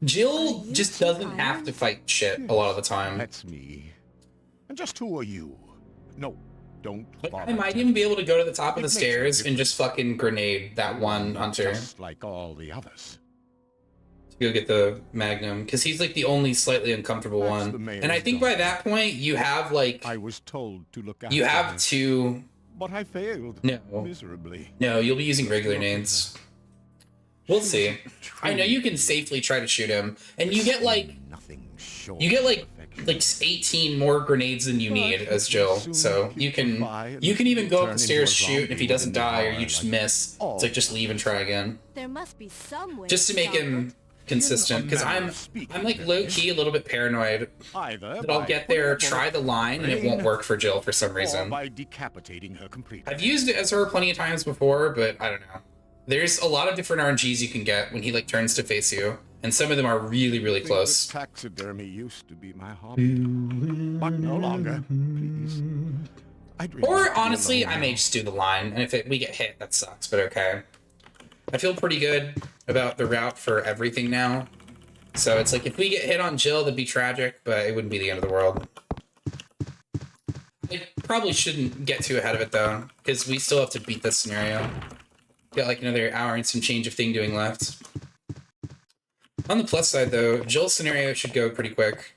Jill just doesn't have to fight shit a lot of the time. That's me. And just who are you? No, don't bother. I might even be able to go to the top of the stairs and just fucking grenade that one hunter. Just like all the others. To go get the Magnum, because he's like the only slightly uncomfortable one. And I think by that point, you have like... I was told to look after you have 2... But I failed. No. Miserably. No, you'll be using regular nades. We'll see. I know you can safely try to shoot him, and you get like... You get like 18 more grenades than you need as Jill, so you can even go up the stairs, shoot, and if he doesn't die or you just miss, it's like just leave and try again. There must be some way Just to make him consistent, because I'm like low-key a little bit paranoid that I'll get there, try the line, and it won't work for Jill for some reason. By decapitating her completely. I've used it as her plenty of times before, but I don't know. There's a lot of different RNGs you can get when he like turns to face you, and some of them are really close. Taxidermy used to be my hobby, but no longer. Please. Or honestly, I may just do the line, and if we get hit, that sucks, but okay. I feel pretty good about the route for everything now. So it's like, if we get hit on Jill, that'd be tragic, but it wouldn't be the end of the world. I probably shouldn't get too ahead of it, though, because we still have to beat this scenario. Got like another hour and some change of thing doing left. On the plus side, though, Jill's scenario should go pretty quick.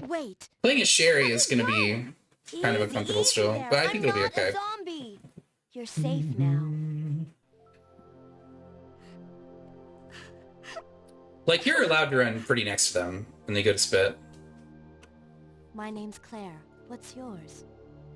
Wait. Playing as Sherry is going to be kind of uncomfortable still, but I think it'll be okay. Zombie. You're safe now. Like, you're allowed to run pretty next to them when they go to spit. My name's Claire. What's yours?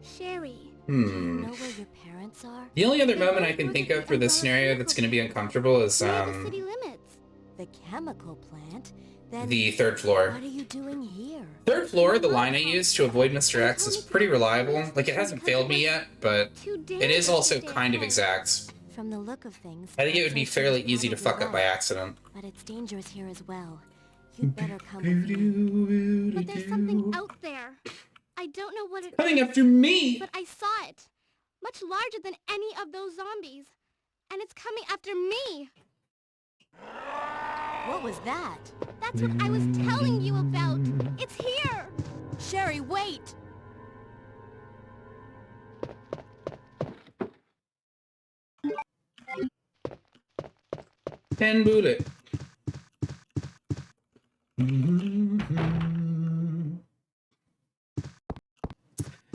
Sherry. Do you know where your parents are? The only other moment I can think of for this scenario that's going to be uncomfortable is the city limits. The chemical plant. Then the 3rd floor. What are you doing here? 3rd floor, the line I use to avoid Mr. X is pretty reliable. Like, it hasn't failed me yet, but it is also kind of exact. From the look of things, I think it would be fairly easy to fuck up by accident. But it's dangerous here as well. You'd better come with me. But there's something out there. I don't know what it is. Coming after me! But I saw it. Much larger than any of those zombies. And it's coming after me. What was that? That's what I was telling you about. It's here. Sherry, wait! Pen bullet.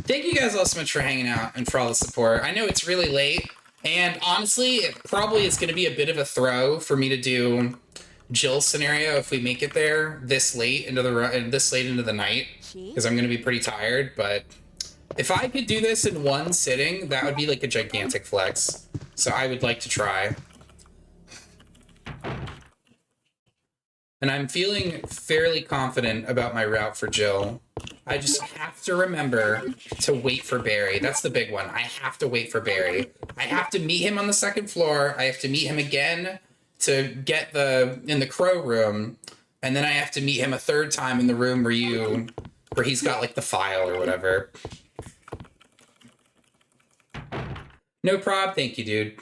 Thank you guys all so much for hanging out and for all the support. I know it's really late, and honestly, it probably is going to be a bit of a throw for me to do Jill's scenario if we make it there this late into the night, because I'm going to be pretty tired. But if I could do this in one sitting, that would be like a gigantic flex. So I would like to try. And I'm feeling fairly confident about my route for Jill. I just have to remember to wait for Barry. That's the big one. I have to wait for Barry. I have to meet him on the second floor. I have to meet him again to get in the crow room. And then I have to meet him a third time in the room where he's got like the file or whatever. No prob. Thank you, dude.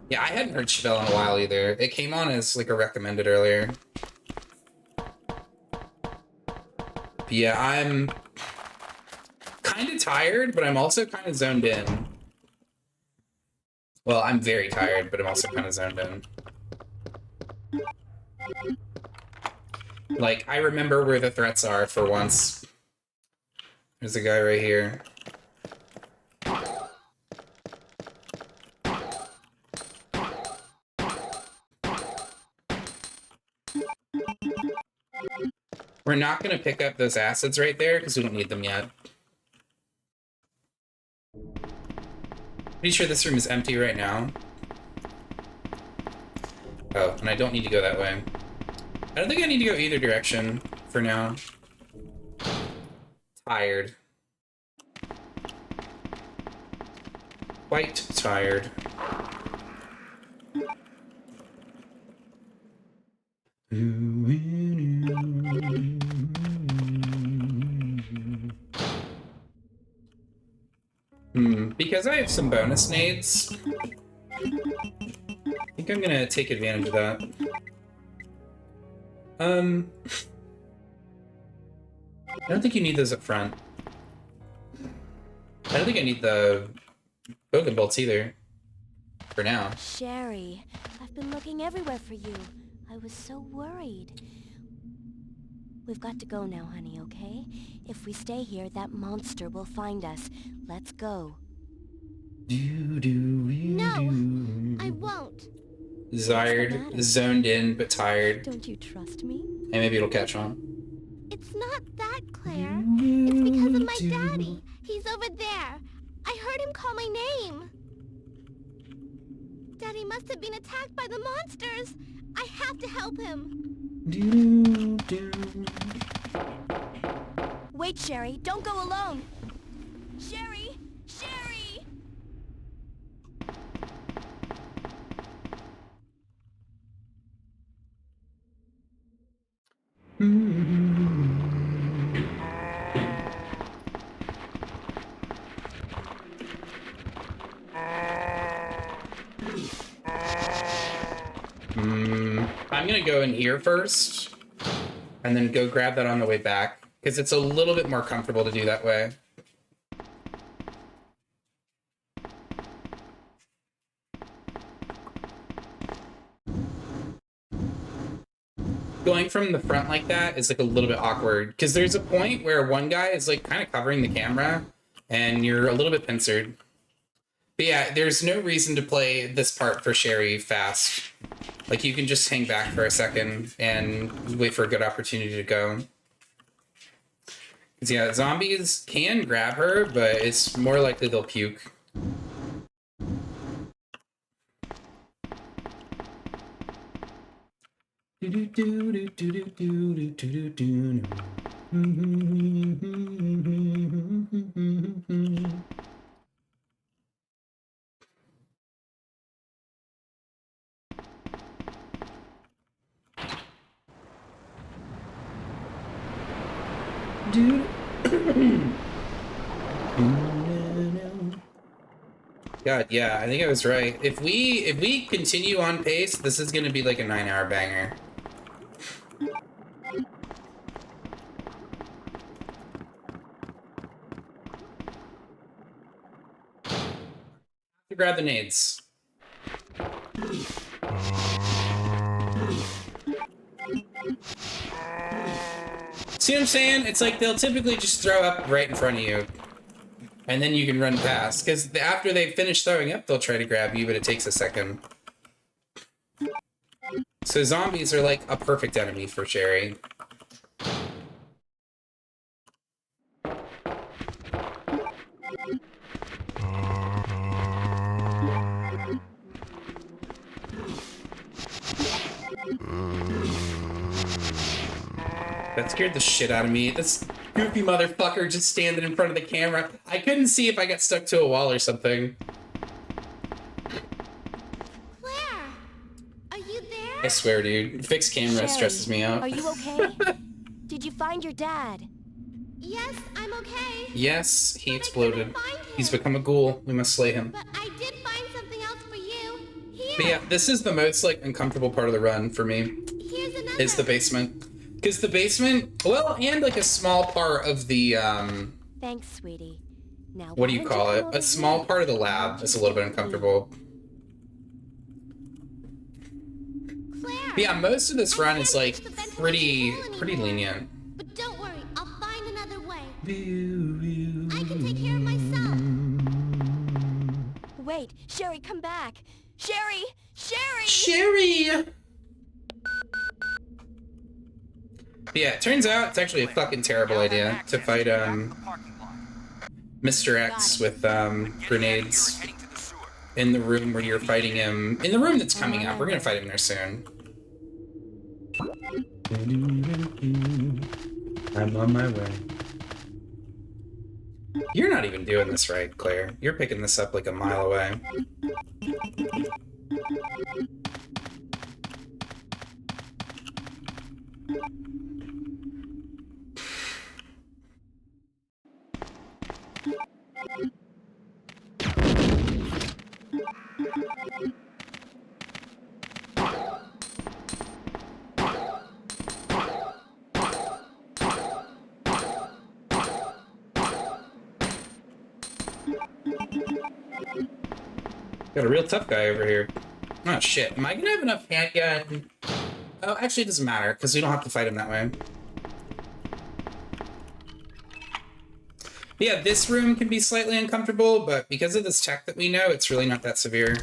Yeah, I hadn't heard Chevelle in a while either. It came on as like a recommended earlier. But yeah, I'm kind of tired, but I'm also kind of zoned in. Well, I'm very tired, but I'm also kind of zoned in. Like, I remember where the threats are for once. There's a guy right here. We're not going to pick up those acids right there because we don't need them yet. Pretty sure this room is empty right now. Oh, and I don't need to go that way. I don't think I need to go either direction for now. Tired. Quite tired. Because I have some bonus nades, I think I'm gonna take advantage of that. I don't think you need those up front. I don't think I need the Bogan bolts either. For now. Sherry, I've been looking everywhere for you. I was so worried. We've got to go now, honey, okay? If we stay here, that monster will find us. Let's go. No, I won't. Zired, zoned in, but tired. Don't you trust me? And maybe it'll catch on. It's not that, Claire. It's because of my daddy. He's over there. I heard him call my name. Daddy must have been attacked by the monsters. I have to help him. Wait, Sherry. Don't go alone. Sherry! Sherry! I'm gonna go in here first, and then go grab that on the way back, because it's a little bit more comfortable to do that way. Going from the front like that is like a little bit awkward, because there's a point where one guy is like kind of covering the camera, and you're a little bit pincered. But yeah, there's no reason to play this part for Sherry fast. Like, you can just hang back for a second and wait for a good opportunity to go. Because yeah, zombies can grab her, but it's more likely they'll puke. God, yeah, I think I was right. If we continue on pace, this is gonna be like a 9-hour banger. to grab the nades. See what I'm saying? It's like they'll typically just throw up right in front of you. And then you can run past. Because after they finish throwing up, they'll try to grab you, but it takes a second. So zombies are like a perfect enemy for Sherry. That scared the shit out of me. This goofy motherfucker just standing in front of the camera. I couldn't see if I got stuck to a wall or something. Claire, are you there? I swear, dude. Fixed camera Sherry, stresses me out. Are you okay? Did you find your dad? Yes, I'm okay. Yes, he exploded. He's become a ghoul. We must slay him. But I did find something else for you. Here. But yeah, this is the most like uncomfortable part of the run for me. Here's another. Is the basement. Because the basement, well, and like a small part of the, Thanks, sweetie. Now, what do you call it? A small part of the lab is a little bit uncomfortable. Claire, But yeah, most of this run is like pretty lenient. but don't worry, I'll find another way. I can take care of myself. Wait, Sherry, come back. Sherry! Sherry! Sherry! But yeah, it turns out it's actually a fucking terrible idea to fight Mr. X with grenades in the room where you're fighting him. In the room that's coming up. We're gonna fight him there soon. I'm on my way. You're not even doing this right, Claire. You're picking this up like a mile away. Got a real tough guy over here. Oh shit, am I gonna have enough handgun? Oh, actually it doesn't matter, because we don't have to fight him that way. But yeah, this room can be slightly uncomfortable, but because of this tech that we know, it's really not that severe.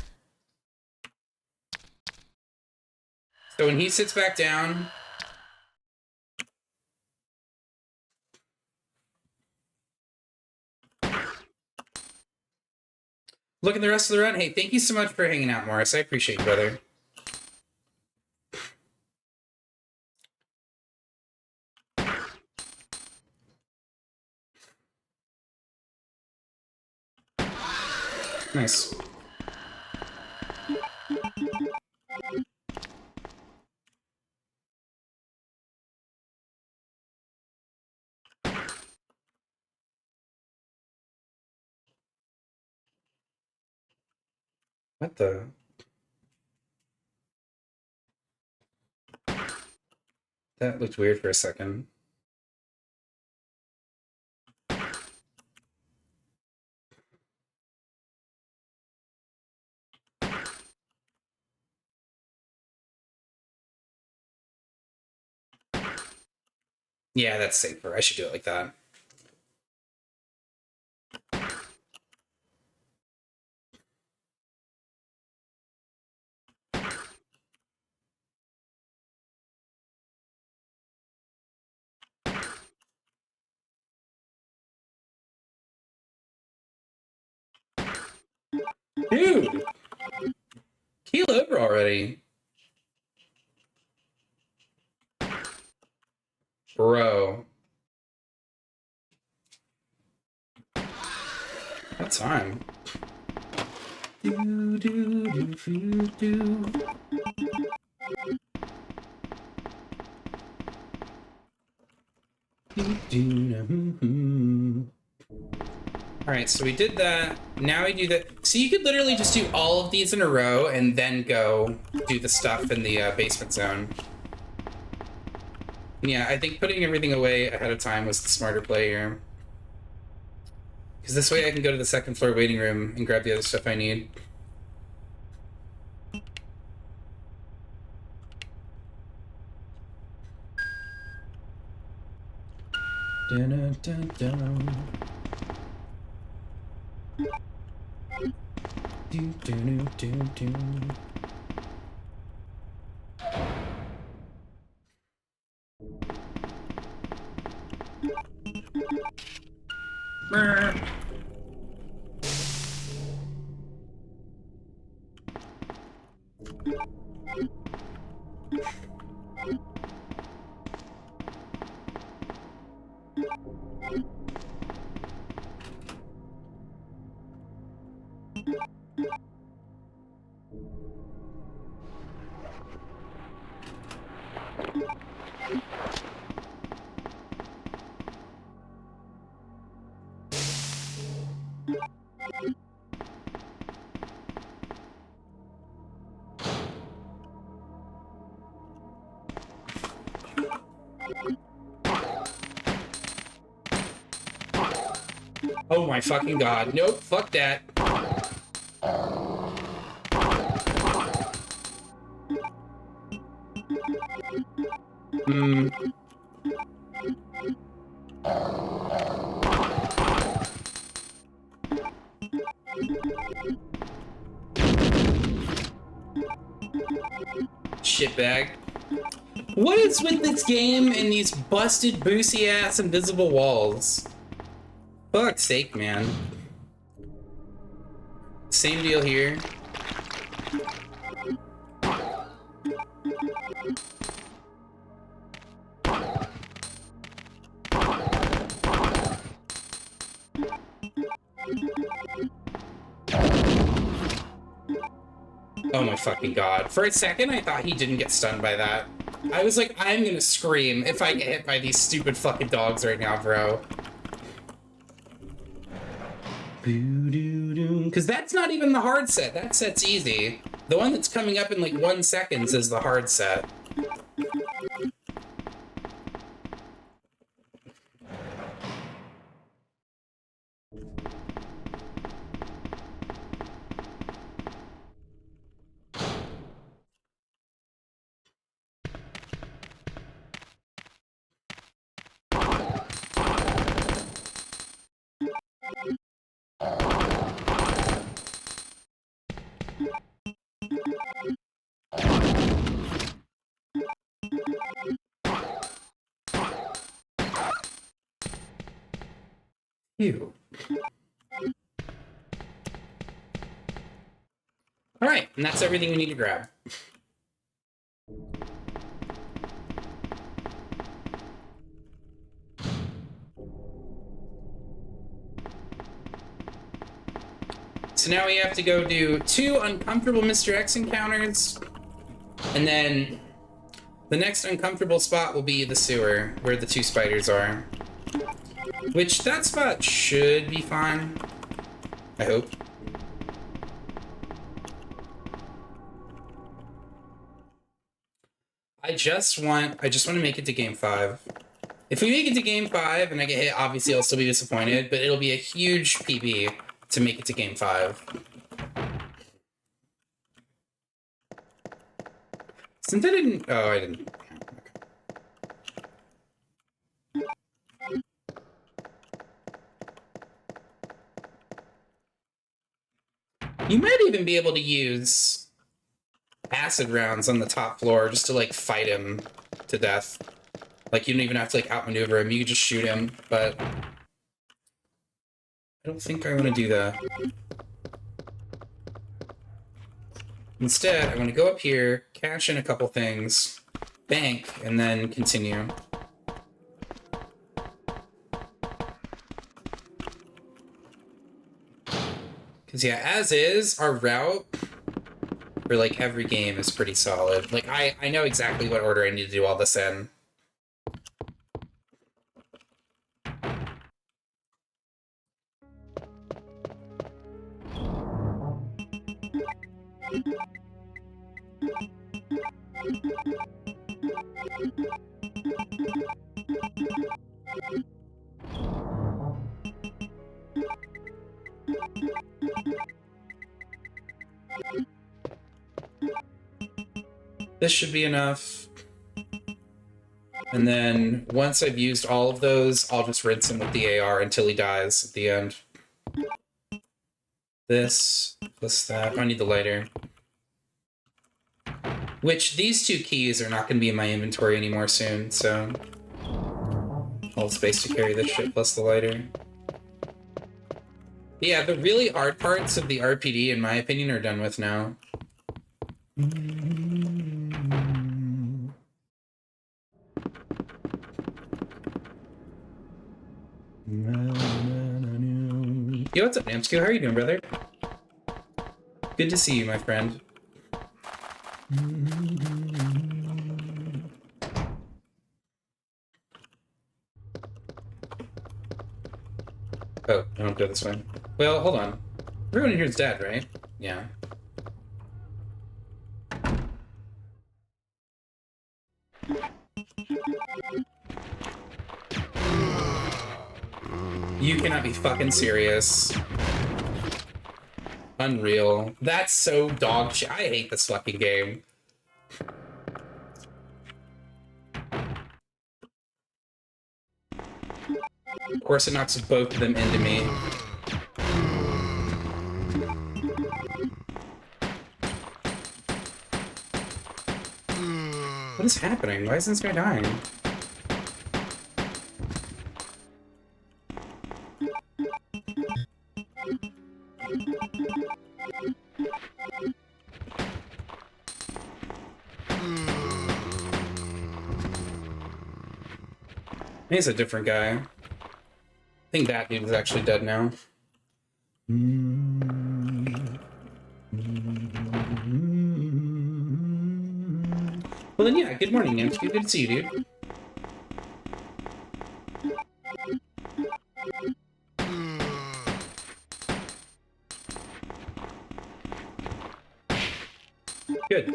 So when he sits back down... Look at the rest of the run. Hey, thank you so much for hanging out, Morris. I appreciate you, brother. Nice. What the? That looked weird for a second. Yeah, that's safer. I should do it like that. Dude! Keel over already. Bro. What time? Do, do, do, do, do. Alright, so we did that. Now we do that. So you could literally just do all of these in a row and then go do the stuff in the basement zone. Yeah, I think putting everything away ahead of time was the smarter play here. Because this way I can go to the second floor waiting room and grab the other stuff I need. Dun, dun, dun. Do, do, do, do. Oh my fucking god. Nope, fuck that. Shitbag. What is with this game and these busted, boozy-ass invisible walls? Fuck's sake, man. Same deal here. Oh my fucking god. For a second, I thought he didn't get stunned by that. I was like, I'm gonna scream if I get hit by these stupid fucking dogs right now, bro. Because that's not even the hard set. That set's easy. The one that's coming up in like 1 second is the hard set. Ew. Alright, and that's everything we need to grab. So now we have to go do 2 uncomfortable Mr. X encounters, and then the next uncomfortable spot will be the sewer, where the 2 spiders are. Which, that spot should be fine. I hope. I just want to make it to game 5. If we make it to game 5 and I get hit, obviously I'll still be disappointed, but it'll be a huge PB to make it to game 5. Since I didn't... Oh, I didn't... You might even be able to use acid rounds on the top floor just to, like, fight him to death. Like, you don't even have to, like, outmaneuver him. You can just shoot him, but... I don't think I want to do that. Instead, I want to go up here, cash in a couple things, bank, and then continue. Because, yeah, as is, our route for, like, every game is pretty solid. Like, I know exactly what order I need to do all this in. This should be enough. And then once I've used all of those, I'll just rinse him with the AR until he dies at the end. This, plus that. I need the lighter. Which, these two keys are not going to be in my inventory anymore soon, so... I'll have space to carry this shit plus the lighter. Yeah, the really hard parts of the RPD, in my opinion, are done with now. Yo, what's up, Namsku? How are you doing, brother? Good to see you, my friend. Oh, I don't go this way. Well, hold on. Everyone in here is dead, right? Yeah. You cannot be fucking serious. Unreal. That's so dog shit. I hate this fucking game. Of course it knocks both of them into me. What is happening? Why isn't this guy dying? He's a different guy. I think that dude is actually dead now. Well then, yeah, good morning, Namsky. Good to see you, dude. Good.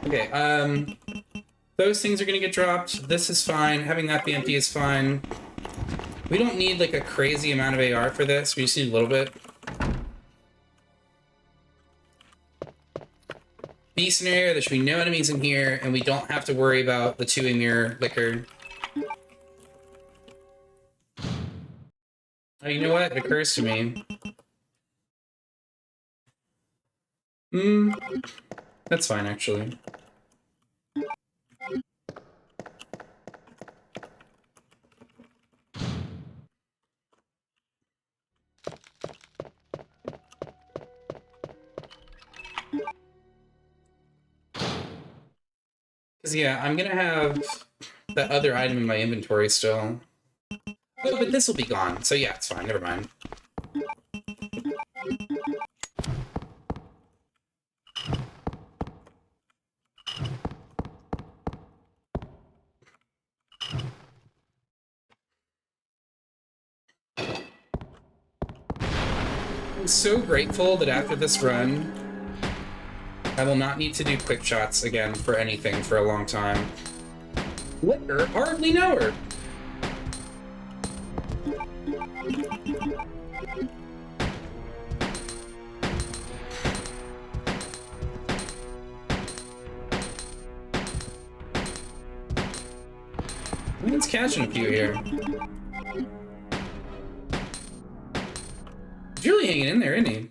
Okay, those things are gonna get dropped. This is fine. Having that be empty is fine. We don't need, like, a crazy amount of AR for this. We just need a little bit. B scenario, there should be no enemies in here, and we don't have to worry about the 2 Emir liquor. Oh, you know what? It occurs to me. That's fine, actually. Because, yeah, I'm gonna have that other item in my inventory still. Oh, but this will be gone, so yeah, it's fine, never mind. I'm so grateful that after this run, I will not need to do quick shots again for anything for a long time. Liquor? Hardly know her. It's catching a few here. He's really hanging in there, isn't he?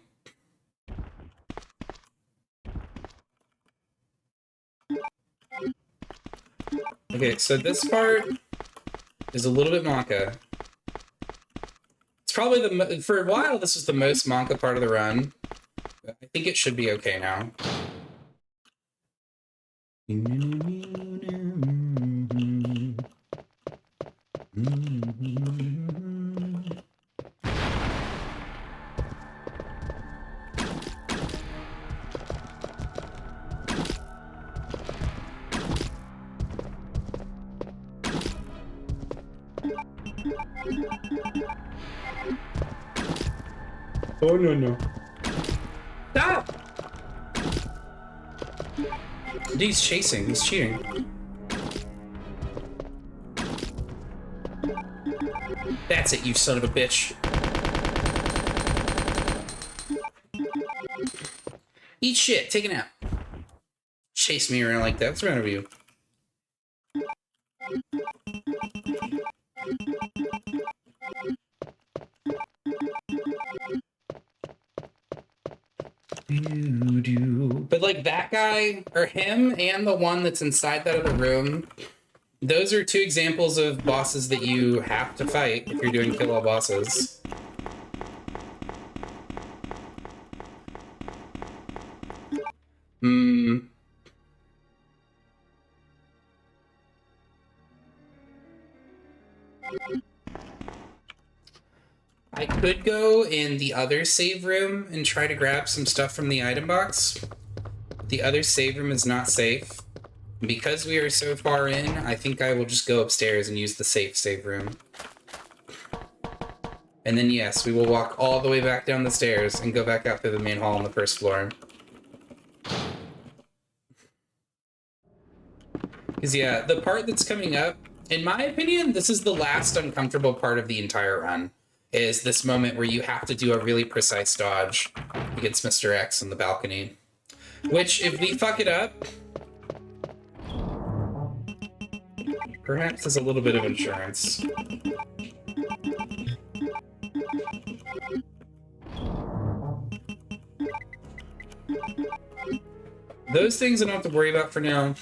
Okay, so this part is a little bit Monka. It's probably for a while, this was the most Monka part of the run. I think it should be okay now. Oh, no. Stop! Dude, he's chasing. He's cheating. That's it, you son of a bitch. Eat shit. Take a nap. Chase me around like that. What's wrong with you? But like that guy, or him, and the one that's inside that other room, those are two examples of bosses that you have to fight if you're doing kill all bosses. I could go in the other save room and try to grab some stuff from the item box. The other save room is not safe. Because we are so far in, I think I will just go upstairs and use the safe save room. And then yes, we will walk all the way back down the stairs and go back out through the main hall on the first floor. Because yeah, the part that's coming up, in my opinion, this is the last uncomfortable part of the entire run. Is this moment where you have to do a really precise dodge against Mr. X on the balcony. Which, if we fuck it up, perhaps is a little bit of insurance. Those things I don't have to worry about for now.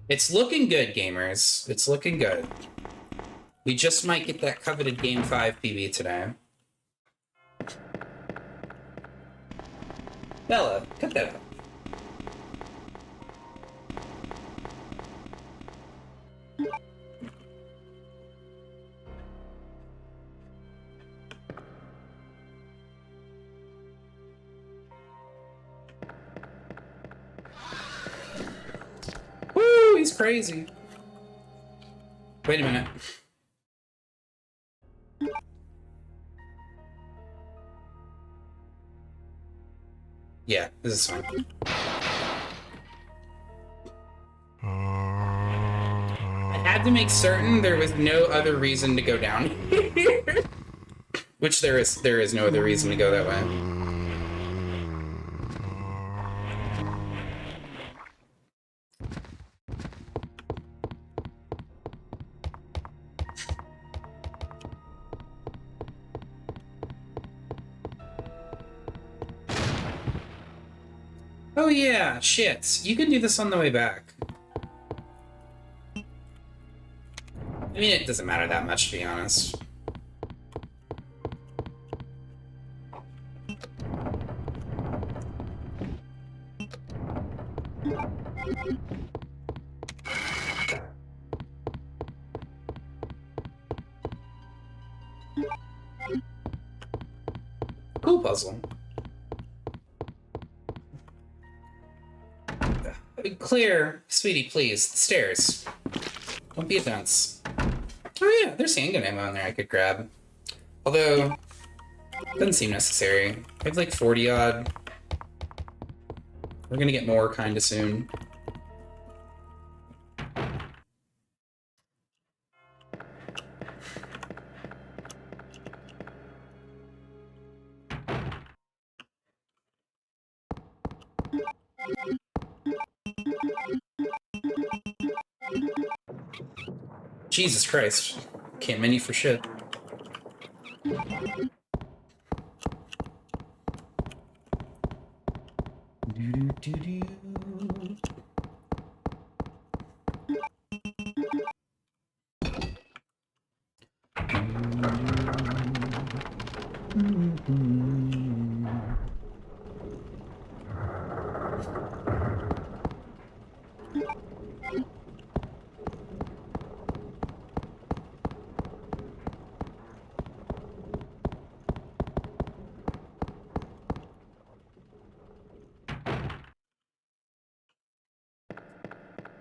It's looking good, gamers. It's looking good. We just might get that coveted Game 5 PB today. Bella, cut that out. Woo, he's crazy. Wait a minute. Yeah, this is fine. I had to make certain there was no other reason to go down here. Which there is no other reason to go that way. Oh yeah, shit. You can do this on the way back. I mean, it doesn't matter that much, to be honest. Cool puzzle. Claire, sweetie, please, the stairs. Don't be a dunce. Oh yeah, there's handgun ammo in there I could grab. Although, doesn't seem necessary. I have like 40 odd. We're gonna get more kinda soon. Jesus Christ. Can't menu for shit.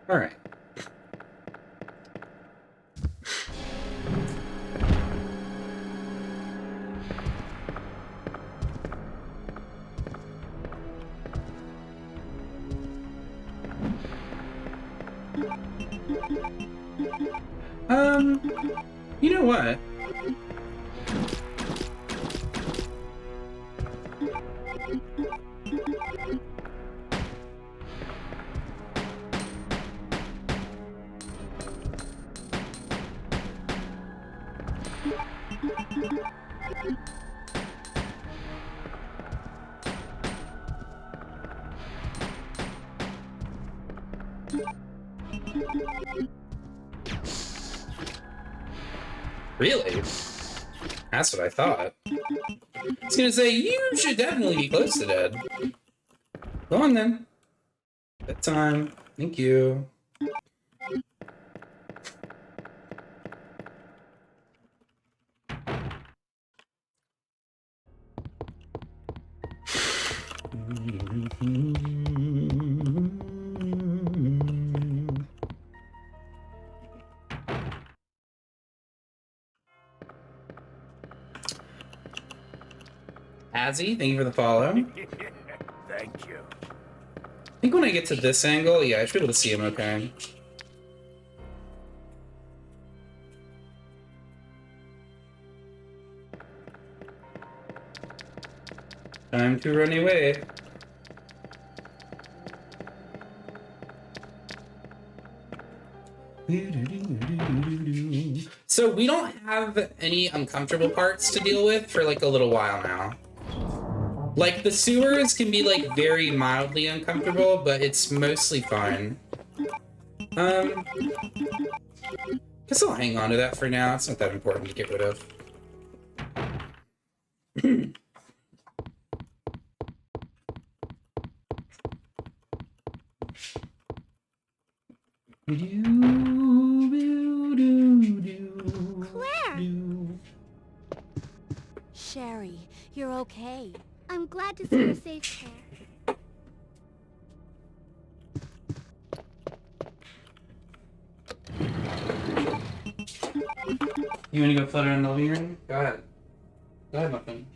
All right. You know what? Really? That's what I thought. I was gonna say, you should definitely be close to dead. Go on then. Bedtime. Thank you. Azzy, thank you for the follow. Thank you. I think when I get to this angle, yeah, I should be able to see him okay. Time to run away. So we don't have any uncomfortable parts to deal with for like a little while now. Like the sewers can be like very mildly uncomfortable, but it's mostly fine. Guess I'll hang on to that for now. It's not that important to get rid of. Claire! Sherry, you're okay. I'm glad to see you're safe, Claire. You want to go float around the living room? Go ahead. Go ahead, Muffin.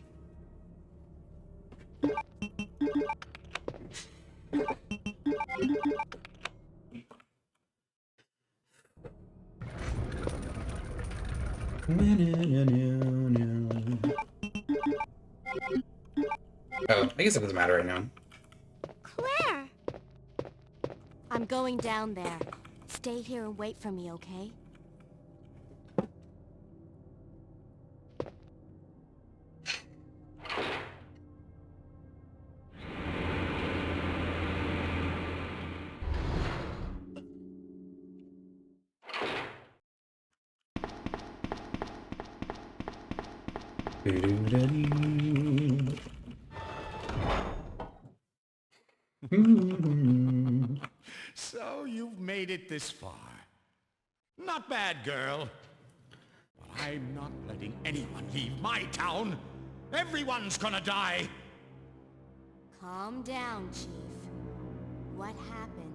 Oh, I guess it doesn't matter right now. Claire! I'm going down there. Stay here and wait for me, okay? So you've made it this far. Not bad, girl. But I'm not letting anyone leave my town. Everyone's gonna die. Calm down, Chief. What happened?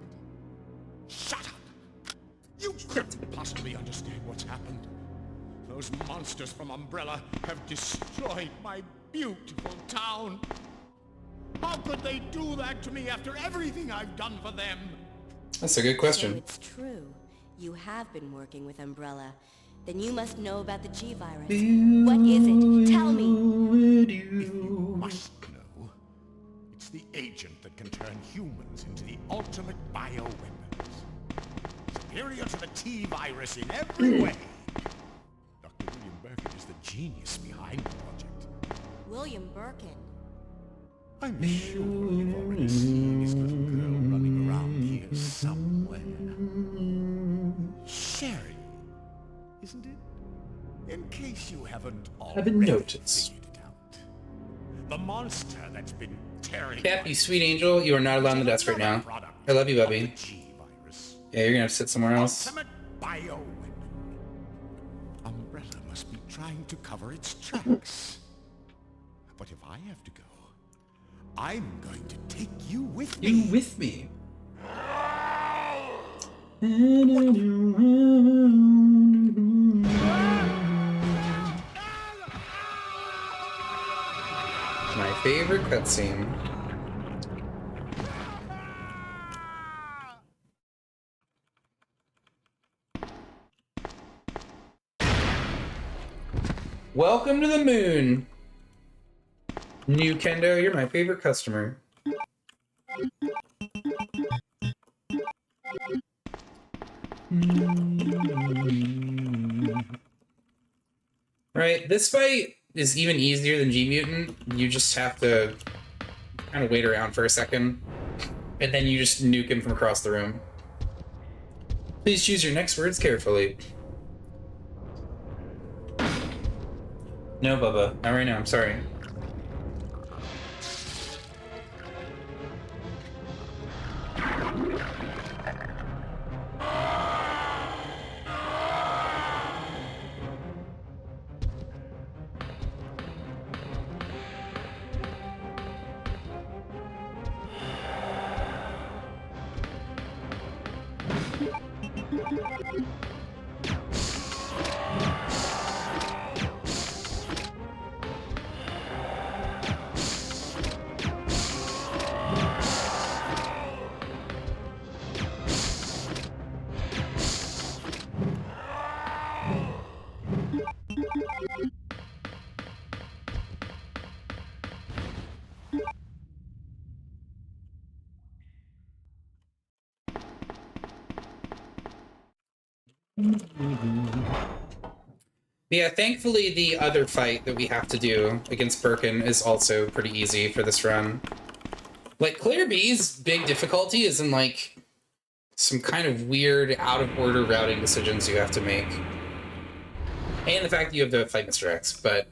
Shut up! You couldn't possibly understand what's happened. Those monsters from Umbrella have destroyed my beautiful town. How could they do that to me after everything I've done for them? That's a good question. So it's true. You have been working with Umbrella. Then you must know about the G-Virus. What is it? Tell me! You must know. It's the agent that can turn humans into the ultimate bioweapons. Superior to the T-Virus in every way. Dr. William Birkin is the genius behind the project. William Birkin? I'm sure you've already seen his little girl running around here somewhere. Sherry, isn't it? In case you haven't already noticed. figured it out. The monster that's been tearing... Cap, you sweet angel, you are not allowed on the desk right now. I love you, Bubby. Yeah, you're gonna have to sit somewhere else. Ultimate bioweapon. Umbrella must be trying to cover its tracks. But if I have to go, I'm going to take you with me. You with me? My favorite cutscene. Welcome to the moon. New Kendo, you're my favorite customer. Right, this fight is even easier than G-Mutant. You just have to kind of wait around for a second, and then you just nuke him from across the room. Please choose your next words carefully. No, Bubba. Not right now, I'm sorry. Yeah, thankfully the other fight that we have to do against Birkin is also pretty easy for this run. Like, Claire B's big difficulty is in, like, some kind of weird, out-of-order routing decisions you have to make. And the fact that you have to fight Mr. X, but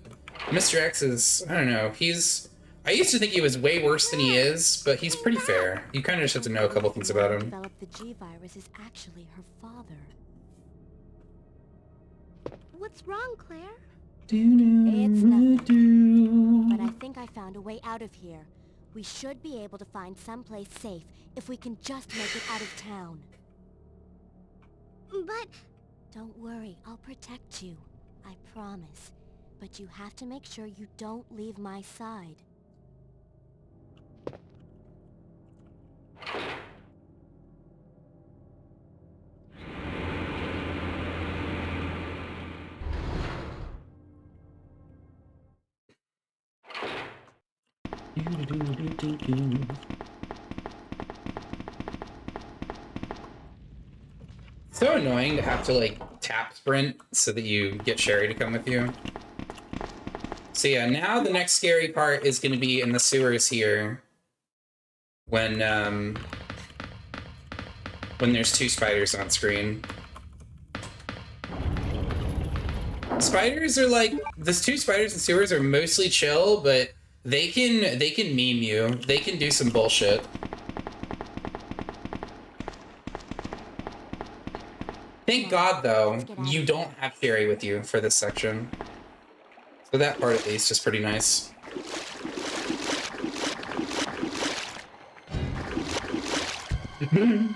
Mr. X is, I don't know, he's... I used to think he was way worse than he is, but he's pretty fair. You kind of just have to know a couple things about him. Developed the G virus is actually her father. What's wrong, Claire? It's nothing. But I think I found a way out of here. We should be able to find someplace safe if we can just make it out of town. But... Don't worry, I'll protect you. I promise. But you have to make sure you don't leave my side. So annoying to have to, like, tap sprint so that you get Sherry to come with you. So yeah, now the next scary part is going to be in the sewers here. When there's two spiders on screen. Spiders are like, the two spiders in sewers are mostly chill, but they can meme you. They can do some bullshit. Thank God, though, you don't have Sherry with you for this section. So that part, at least, is pretty nice. Yeah,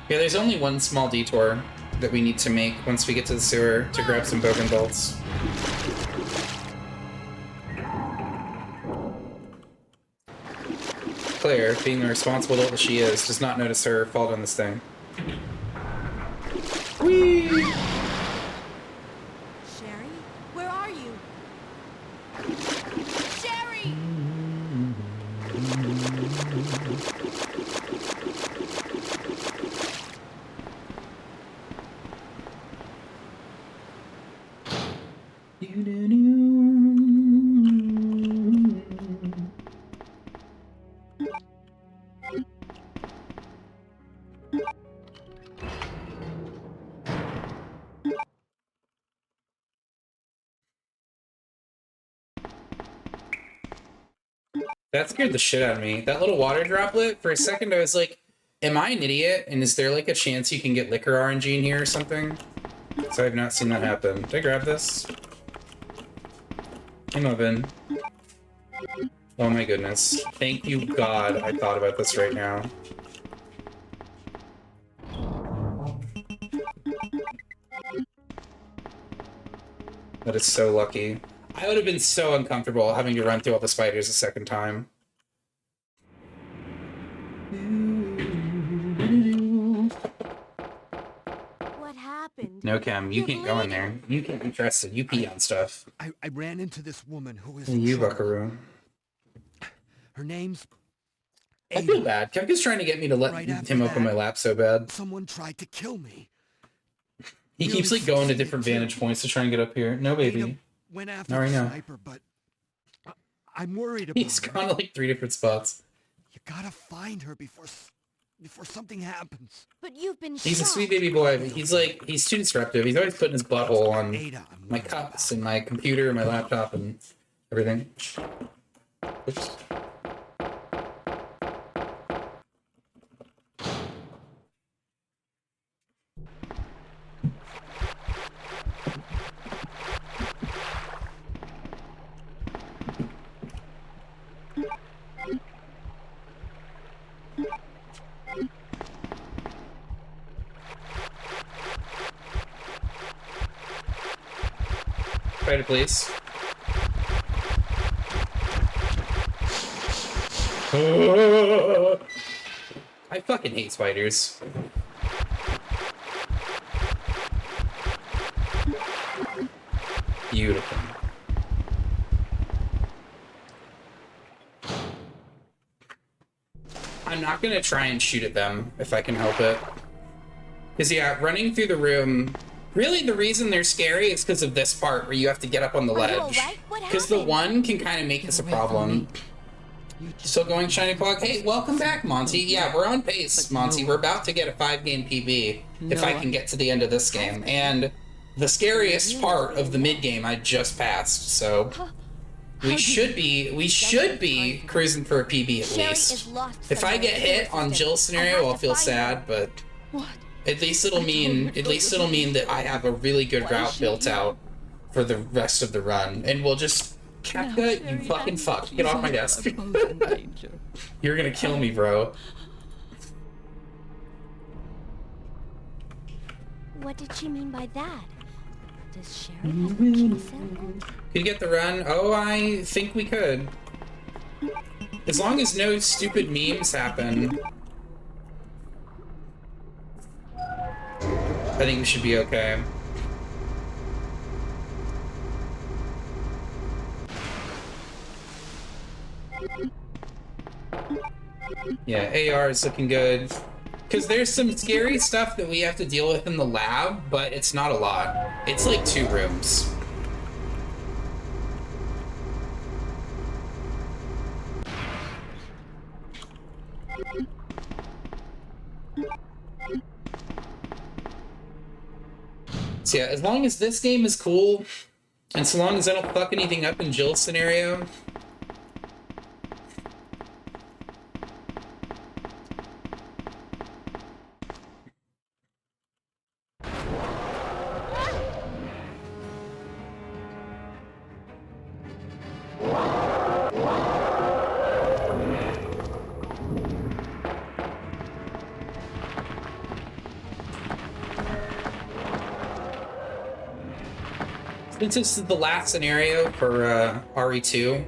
there's only one small detour that we need to make once we get to the sewer to grab some Bogan bolts. Claire, being the responsible adult that she is, does not notice her fall down this thing. Whee! Sherry? Where are you? Sherry! That scared the shit out of me. That little water droplet, for a second I was like, am I an idiot? And is there like a chance you can get liquor RNG in here or something? So I've not seen that happen. Did I grab this? Hey, Mubin. Oh my goodness. Thank you, God, I thought about this right now. That is so lucky. I would have been so uncomfortable having to run through all the spiders a second time. What happened? No, Cam, you can't go in there. You can't be trusted. You pee on stuff. I ran into this woman who was You, in trouble. buckaroo. Her name's I feel bad. Kevka's trying to get me to let him open my lap so bad. Someone tried to kill me. He keeps like going to different vantage points to try and get up here. No, baby. Went after Not right the now. sniper, but I'm worried about He's her. gone to like 3 different spots. You gotta find her before something happens. But you've been He's shot. a sweet baby boy, but he's too disruptive. He's always putting his butthole on my cups and my computer, my laptop, and everything. Oops. Spider, please. I fucking hate spiders. Beautiful. I'm not gonna try and shoot at them if I can help it. Because, yeah, running through the room... Really, the reason they're scary is because of this part where you have to get up on the ledge. Because the one can kind of make this a problem. Still going, Shiny Plug? Hey, welcome back, Monty. Yeah, we're on pace, Monty. We're about to get a 5-game PB if I can get to the end of this game. And the scariest part of the mid-game I just passed, so... We should be cruising for a PB at least. If I get hit on Jill's scenario, I'll feel sad, but... At least it'll mean that I have a really good route built out for the rest of the run, and we'll just Kefka, you fucking fuck, get off my desk. You're gonna kill me, bro. What did she mean by that? Does Sherry have a key sample? Could you get the run? Oh, I think we could. As long as no stupid memes happen. I think we should be okay. Yeah, AR is looking good. Because there's some scary stuff that we have to deal with in the lab, but it's not a lot. It's like 2 rooms. So yeah, as long as this game is cool, and so long as I don't fuck anything up in Jill's scenario, since this is the last scenario for RE2,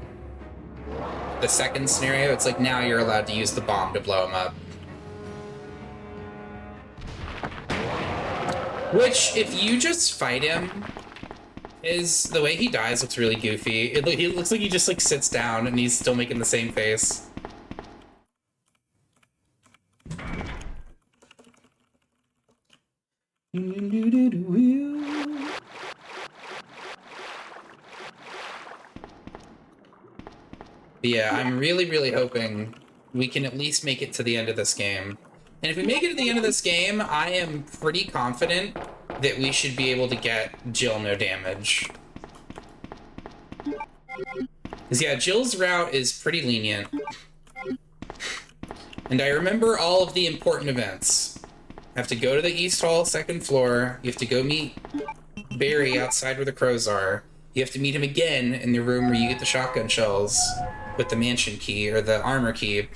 the second scenario, it's like now you're allowed to use the bomb to blow him up. Which, if you just fight him, is the way he dies looks really goofy. He looks like he just like sits down and he's still making the same face. But yeah, I'm really, really hoping we can at least make it to the end of this game. And if we make it to the end of this game, I am pretty confident that we should be able to get Jill no damage. Because yeah, Jill's route is pretty lenient. And I remember all of the important events. I have to go to the East Hall, 2nd floor. You have to go meet Barry outside where the crows are. You have to meet him again in the room where you get the shotgun shells with the mansion key or the armor key.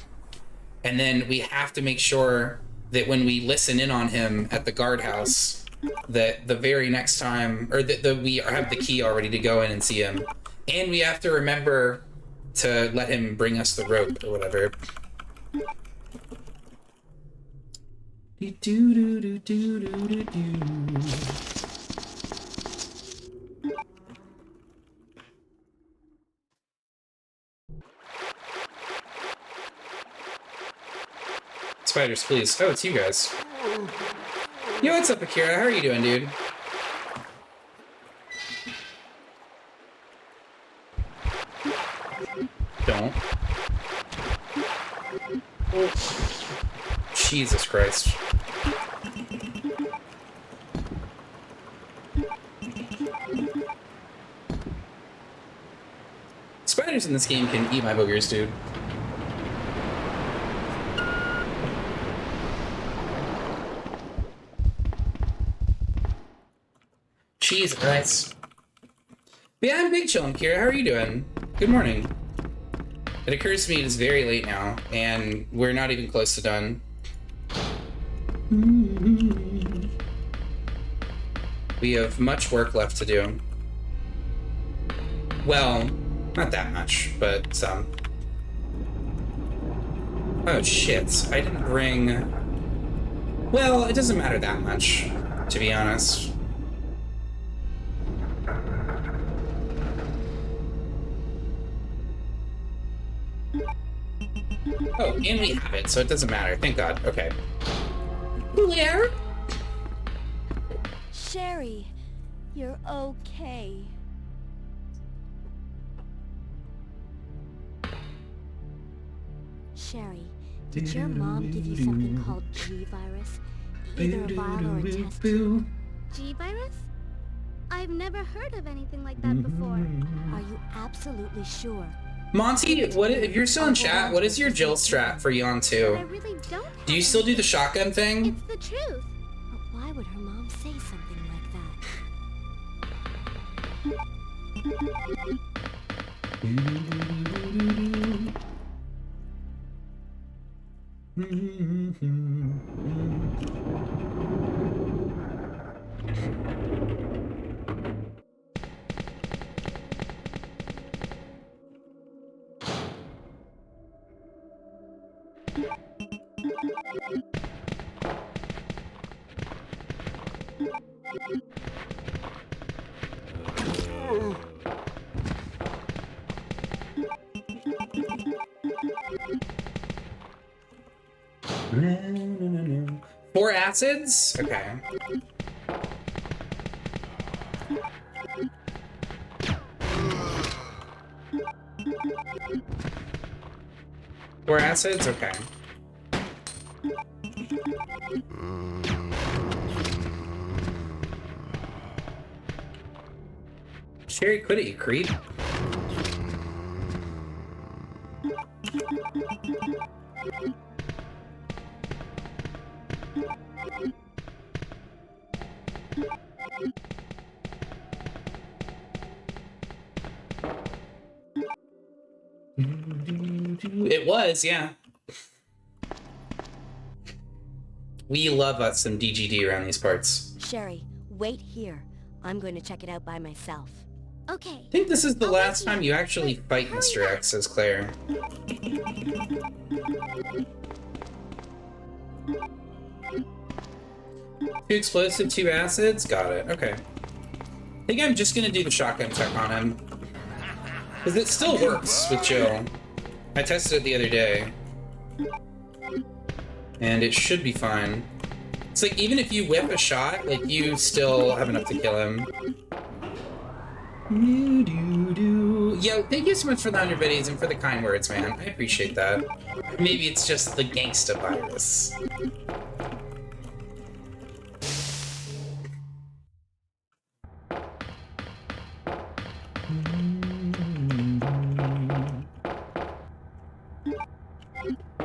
And then we have to make sure that when we listen in on him at the guardhouse, that the very next time, or that we have the key already to go in and see him. And we have to remember to let him bring us the rope or whatever. Spiders, please. Oh, it's you guys. Yo, what's up, Akira? How are you doing, dude? Don't. Jesus Christ. Spiders in this game can eat my boogers, dude. Jesus Christ. But yeah, I'm big chillin', Kira. How are you doing? Good morning. It occurs to me it is very late now, and we're not even close to done. We have much work left to do. Well, not that much, but some. Oh shit, I didn't bring... Well, it doesn't matter that much, to be honest. Oh, and we have it, so it doesn't matter. Thank God. Okay. Where? Sherry, you're okay. Sherry, did your mom give you something called G-virus? Either a vial or a test? G-virus? I've never heard of anything like that before. Are you absolutely sure? Monty, what if you're still in chat, what is your Jill strat for Yon 2? I really don't. Do you still do the shotgun thing? It's the truth. But why would her mom say something like that? 4 acids? Okay. Four acids? Okay. Sherry, quit it, you creep. It was, yeah. We love us some DGD around these parts. Sherry, wait here. I'm going to check it out by myself. Okay. I think this is the last time you actually fight Mr. X, says Claire. 2 explosive, 2 acids? Got it, okay. I think I'm just gonna do the shotgun tech on him. Because it still works with Jill. I tested it the other day. And it should be fine. It's like, even if you whip a shot, like, you still have enough to kill him. Yo, thank you so much for the 100 biddies and for the kind words, man. I appreciate that. Maybe it's just the gangsta virus.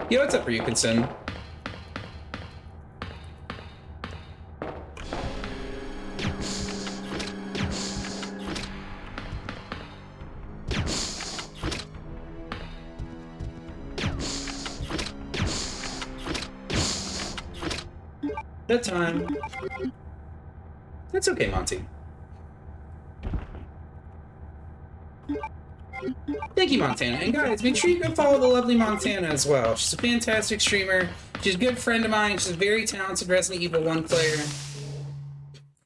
Yo, what's up, Ryukinson? That time. That's okay, Monty. Thank you, Montana. And guys, make sure you go follow the lovely Montana as well. She's a fantastic streamer. She's a good friend of mine. She's a very talented Resident Evil 1 player.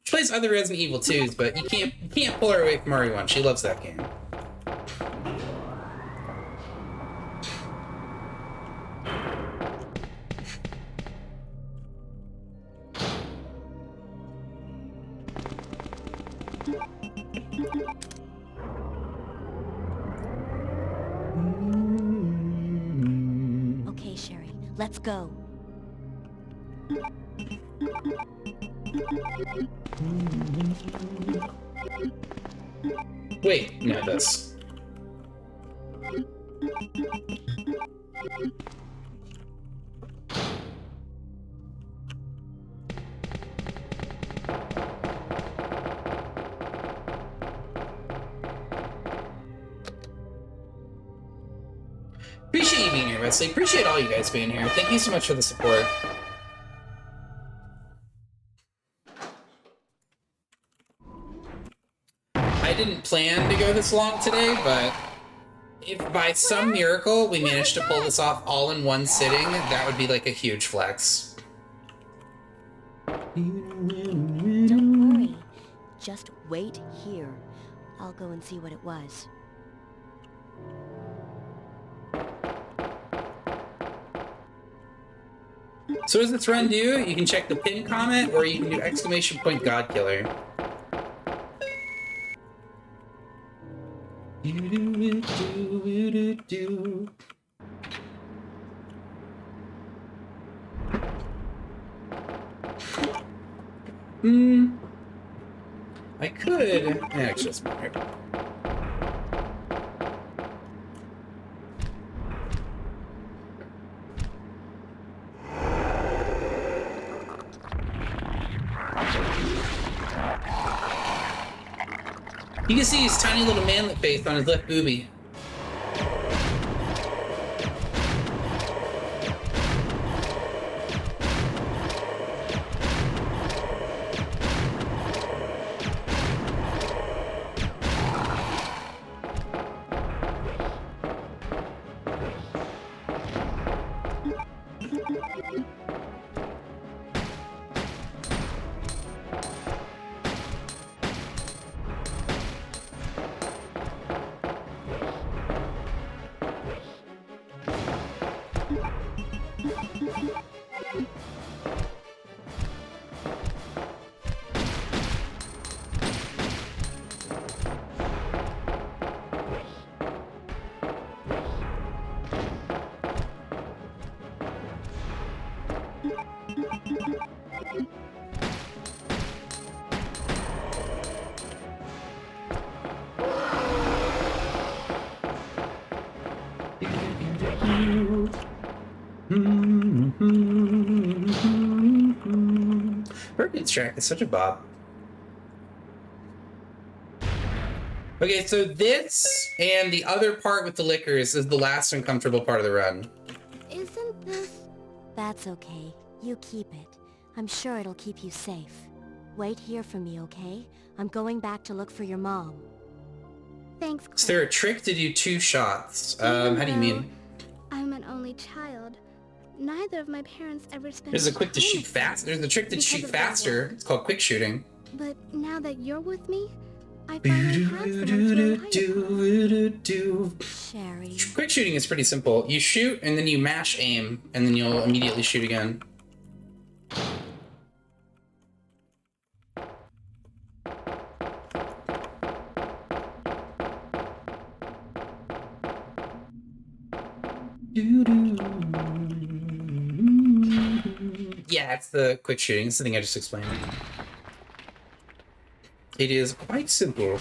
She plays other Resident Evil 2s, but you can't pull her away from RE1. She loves that game. Okay, Sherry, let's go. Wait, no, this. Appreciate you being here, Wesley. Appreciate all you guys being here. Thank you so much for the support. I didn't plan to go this long today, but if by some miracle we managed to pull this off all in one sitting, that would be like a huge flex. Don't worry. Just wait here. I'll go and see what it was. So what does this run do? You can check the pin comment, or you can do exclamation point God Killer. I could. Actually, that's better. You can see his tiny little manlet face on his left boobie. Perkins track is such a bop. Okay, so this and the other part with the liquors is the last uncomfortable part of the run. Isn't this... That's okay. You keep it. I'm sure it'll keep you safe. Wait here for me, okay? I'm going back to look for your mom. Thanks, Claire. Is there a trick to do 2 shots? How do you mean? I'm an only child. Neither of my parents ever spent There's a quick to time shoot with me fast. There's a trick to because shoot of that faster. It's called quick shooting. But now that you're with me, I finally have someone to rely upon. Sherry. Quick shooting is pretty simple. You shoot, and then you mash aim, and then you'll immediately shoot again. Yeah, it's the quick shooting. It's the thing I just explained. It is quite simple.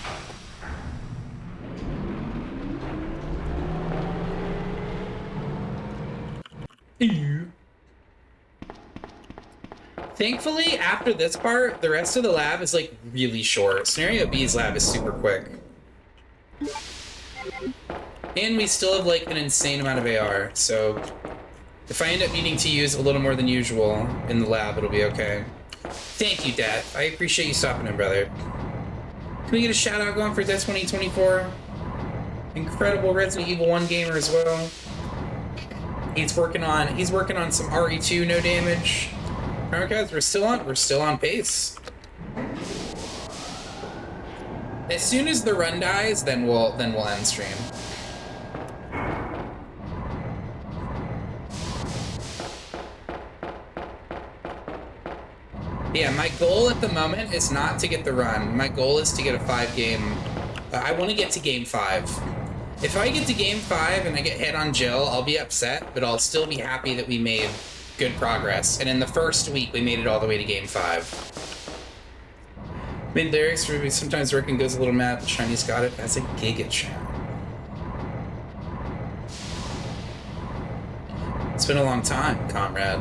Thankfully, after this part, the rest of the lab is like really short. Scenario B's lab is super quick. And we still have like an insane amount of AR, so if I end up needing to use a little more than usual in the lab, it'll be okay. Thank you, Dad. I appreciate you stopping in, brother. Can we get a shout out going for Death 2024? Incredible Resident Evil 1 gamer as well. He's working on some RE2 no damage. Alright guys, we're still on pace. As soon as the run dies, then we'll end stream. Yeah, my goal at the moment is not to get the run. My goal is to get a 5-game. I want to get to game 5. If I get to game 5 and I get hit on Jill, I'll be upset, but I'll still be happy that we made good progress. And in the first week, we made it all the way to game 5. Mid lyrics for me sometimes working goes a little mad, but Chinese got it as a giga chat. It's been a long time, comrade.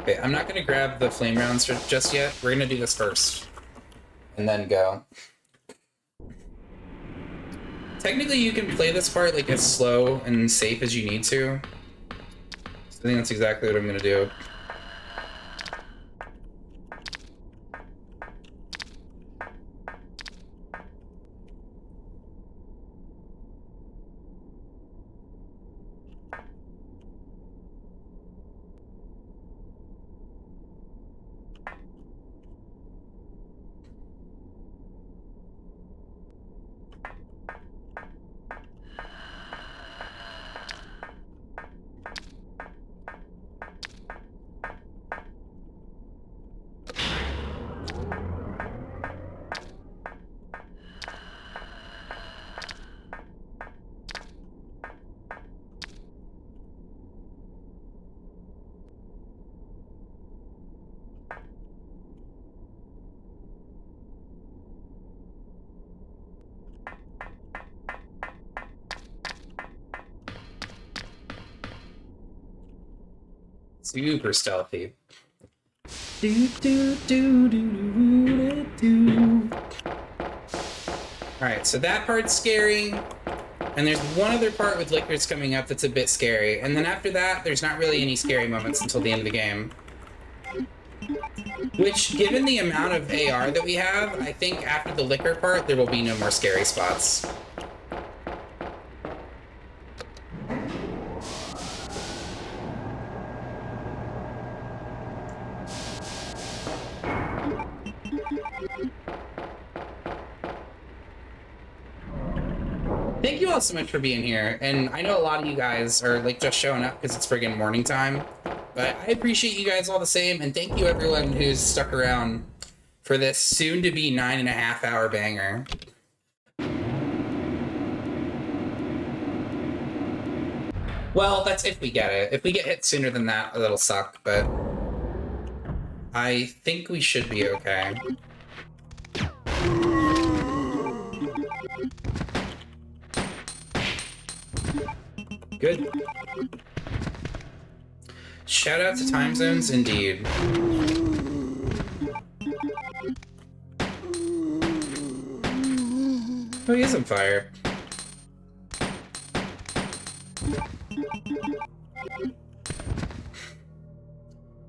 Okay, I'm not gonna grab the flame rounds just yet. We're gonna do this first. And then go. Technically, you can play this part like as slow and safe as you need to. So I think that's exactly what I'm gonna do. Super stealthy. Alright, so that part's scary. And there's one other part with liquors coming up that's a bit scary. And then after that, there's not really any scary moments until the end of the game. Which, given the amount of AR that we have, I think after the liquor part, there will be no more scary spots. Thank you all so much for being here, and I know a lot of you guys are like just showing up because it's friggin' morning time, but I appreciate you guys all the same, and thank you everyone who's stuck around for this soon-to-be 9.5-hour banger. Well, that's if we get it. If we get hit sooner than that, that'll suck, but I think we should be okay. Good. Shout out to time zones, indeed. Oh, he is on fire.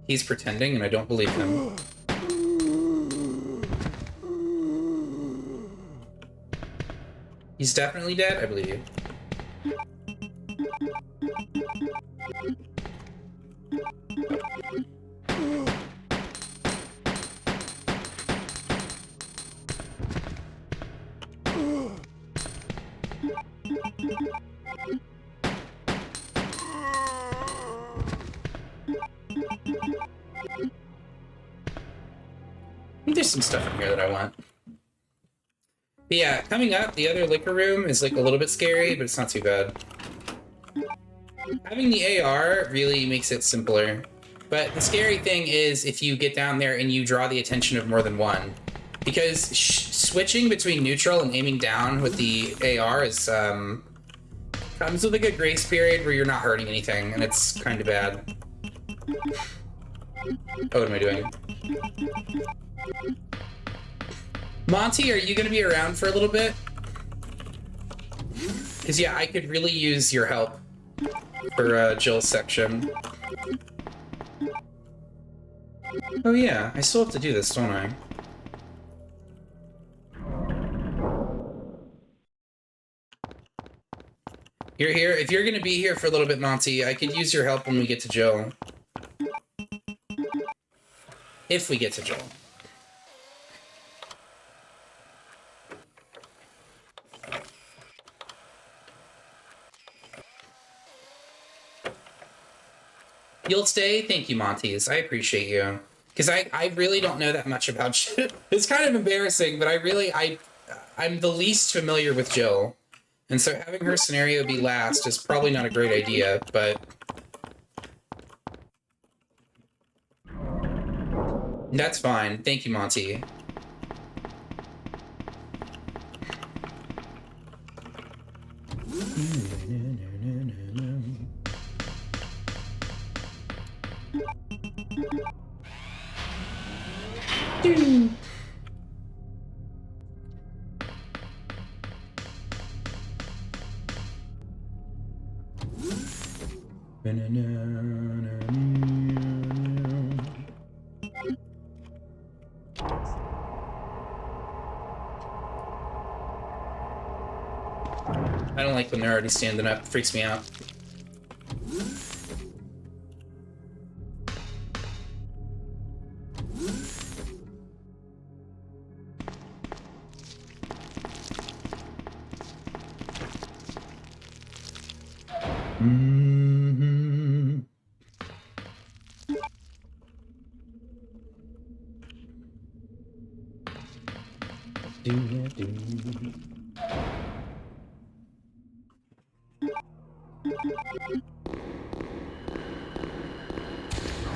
He's pretending, and I don't believe him. He's definitely dead? I believe you. I think there's some stuff in here that I want. But yeah, coming up, the other liquor room is like a little bit scary, but it's not too bad. Having the AR really makes it simpler. But the scary thing is if you get down there and you draw the attention of more than one. Because switching between neutral and aiming down with the AR is, comes with like a grace period where you're not hurting anything, and it's kind of bad. Oh, what am I doing? Monty, are you going to be around for a little bit? Because, yeah, I could really use your help for Jill's section. Oh, yeah, I still have to do this, don't I? You're here. If you're going to be here for a little bit, Monty, I could use your help when we get to Jill. If we get to Jill. You'll stay? Thank you, Monty's. I appreciate you. Because I really don't know that much about Jill. It's kind of embarrassing, but I'm the least familiar with Jill. And so having her scenario be last is probably not a great idea, but... That's fine. Thank you, Monty. I don't like when they're already standing up. It freaks me out.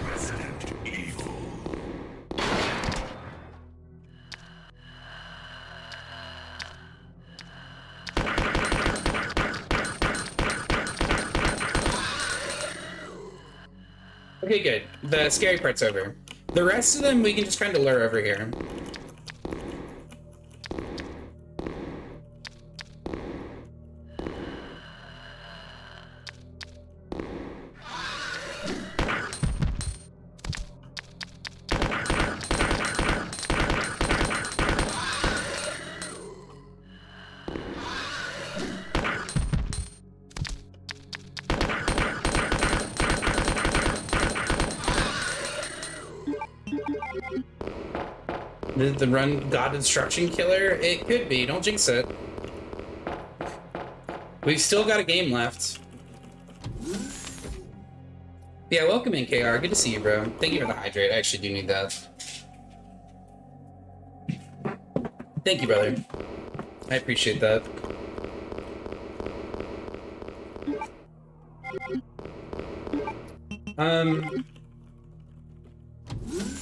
Resident Evil. Okay, good. The scary part's over. The rest of them we can just kind of lure over here. The run God Instruction Killer? It could be. Don't jinx it. We've still got a game left. Yeah, welcome in, KR. Good to see you, bro. Thank you for the hydrate. I actually do need that. Thank you, brother. I appreciate that.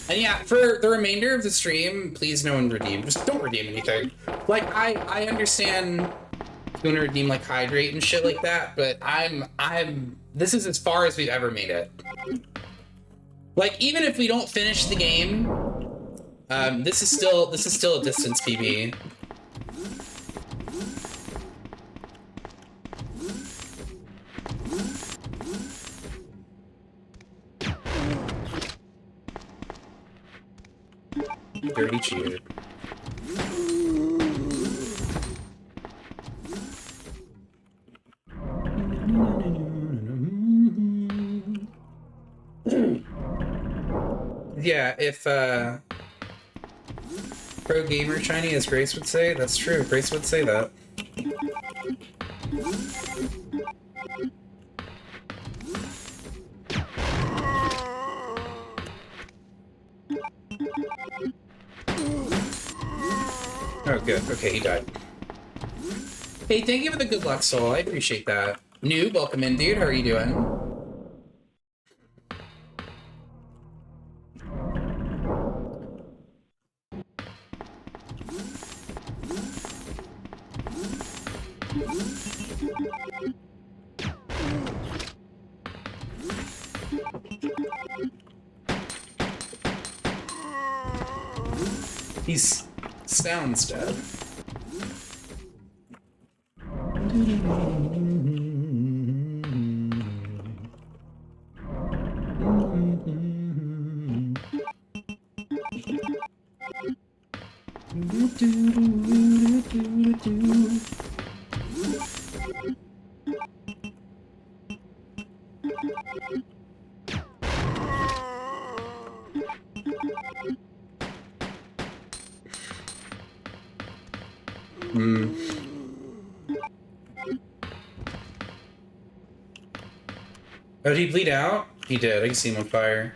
And yeah, for the remainder of the stream, please no one redeem. Just don't redeem anything. Like, I understand you want to redeem, like, hydrate and shit like that, but this is as far as we've ever made it. Like, even if we don't finish the game, this is still a distance PB. Dirty cheater. Yeah, if pro gamer shiny, as Grace would say, that's true. Grace would say that. Oh, good. Okay, he died. Hey, thank you for the good luck, Soul. I appreciate that. Noob, welcome in, dude. How are you doing? He sounds dead. Oh, did he bleed out? He did. I can see him on fire.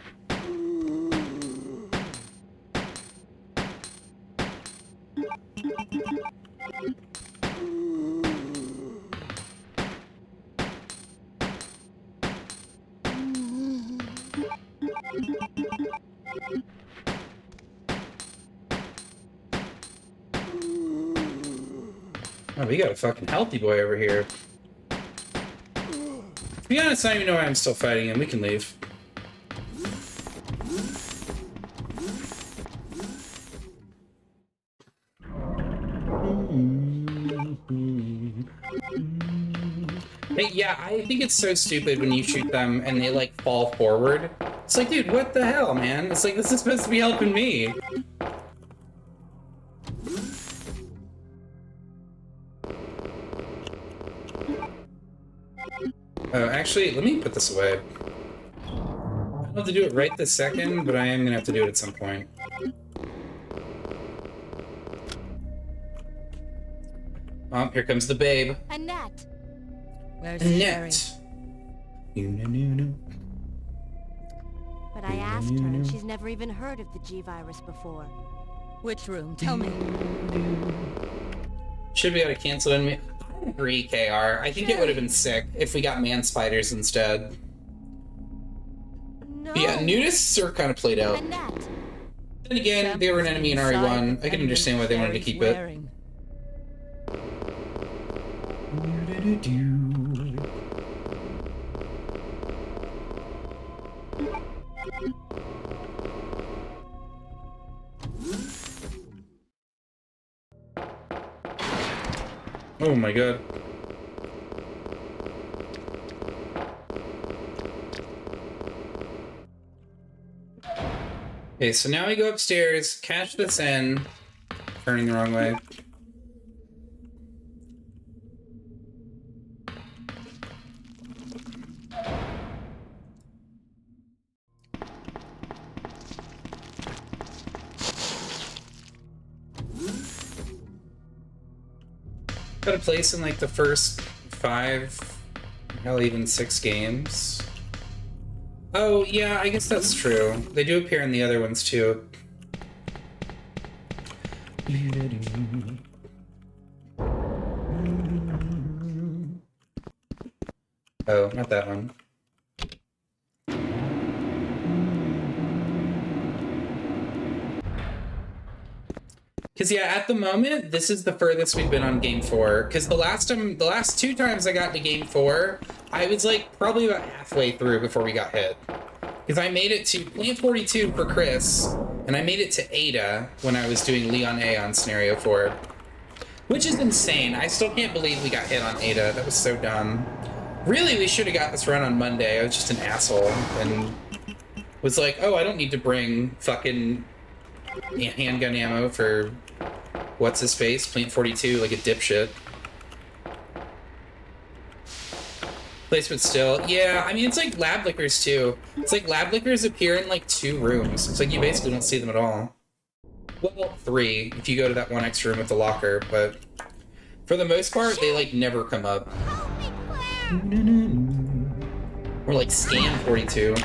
Oh, we got a fucking healthy boy over here. To be honest, I don't even know why I'm still fighting him. We can leave. Hey, yeah, I think it's so stupid when you shoot them and they, like, fall forward. It's like, dude, what the hell, man? It's like, this is supposed to be helping me. Oh, actually, let me put this away. I don't have to do it right this second, but I am gonna have to do it at some point. Oh, here comes the babe. Annette! Where's Annette. But I asked her, and she's never even heard of the G-Virus before. Which room? Tell me. Should we have to cancel it? I agree, KR. I think it would have been sick if we got man spiders instead. No. But yeah, nudists are kind of played out. Annette. Then again, they were an enemy in RE1. I can understand why they wanted to keep it. Oh my god. Okay, so now we go upstairs, cash this in. Turning the wrong way. Got a place in like the first 5, hell, even 6 games. Oh, yeah, I guess that's true. They do appear in the other ones too. Oh, not that one. Because yeah, at the moment, this is the furthest we've been on game 4. Because the last 2 times I got to game 4, I was like probably about halfway through before we got hit. Because I made it to Plant 42 for Chris, and I made it to Ada when I was doing Leon A on Scenario 4. Which is insane. I still can't believe we got hit on Ada. That was so dumb. Really, we should have got this run on Monday. I was just an asshole and was like, oh, I don't need to bring fucking handgun ammo for what's his face, Plant 42, like a dipshit. Placement still, yeah. I mean, it's like lab liquors too. It's like lab liquors appear in like 2 rooms. It's like you basically don't see them at all. Well, 3 if you go to that one extra room with the locker, but for the most part, they like never come up. Or like Scam 42.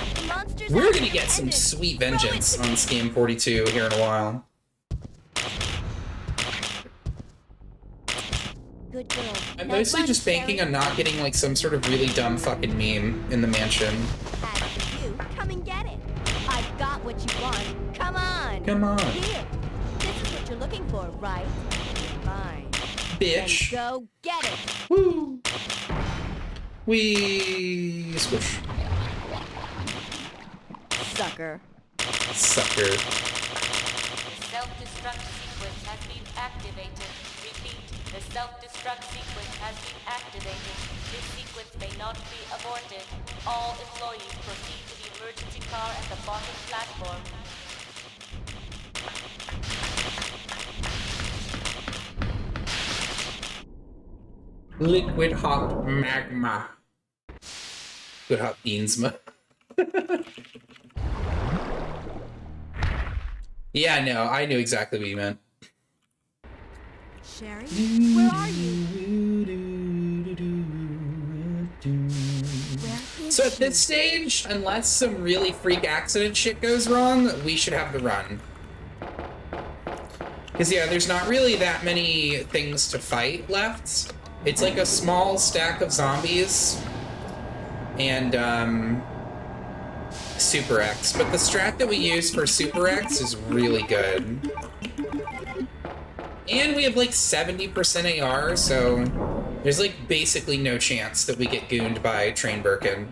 We're gonna get some sweet vengeance on Scam 42 here in a while. Good girl. I'm mostly just banking on not getting like some sort of really dumb fucking meme in the mansion. As for you, come and get it. I've got what you want. Come on. Come on. Here. This is what you're looking for, right? Fine. Bitch. Then go get it. Woo. Wee squish. Sucker. Sucker. self-destruct sequence has been activated. Repeat, the self-destruct sequence has been activated. This sequence may not be aborted. All employees proceed to the emergency car at the bottom platform. Liquid hot magma. Liquid hot beansma. Yeah, no, I knew exactly what you meant. Sherry, where are you? So at this stage, unless some really freak accident shit goes wrong, we should have to run. Because yeah, there's not really that many things to fight left. It's like a small stack of zombies and Super X. But the strat that we use for Super X is really good. And we have like 70% AR, so there's like basically no chance that we get gooned by Train Birkin.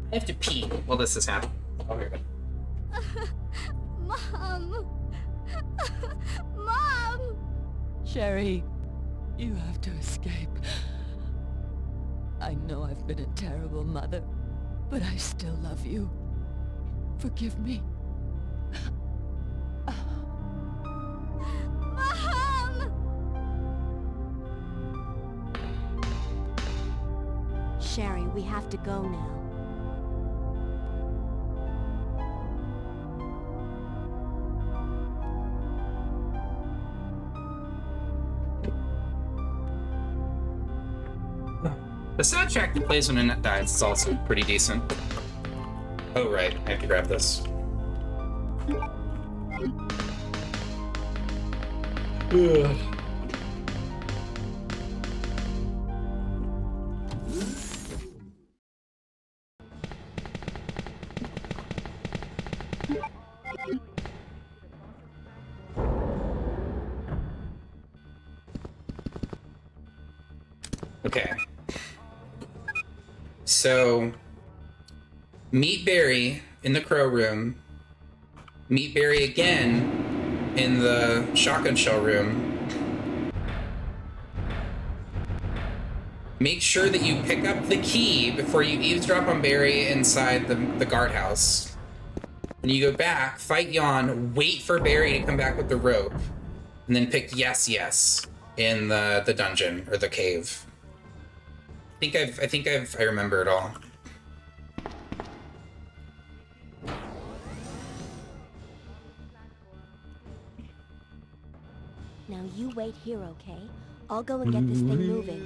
I have to pee while this is happening. Oh, here we go. Mom! Mom! Sherry, you have to escape. I know I've been a terrible mother, but I still love you. Forgive me. Mom! Sherry, we have to go now. The soundtrack that plays when Annette dies is also pretty decent. Oh right, I have to grab this. Ugh. Okay. So, meet Barry in the crow room. Meet Barry again in the shotgun shell room. Make sure that you pick up the key before you eavesdrop on Barry inside the guardhouse. When you go back, fight Yawn, wait for Barry to come back with the rope, and then pick yes in the dungeon or the cave. I remember it all. Now you wait here, okay? I'll go and get this thing moving.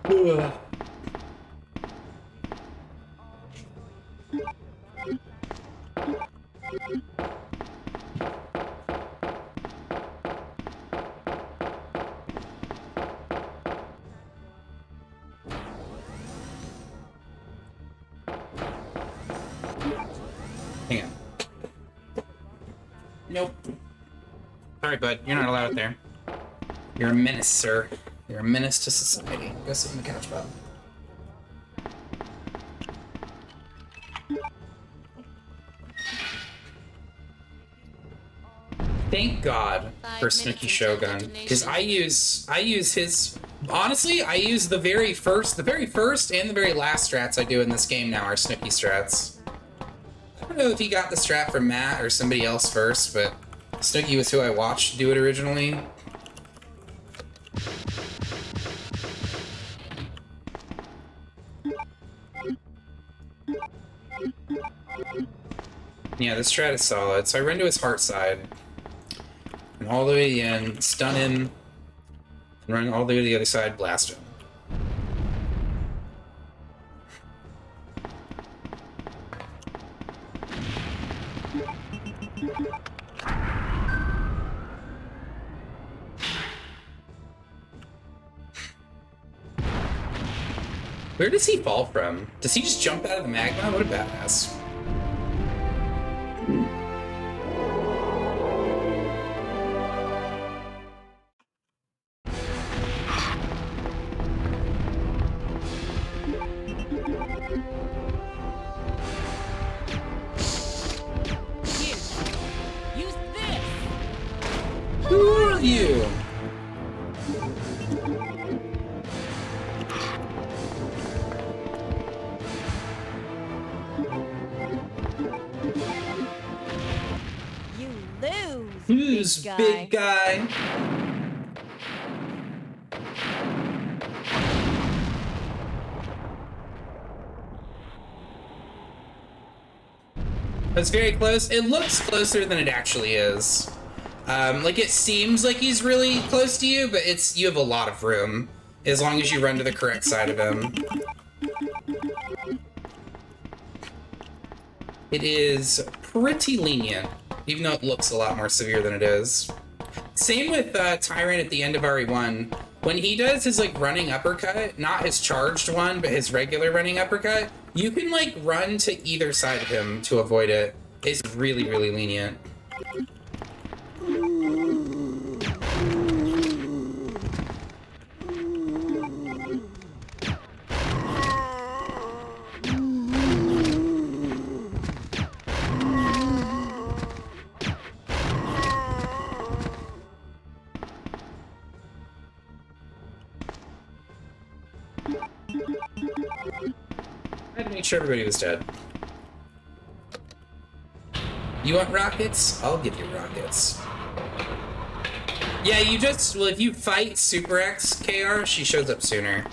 Ugh. Hang on. Nope. Sorry, bud. You're not allowed out there. You're a menace, sir. You're a menace to society. Go sit on the couch, bud. Thank God for Snooki Shogun, because I use his. Honestly, I use the very first and the very last strats I do in this game now are Snooki strats. I don't know if he got the strat from Matt or somebody else first, but Snooki was who I watched do it originally. Yeah, this strat is solid. So I run to his heart side. And all the way in, stun him, and run all the way to the other side, blast him. Where does he fall from? Does he just jump out of the magma? What a badass. Use this! Who are you? You lose, Who's big guy? That's very close. It looks closer than it actually is. Like, it seems like he's really close to you, but you have a lot of room, as long as you run to the correct side of him. It is pretty lenient, even though it looks a lot more severe than it is. Same with Tyrant at the end of RE1. When he does his, like, running uppercut, not his charged one, but his regular running uppercut, you can, like, run to either side of him to avoid it. It's really, really lenient. I had to make sure everybody was dead. You want rockets? I'll give you rockets. Yeah, you just... Well, if you fight Super X KR, she shows up sooner.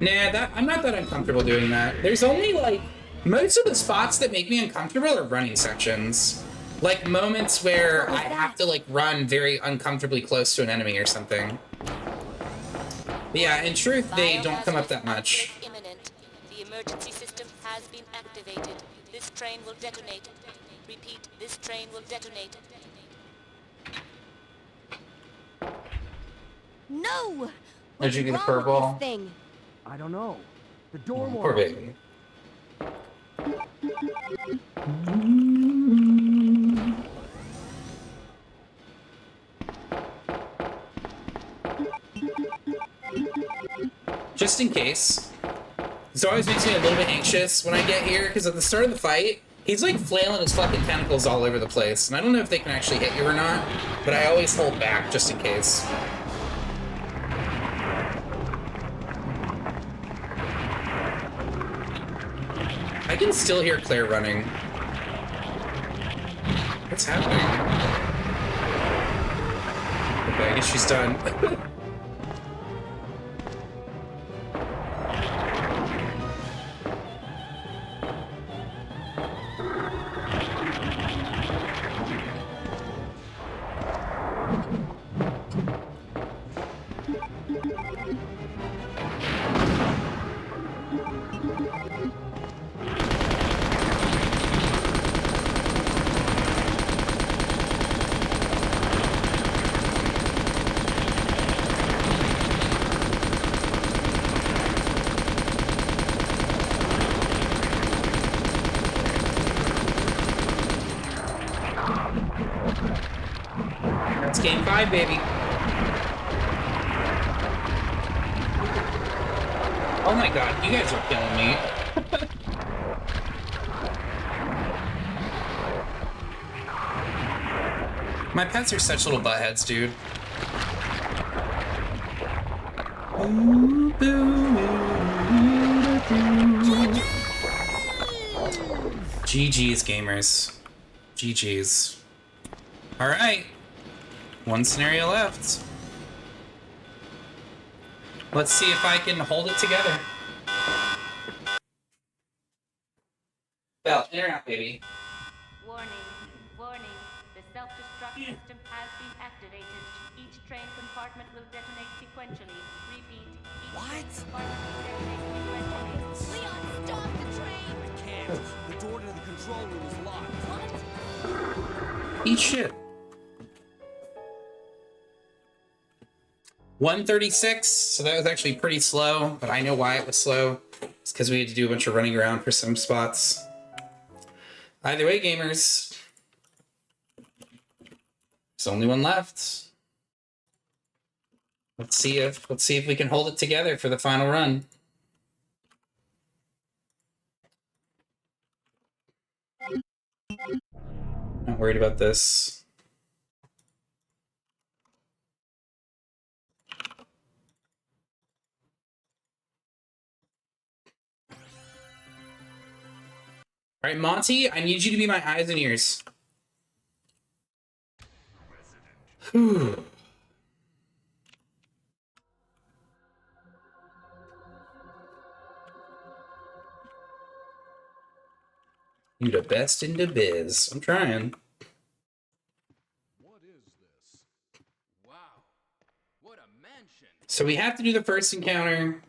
Nah, I'm not that uncomfortable doing that. There's only, like... Most of the spots that make me uncomfortable are running sections. Like, moments where I have to, like, run very uncomfortably close to an enemy or something. But yeah, in truth, they don't come up that much. Imminent. The emergency system has been activated. This train will detonate. Repeat, this train will detonate. No! Did you get a purple? Thing? I don't know. The door won't Poor open. baby. Just in case. This always makes me a little bit anxious when I get here, because at the start of the fight, he's like flailing his fucking tentacles all over the place, and I don't know if they can actually hit you or not, but I always hold back just in case. I can still hear Claire running. What's happening? Okay, I guess she's done. That's game 5, baby. Oh my god, you guys are killing me. My pets are such little buttheads, dude. GG's, gamers. GG's. All right. One scenario left. Let's see if I can hold it together. Bell, in or out, baby. Warning, warning. The self-destruct system has been activated. Each train compartment will detonate sequentially. Repeat, each train compartment will detonate sequentially. Leon, stop the train! I can't. The door to the control room is locked. What? Eat shit. 136, so that was actually pretty slow, but I know why it was slow. It's because we had to do a bunch of running around for some spots. Either way, gamers, there's only one left. Let's see if we can hold it together for the final run. Not worried about this. All right, Monty, I need you to be my eyes and ears. Whew. You the best in the biz. I'm trying. What is this? Wow. What a mansion. So we have to do the first encounter,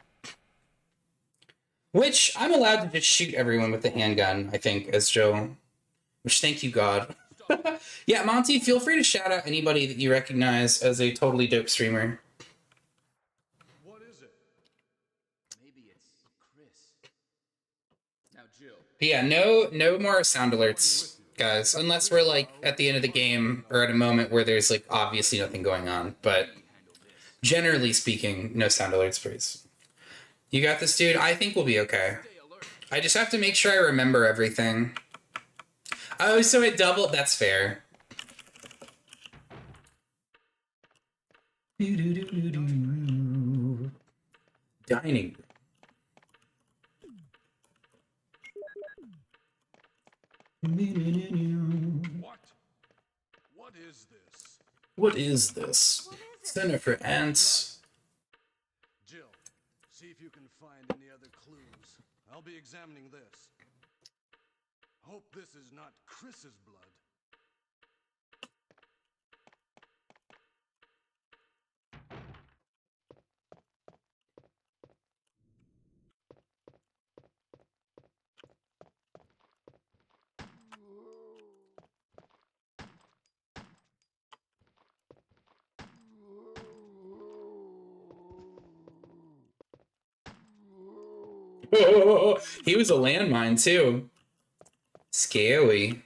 which I'm allowed to just shoot everyone with the handgun, I think, as Joe. Which, thank you, God. Yeah, Monty, feel free to shout out anybody that you recognize as a totally dope streamer. What is it? Maybe it's Chris. Now, Jill. But yeah, no more sound alerts, guys, unless we're like at the end of the game or at a moment where there's like obviously nothing going on. But generally speaking, no sound alerts, please. You got this, dude? I think we'll be okay. I just have to make sure I remember everything. Oh, so it doubled. That's fair. Dining. What? What is this? What is this? Center for ants. Jill, see if you can find any other clues. I'll be examining this. Hope this is not Chris's blood. He was a landmine too. Scary.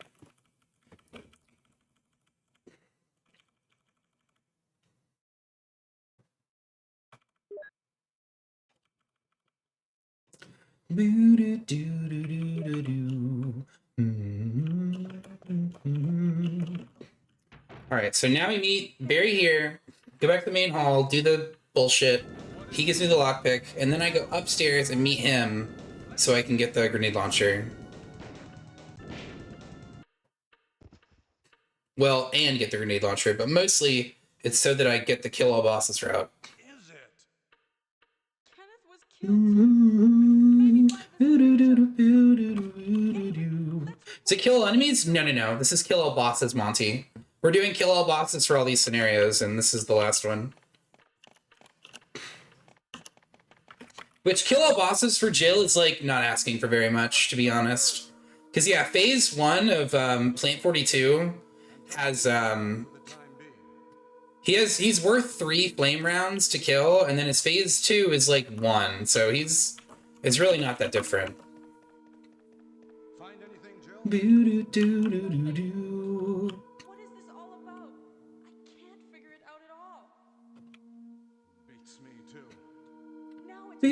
All right, so now we meet Barry here. Go back to the main hall, do the bullshit. He gives me the lockpick, and then I go upstairs and meet him so I can get the grenade launcher. Well, and get the grenade launcher, but mostly it's so that I get the kill all bosses route. Is it? To kill enemies? No. This is kill all bosses, Monty. We're doing kill all bosses for all these scenarios, and this is the last one. Which kill all bosses for Jill is like not asking for very much, to be honest. Because yeah, phase 1 of Plant 42 has he's worth 3 flame rounds to kill, and then his phase 2 is like 1, so it's really not that different. Find anything, Jill? What is this all about? I can't figure it out at all. Beats me too. Now it's I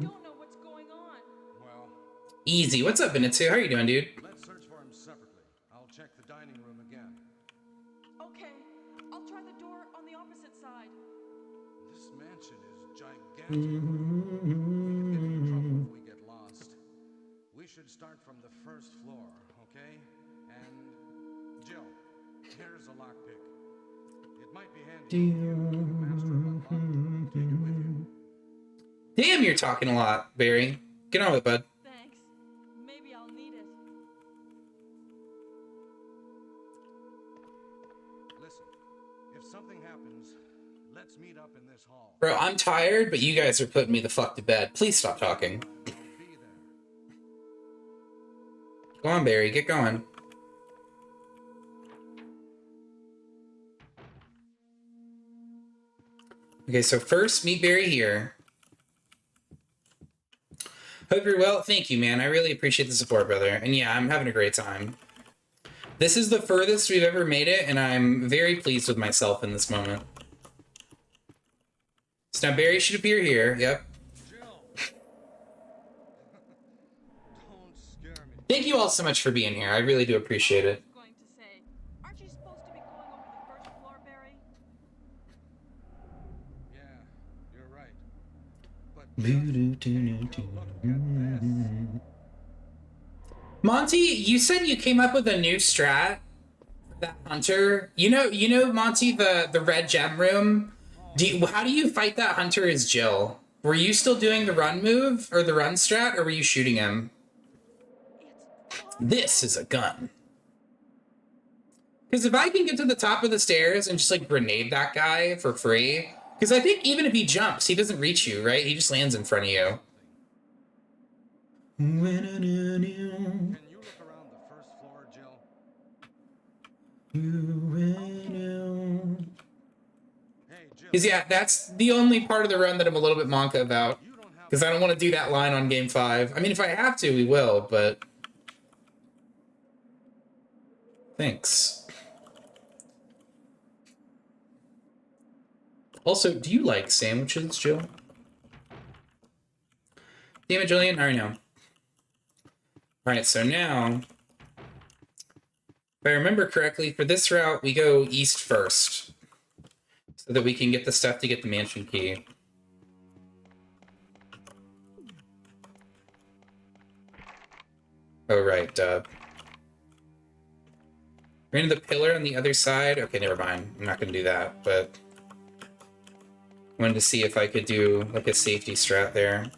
don't know what's going on. Well, Easy. What's up, Benitsu? How are you doing, dude? let's search for him separately. I'll check the dining room again. Okay, I'll try the door on the opposite side. This mansion is gigantic. We could get in trouble if we get lost. We should start from the first floor, okay? And Jill, here's a lockpick. It might be handy. Take it with you. Damn, you're talking a lot, Barry. Get on with it, bud. Thanks. Maybe I'll need it. Listen, if something happens, let's meet up in this hall. Bro, I'm tired, but you guys are putting me the fuck to bed. Please stop talking. Go on, Barry. Get going. Okay, so first, meet Barry here. Hope you're well. Thank you, man. I really appreciate the support, brother. And yeah, I'm having a great time. This is the furthest we've ever made it, and I'm very pleased with myself in this moment. So now Barry should appear here. Yep. Thank you all so much for being here. I really do appreciate it. Aren't you supposed to be going over the first floor, Barry? Yeah, you're right. But Monty, you said you came up with a new strat for that hunter. You know, Monty, the red gem room. How do you fight that hunter as Jill? Were you still doing the run move or the run strat, or were you shooting him? This is a gun. Because if I can get to the top of the stairs and just like grenade that guy for free, because I think even if he jumps, he doesn't reach you, right? He just lands in front of you. can you look around the first floor, Jill? Because yeah, that's the only part of the run that I'm a little bit monka about. Because I don't want to do that line on game 5. I mean, if I have to, we will, but... Thanks. Also, do you like sandwiches, Jill? Damn it, Jillian. I already know. Alright, so now... If I remember correctly, for this route, we go east first. So that we can get the stuff to get the mansion key. Oh, right, Ran into the pillar on the other side? Okay, never mind. I'm not gonna do that, but... I wanted to see if I could do, like, a safety strat there.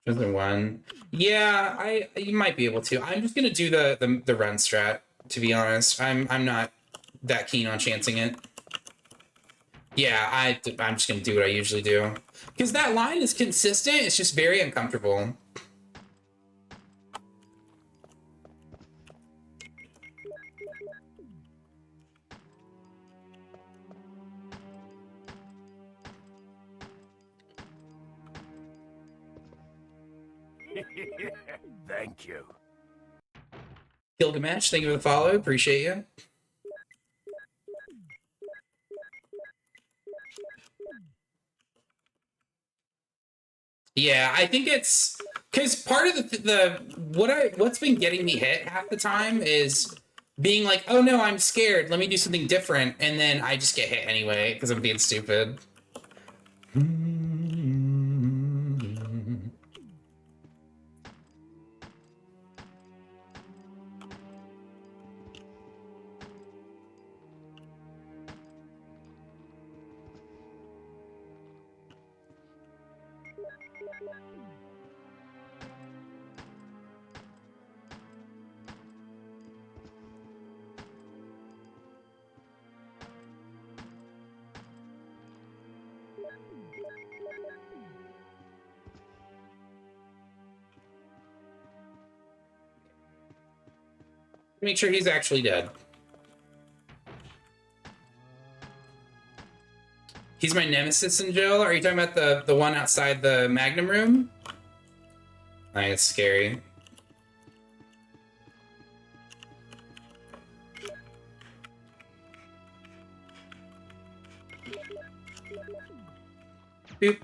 Another one. Yeah, you might be able to. I'm just gonna do the run strat, to be honest. I'm not that keen on chancing it. Yeah, I'm just gonna do what I usually do. Because that line is consistent, it's just very uncomfortable. Thank you. Gilgamesh, thank you for the follow. Appreciate you. Yeah, I think it's because part of what's been getting me hit half the time is being like, oh no, I'm scared. Let me do something different, and then I just get hit anyway because I'm being stupid. Make sure he's actually dead. He's my nemesis in jail? Are you talking about the one outside the Magnum room? I think it's scary. Boop.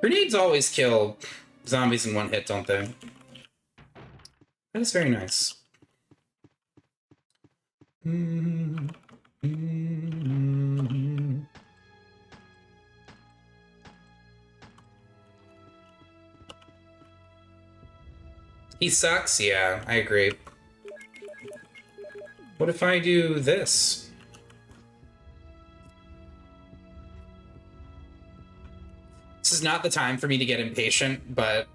Grenades always kill zombies in one hit, don't they? That is very nice. He sucks? Yeah, I agree. What if I do this? This is not the time for me to get impatient, but...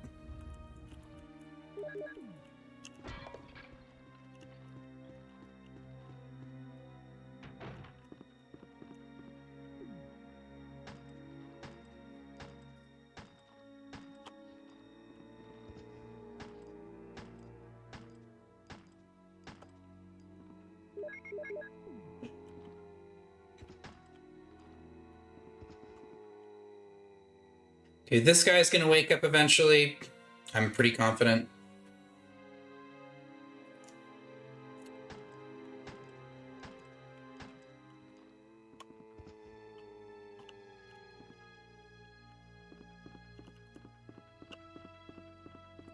Okay, this guy's gonna wake up eventually. I'm pretty confident.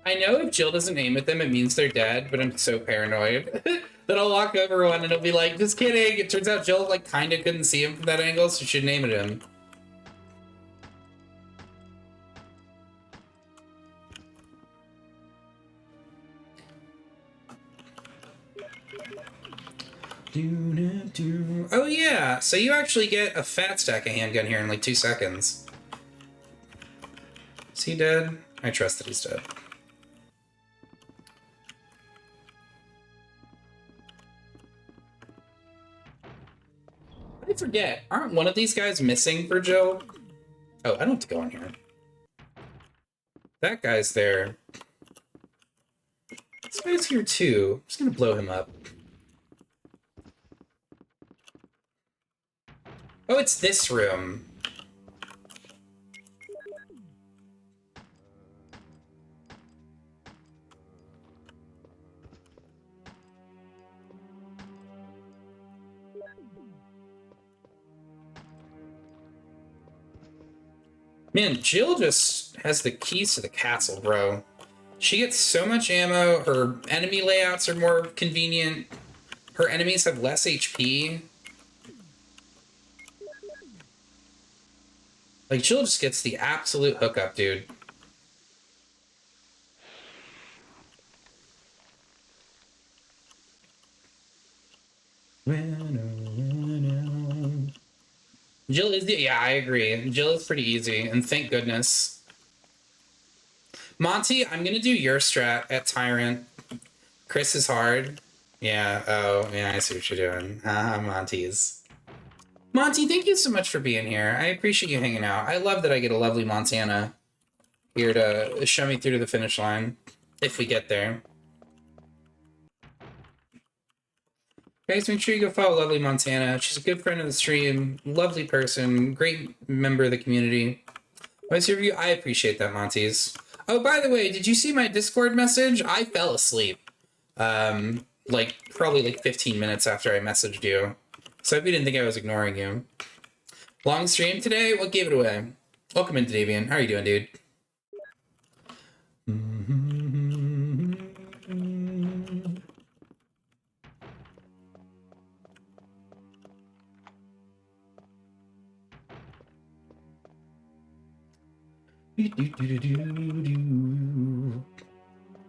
I know if Jill doesn't aim at them, it means they're dead, but I'm so paranoid that I'll walk over one and it'll be like, just kidding. It turns out Jill, like, kind of couldn't see him from that angle, so she shouldn't aim at him. Oh yeah, so you actually get a fat stack of handgun here in like 2 seconds. Is he dead? I trust that he's dead. I forget, aren't one of these guys missing for Jill? Oh, I don't have to go in here. That guy's there. This guy's here too. I'm just gonna blow him up. Oh, it's this room. Man, Jill just has the keys to the castle, bro. She gets so much ammo, her enemy layouts are more convenient, her enemies have less HP. Like, Jill just gets the absolute hookup, dude. Jill is yeah, I agree. Jill is pretty easy, and thank goodness. Monty, I'm gonna do your strat at Tyrant. Chris is hard. Yeah, oh, yeah, I see what you're doing. Monty's. Monty, thank you so much for being here. I appreciate you hanging out. I love that I get a lovely Montana here to show me through to the finish line, if we get there. Guys, make sure you go follow lovely Montana. She's a good friend of the stream, lovely person, great member of the community. Nice review. I appreciate that, Monty's. Oh, by the way, did you see my Discord message? I fell asleep. Like, probably like 15 minutes after I messaged you. So I hope you didn't think I was ignoring you. Long stream today? What gave it away? Welcome in, Davian. How are you doing, dude?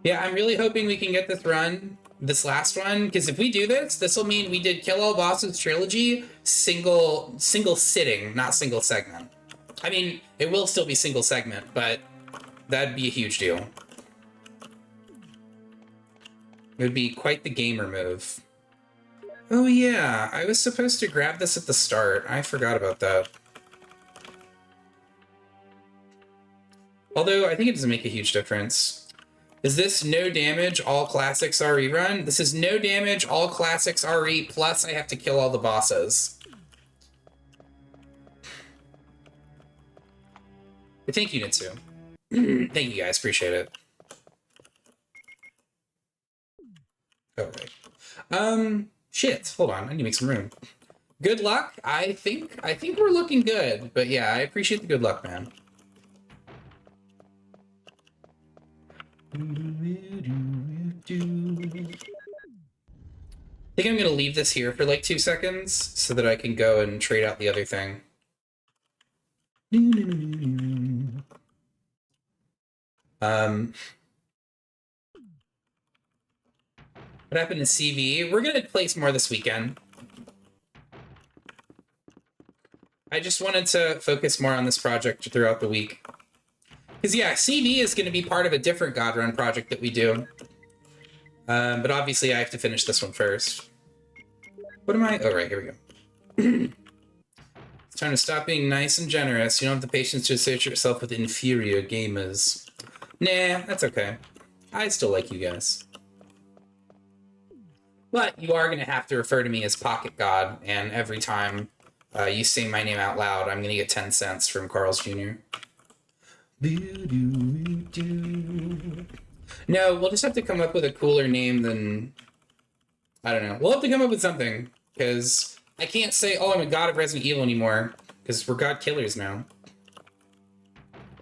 Yeah, I'm really hoping we can get this run, this last one, because if we do this, this will mean we did Kill All Bosses trilogy single sitting, not single segment. I mean, it will still be single segment, but that'd be a huge deal. It would be quite the gamer move. Oh yeah, I was supposed to grab this at the start. I forgot about that. Although, I think it doesn't make a huge difference. Is this no damage, all classics RE run? This is no damage, all classics RE, plus I have to kill all the bosses. But thank you, Nitsu. Thank you guys, appreciate it. Okay. Shit, hold on, I need to make some room. Good luck. I think we're looking good, but yeah, I appreciate the good luck, man. I think I'm gonna leave this here for like 2 seconds so that I can go and trade out the other thing. What happened to CV? We're gonna place more this weekend. I just wanted to focus more on this project throughout the week. Because yeah, CV is going to be part of a different God Run project that we do. But obviously I have to finish this one first. What am I? Oh, right, here we go. It's time to stop being nice and generous. You don't have the patience to associate yourself with inferior gamers. Nah, that's okay. I still like you guys. But you are going to have to refer to me as Pocket God, and every time you say my name out loud, I'm going to get 10 cents from Carl's Jr. No, we'll just have to come up with a cooler name than... I don't know. We'll have to come up with something, because I can't say, oh, I'm a god of Resident Evil anymore, because we're god killers now.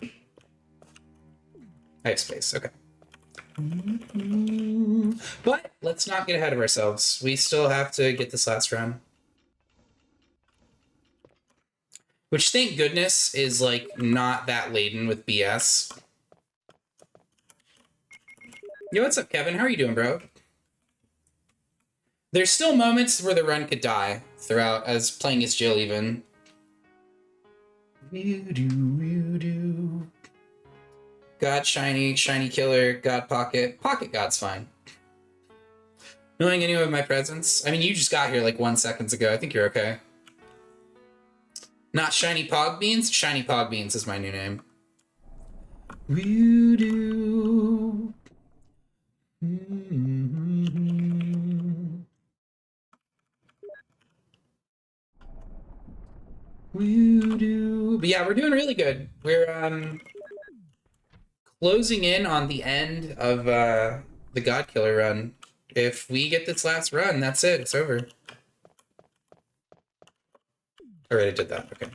I have space, okay. But let's not get ahead of ourselves. We still have to get this last run. Which, thank goodness, is, like, not that laden with BS. Yo, what's up, Kevin? How are you doing, bro? There's still moments where the run could die throughout, as playing as Jill, even. God Shiny, Shiny Killer, God Pocket. Pocket God's fine. Knowing anyone of my presence? I mean, you just got here like 1 second ago. I think you're okay. Not Shiny Pog Beans? Shiny Pog Beans is my new name. Voodoo. Voodoo. But yeah, we're doing really good. We're closing in on the end of the God Killer run. If we get this last run, that's it. It's over. I already did that. Okay.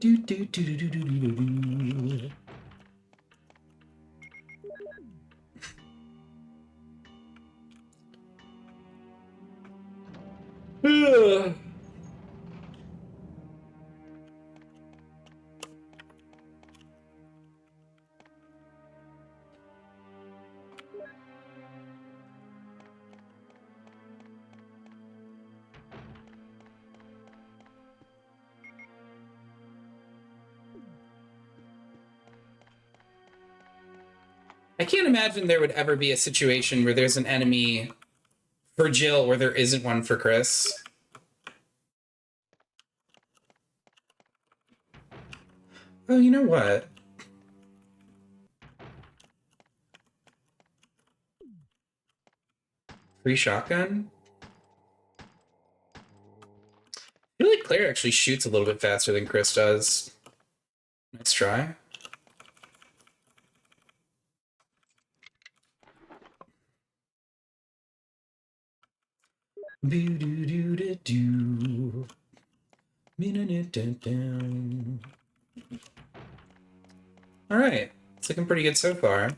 Do, do, do, do, do, do, do, do. I can't imagine there would ever be a situation where there's an enemy for Jill where there isn't one for Chris. Oh, you know what? Free shotgun? I feel like Claire actually shoots a little bit faster than Chris does. Let's try. Do-do-do-do-do. All right, it's looking pretty good so far.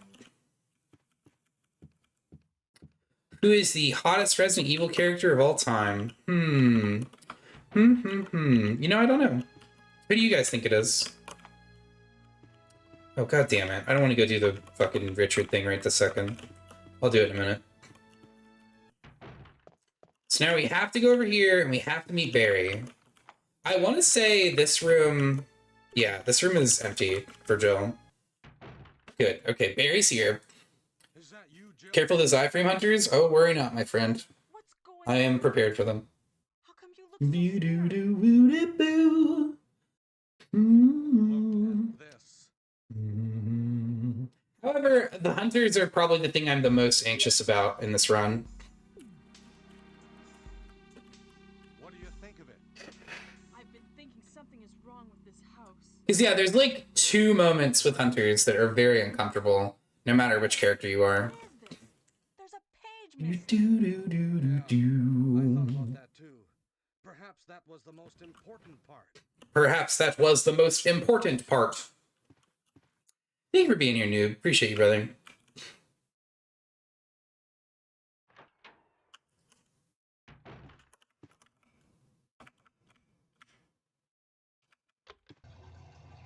Who is the hottest Resident Evil character of all time? You know, I don't know. Who do you guys think it is? Oh, god damn it. I don't want to go do the fucking Richard thing right this second. I'll do it in a minute. So now we have to go over here and we have to meet Barry. I want to say this room... Yeah, this room is empty for Jill. Good. Okay, Barry's here. Careful of those iframe hunters. Oh, worry not, my friend. I am prepared for them. However, the hunters are probably the thing I'm the most anxious about in this run. What do you think of it? I've been thinking something is wrong with this house. Because yeah, there's like 2 moments with hunters that are very uncomfortable, no matter which character you are. There's a page Perhaps that was the most important part. Perhaps that was the most important part. Thank you for being here, noob. Appreciate you, brother.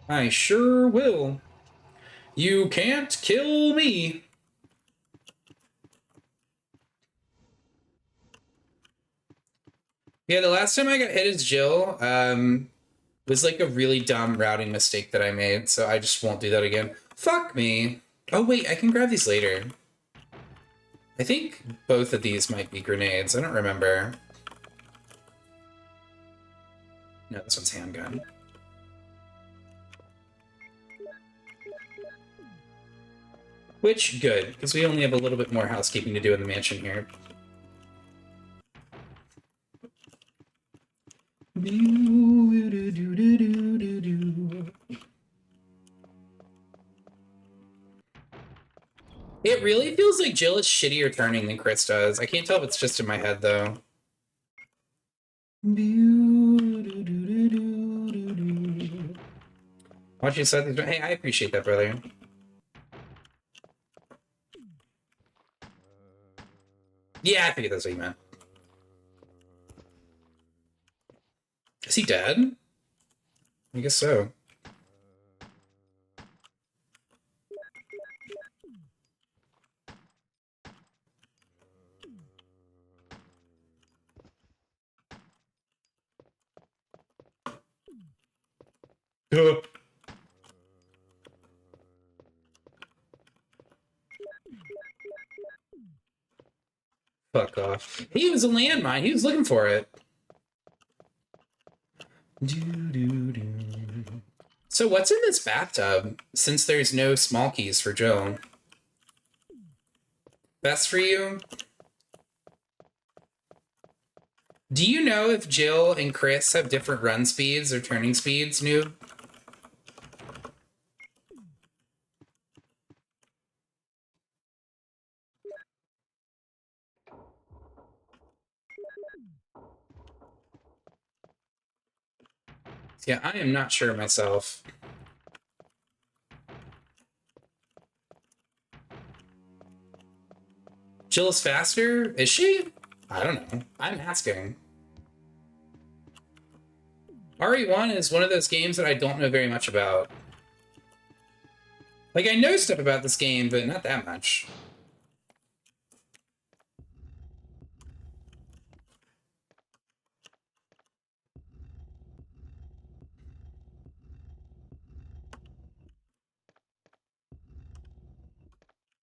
I sure will. You can't kill me. Yeah, the last time I got hit as Jill, was like a really dumb routing mistake that I made, so I just won't do that again. Fuck me. Oh wait, I can grab these later. I think both of these might be grenades. I don't remember. No, this one's handgun. Which, good, because we only have a little bit more housekeeping to do in the mansion here. It really feels like Jill is shittier turning than Chris does. I can't tell if it's just in my head, though. Watch you set these. Hey, I appreciate that, brother. Yeah, I figured that's what you meant. Is he dead? I guess so. Fuck off. He was a landmine. He was looking for it. So what's in this bathtub, since there's no small keys for Joe? Best for you? Do you know if Jill and Chris have different run speeds or turning speeds, noob? Yeah, I am not sure myself. Jill is faster? Is she? I don't know. I'm asking. RE1 is one of those games that I don't know very much about. Like, I know stuff about this game, but not that much.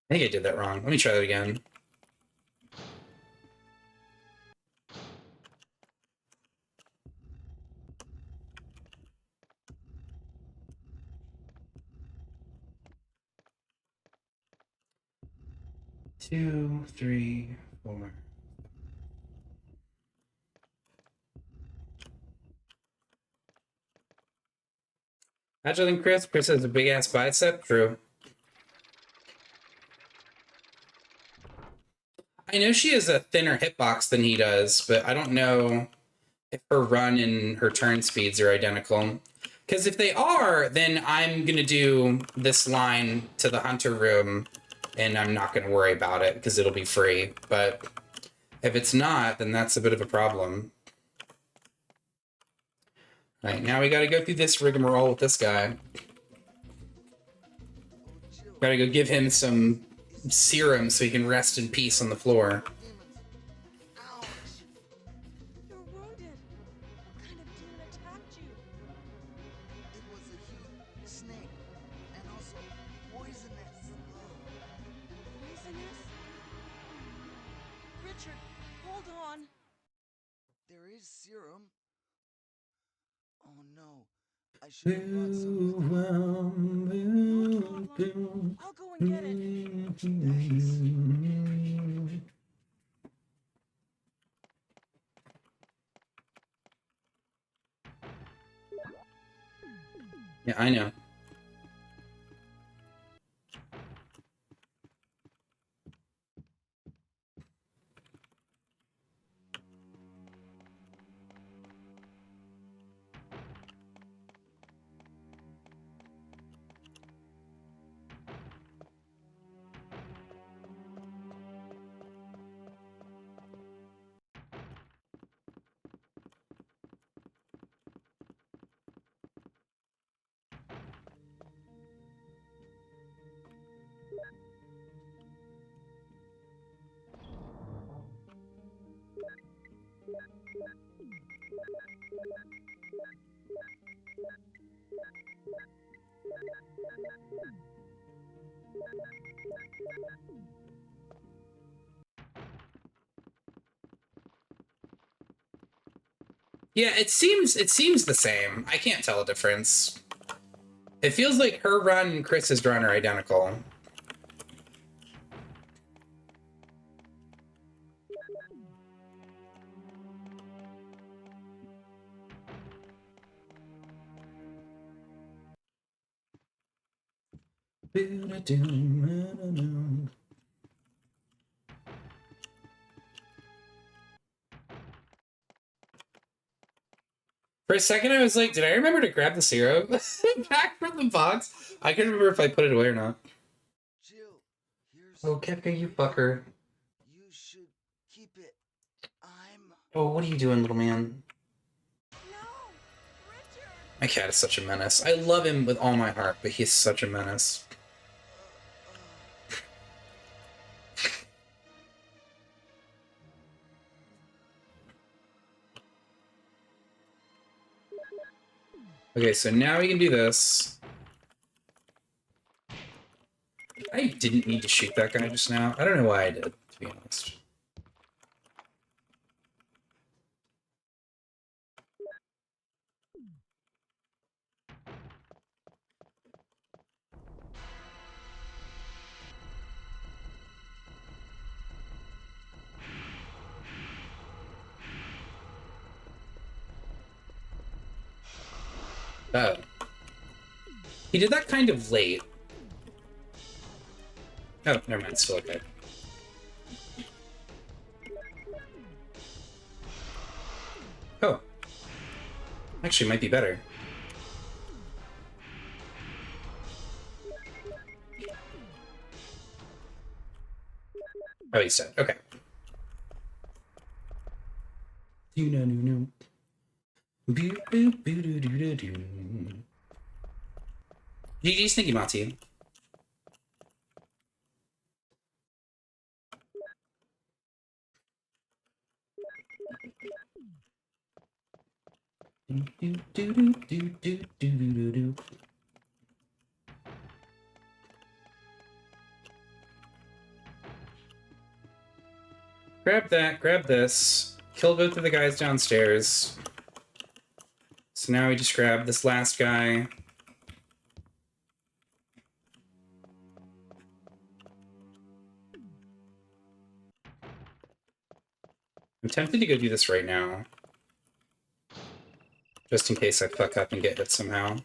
I think I did that wrong. Let me try that again. Two, three, four. Agile than Chris. Chris has a big ass bicep. True. I know she has a thinner hitbox than he does, but I don't know if her run and her turn speeds are identical. Because if they are, then I'm going to do this line to the hunter room, and I'm not going to worry about it, because it'll be free. But if it's not, then that's a bit of a problem. All right, now we got to go through this rigmarole with this guy. Got to go give him some serum so he can rest in peace on the floor. You're wounded. What kind of demon attacked you? It was a huge snake, and also poisonous. Poisonous? Richard, hold on. There is serum. Oh no, I should have brought some with me. I'll go and get it. Yeah, I know. Yeah, it seems the same. I can't tell a difference. It feels like her run and Chris's run are identical. For a second, I was like, did I remember to grab the syrup back from the box? I couldn't remember if I put it away or not. Jill, here's Oh, Kepka, you fucker. You should keep it. I'm... Oh, what are you doing, little man? No! Richard! My cat is such a menace. I love him with all my heart, but he's such a menace. Okay, so now we can do this. I didn't need to shoot that guy just now. I don't know why I did, to be honest. Oh. He did that kind of late. Oh, never mind, still okay. Oh. Actually, might be better. Oh, he's dead. Okay. GG Sneaky Mati. Grab that, grab this. Kill both of the guys downstairs. So now we just grab this last guy. I'm tempted to go do this right now. Just in case I fuck up and get hit somehow.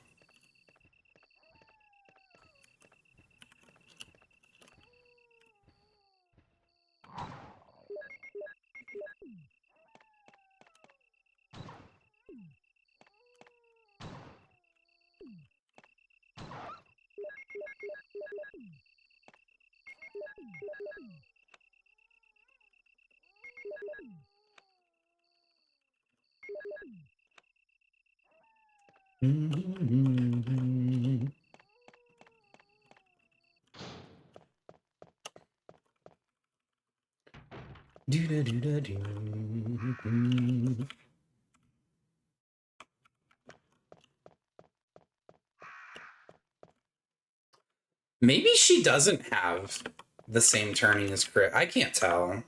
Maybe she doesn't have the same turning as Crit. I can't tell.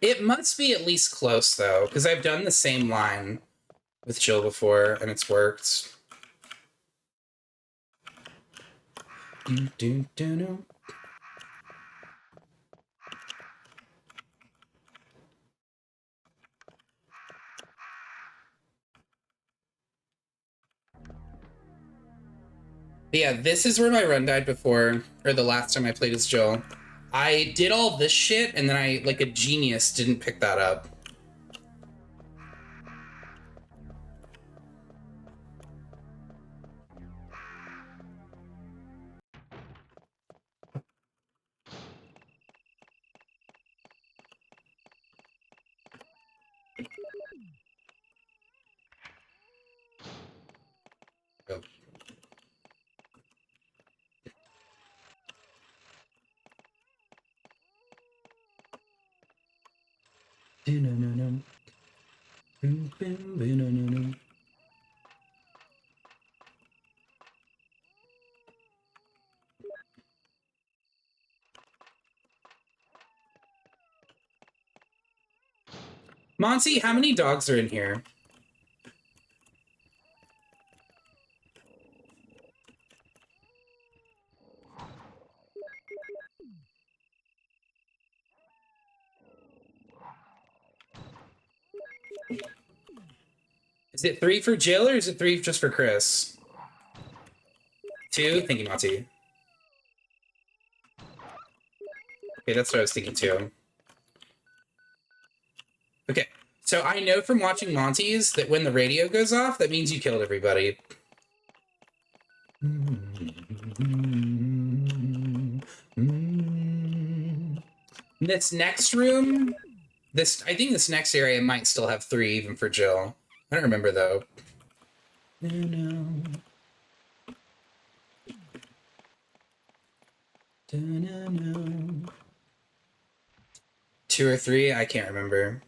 It must be at least close, though, because I've done the same line with Jill before, and it's worked. Yeah, this is where my run died before, or the last time I played as Jill. I did all this shit, and then I, like a genius, didn't pick that up. Oh. Monty, how many dogs are in here? Is it 3 for Jill or is it 3 just for Chris? 2? Thank you, Monty. Okay, that's what I was thinking too. Okay, so I know from watching Monty's that when the radio goes off, that means you killed everybody. This next room, I think this next area might still have 3 even for Jill. I don't remember though. Two or 3, I can't remember.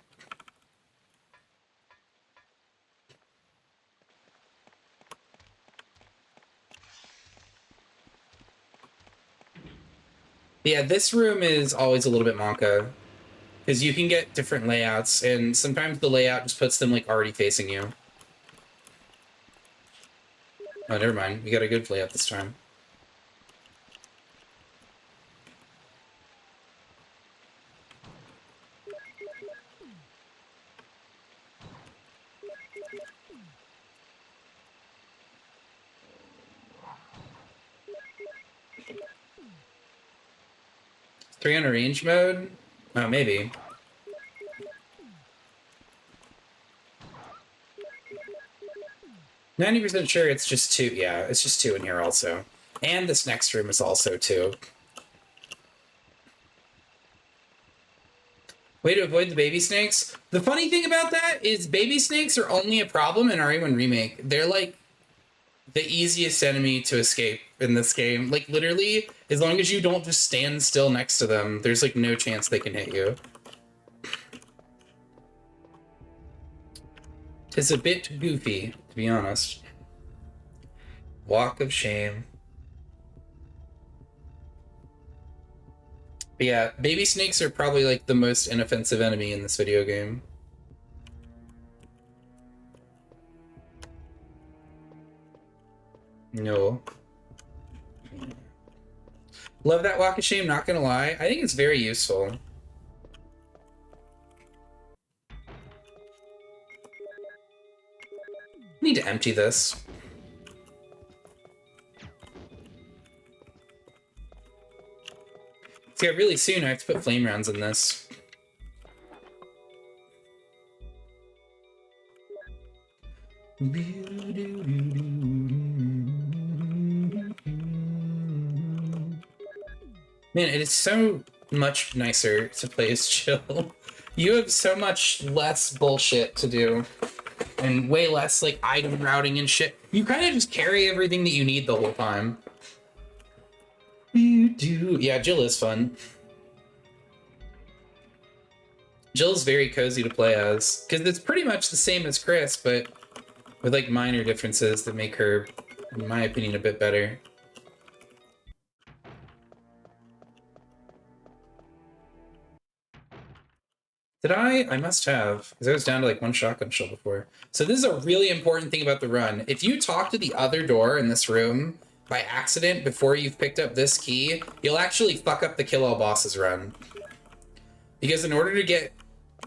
Yeah, this room is always a little bit monka. Because you can get different layouts, and sometimes the layout just puts them, like, already facing you. Oh, never mind. We got a good layout this time. Three on arrange mode? Oh, maybe. %90 sure it's just 2. Yeah, it's just 2 in here also. And this next room is also 2. Way to avoid the baby snakes. The funny thing about that is baby snakes are only a problem in RE1 Remake. They're like the easiest enemy to escape in this game. Like literally, as long as you don't just stand still next to them, there's like no chance they can hit you. It's a bit goofy, to be honest. Walk of shame. But yeah, baby snakes are probably like the most inoffensive enemy in this video game. No. Love that walk of shame, not gonna lie. I think it's very useful. Need to empty this. See, really soon I have to put flame rounds in this. Man, it is so much nicer to play as Jill. You have so much less bullshit to do. And way less, like, item routing and shit. You kind of just carry everything that you need the whole time. Yeah, Jill is fun. Jill's very cozy to play as. Because it's pretty much the same as Chris, but with, like, minor differences that make her, in my opinion, a bit better. Did I? I must have, because I was down to like 1 shotgun shell before. So this is a really important thing about the run. If you talk to the other door in this room by accident before you've picked up this key, you'll actually fuck up the kill all bosses run. Because in order to get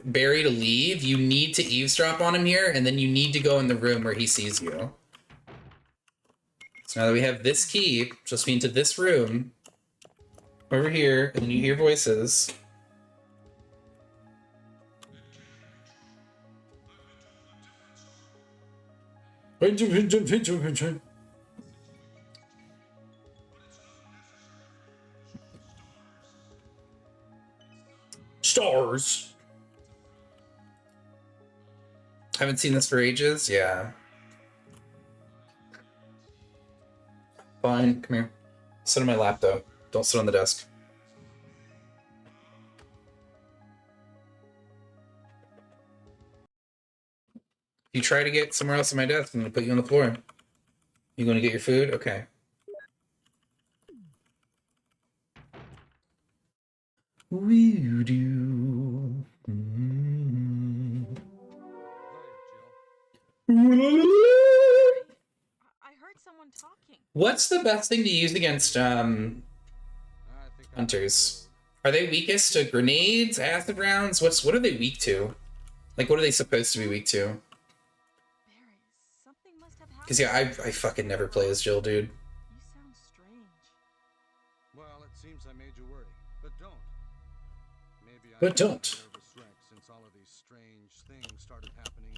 Barry to leave, you need to eavesdrop on him here, and then you need to go in the room where he sees you. So now that we have this key, just me into this room, over here, and then you hear voices. Stars. Haven't seen this for ages? Yeah. Fine, come here. Sit on my lap, though. Don't sit on the desk. If you try to get somewhere else on my desk, I'm gonna put you on the floor. You gonna get your food? Okay. Woo-doo. What's the best thing to use against hunters? Are they weakest to grenades, acid rounds? What are they weak to? Like, what are they supposed to be weak to? Because yeah, I fucking never play as Jill, dude. You sound strange. Well, it seems I made you worry, but don't. Maybe I nervous wreck since all of these strange things started happening.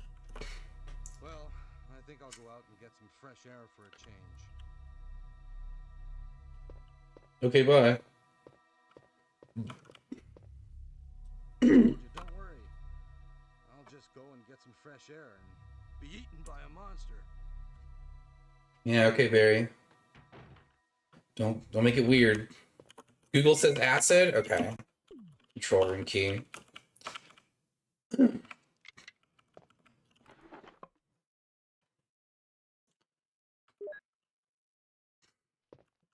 Well, I think I'll go out and get some fresh air for a change. Okay, bye. Don't worry. I'll just go and get some fresh air and be eaten by a monster. Yeah, okay, Barry. Don't make it weird. Google says acid? Okay. Control room key.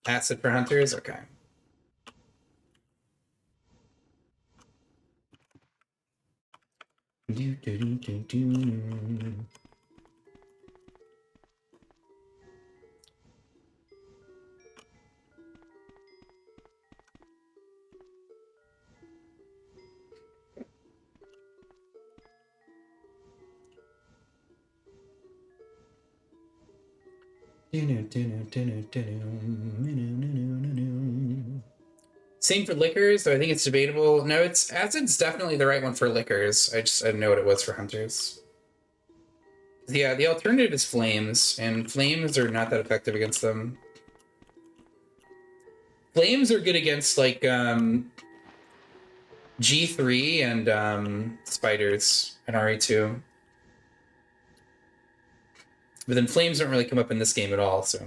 Acid for hunters? Okay. Same for liquors, though I think it's debatable. No, acid's definitely the right one for liquors. I didn't know what it was for hunters. Yeah, the alternative is flames, and flames are not that effective against them. Flames are good against like G3 and spiders and RE2. But then flames don't really come up in this game at all, so.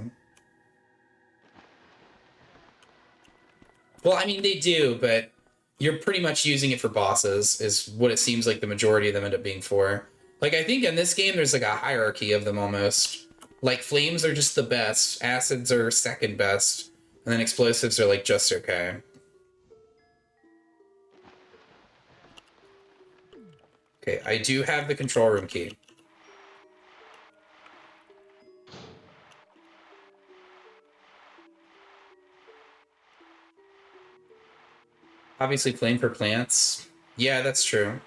Well, I mean, they do, but you're pretty much using it for bosses, is what it seems like the majority of them end up being for. Like, I think in this game, there's like a hierarchy of them almost. Like, flames are just the best, acids are second best, and then explosives are like just okay. Okay, I do have the control room key. Obviously, flame for plants. Yeah, that's true.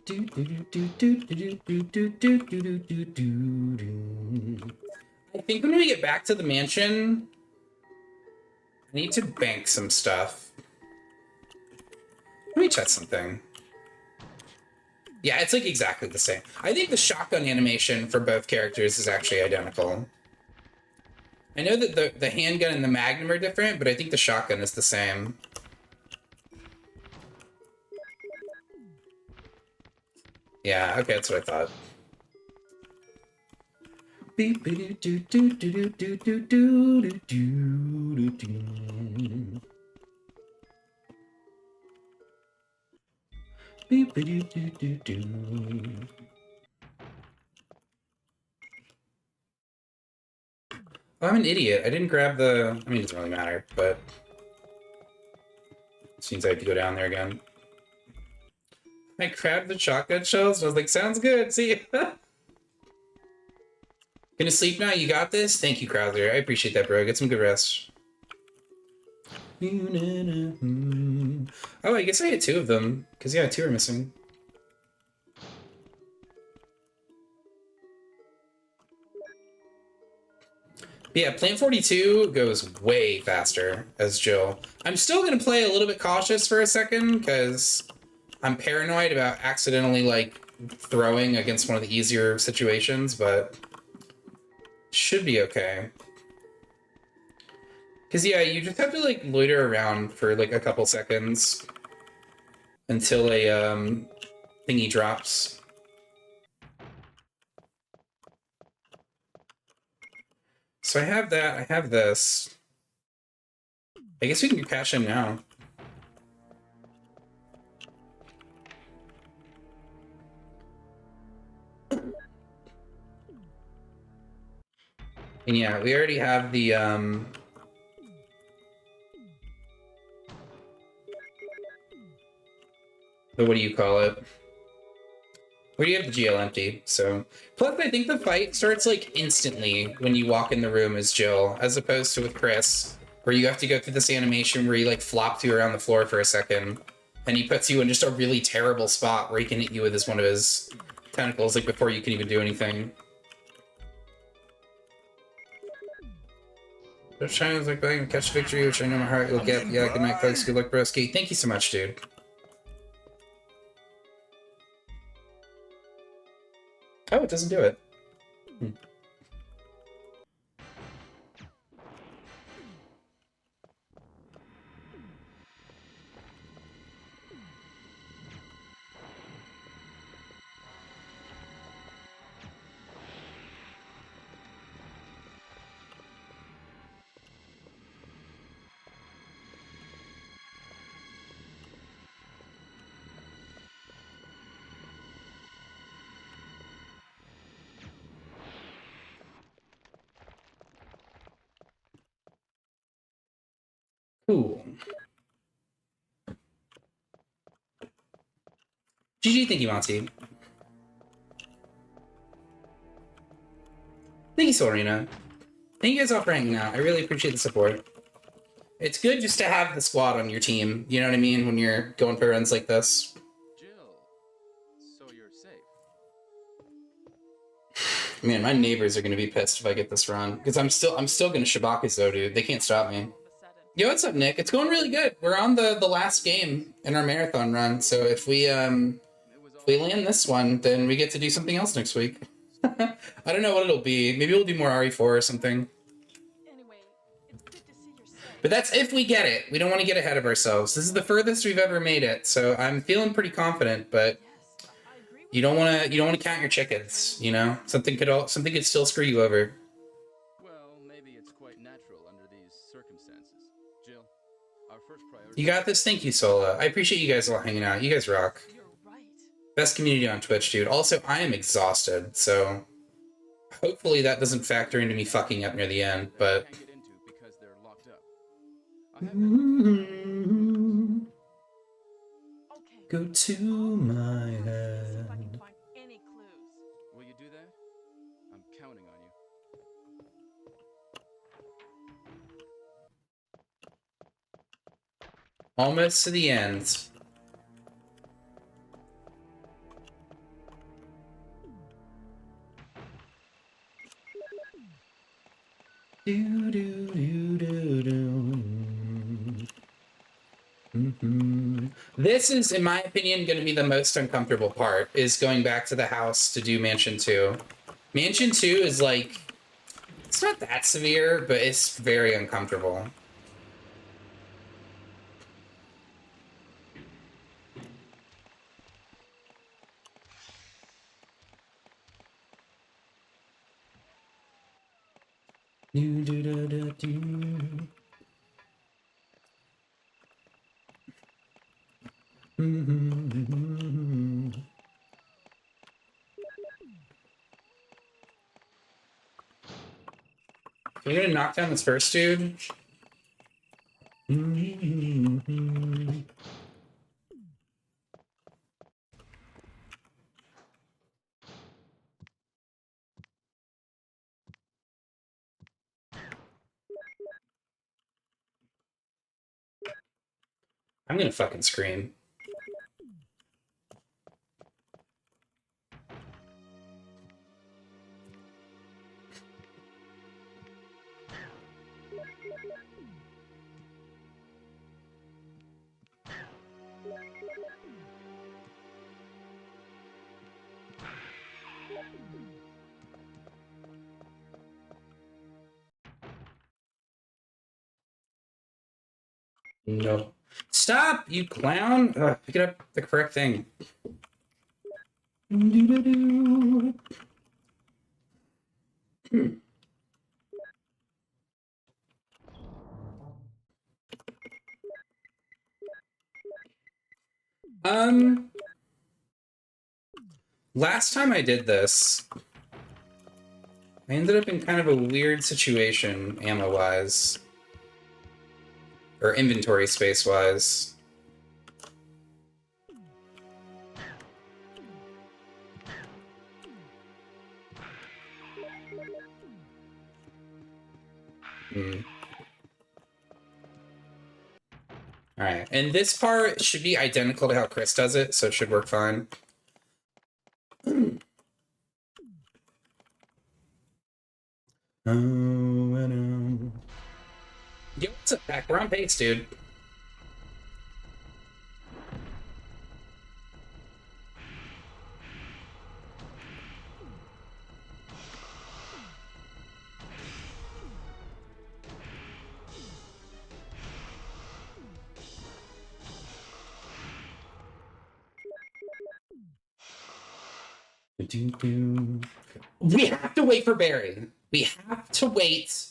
I think when we get back to the mansion, I need to bank some stuff. Let me check something. Yeah, it's like exactly the same. I think the shotgun animation for both characters is actually identical. I know that the handgun and the magnum are different, but I think the shotgun is the same. Yeah, okay, that's what I thought. Oh, I'm an idiot. I didn't grab the... I mean, it doesn't really matter, but... It seems I have to go down there again. I grabbed the shotgun shells, and I was like, sounds good, see ya. Gonna sleep now? You got this? Thank you, Krauser. I appreciate that, bro. Get some good rest. Oh, I guess I had 2 of them. Because, yeah, 2 are missing. But yeah, Plant 42 goes way faster as Jill. I'm still going to play a little bit cautious for a second, because I'm paranoid about accidentally, like, throwing against one of the easier situations, but should be okay. Because, yeah, you just have to, like, loiter around for, like, a couple seconds until a, thingy drops. So I have that, I have this. I guess we can catch him now. And yeah, we already have the, what do you call it? We already have the GL empty, so... Plus, I think the fight starts, like, instantly when you walk in the room as Jill, as opposed to with Chris, where you have to go through this animation where he, like, flops you around the floor for a second, and he puts you in just a really terrible spot where he can hit you with one of his tentacles, like, before you can even do anything. Just trying to like back and catch victory, which I know my heart will get. Yeah, good night, folks. Good luck, broski. Thank you so much, dude. Oh, it doesn't do it. Cool. GG, thank you, Monty. Thank you, Sorina. Thank you guys all for hanging out. I really appreciate the support. It's good just to have the squad on your team, you know what I mean, when you're going for runs like this. Jill, so you're safe. Man, my neighbors are gonna be pissed if I get this run. Because I'm still gonna Shabaka's though, dude. They can't stop me. Yo, what's up, Nick? It's going really good. We're on the last game in our marathon run, so if we land this one, then we get to do something else next week. I don't know what it'll be. Maybe we'll do more RE4 or something. But that's if we get it. We don't want to get ahead of ourselves. This is the furthest we've ever made it, so I'm feeling pretty confident, but you don't want to count your chickens, you know? Something could still screw you over. Well, maybe it's quite natural under these circumstances. Jill, our first priority. You got this. Thank you, Sola. I appreciate you guys all hanging out. You guys rock. You're right. Best community on Twitch, dude. Also, I am exhausted, so hopefully that doesn't factor into me fucking up near the end, but... Can't get into because they're locked up. Go to my See if I head. can find any clues. Will you do that? I'm counting on you. Almost to the end. Do, do, do, do, do. This is, in my opinion, going to be the most uncomfortable part, is going back to the house to do Mansion 2. Mansion 2 is like, it's not that severe, but it's very uncomfortable. Do, do, do, do, do. We're gonna knock down this first dude. I'm gonna fucking scream. No. Stop, you clown! Pick it up the correct thing. Last time I did this, I ended up in kind of a weird situation, ammo-wise. Or inventory space-wise. Alright, and this part should be identical to how Chris does it, so it should work fine. Yo, what's up, Pack? We're on pace, dude. We have to wait for Barry. We have to wait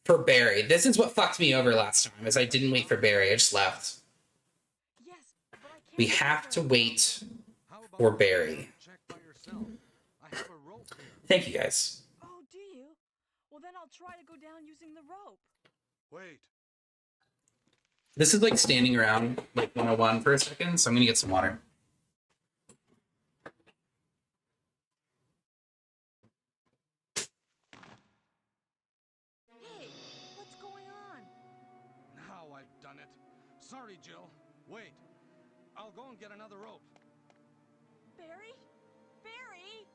for Barry. This is what fucked me over last time, is I didn't wait for Barry. I just left. We have to wait for Barry. Thank you, guys. Oh, do you? Well, then I'll try to go down using the rope. Wait. This is like standing around like 101 for a second, so I'm gonna get some water. Hey, what's going on? Now I've done it. Sorry, Jill. Wait. I'll go and get another rope. Barry? Barry?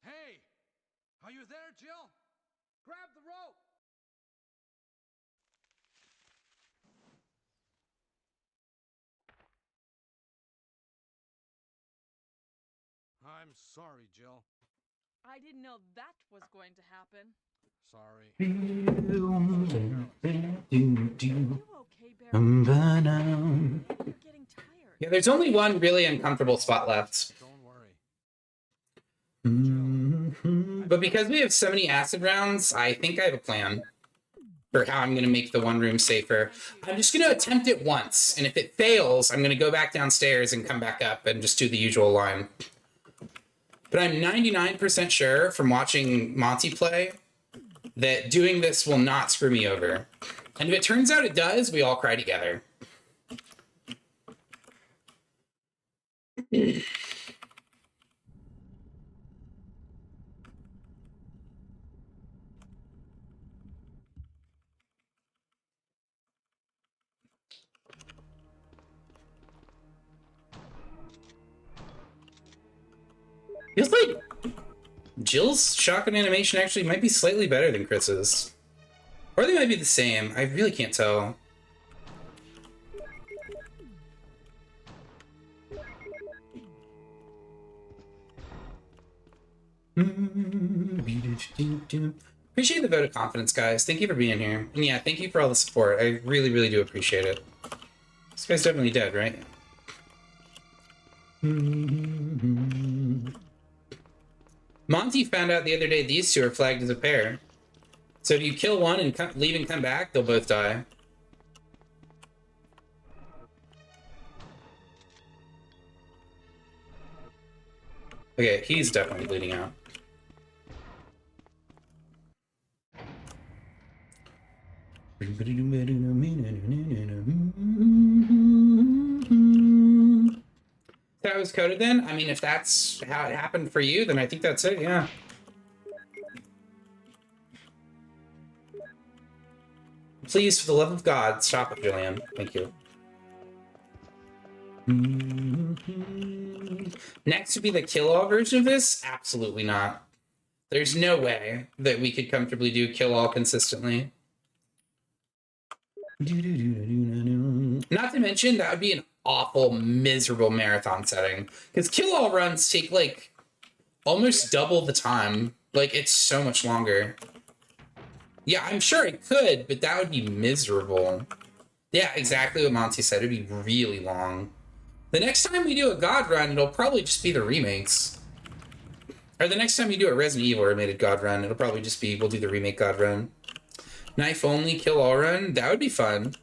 Hey! Are you there, Jill? Grab the rope! I'm sorry, Jill. I didn't know that was going to happen. Sorry. Yeah, there's only one really uncomfortable spot left. Don't worry. But because we have so many acid rounds, I think I have a plan for how I'm going to make the one room safer. I'm just going to attempt it once, and if it fails, I'm going to go back downstairs and come back up and just do the usual line. But I'm 99% sure from watching Monty play that doing this will not screw me over. And if it turns out it does, we all cry together. Feels like Jill's shotgun animation actually might be slightly better than Chris's. Or they might be the same. I really can't tell. Appreciate the vote of confidence, guys. Thank you for being here. And yeah, thank you for all the support. I really, really do appreciate it. This guy's definitely dead, right? Monty found out the other day these two are flagged as a pair. So if you kill one and leave and come back, they'll both die. Okay, he's definitely bleeding out. That was coded then? I mean, if that's how it happened for you, then I think that's it, yeah. Please, for the love of God, stop it, Julian. Thank you. Next would be the kill-all version of this? Absolutely not. There's no way that we could comfortably do kill-all consistently. Not to mention, that would be an awful, miserable marathon setting. Because kill all runs take, like, almost double the time. Like, it's so much longer. Yeah, I'm sure it could, but that would be miserable. Yeah, exactly what Monty said. It'd be really long. The next time we do a God run, it'll probably just be the remakes. Or the next time you do a Resident Evil animated God run, it'll probably just be, we'll do the remake God run. Knife only, kill all run? That would be fun.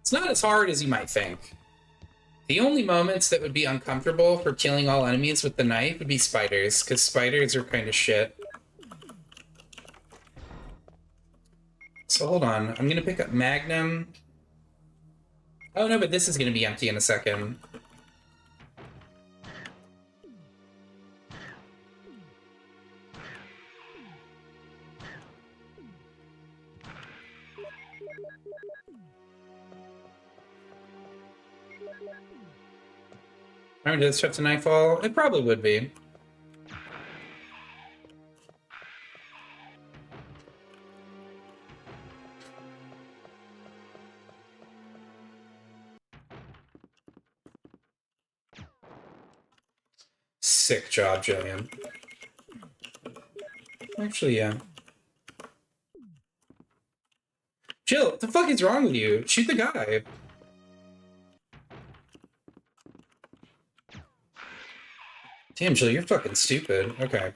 It's not as hard as you might think. The only moments that would be uncomfortable for killing all enemies with the knife would be spiders, because spiders are kind of shit. So hold on, I'm gonna pick up Magnum. Oh no, but this is gonna be empty in a second. I mean, does Chef's Nightfall? It probably would be. Sick job, Jillian. Actually, yeah. Jill, what the fuck is wrong with you? Shoot the guy. Damn, Jill, you're fucking stupid. Okay.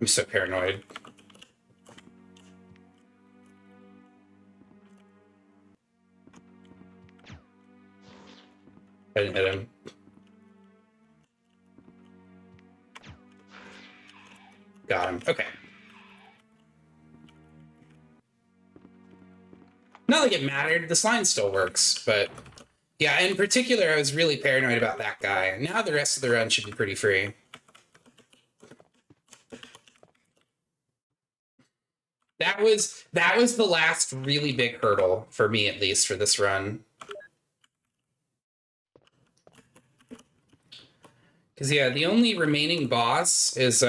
I'm so paranoid. I didn't hit him. Got him. Okay. Not like it mattered. This line still works, but... Yeah, in particular, I was really paranoid about that guy. Now the rest of the run should be pretty free. That was the last really big hurdle, for me at least, for this run. Because, yeah, the only remaining boss is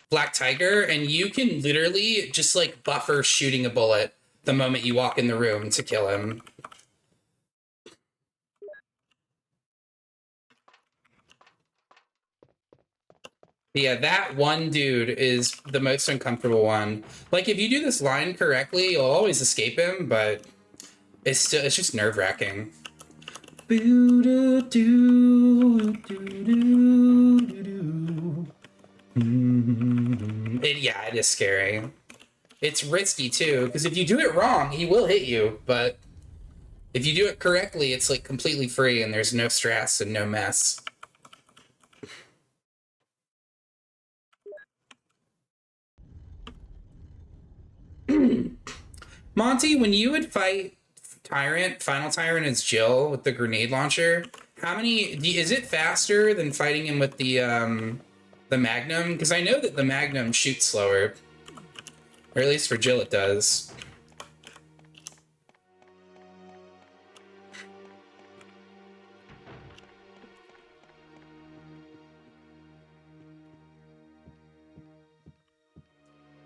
Black Tiger, and you can literally just, like, buffer shooting a bullet the moment you walk in the room to kill him. Yeah, that one dude is the most uncomfortable one. Like, if you do this line correctly, you'll always escape him, but it's just nerve-wracking. Yeah, it is scary. It's risky, too, because if you do it wrong, he will hit you, but if you do it correctly, it's, like, completely free, and there's no stress and no mess. Monty, when you would fight Final Tyrant as Jill with the grenade launcher, is it faster than fighting him with the Magnum? Because I know that the Magnum shoots slower. Or at least for Jill it does.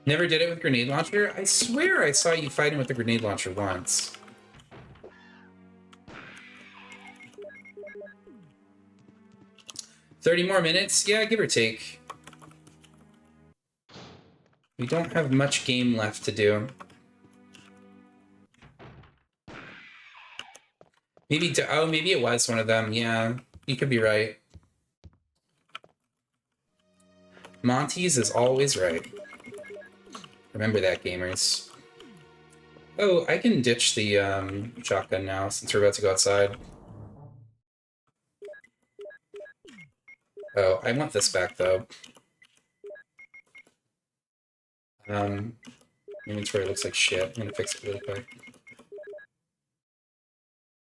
Never did it with grenade launcher? I swear I saw you fighting with the grenade launcher once. $30 more minutes? Yeah, give or take. We don't have much game left to do. Maybe it was one of them. Yeah, you could be right. Monty's is always right. Remember that, gamers. Oh, I can ditch the shotgun now since we're about to go outside. Oh, I want this back though. Inventory looks like shit. I'm gonna fix it really quick.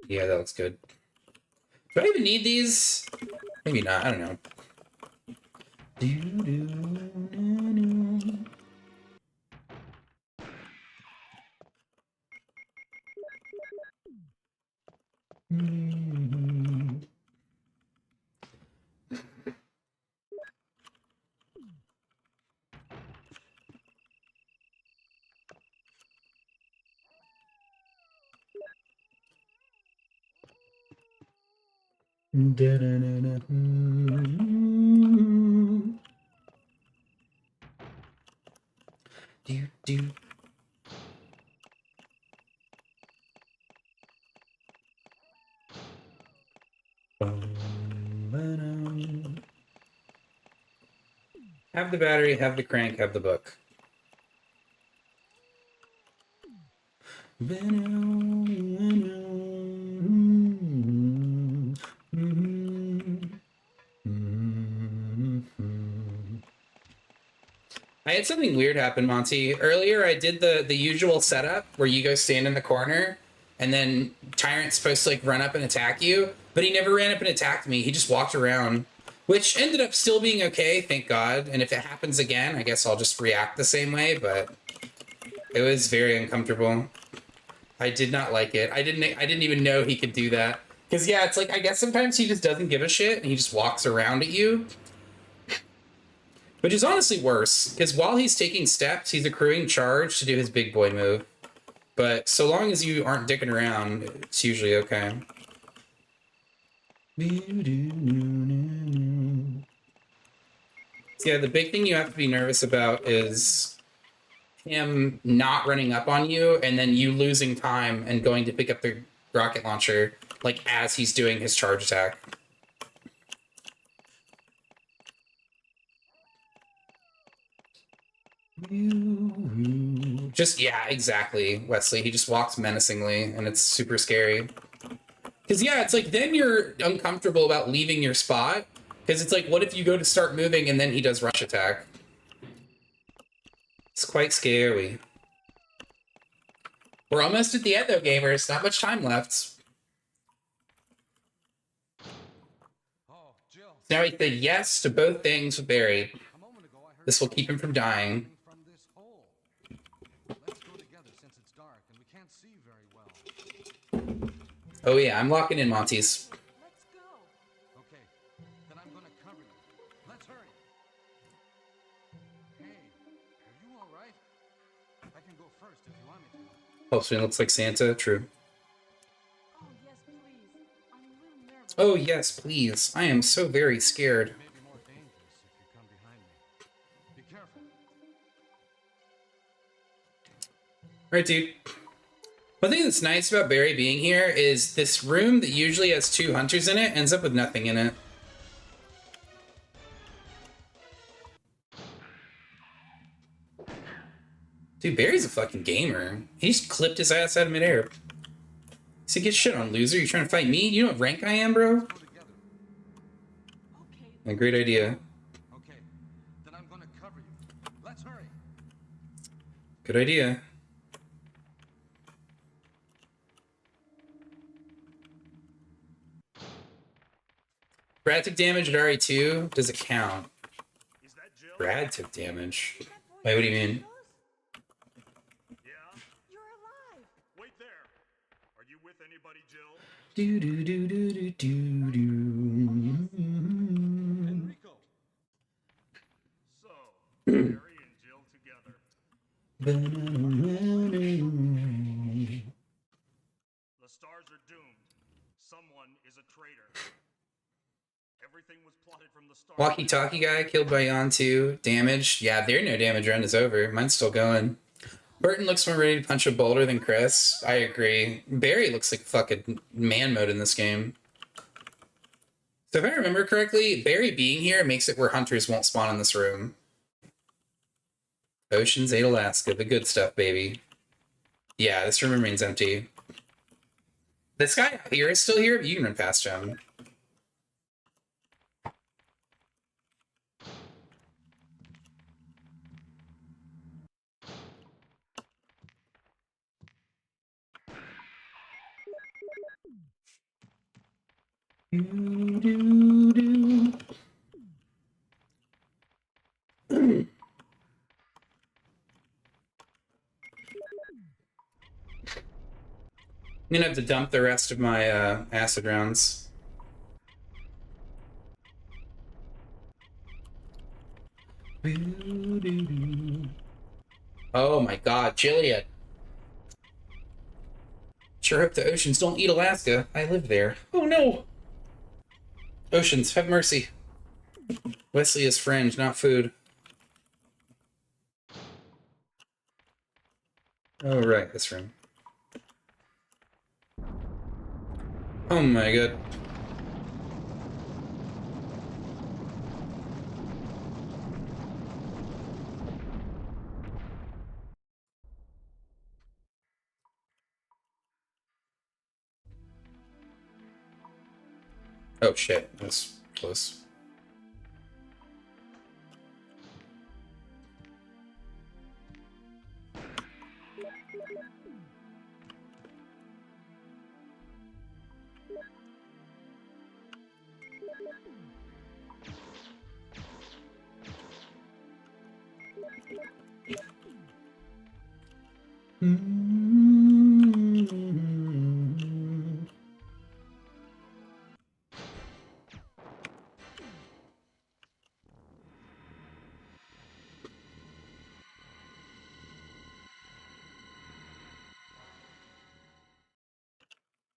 Yeah, that looks good. Do I even need these? Maybe not, I don't know. Do. Have the battery, have the crank, have the book. I had something weird happen, Monty. Earlier, I did the usual setup where you go stand in the corner, and then Tyrant's supposed to like run up and attack you, but he never ran up and attacked me. He just walked around, which ended up still being okay, thank God. And if it happens again, I guess I'll just react the same way. But it was very uncomfortable. I did not like it. I didn't even know he could do that. Because yeah, it's like I guess sometimes he just doesn't give a shit and he just walks around at you. Which is honestly worse, because while he's taking steps, he's accruing charge to do his big boy move. But so long as you aren't dicking around, it's usually okay. So yeah, the big thing you have to be nervous about is him not running up on you and then you losing time and going to pick up the rocket launcher like as he's doing his charge attack. Just, yeah, exactly, Wesley. He just walks menacingly, and it's super scary. Because, yeah, it's like, then you're uncomfortable about leaving your spot. Because it's like, what if you go to start moving, and then he does rush attack? It's quite scary. We're almost at the end, though, gamers. Not much time left. Now he said yes to both things with Barry. This will keep him from dying. Oh yeah, I'm locking in Monty's. Let's go. Okay, then I'm gonna cover you. Let's hurry. Hey, are you all right? I can go first if you want me to. Oh, so he looks like Santa. True. Oh, yes, please. I'm a little nervous. Oh yes, please. I am so very scared. It may be more dangerous if you come behind me. Be careful. All right, dude. One thing that's nice about Barry being here is this room that usually has 2 hunters in it ends up with nothing in it. Dude, Barry's a fucking gamer. He just clipped his ass out of midair. So get shit on, loser. You trying to fight me? You know what rank I am, bro? A great idea. Okay, then I'm gonna cover you. Let's hurry. Good idea. Brad took damage at RE2. Does it count? Brad took damage. Wait, what do you mean? You're alive. Wait there. Are you with anybody, Jill? Do do do do do do do. Enrico. So, Barry and Jill together. The stars are doomed. Someone is a traitor. Everything was plotted from the start. Walkie-talkie guy killed by Yon 2. Damaged. Yeah, their no damage round is over. Mine's still going. Burton looks more ready to punch a boulder than Chris. I agree. Barry looks like fucking man mode in this game. So if I remember correctly, Barry being here makes it where hunters won't spawn in this room. Ocean's 8 Alaska. The good stuff, baby. Yeah, this room remains empty. This guy out here is still here, but you can run past him. I'm gonna have to dump the rest of my acid rounds. Oh my god, Jillian. Sure hope the oceans don't eat Alaska. I live there. Oh no! Oceans, have mercy. Wesley is fringe, not food. Oh right, this room. Oh my god. Oh shit, that's close.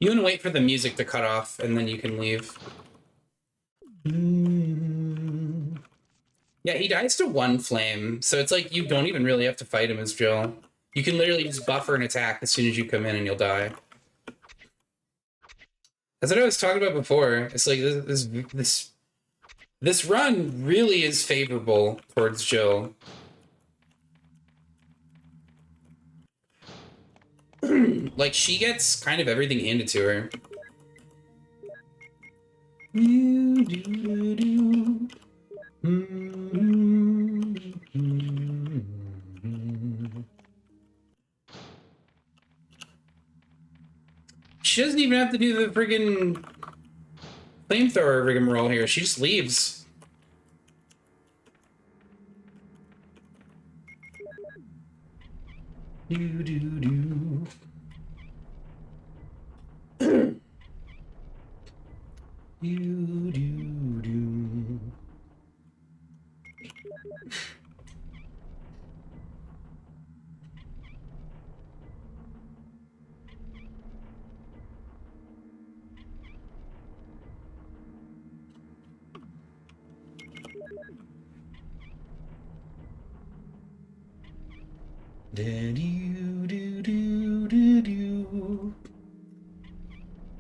You want to wait for the music to cut off, and then you can leave. Yeah, he dies to one flame, so it's like you don't even really have to fight him as Jill. You can literally just buffer an attack as soon as you come in and you'll die. That's what I was talking about before. It's like this run really is favorable towards Jill. Like, she gets kind of everything handed to her. She doesn't even have to do the friggin' flamethrower rigmarole here. She just leaves.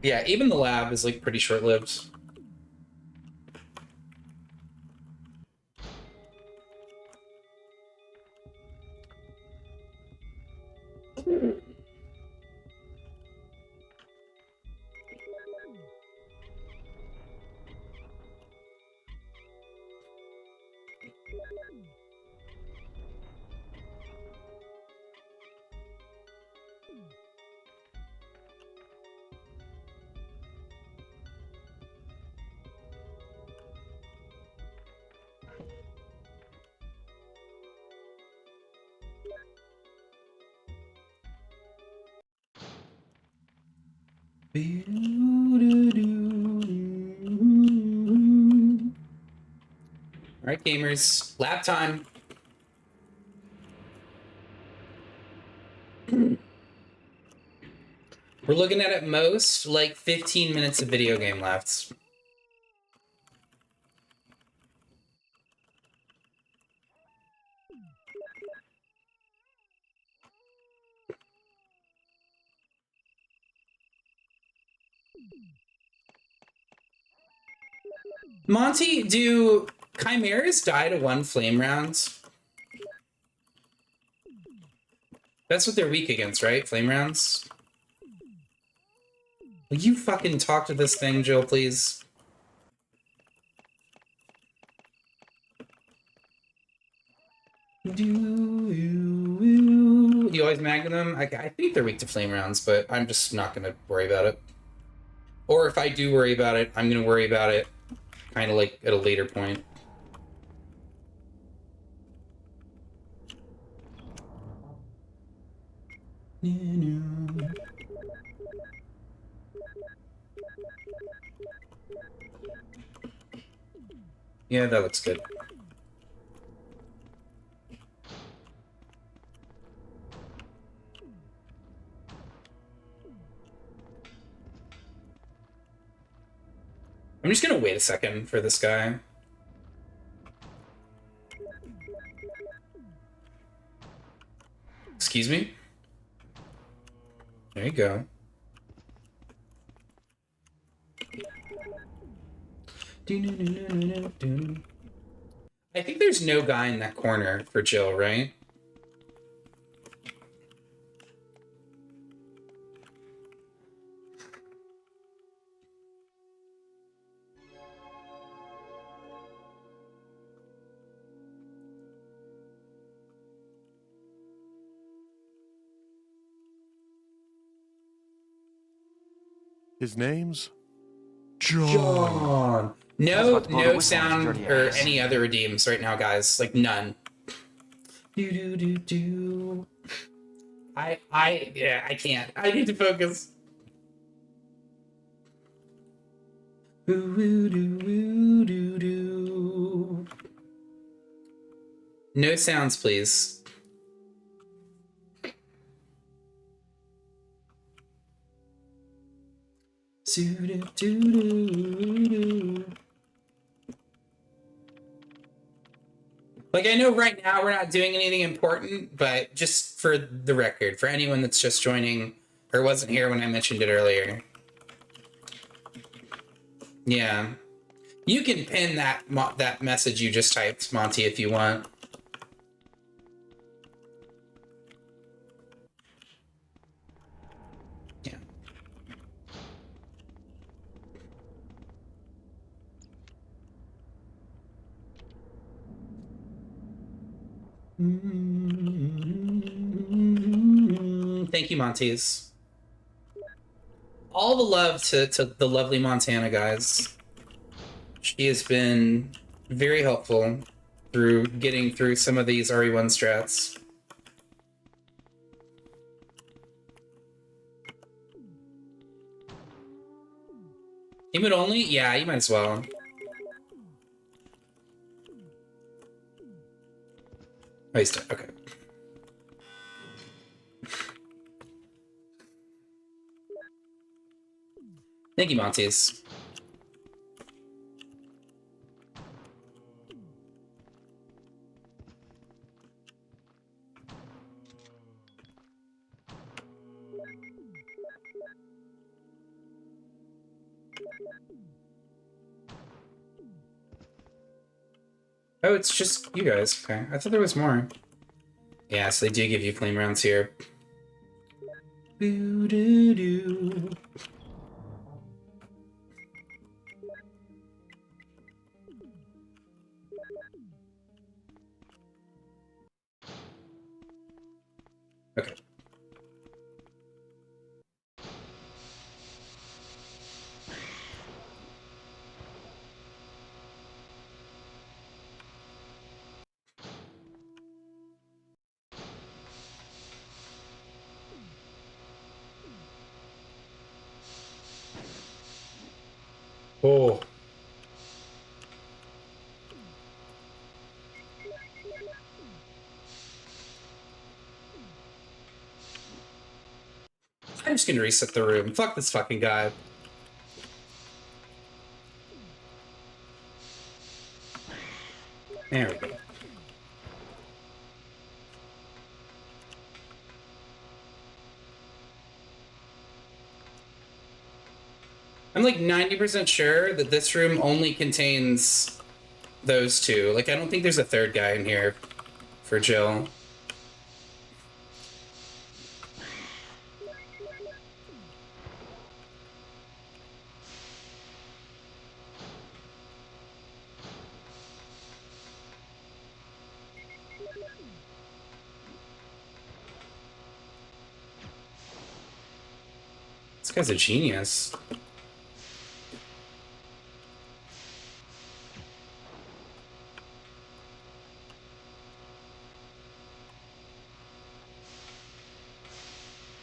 Yeah, even the lab is like pretty short-lived. Alright, gamers. Lab time. We're looking at most, like, 15 minutes of video game left. Monty, do chimeras die to one flame round? That's what they're weak against, right? Flame rounds? Will you fucking talk to this thing, Jill, please? You always magnum them? I think they're weak to flame rounds, but I'm just not going to worry about it. Or if I do worry about it, I'm going to worry about it kind of like at a later point. Yeah, that looks good. I'm just gonna wait a second for this guy. Excuse me? There you go. I think there's no guy in that corner for Jill, right? His name's John. No sound or any other redeems right now, guys. Like none. Yeah, I can't. I need to focus. No sounds, please. Like, I know right now we're not doing anything important, but just for the record, for anyone that's just joining or wasn't here when I mentioned it earlier. Yeah. You can pin that message you just typed, Monty, if you want. Yeah. Thank you, Montes. All the love to the lovely Montana, guys. She has been very helpful through getting through some of these RE1 strats. Emote only? Yeah, you might as well. Oh, he's dead. Okay. Thank you, Montes. Oh, it's just you guys. Okay. I thought there was more. Yeah, so they do give you flame rounds here. Boo-doo-doo. Okay. Oh. I'm just gonna reset the room. Fuck this fucking guy. There we go. I'm like 90% sure that this room only contains those two. Like, I don't think there's a third guy in here for Jill. This guy's a genius.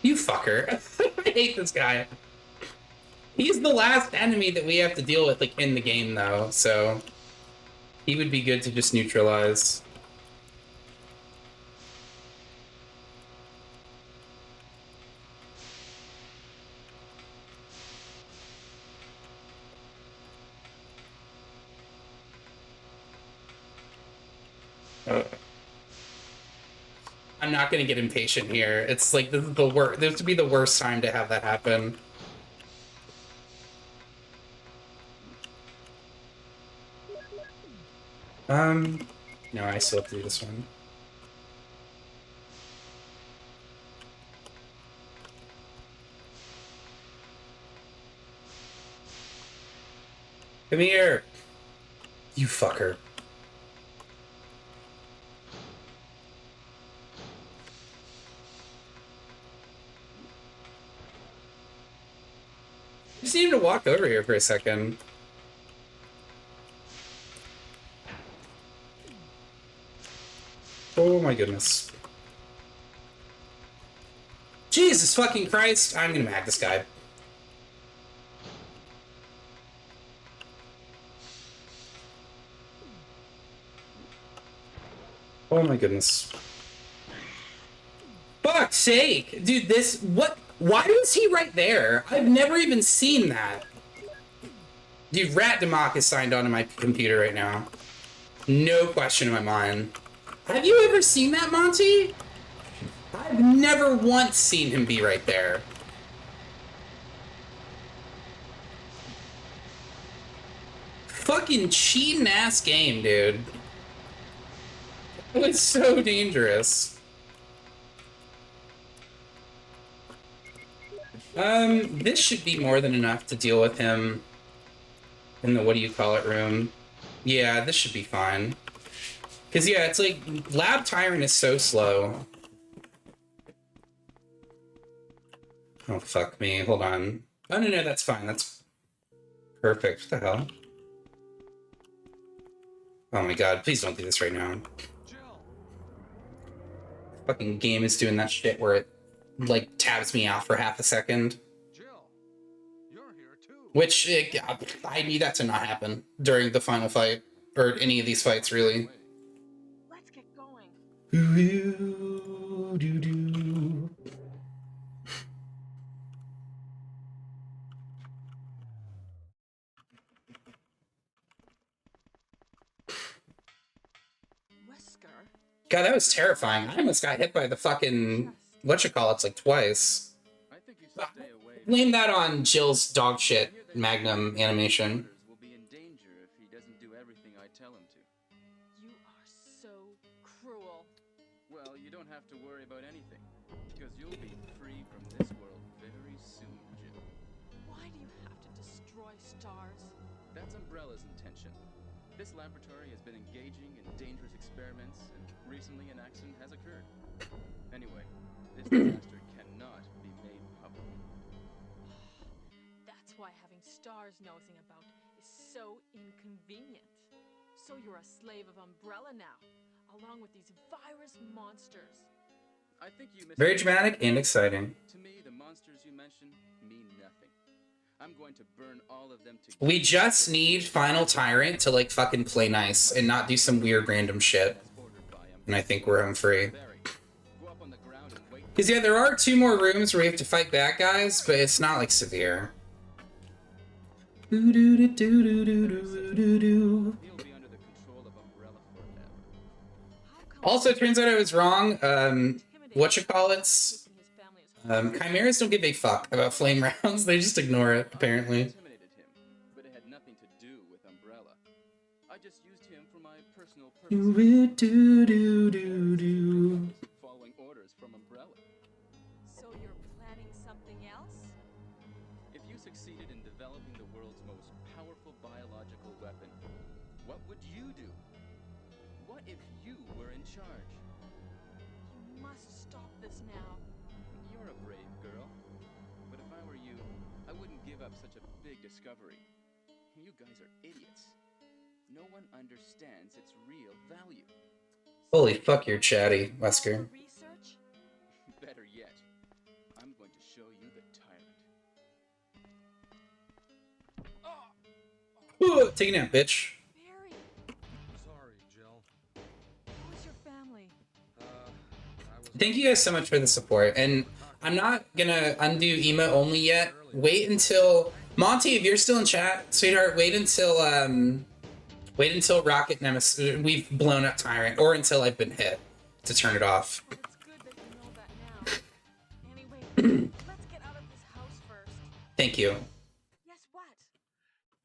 You fucker. hate this guy. He's the last enemy that we have to deal with, like, in the game, though, so he would be good to just neutralize. I'm not gonna get impatient here. It's like this would be the worst time to have that happen. No, I still have to do this one. Come here, you fucker. Just need to walk over here for a second. Oh my goodness. Jesus fucking Christ, I'm gonna mag this guy. Oh my goodness. Fuck's sake! Dude, what? Why was he right there? I've never even seen that. Dude, Rat Demok is signed onto my computer right now. No question in my mind. Have you ever seen that, Monty? I've never once seen him be right there. Fucking cheating ass game, dude. It was so dangerous. This should be more than enough to deal with him in the what-do-you-call-it room. Yeah, this should be fine. Because, yeah, it's like, Lab Tyrant is so slow. Oh, fuck me. Hold on. Oh, no, that's fine. That's perfect. What the hell? Oh my god, please don't do this right now. Fucking game is doing that shit where it, like, tabs me out for half a second. Which, I need that to not happen during the final fight. Or any of these fights, really. Let's get going. God, that was terrifying. I almost got hit by the fucking whatchamacallits like twice. Blame that on Jill's dog shit Magnum animation. Will be in danger if he doesn't do everything I tell him to. You are so cruel. Well, you don't have to worry about anything, because you'll be free from this world very soon, Jill. Why do you have to destroy stars? That's Umbrella's intention. This laboratory has been engaging in dangerous experiments, and recently an accident has occurred. Anyway, this disaster cannot be made public. That's why having stars nosing about is so inconvenient. So you're a slave of Umbrella now, along with these virus monsters. I think you Very dramatic and exciting. To me, the monsters you mentioned mean nothing. I'm going to burn all of them together. We just need Final Tyrant to, like, fucking play nice and not do some weird random shit. And I think we're home free. Because, yeah, there are 2 more rooms where we have to fight bad guys, but it's not, like, severe. Also, it turns out I was wrong. Whatchamacallits? Chimeras don't give a fuck about flame rounds. They just ignore it, apparently. But it had nothing to do with Umbrella. I just used him for my personal following orders from Umbrella. So you're planning something else? If you succeeded in developing the world's most powerful biological weapon, what would you do? What if you were in charge? You must stop this now. You're a brave girl. But if I were you, I wouldn't give up such a big discovery. You guys are idiots. No one understands its real value. Holy fuck, you're chatty, Wesker. Better yet, I'm going to show you the tyrant. Ooh, take a nap, bitch. Barry, Sorry, Jill. how is your family? Thank you guys so much for the support, and I'm not gonna undo emo only yet. Wait until Monty, if you're still in chat, sweetheart, wait until Rocket Nemesis, we've blown up Tyrant, or until I've been hit to turn it off. Well, it's good that you know that now. Anyway, let's get out of this house first. Thank you. Yes, what?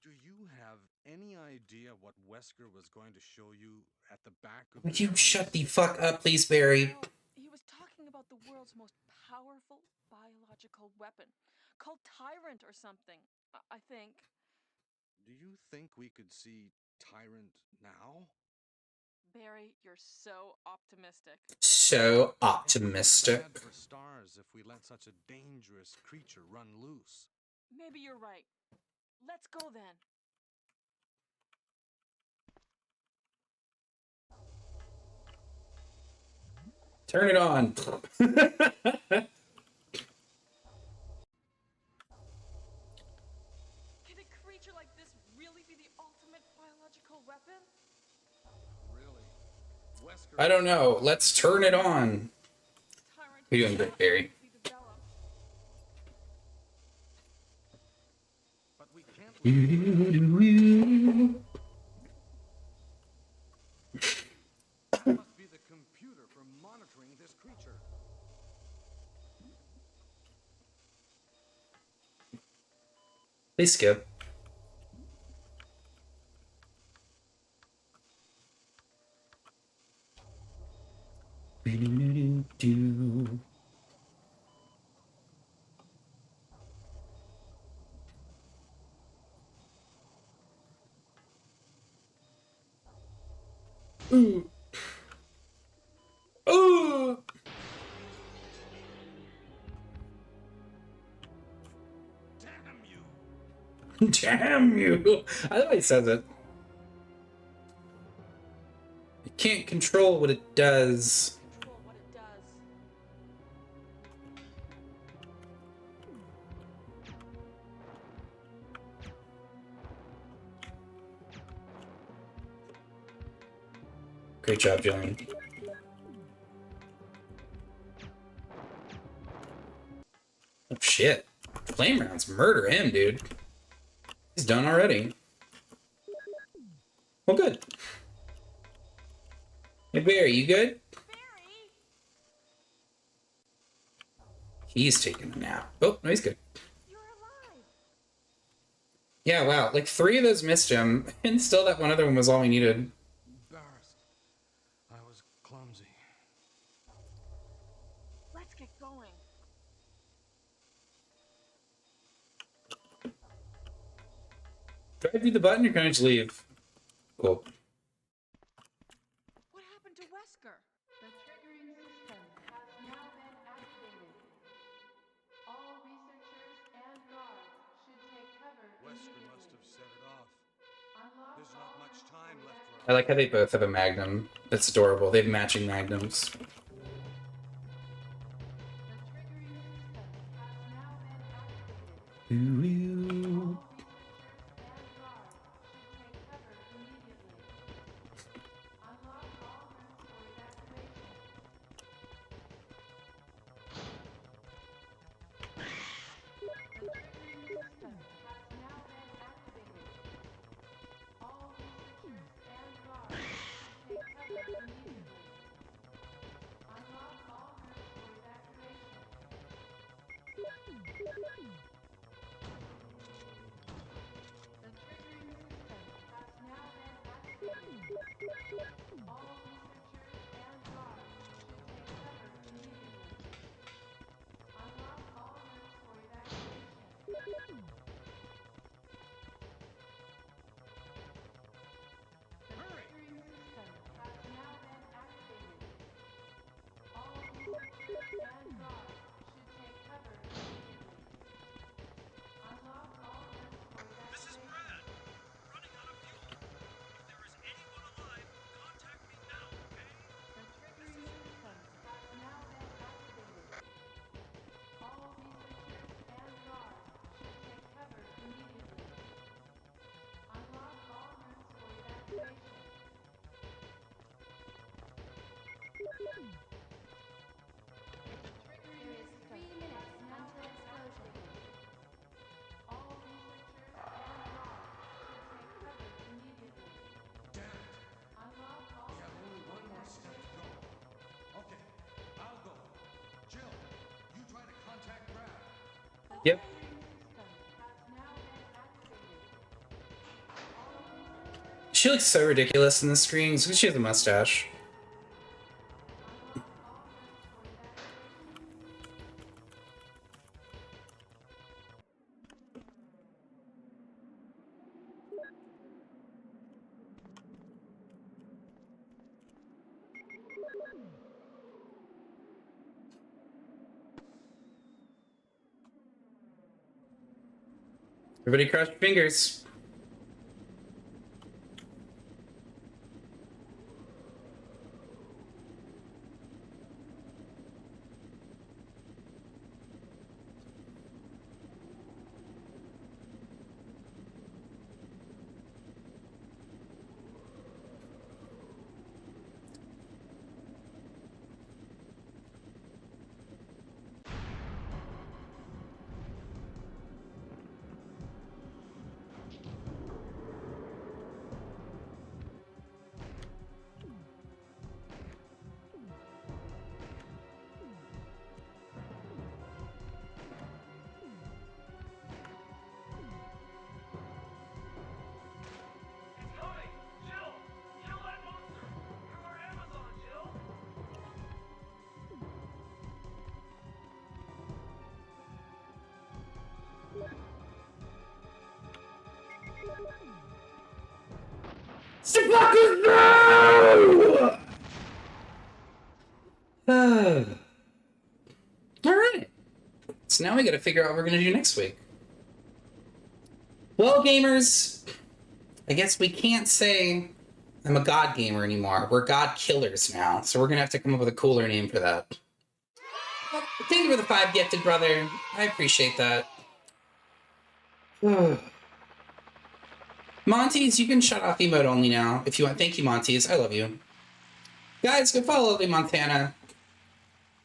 Do you have any idea what Wesker was going to show you at the back of Would this you place? shut the fuck up, please, Barry? Well, he was talking about the world's most powerful biological weapon, called Tyrant or something, I think. Do you think we could see Tyrant now? Barry, you're so optimistic. So Bad optimistic. for stars if we let such a dangerous creature run loose. Maybe you're right. Let's go then. Turn it on. Can a creature like this really be the ultimate biological weapon? Really? Wesker I don't know. Let's turn it on. Tyrant You're doing great, Barry. developed. But we can't That must be the computer for monitoring this creature. Please skip. Ooh. Ooh. Damn you! Damn you. I love how he says it. I can't control what it does. Control what it does. Great job, Jillian. Oh shit. Flame rounds murder him, dude. He's done already. Well, good. Hey, Barry, you good? Barry! He's taking a nap. Oh, no, he's good. You're alive! Yeah, wow. Like, 3 of those missed him, and still that one other one was all we needed. Embarrassed. I was clumsy. Let's get going. Try to do the button, you're going to leave. Cool. What happened to Wesker? The triggering system has now been activated. All researchers and guards should take cover Wesker must have set it off. Unlock There's not much time left for I like how they both have a magnum. That's adorable. They have matching magnums. the triggering system has now been activated. Ooh. Unlock all rooms for evacuation. The triggering system has now been activated. All researchers and guards should take cover immediately. Unlock all rooms for evacuation. The triggering system has now been activated. All researchers and guards should take cover immediately. Unlock all rooms for evacuation. The triggering system has now been activated. All researchers and guards should take cover immediately. Unlock all rooms for evacuation. Running out of fuel. If there is anyone alive, Yep. She looks so ridiculous in the screen because she has a mustache. Everybody cross your fingers. Alright. So now we gotta figure out what we're gonna do next week. Well, gamers, I guess we can't say I'm a god gamer anymore. We're god killers now, so we're gonna have to come up with a cooler name for that. Thank you for the 5 gifted, brother. I appreciate that. Montes, you can shut off emote only now if you want. Thank you, Montes. I love you. Guys, go follow Lovely Montana.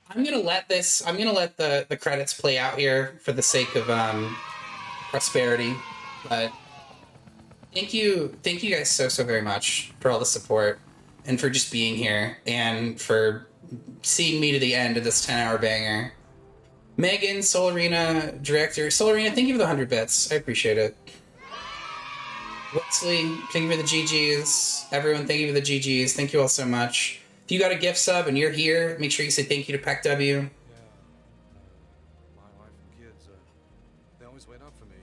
I'm gonna let the credits play out here for the sake of prosperity. But thank you guys so very much for all the support and for just being here and for seeing me to the end of this 10-hour banger. Megan, Soul Arena director. Soul Arena, thank you for the 100 bits. I appreciate it. Wesley, thank you for the GGs. Everyone, thank you for the GGs. Thank you all so much. If you got a gift sub and you're here, make sure you say thank you to Pac W. Yeah, my wife and kids, they always wait up for me.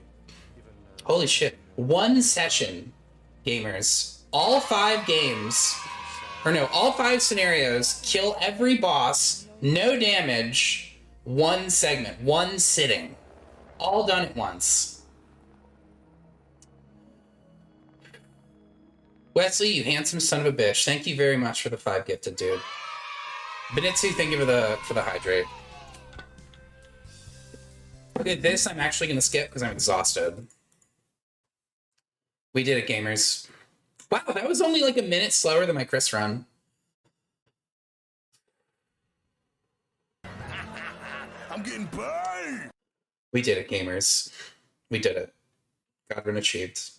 Even, Holy shit. 1 session, gamers. All 5 games, or no, all 5 scenarios, kill every boss, no damage, 1 segment, 1 sitting. All done at once. Wesley, you handsome son of a bitch. Thank you very much for the 5 gifted, dude. Benitsu, thank you for the hydrate. Okay, this I'm actually gonna skip because I'm exhausted. We did it, gamers. Wow, that was only like a minute slower than my Chris run. I'm getting paid! We did it, gamers. We did it. God run achieved.